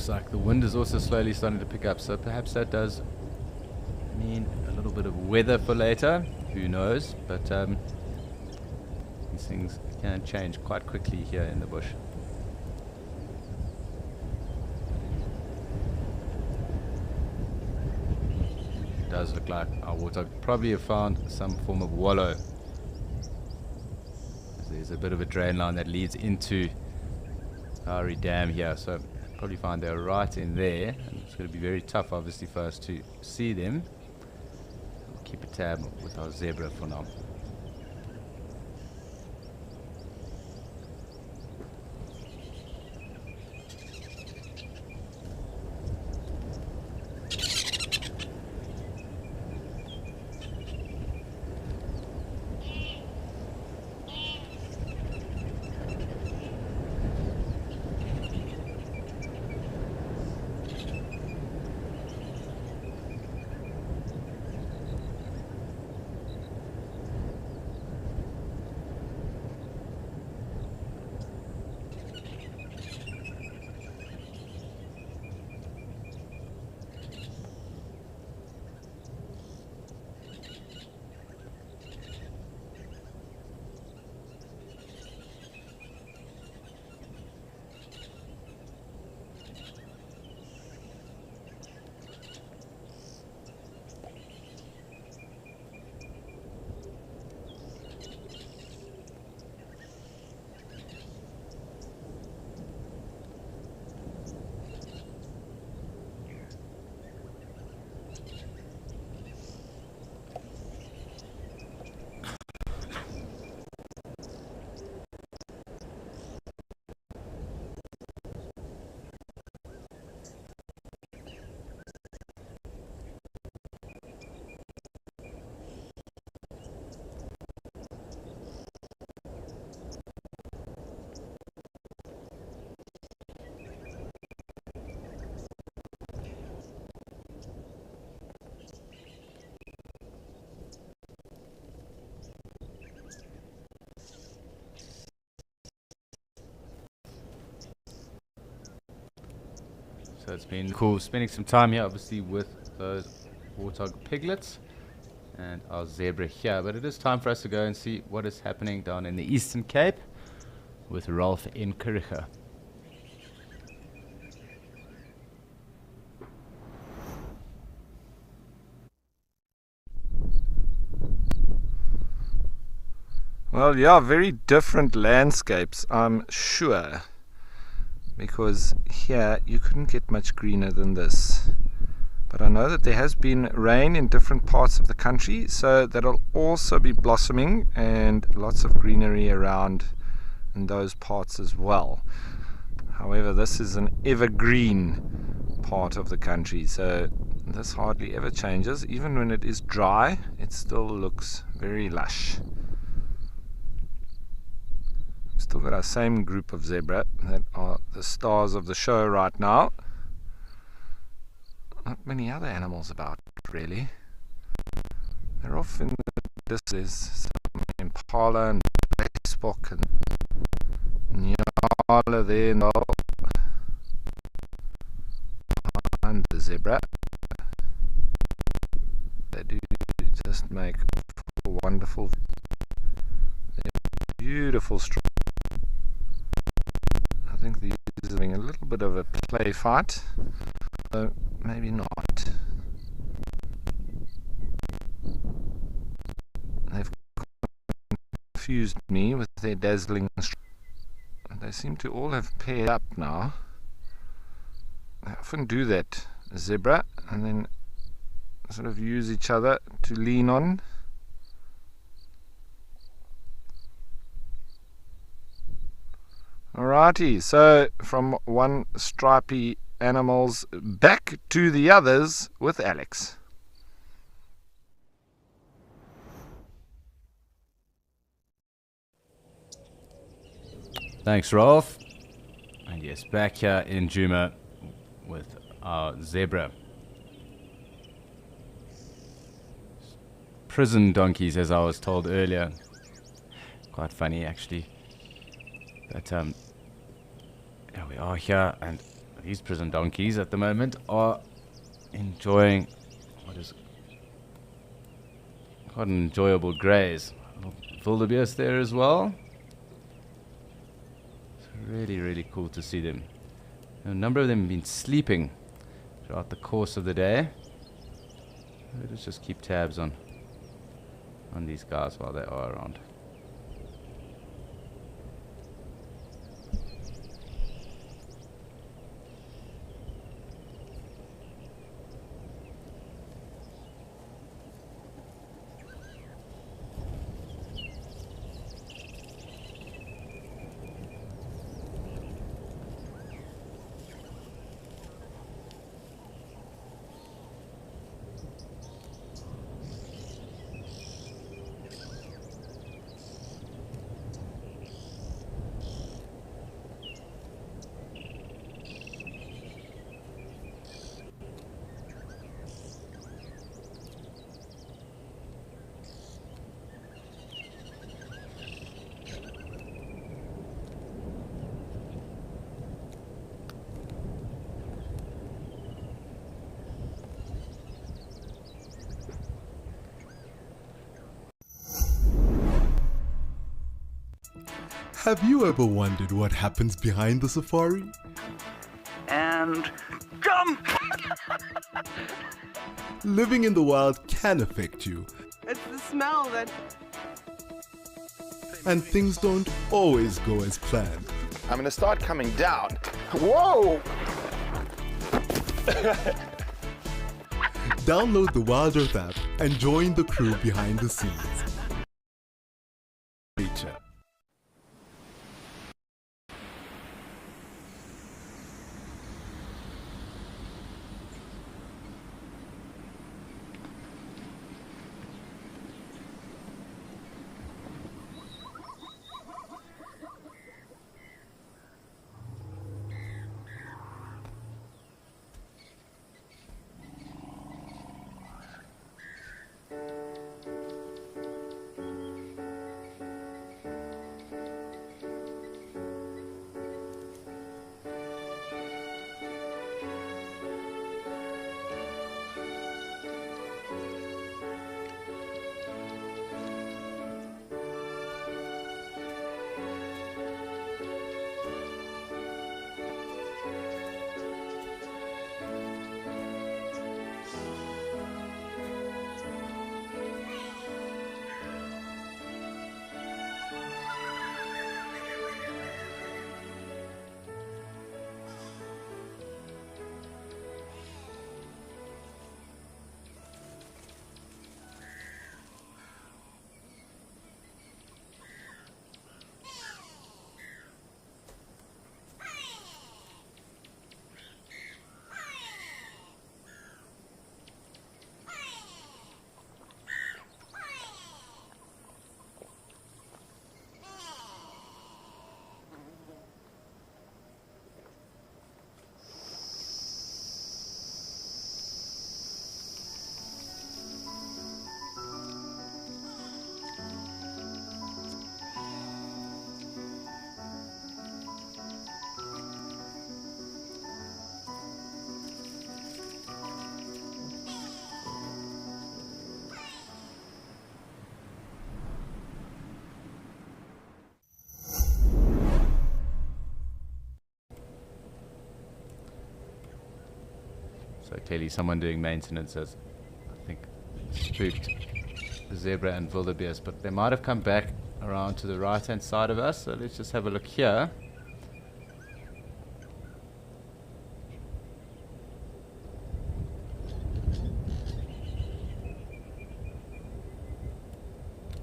Like the wind is also slowly starting to pick up, so perhaps that does mean a little bit of weather for later, who knows, but these things can change quite quickly here in the bush. It does look like our warthog probably have found some form of wallow. There's a bit of a drain line that leads into Ari Dam here, so probably find they're right in there, and it's going to be very tough obviously for us to see them. We'll keep a tab with our zebra for now. So it's been cool spending some time here obviously with those warthog piglets and our zebra here, but it is time for us to go and see what is happening down in the Eastern Cape with Ralph in Kariega. Well, yeah, very different landscapes, I'm sure, because here you couldn't get much greener than this. But I know that there has been rain in different parts of the country, so that'll also be blossoming and lots of greenery around in those parts as well. However, this is an evergreen part of the country, so this hardly ever changes. Even when it is dry, it still looks very lush. Still got our same group of zebra that are the stars of the show right now. Not many other animals about, really. They're off in the distance. There's some impala and spok and nyala there now. And the zebra. They do just make wonderful, beautiful straw. I think these are having a little bit of a play fight, so maybe not. They've confused me with their dazzling straw. They seem to all have paired up now. They often do that, zebra, and then sort of use each other to lean on. Alrighty, so from one stripy animals back to the others with Alex. Thanks, Rolf. And yes, back here in Djuma with our zebra. Prison donkeys, as I was told earlier. Quite funny, actually. But here we are here, and these prison donkeys at the moment are enjoying what is quite an enjoyable graze. Wildebeest there as well. It's really, really cool to see them. A number of them have been sleeping throughout the course of the day. Let's just keep tabs on these guys while they are around. Have you ever wondered what happens behind the safari? And jump! Living in the wild can affect you, It's the smell that... and things don't always go as planned. I'm gonna start coming down. Whoa! Download the Wild Earth app and join the crew behind the scenes. Nature. So clearly someone doing maintenance has, I think, spooked the zebra and wildebeest. But they might have come back around to the right-hand side of us. So let's just have a look here.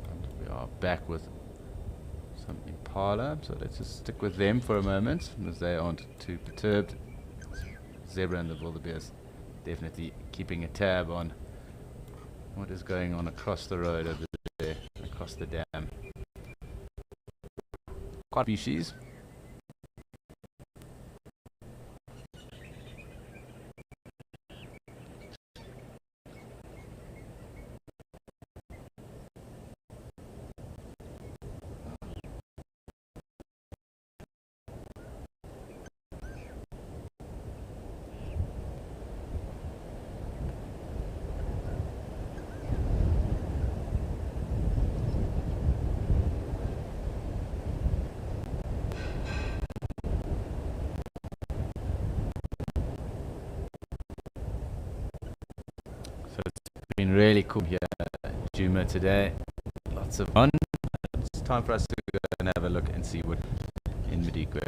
And we are back with some impala. So let's just stick with them for a moment, as they aren't too perturbed. Zebra and the wildebeest definitely keeping a tab on what is going on across the road over there, across the dam. Quite species. Been really cool here at Djuma today. Lots of fun. It's time for us to go and have a look and see what in Madikwe.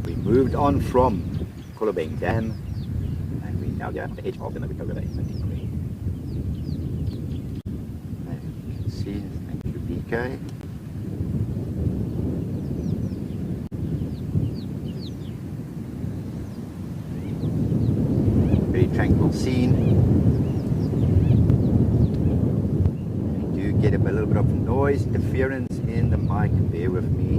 We moved on from Kolobeng Dam and we now are on the edge of the Nabika River in Madikwe. Thank you, BK. Very tranquil scene. We do get a little bit of noise interference in the mic. Bear with me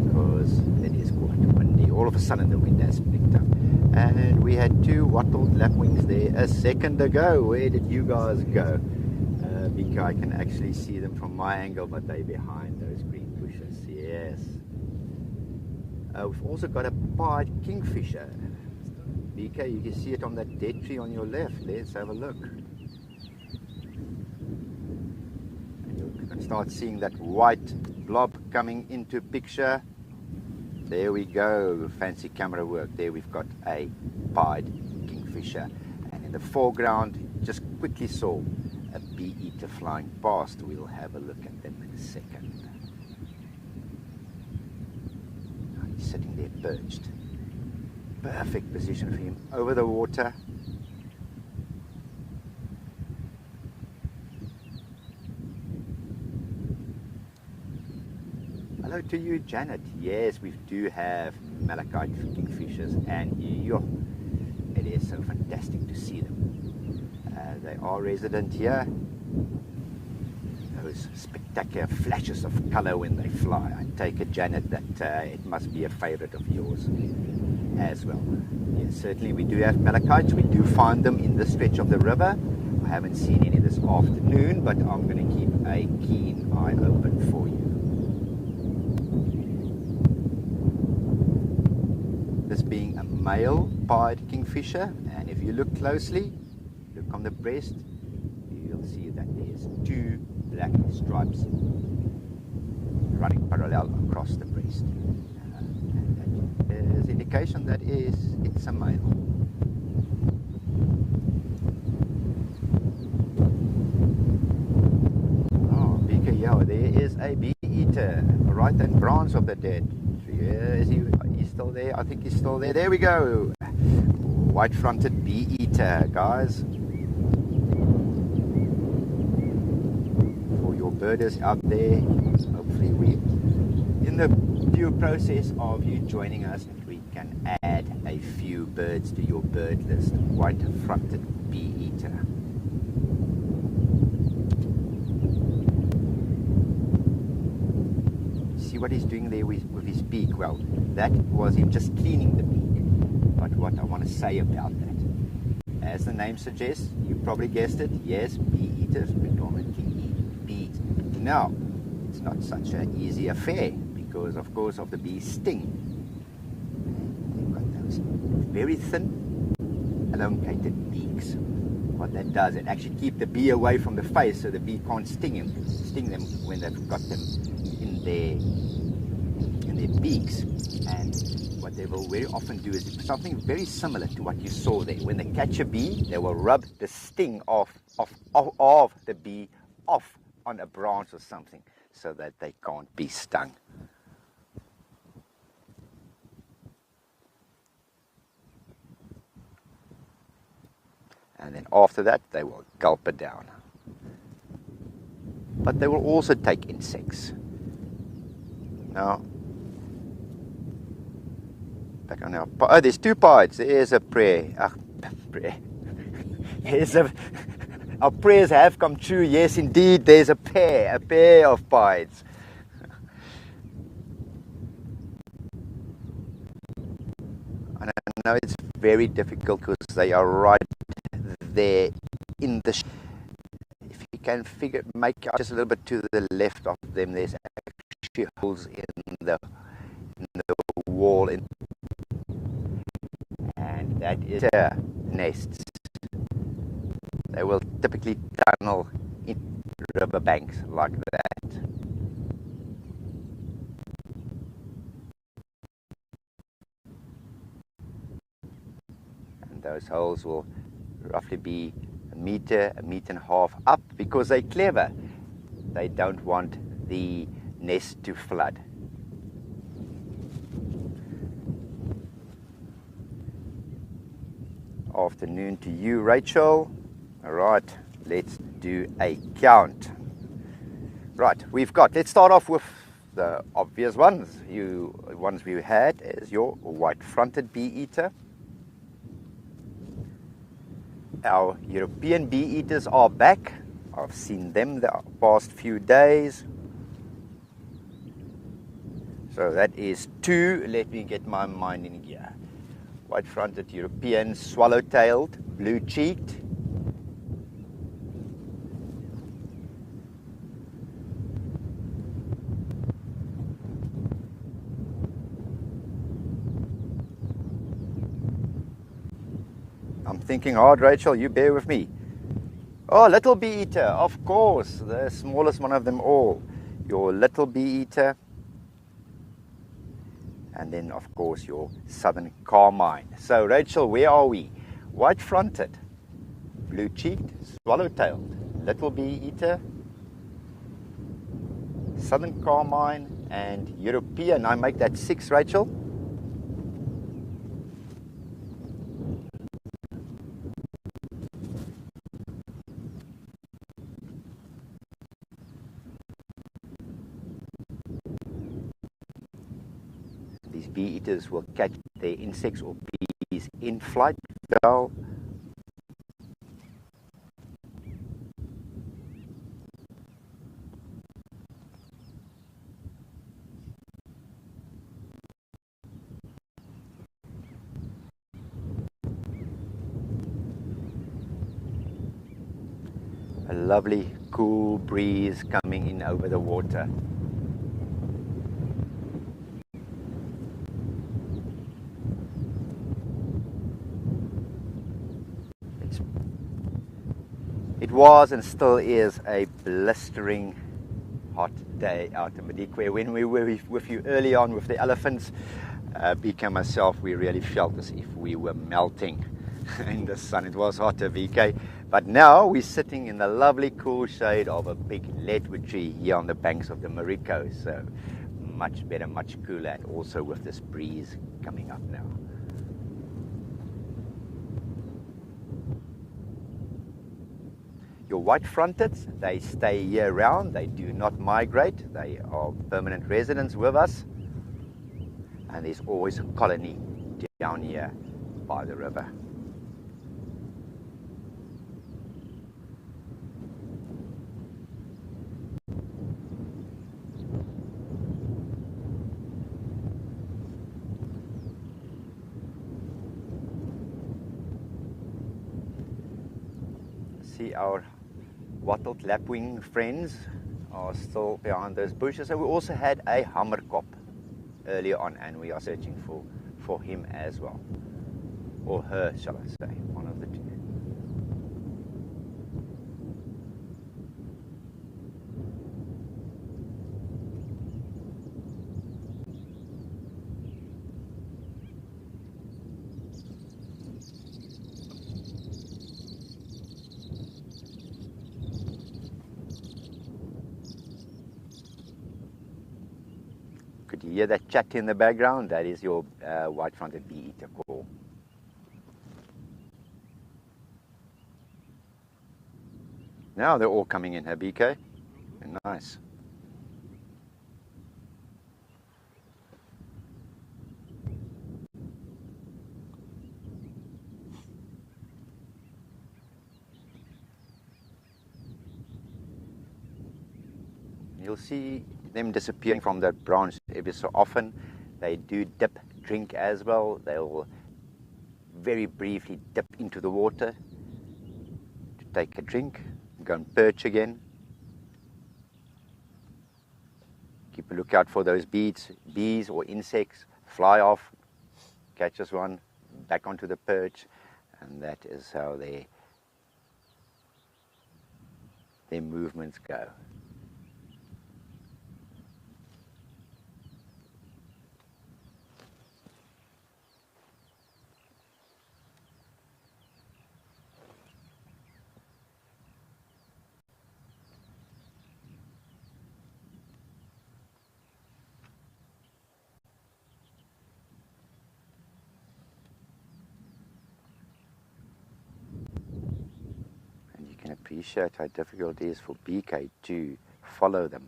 because it is quite windy. All of a sudden the wind has picked up. And we had two wattled lapwings there a second ago. Where did you guys go? Because I can actually see them from my angle, but they're behind those green bushes. Yes. We've also got a pied kingfisher. BK, you can see it on that dead tree on your left. Let's have a look. And you're going to start seeing that white blob coming into picture. There we go. Fancy camera work. There we've got a pied kingfisher. And in the foreground, just quickly saw a bee-eater flying past. We'll have a look at them in a second. He's sitting there perched. Perfect position for him over the water. Hello to you, Janet. Yes, we do have malachite kingfishers, and it is so fantastic to see them. They are resident here. Those spectacular flashes of color when they fly. I take it, Janet, that it must be a favorite of yours as well. Yes, certainly we do have malachites. We do find them in this stretch of the river. I haven't seen any this afternoon, but I'm going to keep a keen eye open for you. This being a male pied kingfisher, and if you look closely, look on the breast, you'll see that there's two black stripes running parallel across the breast. And that is indication that it's a male. Oh, BK, yeah, there is a bee-eater, right-hand branch of the dead tree. Is he's still there? I think he's still there. There we go. White-fronted bee-eater, guys. Birders out there, hopefully we in the due process of you joining us, we can add a few birds to your bird list. White-fronted bee-eater. See what he's doing there with his beak? Well, that was him just cleaning the beak. But what I want to say about that, as the name suggests, you probably guessed it, yes, bee-eaters predominantly eat bees. Now, it's not such an easy affair because, of course, of the bee's sting. They've got those very thin, elongated beaks what that does, it actually keeps the bee away from the face, so the bee can't sting them when they've got them in their beaks. And what they will very often do is something very similar to what you saw there. When they catch a bee, they will rub the sting of the bee off on a branch or something, so that they can't be stung. And then after that, they will gulp it down. But they will also take insects. Now, back on our... Oh, there's two pieds. There's a prey. Prey. Our prayers have come true. Yes, indeed, there's a pair of pieds. And I know it's very difficult because they are right there in the... If you can make out just a little bit to the left of them, there's actually holes in the wall, and that is nests. They will typically tunnel in riverbanks like that. And those holes will roughly be a meter and a half up, because they're clever. They don't want the nest to flood. Afternoon to you, Rachel. All right, let's do a count. Right, let's start off with the obvious ones. Ones we had is your white-fronted bee-eater. Our European bee-eaters are back. I've seen them the past few days. So that is 2. Let me get my mind in gear. White-fronted European, swallow-tailed, blue-cheeked. I'm thinking hard, Rachel, you bear with me. Oh, little bee-eater, of course, the smallest one of them all. Your little bee-eater. And then, of course, your southern carmine. So, Rachel, where are we? White-fronted, blue-cheeked, swallow-tailed, little bee-eater, southern carmine, and European. I make that 6, Rachel. Bee-eaters will catch their insects or bees in flight. Well, a lovely cool breeze coming in over the water. It was and still is a blistering hot day out in Madikwe. When we were with you early on with the elephants, Vika and myself, we really felt as if we were melting in the sun. It was hotter, VK. But now we're sitting in the lovely cool shade of a big leadwood tree here on the banks of the Mariko. So much better, much cooler, and also with this breeze coming up now. Your white-fronteds, they stay year-round. They do not migrate. They are permanent residents with us. And there's always a colony down here by the river. See our wattled lapwing friends are still behind those bushes. And we also had a hammerkop earlier on, and we are searching for him as well. Or her, shall I say, one of the two. Do you hear that chat in the background? That is your white-fronted bee-eater call. Now they're all coming in, BK. Nice. You'll see them disappearing from that branch every so often. They do dip, drink as well. They'll very briefly dip into the water to take a drink, go and perch again. Keep a lookout for those bees or insects. Fly off, catches one, back onto the perch, and that is how their movements go. Appreciate how difficult it is for BK to follow them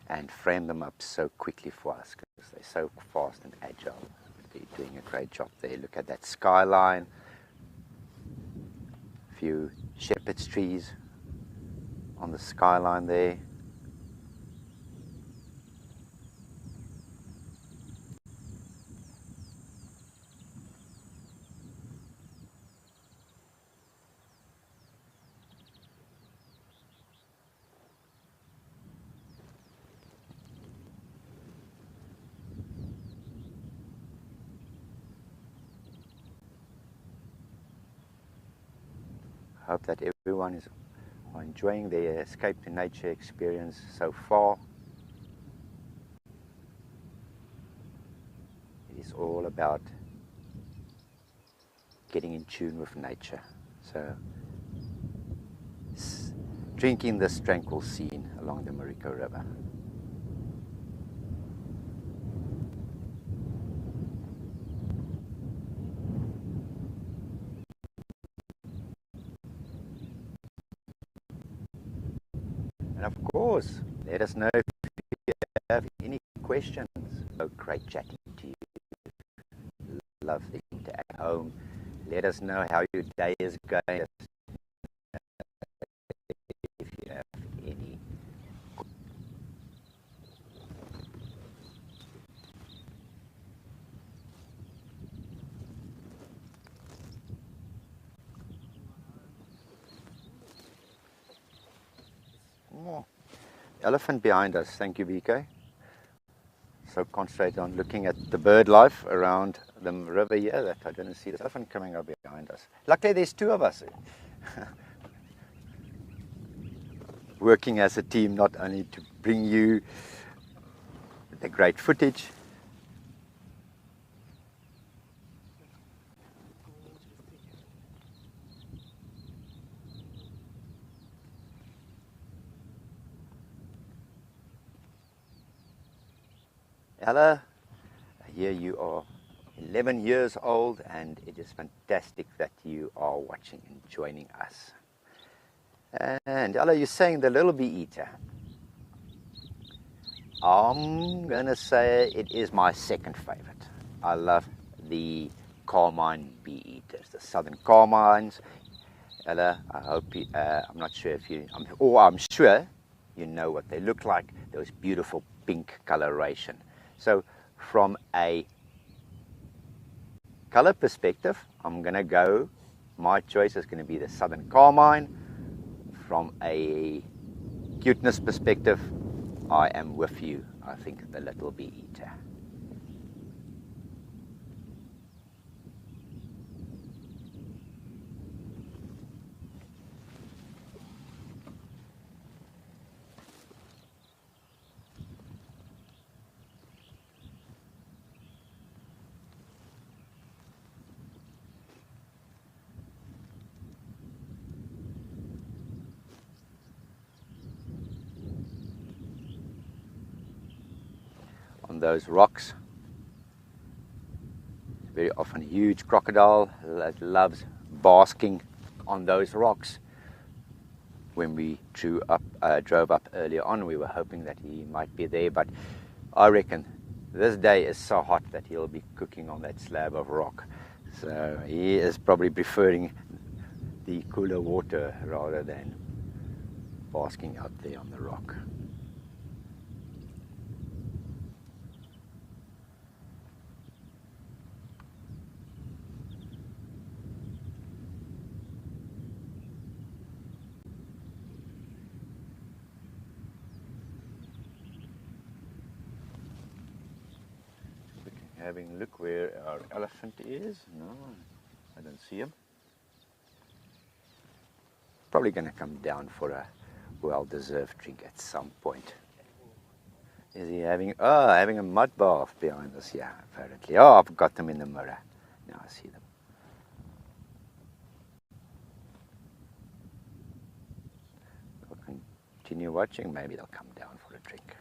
and frame them up so quickly for us because they're so fast and agile. They're doing a great job there. Look at that skyline, a few shepherd's trees on the skyline there. Hope that everyone is enjoying their escape to nature experience so far. It is all about getting in tune with nature. So, drinking this tranquil scene along the Marico River. And of course, let us know if you have any questions. So great chatting to you. Love the interact at home. Let us know how your day is going. If you have any. Oh, elephant behind us. Thank you, BK. So concentrate on looking at the bird life around the river here that I didn't see the elephant coming up behind us. Luckily, there's two of us working as a team, not only to bring you the great footage, Ella, here you are, 11 years old, and it is fantastic that you are watching and joining us. And Ella, you're saying the little bee eater. I'm going to say it is my second favorite. I love the carmine bee eaters, the southern carmines. Ella, I hope you, I'm not sure if you, I'm sure you know what they look like, those beautiful pink coloration. So from a color perspective, I'm going to go, my choice is going to be the southern carmine. From a cuteness perspective, I am with you. I think the little bee eater. On on those rocks. Very often a huge crocodile that loves basking on those rocks. When we drove up earlier on, we were hoping that he might be there, but I reckon this day is so hot that he'll be cooking on that slab of rock. So he is probably preferring the cooler water rather than basking out there on the rock. Having a look where our elephant is. No, I don't see him. Probably going to come down for a well-deserved drink at some point. Is he having a mud bath behind us? Yeah, apparently. Oh, I've got them in the mirror. Now I see them. We'll continue watching. Maybe they'll come down for a drink.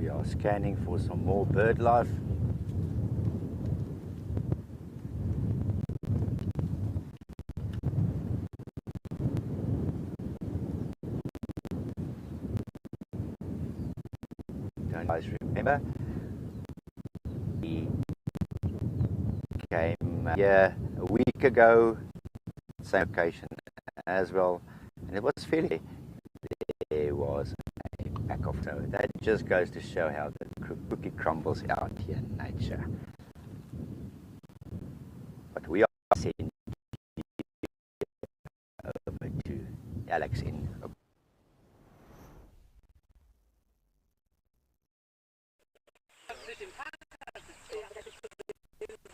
We are scanning for some more bird life. Don't you guys remember? He came here a week ago, same location as well, and it was fairly. There was a pack of toad. That just goes to show how the cookie crumbles out here in nature. But we are sending over to Alex in.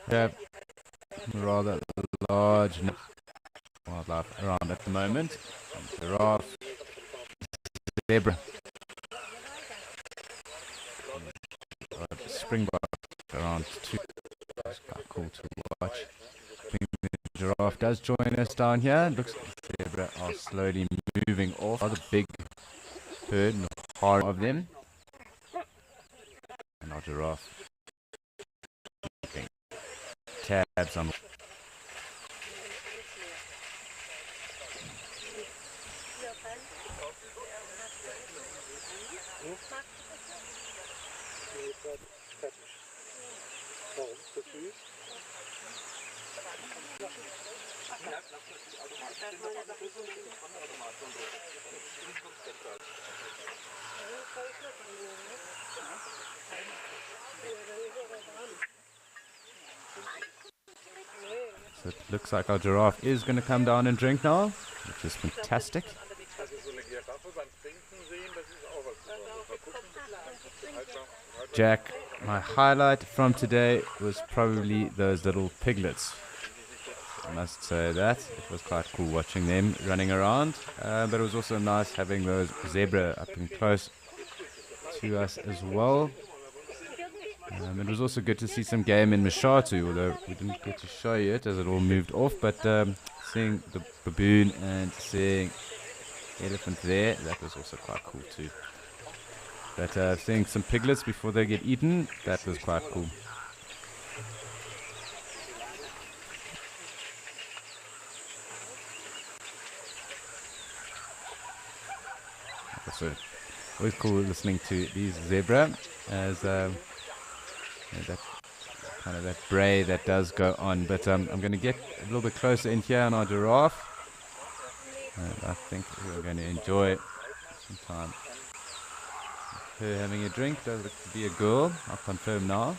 Yeah, rather large wildlife around at the moment. Giraffe, zebra, springbok around too. It's quite cool to watch. The giraffe does join us down here. Looks like the zebra are slowly moving off. Rather big herd, hard of them, and our giraffe keeping tabs on. So it looks like our giraffe is going to come down and drink now, which is fantastic. Jack, my highlight from today was probably those little piglets. I must say that. It was quite cool watching them running around, but it was also nice having those zebra up and close to us as well. It was also good to see some game in Mashatu, although we didn't get to show you it as it all moved off, but seeing the baboon and seeing the elephant there, that was also quite cool too. But seeing some piglets before they get eaten, that was quite cool. So always cool listening to these zebra as that kind of that bray that does go on. But I'm going to get a little bit closer in here on our giraffe, and I think we're going to enjoy some time. Her having a drink. Does look to be a girl. I'll confirm now.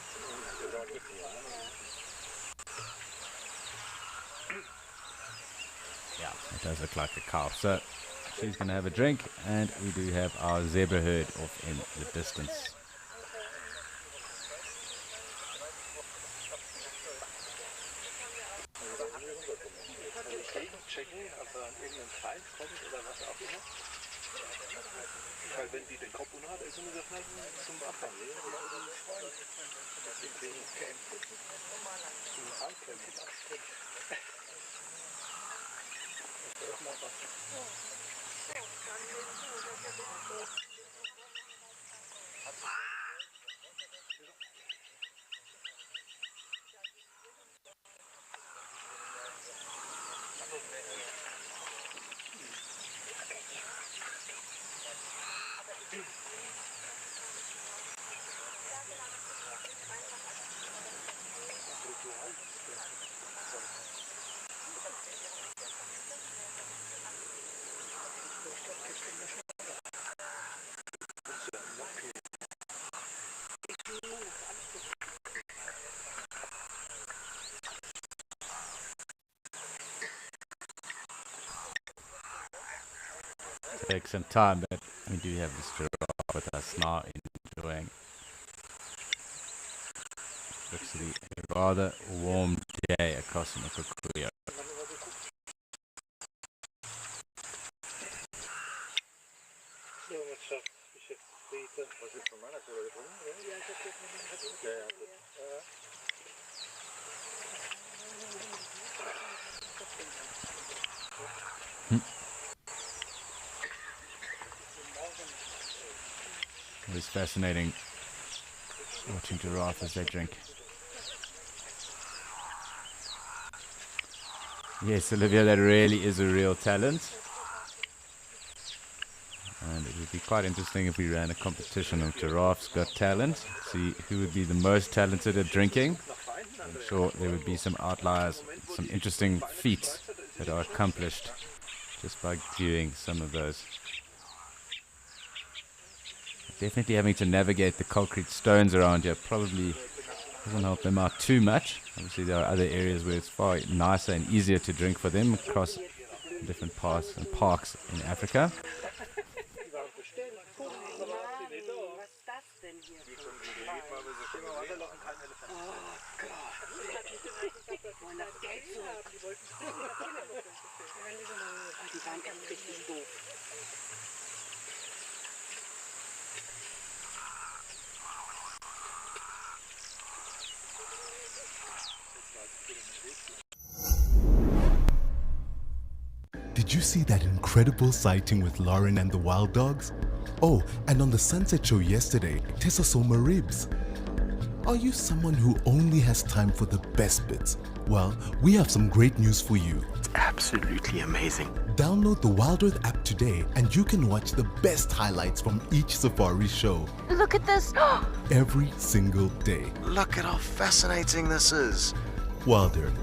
Yeah, it does look like a cow. So she's going to have a drink, and we do have our zebra herd off in the distance. Weil wenn die den Kopf unhat, ist sie das nicht zum Wasser. Take some time, but we do have this giraffe with us now enjoying. Looks to be a rather warm day across Mukokhuya. It is fascinating watching giraffe as they drink. Yes, Olivia, that really is a real talent. And it would be quite interesting if we ran a competition of Giraffes Got Talent, see who would be the most talented at drinking. I'm sure there would be some outliers, some interesting feats that are accomplished just by viewing some of those. Definitely having to navigate the concrete stones around here probably doesn't help them out too much. Obviously there are other areas where it's far nicer and easier to drink for them across different parts and parks in Africa. Did you see that incredible sighting with Lauren and the wild dogs? Oh, and on the Sunset Show yesterday, Tessa saw my ribs. Are you someone who only has time for the best bits? Well, we have some great news for you. It's absolutely amazing. Download the Wild Earth app today and you can watch the best highlights from each safari show. Look at this. Every single day. Look at how fascinating this is. Wild Earth.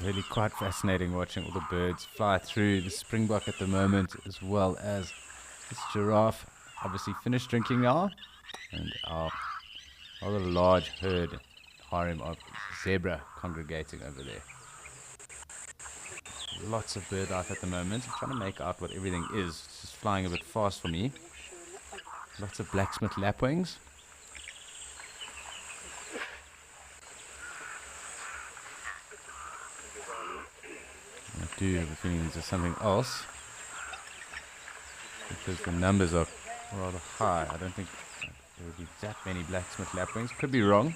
really quite fascinating watching all the birds fly through. The springbok at the moment, as well as this giraffe, obviously finished drinking now, and our rather large herd harem of zebra congregating over there. Lots of bird life at the moment. I'm trying to make out what everything is. It's just flying a bit fast for me. Lots of blacksmith lapwings. I do have a feeling there's something else, because the numbers are rather high. I don't think there would be that many blacksmith lapwings. Could be wrong.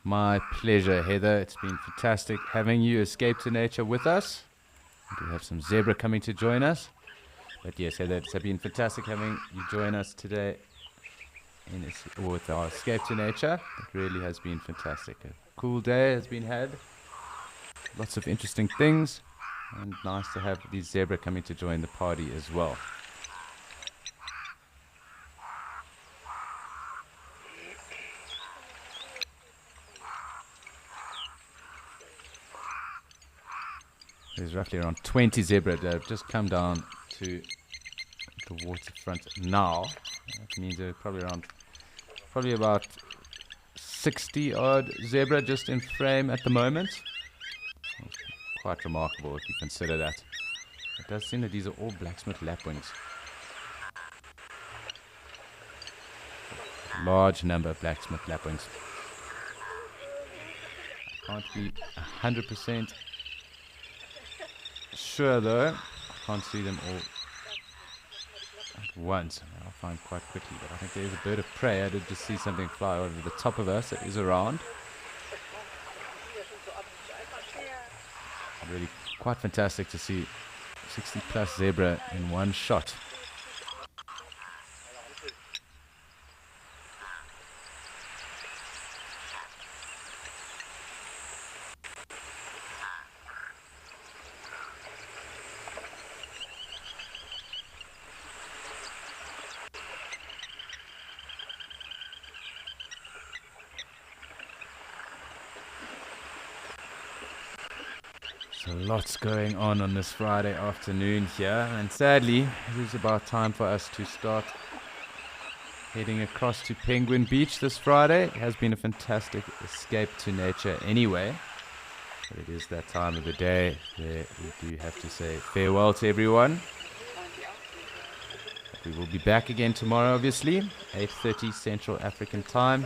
My pleasure, Heather. It's been fantastic having you escape to nature with us. We do have some zebra coming to join us. But yes, Heather, it's been fantastic having you join us today with our escape to nature. It really has been fantastic. A cool day has been had. Lots of interesting things. And nice to have these zebra coming to join the party as well. There's roughly around 20 zebra that have just come down to the waterfront now. That means there are probably about 60 odd zebra just in frame at the moment. Quite remarkable if you consider that. It does seem that these are all blacksmith lapwings. Large number of blacksmith lapwings. I can't be 100% sure though. I can't see them all at once. I'll find quite quickly, but I think there is a bird of prey. I did just see something fly over the top of us that is around. Really quite fantastic to see 60 plus zebra in one shot. So lots going on this Friday afternoon here, and sadly it is about time for us to start heading across to Penguin Beach this Friday. It has been a fantastic escape to nature anyway, but it is that time of the day where we do have to say farewell to everyone. We will be back again tomorrow, obviously, 8:30 Central African time,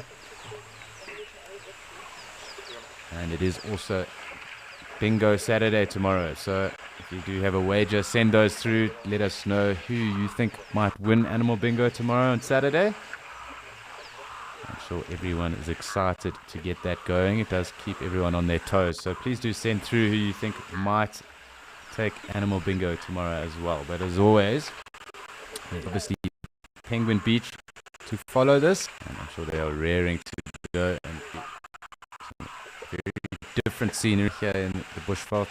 and it is also Bingo Saturday tomorrow, so if you do have a wager, send those through. Let us know who you think might win Animal Bingo tomorrow on Saturday. I'm sure everyone is excited to get that going. It does keep everyone on their toes, so please do send through who you think might take Animal Bingo tomorrow as well. But as always, there's obviously Penguin Beach to follow this, and I'm sure they are raring to go, and very different scenery here in the Bushveld.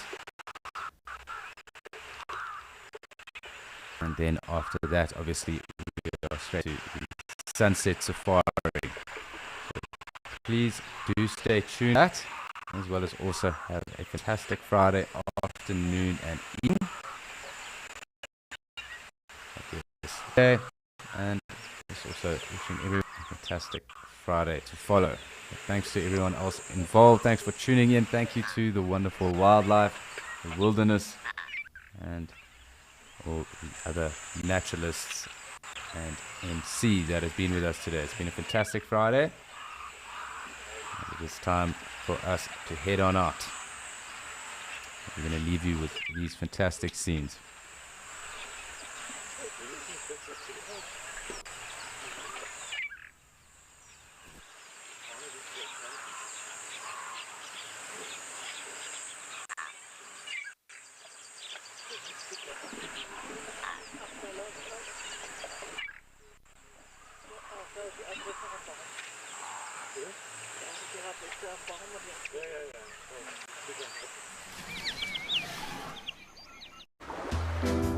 And then after that, obviously, we go straight to the Sunset Safari. So please do stay tuned to that, as well as also have a fantastic Friday afternoon and evening. Day, and it's also wishing everyone a fantastic Friday to follow. Thanks to everyone else involved. Thanks for tuning in. Thank you to the wonderful wildlife, the wilderness, and all the other naturalists and MC that has been with us today. It's been a fantastic Friday. It is time for us to head on out. We're going to leave you with these fantastic scenes. Ja.